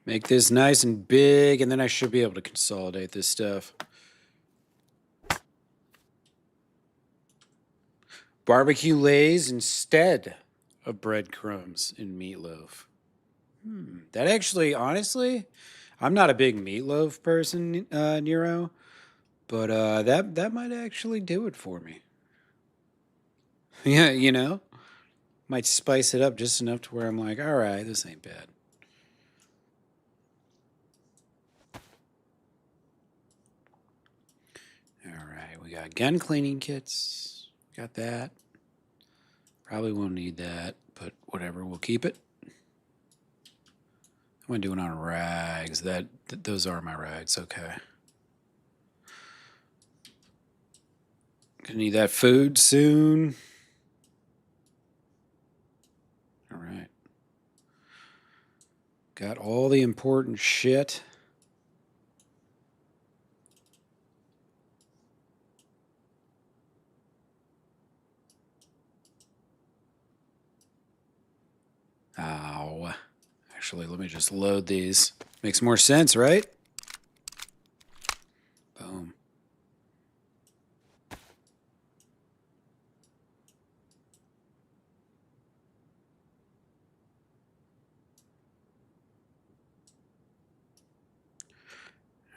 Make this nice and big, and then I should be able to consolidate this stuff. Barbecue lays instead of breadcrumbs and meatloaf. That actually, honestly, I'm not a big meatloaf person, Nero, but that might actually do it for me. Yeah, you know, might spice it up just enough to where I'm like, all right, this ain't bad. All right, we got gun cleaning kits. Got that. Probably won't need that, but whatever, we'll keep it. What am I doing on rags? Those are my rags, okay. Gonna need that food soon. All right. Got all the important shit. Ow. Actually, let me just load these. Makes more sense, right? Boom.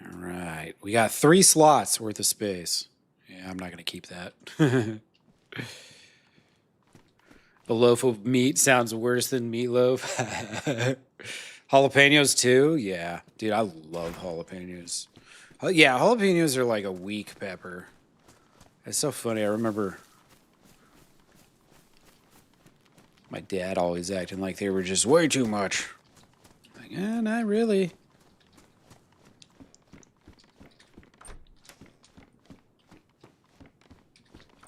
All right. We got 3 slots worth of space. Yeah, I'm not going to keep that. A loaf of meat sounds worse than meatloaf. Jalapenos too? Yeah. Dude, I love jalapenos. Yeah, jalapenos are like a weak pepper. It's so funny. I remember my dad always acting like they were just way too much. Like, not really.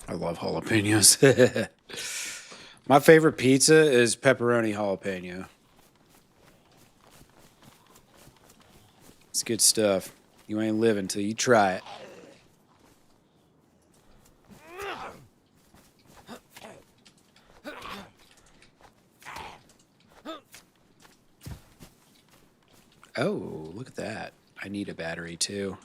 I love jalapenos. My favorite pizza is pepperoni jalapeno. It's good stuff. You ain't living till you try it. Oh, look at that. I need a battery too.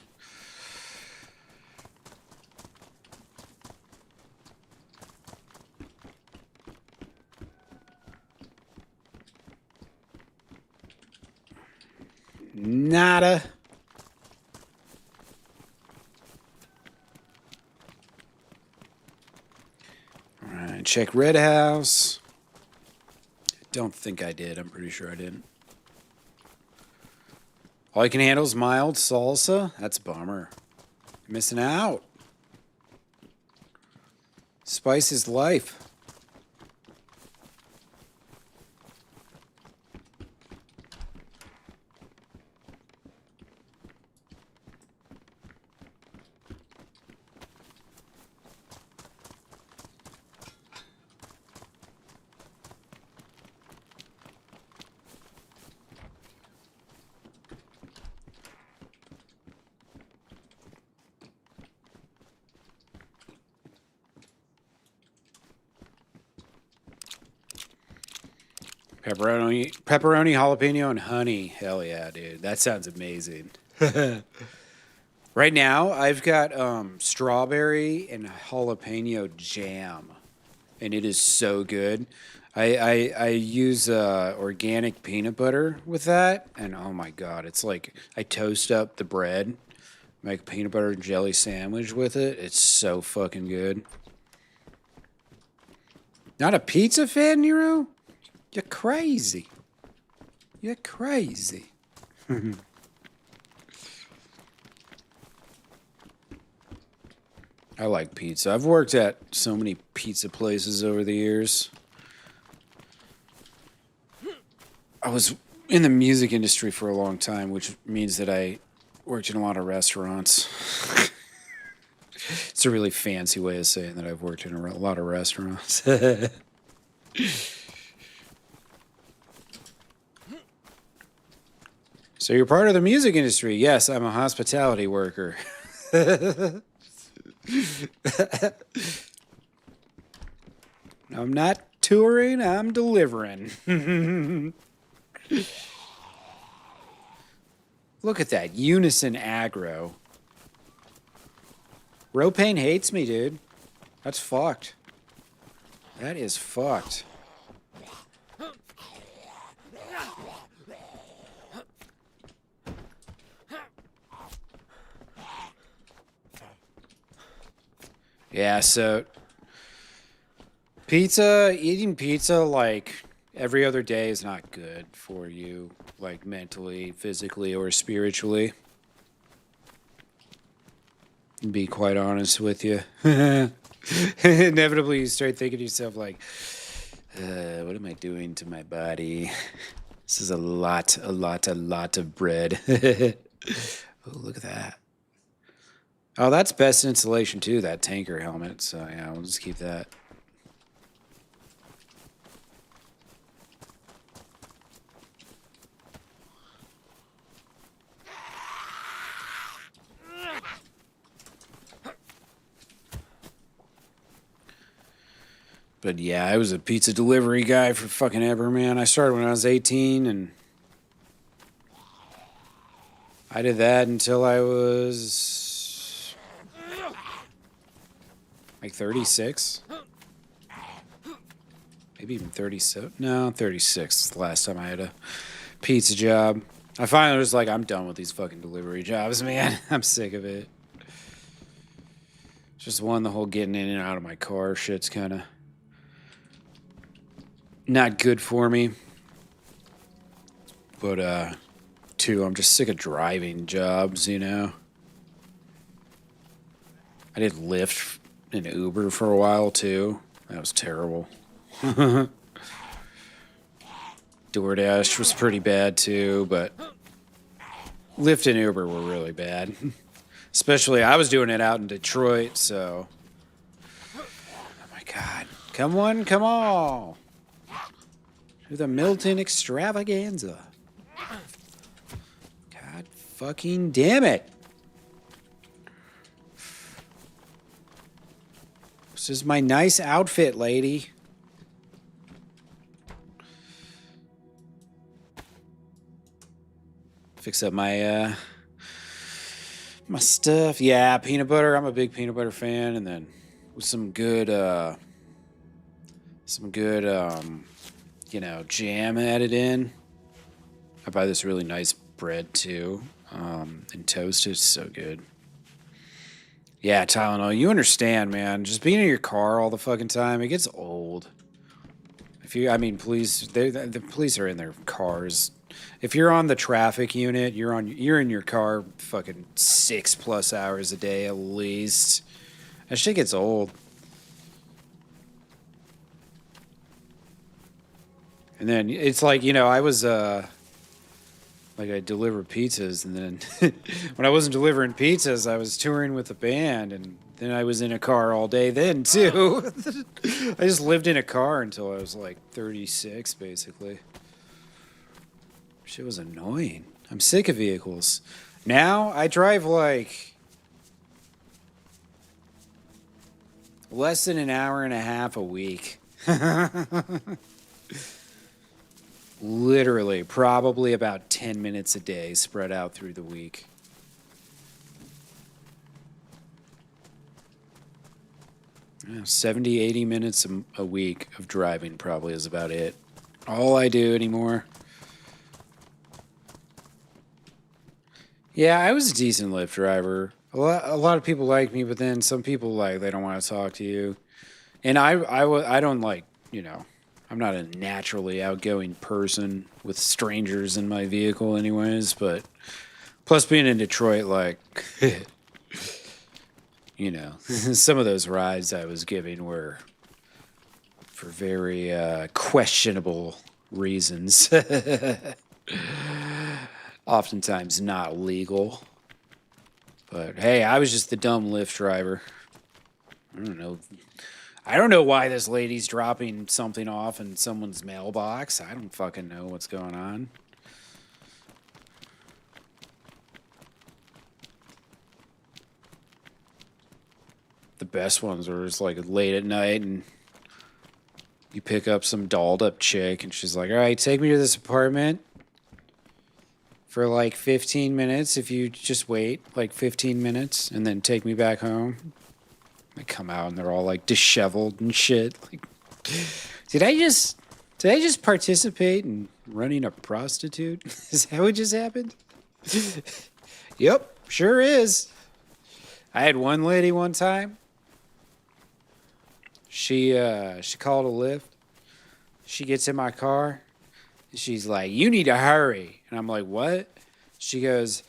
Nada. All right, check Red House. Don't think I did. I'm pretty sure I didn't. All you can handle is mild salsa? That's a bummer. You're missing out. Spice is life. Pepperoni, jalapeno, and honey. Hell yeah, dude. That sounds amazing. Right now, I've got strawberry and jalapeno jam, and it is so good. I use organic peanut butter with that, and oh my god, it's like I toast up the bread, make a peanut butter and jelly sandwich with it. It's so fucking good. Not a pizza fan, Nero? You're crazy. You're crazy. I like pizza. I've worked at so many pizza places over the years. I was in the music industry for a long time, which means that I worked in a lot of restaurants. It's a really fancy way of saying that I've worked in a lot of restaurants. So you're part of the music industry? Yes, I'm a hospitality worker. I'm not touring, I'm delivering. Look at that. Unison aggro. Ropain hates me, dude. That's fucked. That is fucked. Yeah, so eating pizza like every other day is not good for you, like mentally, physically, or spiritually. To be quite honest with you. Inevitably, you start thinking to yourself like, what am I doing to my body? This is a lot of bread. Oh, look at that. Oh, that's best insulation too, that tanker helmet. So yeah, we'll just keep that. But yeah, I was a pizza delivery guy for fucking ever, man. I started when I was 18, and I did that until I was like 36. Maybe even 37. No, 36 is the last time I had a pizza job. I finally was like, I'm done with these fucking delivery jobs, man. I'm sick of it. Just one, the whole getting in and out of my car shit's kind of not good for me. But, two, I'm just sick of driving jobs, you know? I did Lyft and Uber for a while, too. That was terrible. DoorDash was pretty bad, too, but Lyft and Uber were really bad. Especially, I was doing it out in Detroit, so... Oh, my God. Come on, come on! To the Milton extravaganza. God fucking damn it. This is my nice outfit, lady. Fix up my my stuff. Yeah, peanut butter. I'm a big peanut butter fan, and then with some good you know, jam added in. I buy this really nice bread too, and toast is so good. Yeah, Tylenol, you understand, man. Just being in your car all the fucking time, it gets old. If you, I mean, police, the police are in their cars. If you're on the traffic unit, you're in your car fucking 6+ hours a day at least. That shit gets old. And then it's like, you know, I was like I delivered pizzas, and then when I wasn't delivering pizzas, I was touring with a band, and then I was in a car all day then too. I just lived in a car until I was like 36, basically. Shit was annoying. I'm sick of vehicles. Now I drive like less than an hour and a half a week. Literally, probably about 10 minutes a day spread out through the week. Yeah, 70, 80 minutes a week of driving probably is about it. All I do anymore. Yeah, I was a decent Lyft driver. A lot of people like me, but then some people like they don't want to talk to you. And I don't like, you know, I'm not a naturally outgoing person with strangers in my vehicle anyways, but plus being in Detroit, like, you know, some of those rides I was giving were for very questionable reasons. Oftentimes not legal. But hey, I was just the dumb Lyft driver. I don't know why this lady's dropping something off in someone's mailbox. I don't fucking know what's going on. The best ones are just like late at night and you pick up some dolled up chick and she's like, all right, take me to this apartment. for like 15 minutes if you just wait like 15 minutes and then take me back home. They come out and they're all like disheveled and shit. Like, did I just participate in running a prostitute? Is that what just happened? Yep, sure is. I had one lady one time. She called a lift. She gets in my car. And she's like, "You need to hurry." And I'm like, "What?" She goes,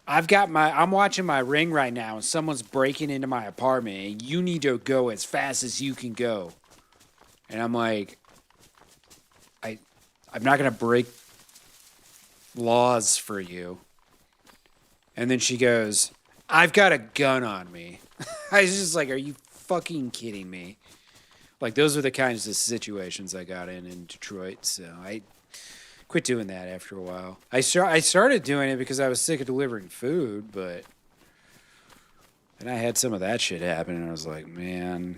I'm watching my Ring right now and someone's breaking into my apartment and you need to go as fast as you can go. And I'm like, I'm not going to break laws for you. And then she goes, "I've got a gun on me." I was just like, are you fucking kidding me? Like, those are the kinds of situations I got in Detroit. So I quit doing that after a while. I started doing it because I was sick of delivering food, but then I had some of that shit happen, and I was like, man,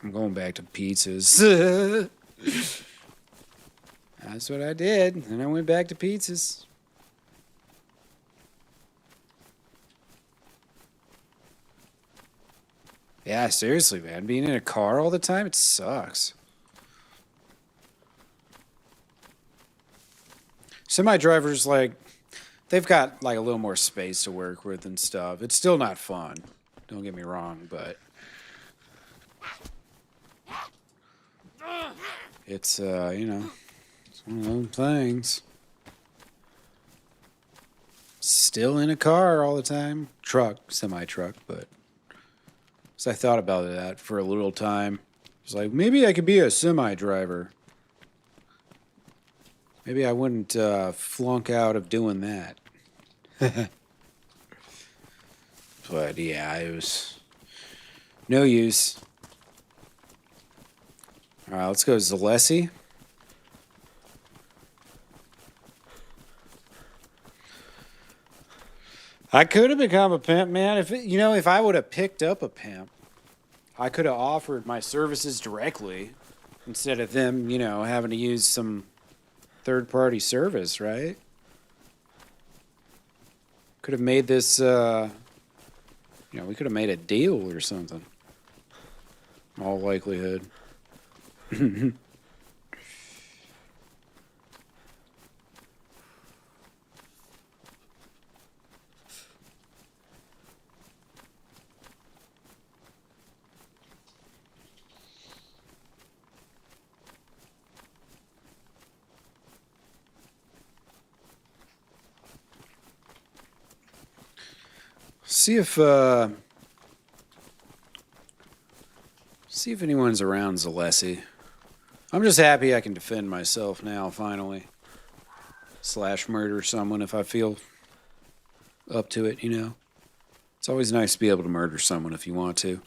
I'm going back to pizzas. That's what I did, and I went back to pizzas. Yeah, seriously, man. Being in a car all the time, it sucks. Semi-drivers, like, they've got, like, a little more space to work with and stuff. It's still not fun. Don't get me wrong, but it's, you know, it's one of those things. Still in a car all the time. Truck, semi-truck, but so I thought about that for a little time. I was like, maybe I could be a semi-driver. Maybe I wouldn't flunk out of doing that. But yeah, it was no use. All right, let's go Zalessi. I could have become a pimp, man. If I would have picked up a pimp, I could have offered my services directly instead of them, having to use some third-party service, right? Could have made this, we could have made a deal or something. In all likelihood. See if anyone's around Zalessi. I'm just happy I can defend myself now, finally. / murder someone if I feel up to it, It's always nice to be able to murder someone if you want to.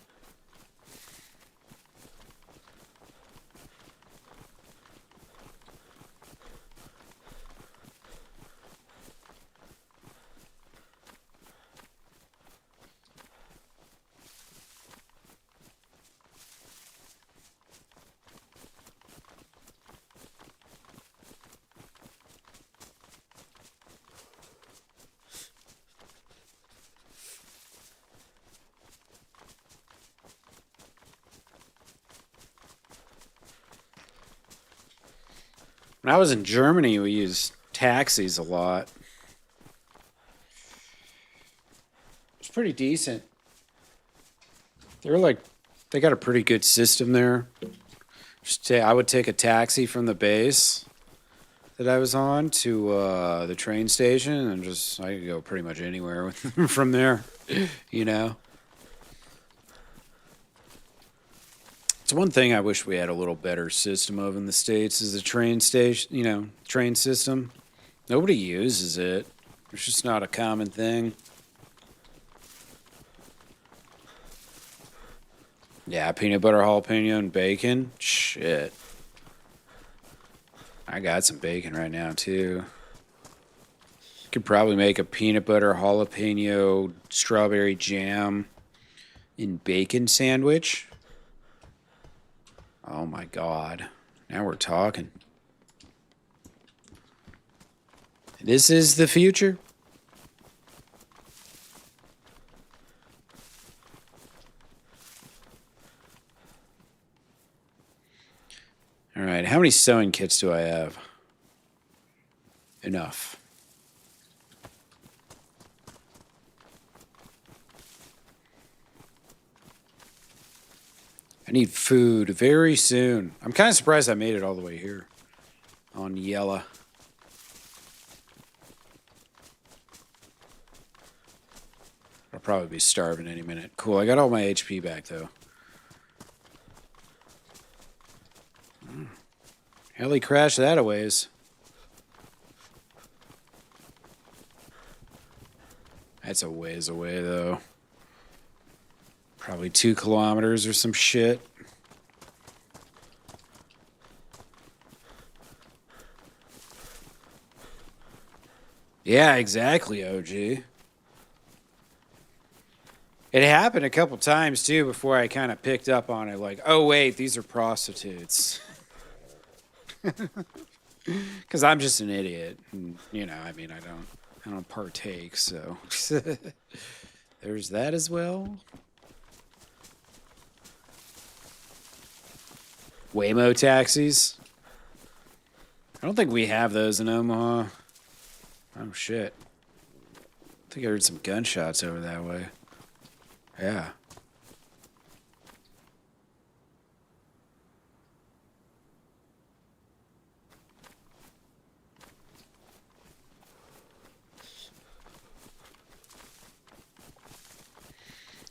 When I was in Germany, we used taxis a lot. It's pretty decent. They got a pretty good system there. I would take a taxi from the base that I was on to the train station, and I could go pretty much anywhere from there, It's one thing I wish we had a little better system of in the States is the train station, train system. Nobody uses it. It's just not a common thing. Yeah, peanut butter jalapeno and bacon. Shit. I got some bacon right now, too. Could probably make a peanut butter jalapeno strawberry jam and bacon sandwich. Oh my God. Now we're talking. This is the future. All right, how many sewing kits do I have? Enough. I need food very soon. I'm kind of surprised I made it all the way here on Yella. I'll probably be starving any minute. Cool, I got all my HP back though. Hell, he crashed that a ways. That's a ways away though. Probably 2 kilometers or some shit. Yeah, exactly, OG. It happened a couple times too before I kind of picked up on it. Like, oh wait, these are prostitutes. Because I'm just an idiot, and, you know. I mean, I don't partake, so there's that as well. Waymo taxis. I don't think we have those in Omaha. Oh shit! I think I heard some gunshots over that way. Yeah.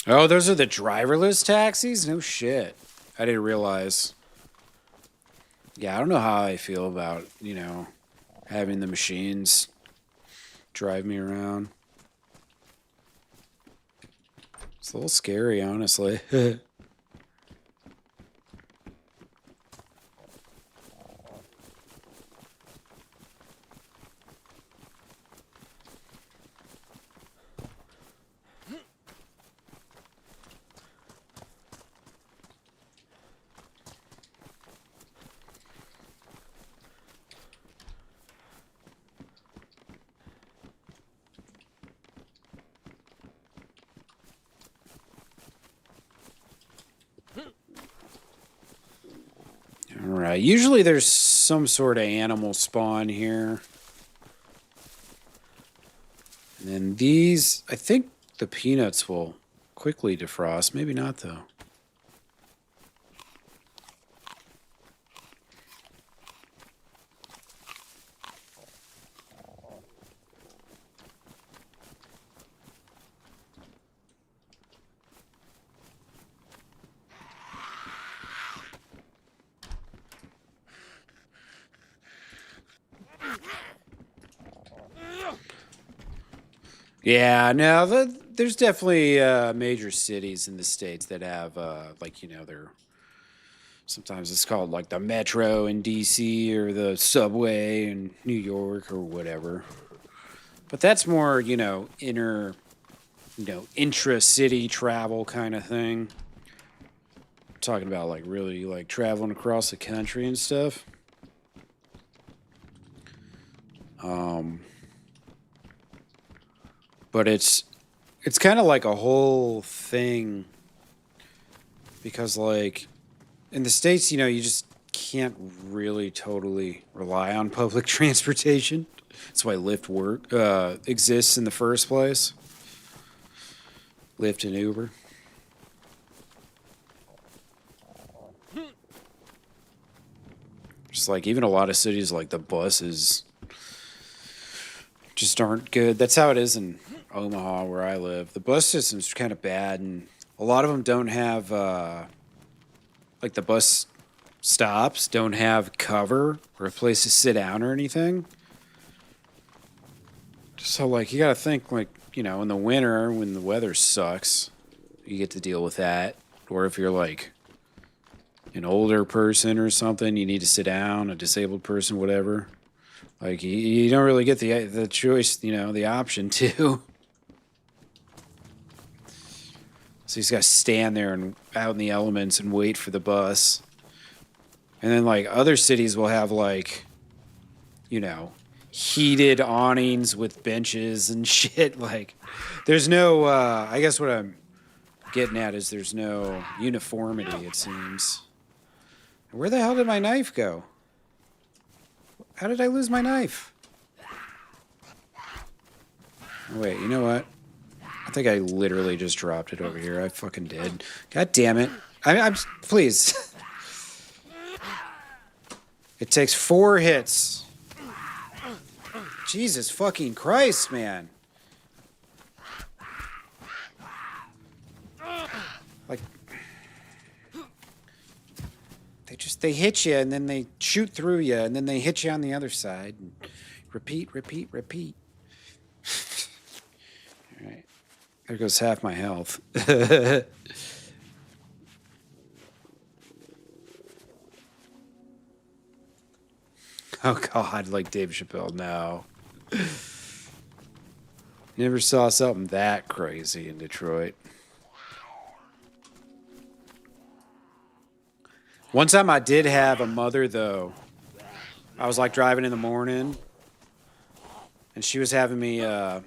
Oh, those are the driverless taxis? No shit. I didn't realize. Yeah, I don't know how I feel about, you know, having the machines drive me around. It's a little scary, honestly. Alright, usually there's some sort of animal spawn here. And then these, I think the peanuts will quickly defrost. Maybe not, though. Yeah, no, there's definitely major cities in the States that have, like, you know, sometimes it's called like the metro in DC or the subway in New York or whatever. But that's more, you know, intra-city travel kind of thing. I'm talking about like really like traveling across the country and stuff. But it's kind of like a whole thing because, like, in the States, you know, you just can't really totally rely on public transportation. That's why Lyft exists in the first place. Lyft and Uber. Just like even a lot of cities, like the buses just aren't good. That's how it is in Omaha, where I live. The bus system's kind of bad, and a lot of them don't have, like the bus stops don't have cover or a place to sit down or anything. So, like, you gotta think, like, you know, in the winter when the weather sucks, you get to deal with that. Or if you're, like, an older person or something, you need to sit down, a disabled person, whatever. Like, you don't really get the choice, you know, the option to. So he's got to stand there and out in the elements and wait for the bus. And then, like, other cities will have, like, you know, heated awnings with benches and shit. Like, there's no, I guess what I'm getting at is there's no uniformity, it seems. Where the hell did my knife go? How did I lose my knife? Wait, you know what? I think I literally just dropped it over here. I fucking did. God damn it. I'm please. It takes 4 hits. Jesus fucking Christ, man. Like, they hit you and then they shoot through you and then they hit you on the other side. And repeat, repeat, repeat. All right. There goes half my health. Oh, God, like Dave Chappelle, no. Never saw something that crazy in Detroit. One time I did have a mother, though. I was, like, driving in the morning, and she was having me, so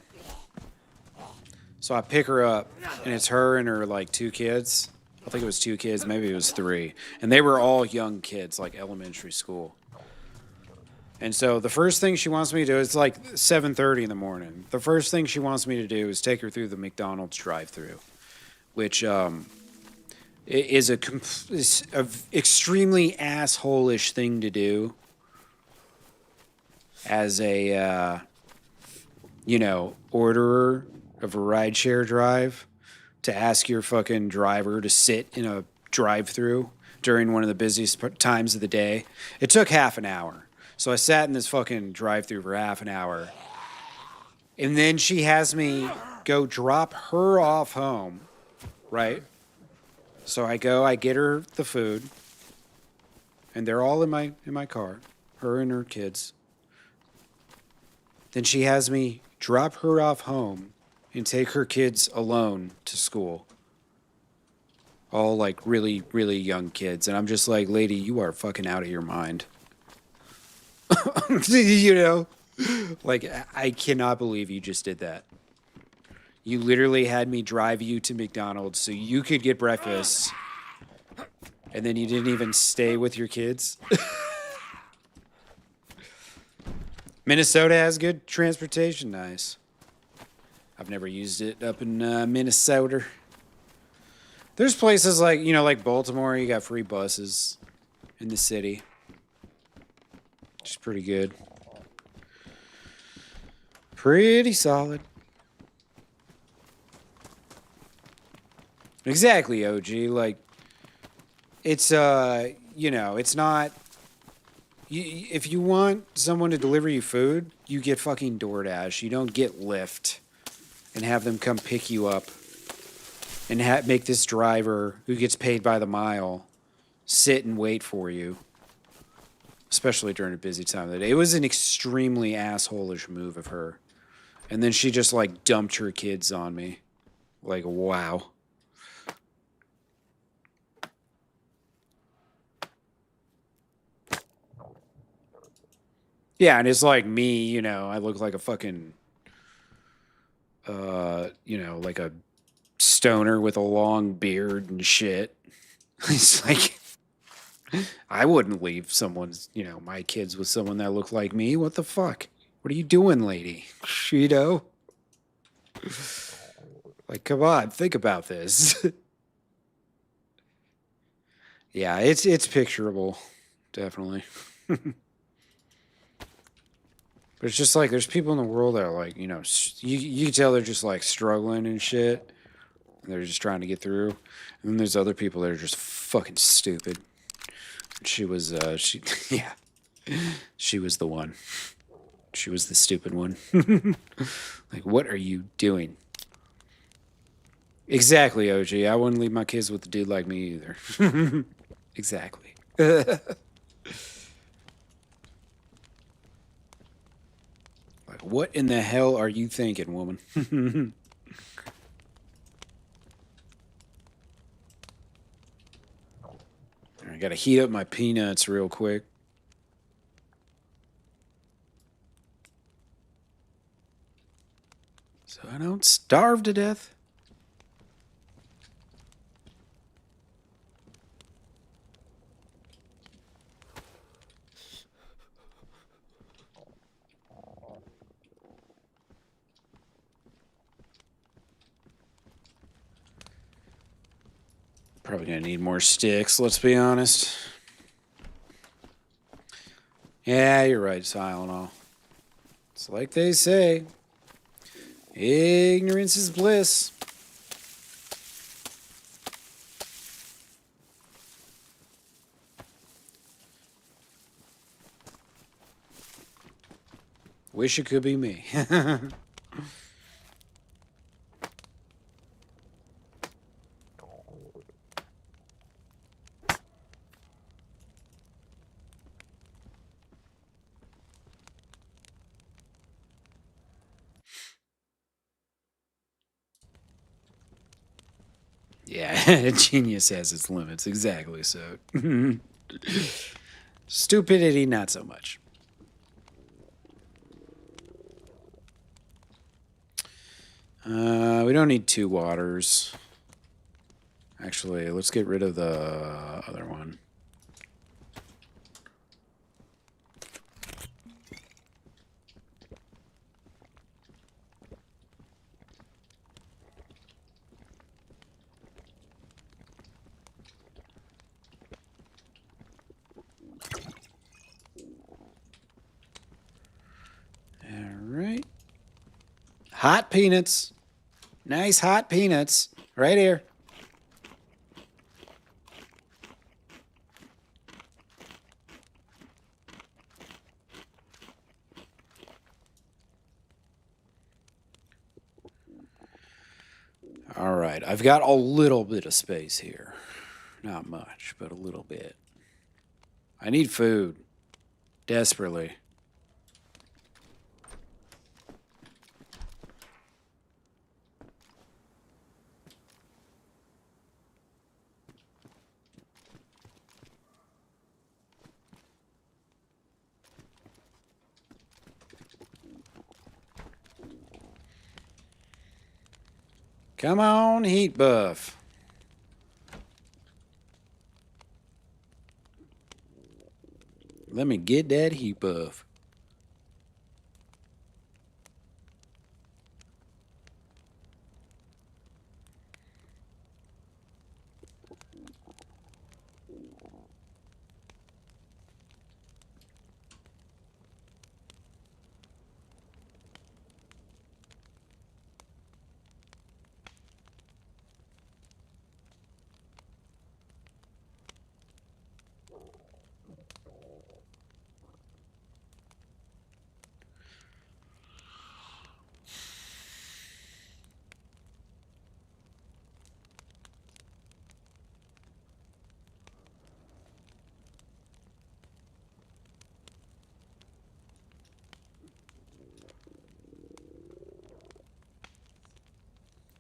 I pick her up, and it's her and her, like, 2 kids. I think it was 2 kids, maybe it was 3. And they were all young kids, like elementary school. And so the first thing she wants me to do, it's like 7:30 in the morning. The first thing she wants me to do is take her through the McDonald's drive-thru, which is a extremely asshole-ish thing to do as a, orderer of a rideshare drive, to ask your fucking driver to sit in a drive-thru during one of the busiest times of the day. It took half an hour. So I sat in this fucking drive-thru for half an hour. And then she has me go drop her off home, right? So I go, I get her the food. And they're all in my car, her and her kids. Then she has me drop her off home and take her kids alone to school. All like really, really young kids. And I'm just like, lady, you are fucking out of your mind. Like, I cannot believe you just did that. You literally had me drive you to McDonald's so you could get breakfast, and then you didn't even stay with your kids. Minnesota has good transportation. Nice. I've never used it up in Minnesota. There's places like, like Baltimore, you got free buses in the city. Which is pretty good. Pretty solid. Exactly, OG. Like, it's, it's not... if you want someone to deliver you food, you get fucking DoorDash. You don't get Lyft and have them come pick you up and make this driver who gets paid by the mile sit and wait for you. Especially during a busy time of the day. It was an extremely asshole-ish move of her. And then she just, like, dumped her kids on me. Like, wow. Yeah, and it's like me, I look like a fucking, like a stoner with a long beard and shit. It's like... I wouldn't leave someone's, my kids with someone that looked like me. What the fuck? What are you doing, lady? Like, come on, think about this. Yeah, it's picturable, definitely. But it's just like, there's people in the world that are like, you can tell they're just like struggling and shit. And they're just trying to get through. And then there's other people that are just fucking stupid. She was, yeah. She was the one. She was the stupid one. Like, what are you doing? Exactly, OG. I wouldn't leave my kids with a dude like me either. Exactly. Like, what in the hell are you thinking, woman? I gotta heat up my peanuts real quick. So I don't starve to death. Probably gonna need more sticks, let's be honest. Yeah, you're right, Tylenol. It's like they say, ignorance is bliss. Wish it could be me. Yeah, genius has its limits, exactly so. Stupidity, not so much. We don't need 2 waters. Actually, let's get rid of the other one. Alright. Hot peanuts. Nice hot peanuts. Right here. Alright, I've got a little bit of space here. Not much, but a little bit. I need food. Desperately. Come on, heat buff. Let me get that heat buff.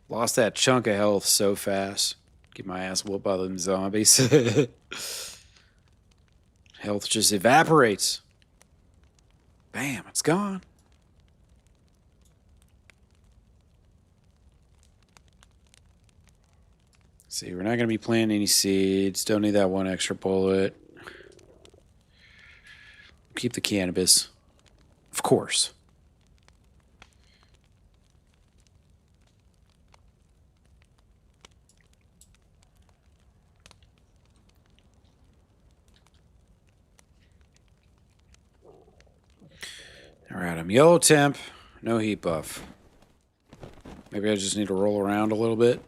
Lost that chunk of health so fast. Get my ass whooped by them zombies. Health just evaporates. Bam, it's gone. See, we're not going to be planting any seeds. Don't need that one extra bullet. Keep the cannabis. Of course. Alright, I'm yellow temp. No heat buff. Maybe I just need to roll around a little bit.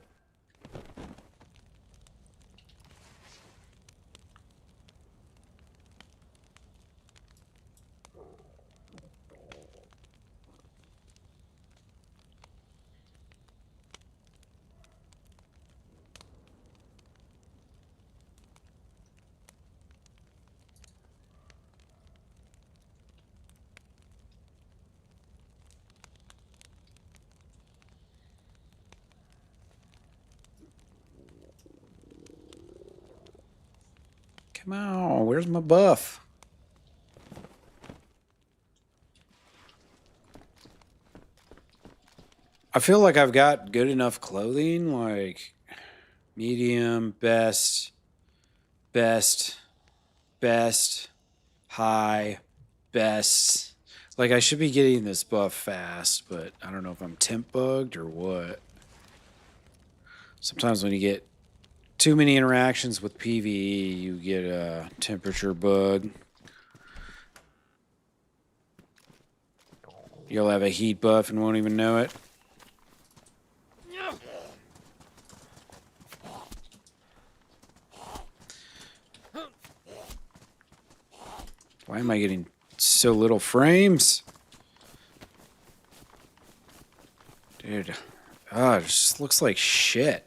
Come on, where's my buff? I feel like I've got good enough clothing, like medium, best, high, best. Like I should be getting this buff fast, but I don't know if I'm temp bugged or what. Sometimes when you get too many interactions with PvE, you get a temperature bug. You'll have a heat buff and won't even know it. Why am I getting so little frames? Dude, oh, it just looks like shit.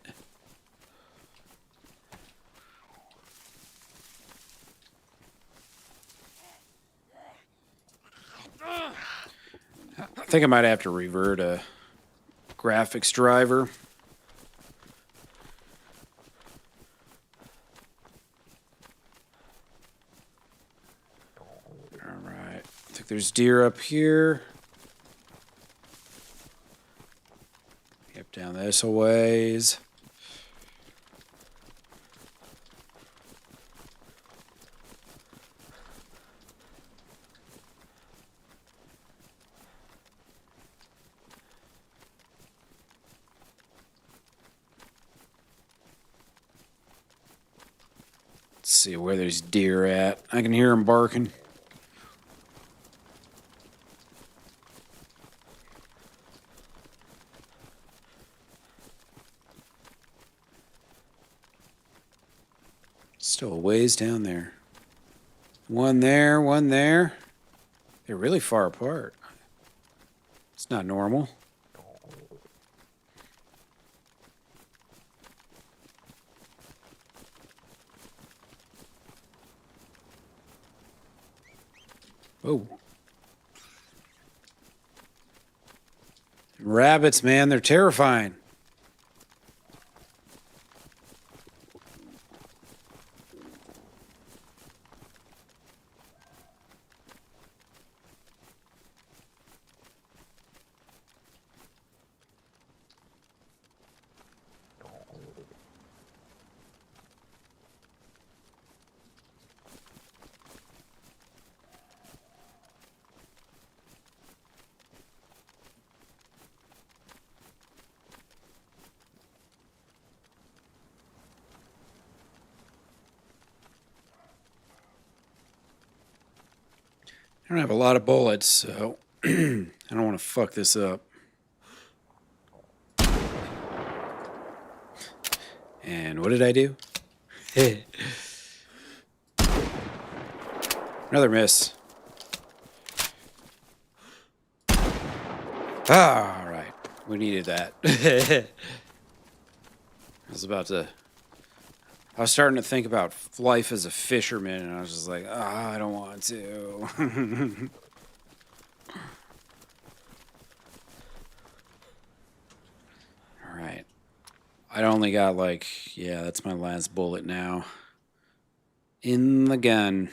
I think I might have to revert a graphics driver. All right, I think there's deer up here. Yep, down this a ways. Let's see where there's deer at. I can hear them barking. Still a ways down there. One there, one there. They're really far apart. It's not normal. Whoa. Rabbits, man, they're terrifying. I don't have a lot of bullets, so I don't want to fuck this up. And what did I do? Another miss. Ah, all right. We needed that. I was starting to think about life as a fisherman, and I was just like, I don't want to. All right. I only got yeah, that's my last bullet now. In the gun.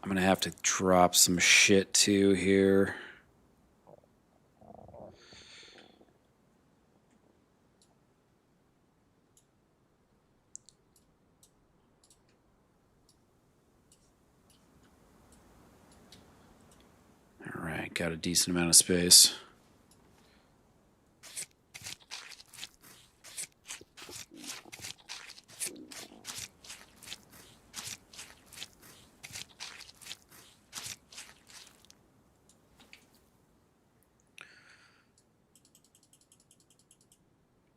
I'm gonna have to drop some shit too here. All right, got a decent amount of space.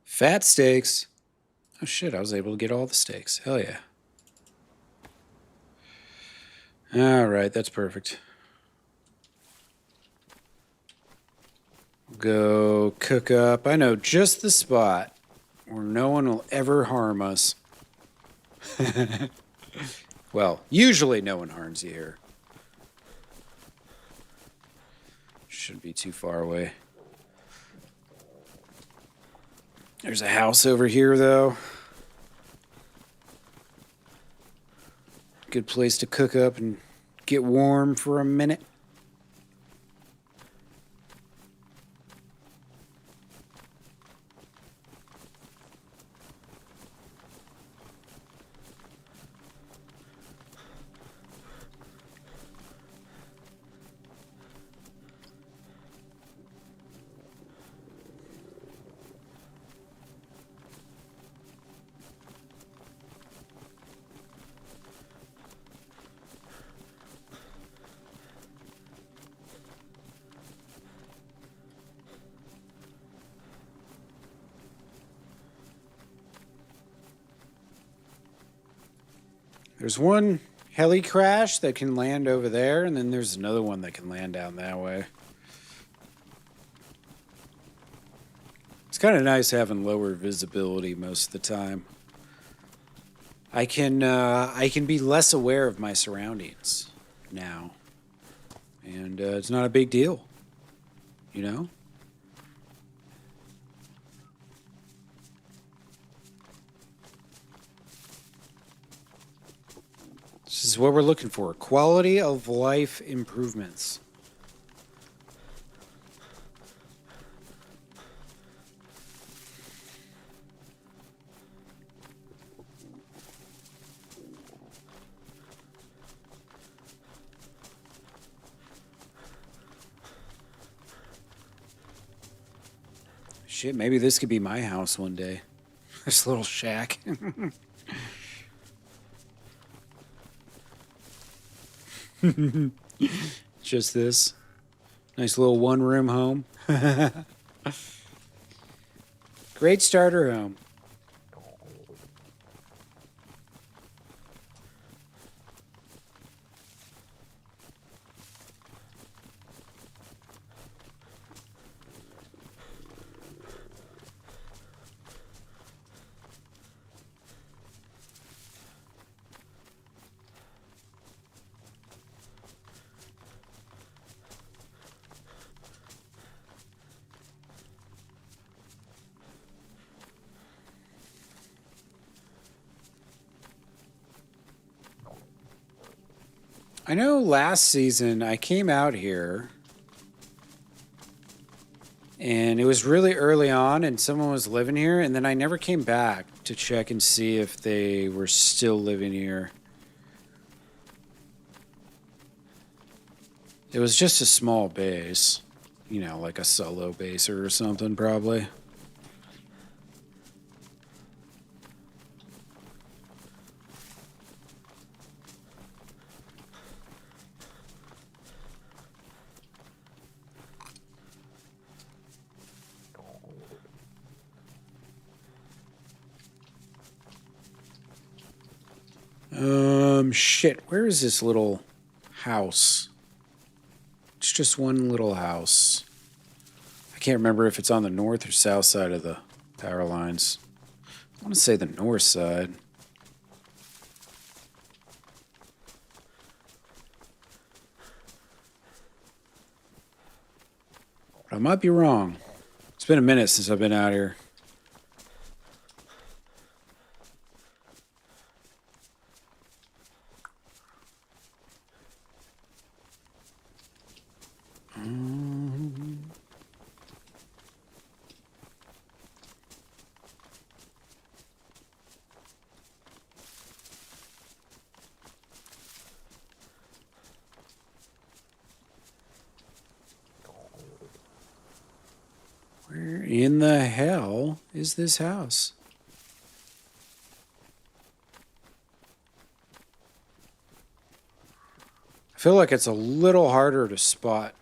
Fat steaks. Oh shit, I was able to get all the steaks. Hell yeah. All right, that's perfect. Go cook up. I know just the spot where no one will ever harm us. Well, usually no one harms you here. Shouldn't be too far away. There's a house over here, though. Good place to cook up and get warm for a minute. There's one heli crash that can land over there, and then there's another one that can land down that way. It's kind of nice having lower visibility most of the time. I can be less aware of my surroundings now, and it's not a big deal, you know? This is what we're looking for. Quality of life improvements. Shit, maybe this could be my house one day. This little shack. Just this. Nice little one-room home. Great starter home. I know last season I came out here and it was really early on and someone was living here, and then I never came back to check and see if they were still living here. It was just a small base, you know, like a solo baser or something probably. Shit, where is this little house? It's just one little house. I can't remember if it's on the north or south side of the power lines. I want to say the north side. But I might be wrong. It's been a minute since I've been out here. Where in the hell is this house? I feel like it's a little harder to spot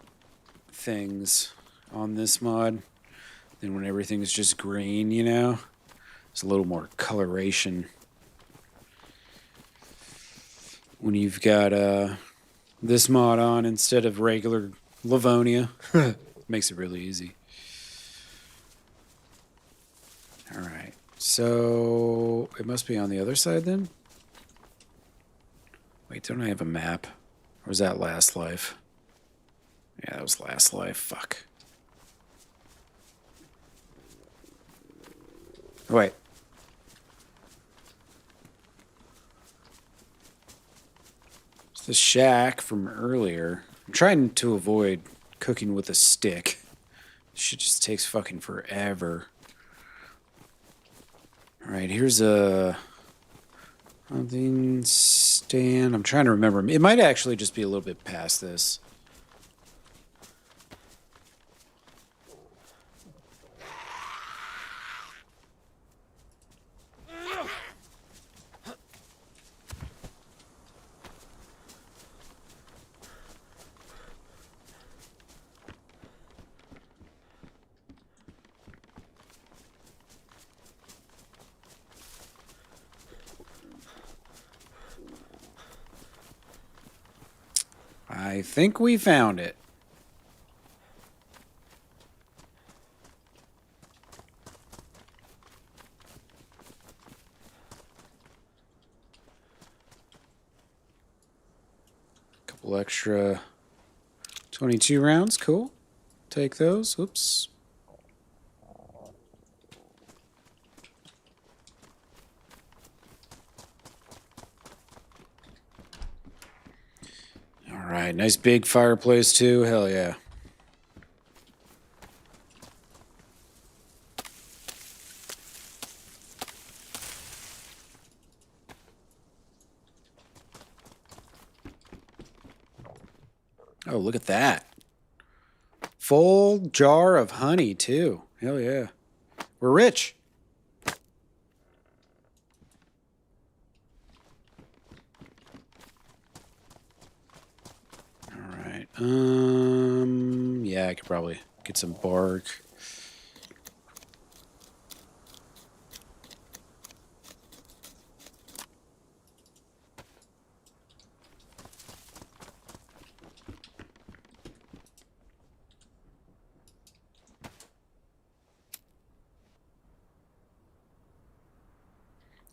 things on this mod than when everything's just green, you know? There's a little more coloration when you've got this mod on instead of regular Livonia. Makes it really easy. All right, so it must be on the other side then? Wait, don't I have a map? Or was that last life? Yeah, that was last life. Fuck. Wait. It's the shack from earlier. I'm trying to avoid cooking with a stick. Shit just takes fucking forever. Alright, here's a hunting stand. I'm trying to remember. It might actually just be a little bit past this. I think we found it. Couple extra 22 rounds. Cool. Take those. Whoops. All right. Nice big fireplace, too. Hell yeah. Oh, look at that. Full jar of honey, too. Hell yeah. We're rich. All right. Yeah, I could probably get some bark.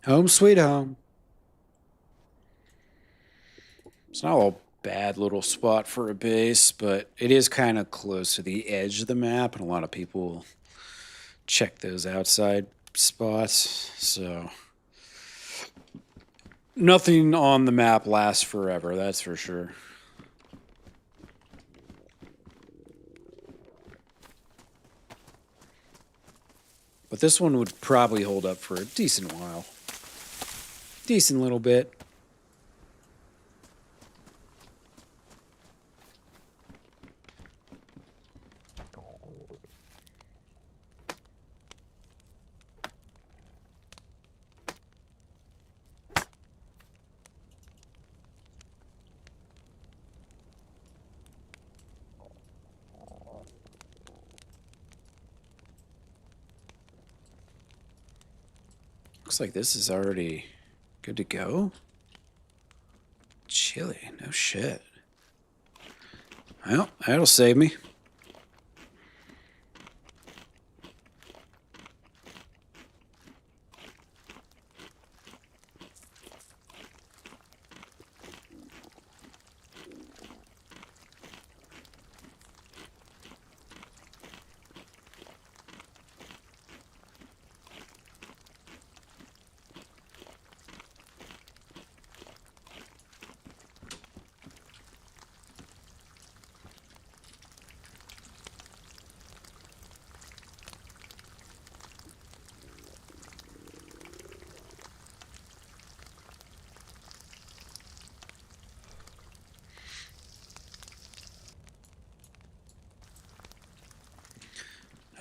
Home sweet home. It's not a bad little spot for a base, but it is kind of close to the edge of the map, and a lot of people check those outside spots. So nothing on the map lasts forever, that's for sure. But this one would probably hold up for a decent while. Decent little bit. Looks like this is already good to go. Chili, no shit. Well, that'll save me.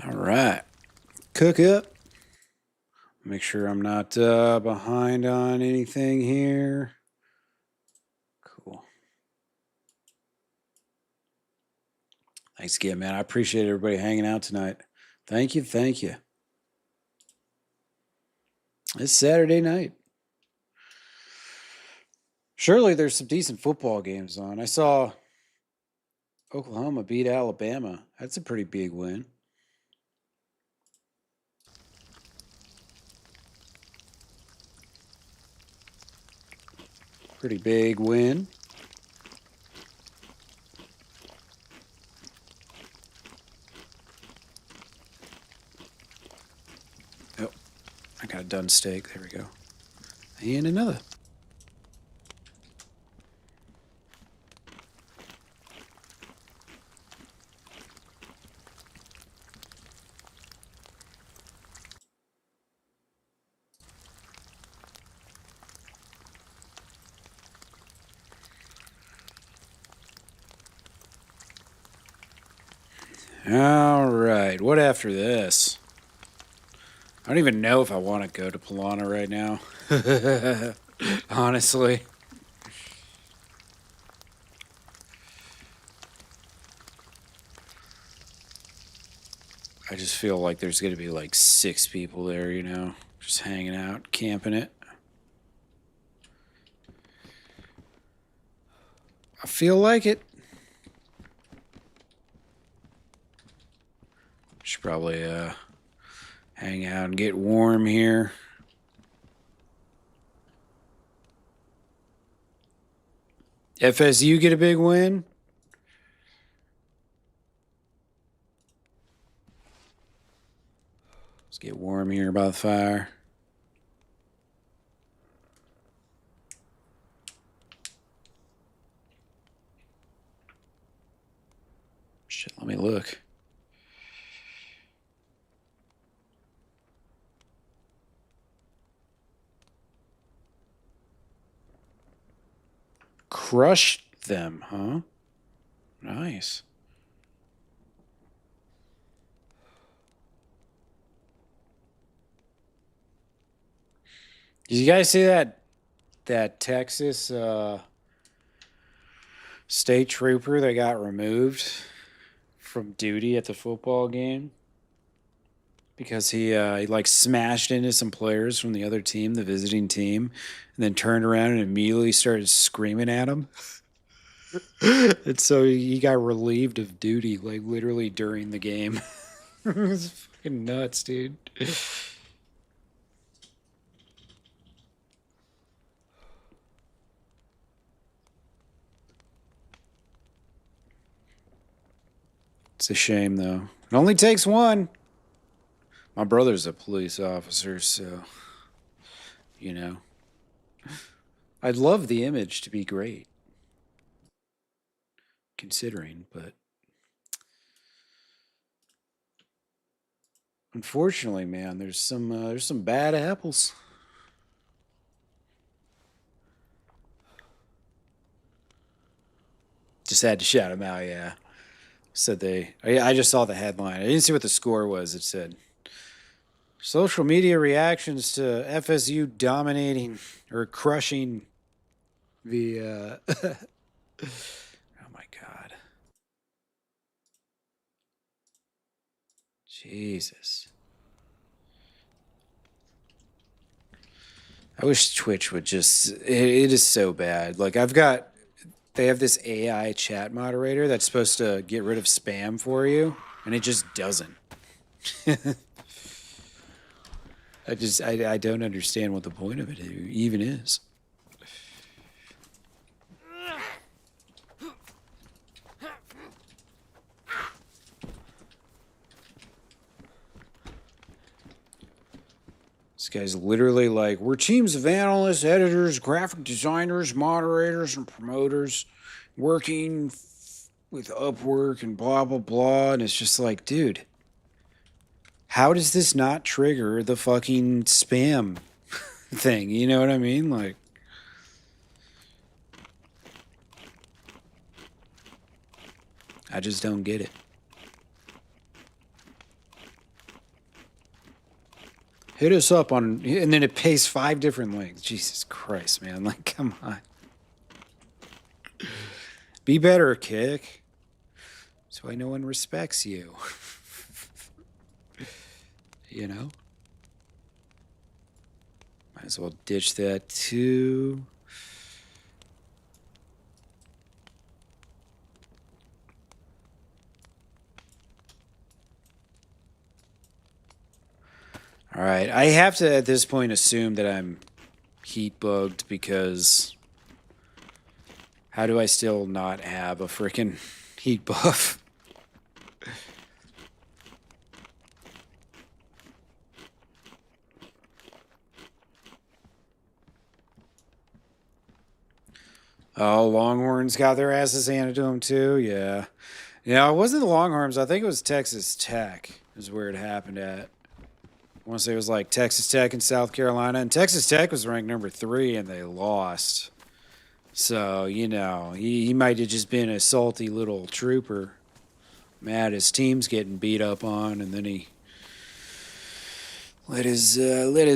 All right, cook up. Make sure I'm not behind on anything here. Cool. Thanks again, man. I appreciate everybody hanging out tonight. Thank you, thank you. It's Saturday night. Surely there's some decent football games on. I saw Oklahoma beat Alabama. That's a pretty big win. Pretty big win. Oh, I got a done steak. There we go. And another. All right, what after this? I don't even know if I want to go to Polana right now. Honestly. I just feel like there's going to be like 6 people there, you know, just hanging out, camping it. I feel like it. Should probably hang out and get warm here. FSU get a big win. Let's get warm here by the fire. Shit, let me look. Crushed them, huh? Nice. Did you guys see that Texas state trooper that got removed from duty at the football game because he like smashed into some players from the other team, the visiting team, and then turned around and immediately started screaming at him? And so he got relieved of duty, like literally during the game. It was fucking nuts, dude. It's a shame, though. It only takes one. My brother's a police officer, so, you know. I'd love the image to be great. Considering, but unfortunately, man, there's some bad apples. Just had to shout them out, yeah. Said I just saw the headline. I didn't see what the score was. It said social media reactions to FSU dominating or crushing the oh my God. Jesus. I wish Twitch would just it is so bad. Like they have this AI chat moderator that's supposed to get rid of spam for you, and it just doesn't. I don't understand what the point of it even is. This guy's literally like, we're teams of analysts, editors, graphic designers, moderators, and promoters working with Upwork and blah, blah, blah. And it's just like, dude, how does this not trigger the fucking spam thing? You know what I mean? Like, I just don't get it. Hit us up on, and then it pays 5 different links. Jesus Christ, man. Like, come on. Be better, Kick. That's why no one respects you. You know? Might as well ditch that too. All right, I have to at this point assume that I'm heat bugged because how do I still not have a freaking heat buff? Oh, Longhorns got their asses handed to them too. Yeah, it wasn't the Longhorns. I think it was Texas Tech is where it happened at. I want to say it was like Texas Tech and South Carolina, and Texas Tech was ranked number 3, and they lost. So, you know, he might have just been a salty little trooper, mad his team's getting beat up on, and then he let his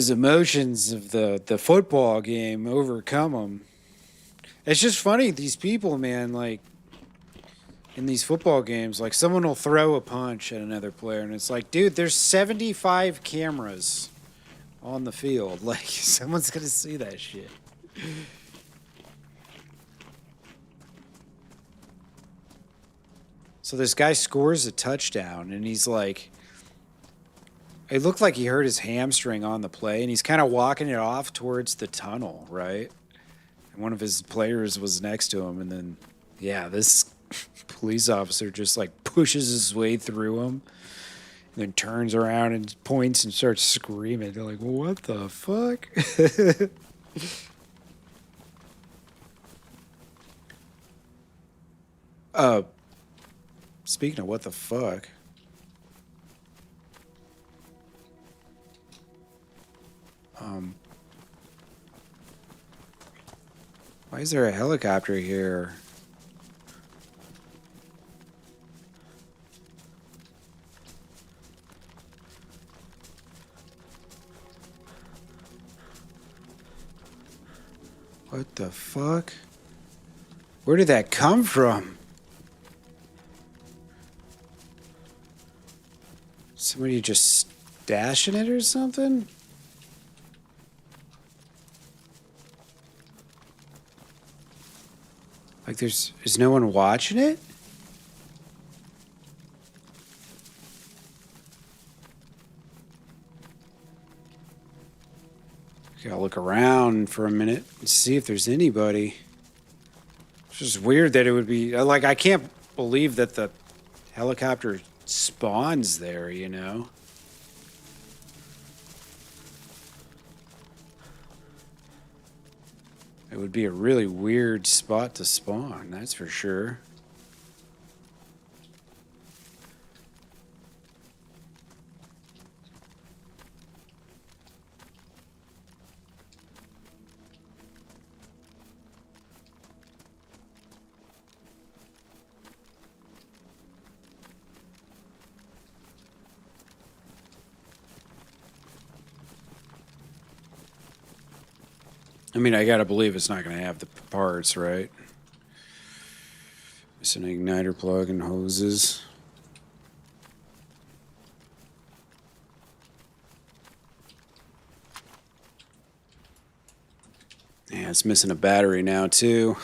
emotions of the football game overcome him. It's just funny, these people, man, like, in these football games, like, someone will throw a punch at another player, and it's like, dude, there's 75 cameras on the field. Like, someone's gonna see that shit. So this guy scores a touchdown, and he's like, It looked like he hurt his hamstring on the play, and he's kind of walking it off towards the tunnel, right? And one of his players was next to him, and then, yeah, this police officer just like pushes his way through him, and then turns around and points and starts screaming. They're like, what the fuck? Speaking of what the fuck. Why is there a helicopter here? What the fuck? Where did that come from? Somebody just stashing it or something? Like is no one watching it? Gotta look around for a minute and see if there's anybody. It's just weird that it would be like, I can't believe that the helicopter spawns there, you know? It would be a really weird spot to spawn, that's for sure. I mean, I gotta believe it's not gonna have the parts, right? It's an igniter plug and hoses. Yeah, it's missing a battery now, too.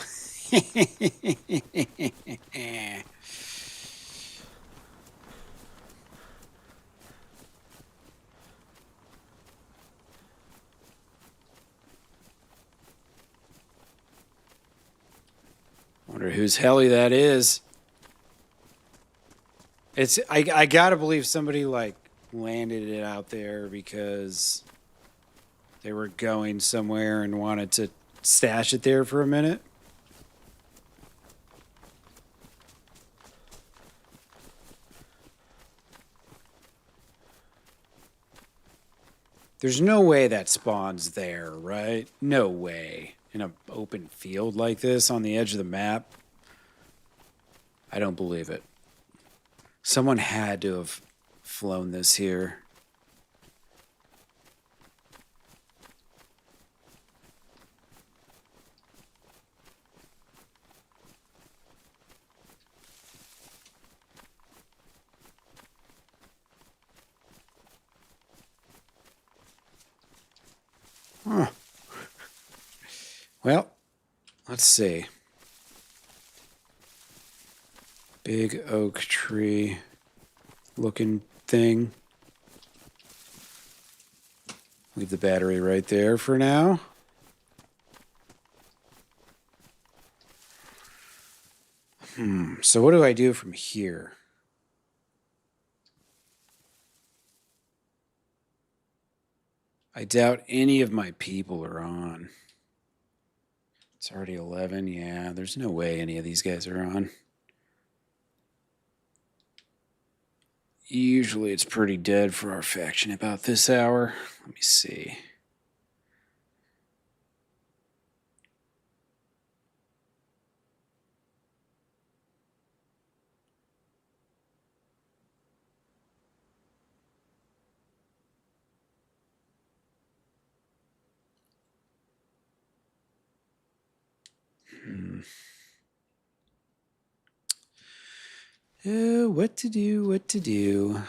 Wonder whose heli that is. It's I gotta believe somebody like landed it out there because they were going somewhere and wanted to stash it there for a minute. There's no way that spawns there, right? No way. In an open field like this on the edge of the map. I don't believe it. Someone had to have flown this here. Huh. Well, let's see. Big oak tree looking thing. Leave the battery right there for now. So what do I do from here? I doubt any of my people are on. It's already 11. Yeah, there's no way any of these guys are on. Usually it's pretty dead for our faction about this hour. Let me see. What to do, what to do.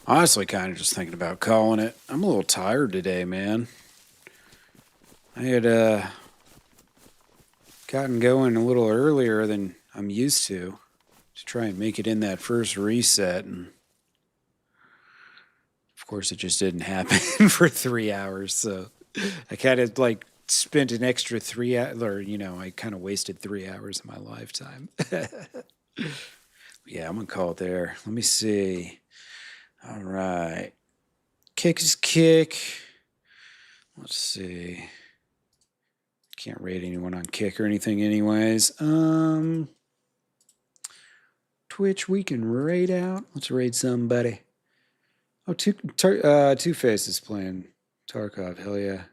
Honestly, kind of just thinking about calling it. I'm a little tired today, man. I had gotten going a little earlier than I'm used to try and make it in that first reset, and of course it just didn't happen for 3 hours. So I kind of like spent an extra 3 hours, or I kind of wasted 3 hours of my lifetime. Yeah, I'm gonna call it there. Let me see. All right, kick is kick. Let's see. Can't rate anyone on kick or anything anyways. Twitch we can raid out. Let's raid somebody. Oh, Two-Face is playing Tarkov. Hell yeah.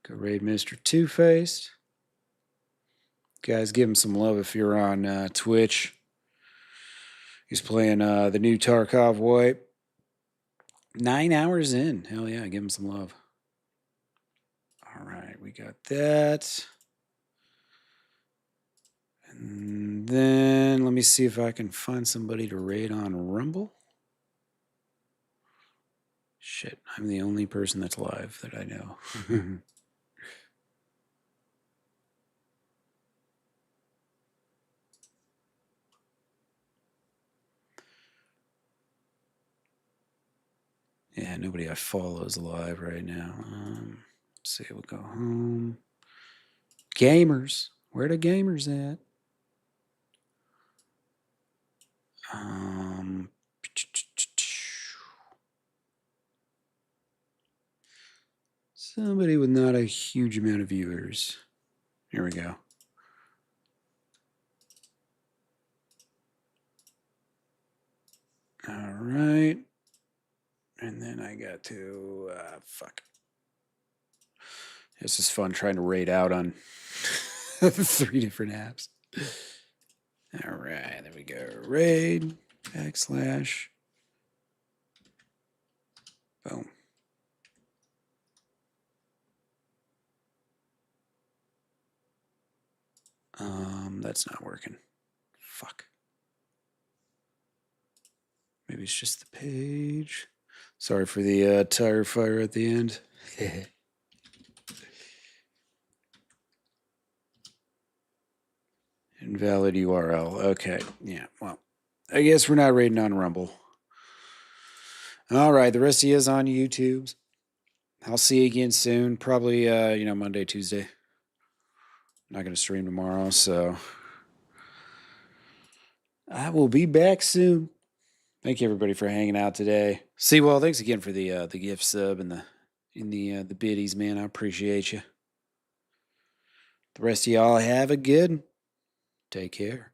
Go raid Mr. Two-Faced. Guys, give him some love if you're on Twitch. He's playing the new Tarkov wipe. 9 hours in. Hell yeah, give him some love. All right, we got that. And then let me see if I can find somebody to raid on Rumble. Shit, I'm the only person that's live that I know. Yeah, nobody I follow is live right now. Let's see, we'll go home. Gamers. Where the gamers at? Somebody with not a huge amount of viewers. Here we go. All right. And then I got to, fuck. This is fun trying to raid out on 3 different apps. All right, there we go. Raid, /. Boom. That's not working. Fuck. Maybe it's just the page. Sorry for the tire fire at the end. Invalid URL. Okay. Yeah. Well, I guess we're not raiding on Rumble. All right. The rest of you is on YouTube. I'll see you again soon. Probably, Monday, Tuesday. I'm not going to stream tomorrow, so I will be back soon. Thank you everybody for hanging out today. Well, thanks again for the gift sub and the biddies, man. I appreciate you. The rest of y'all have a good one. Take care.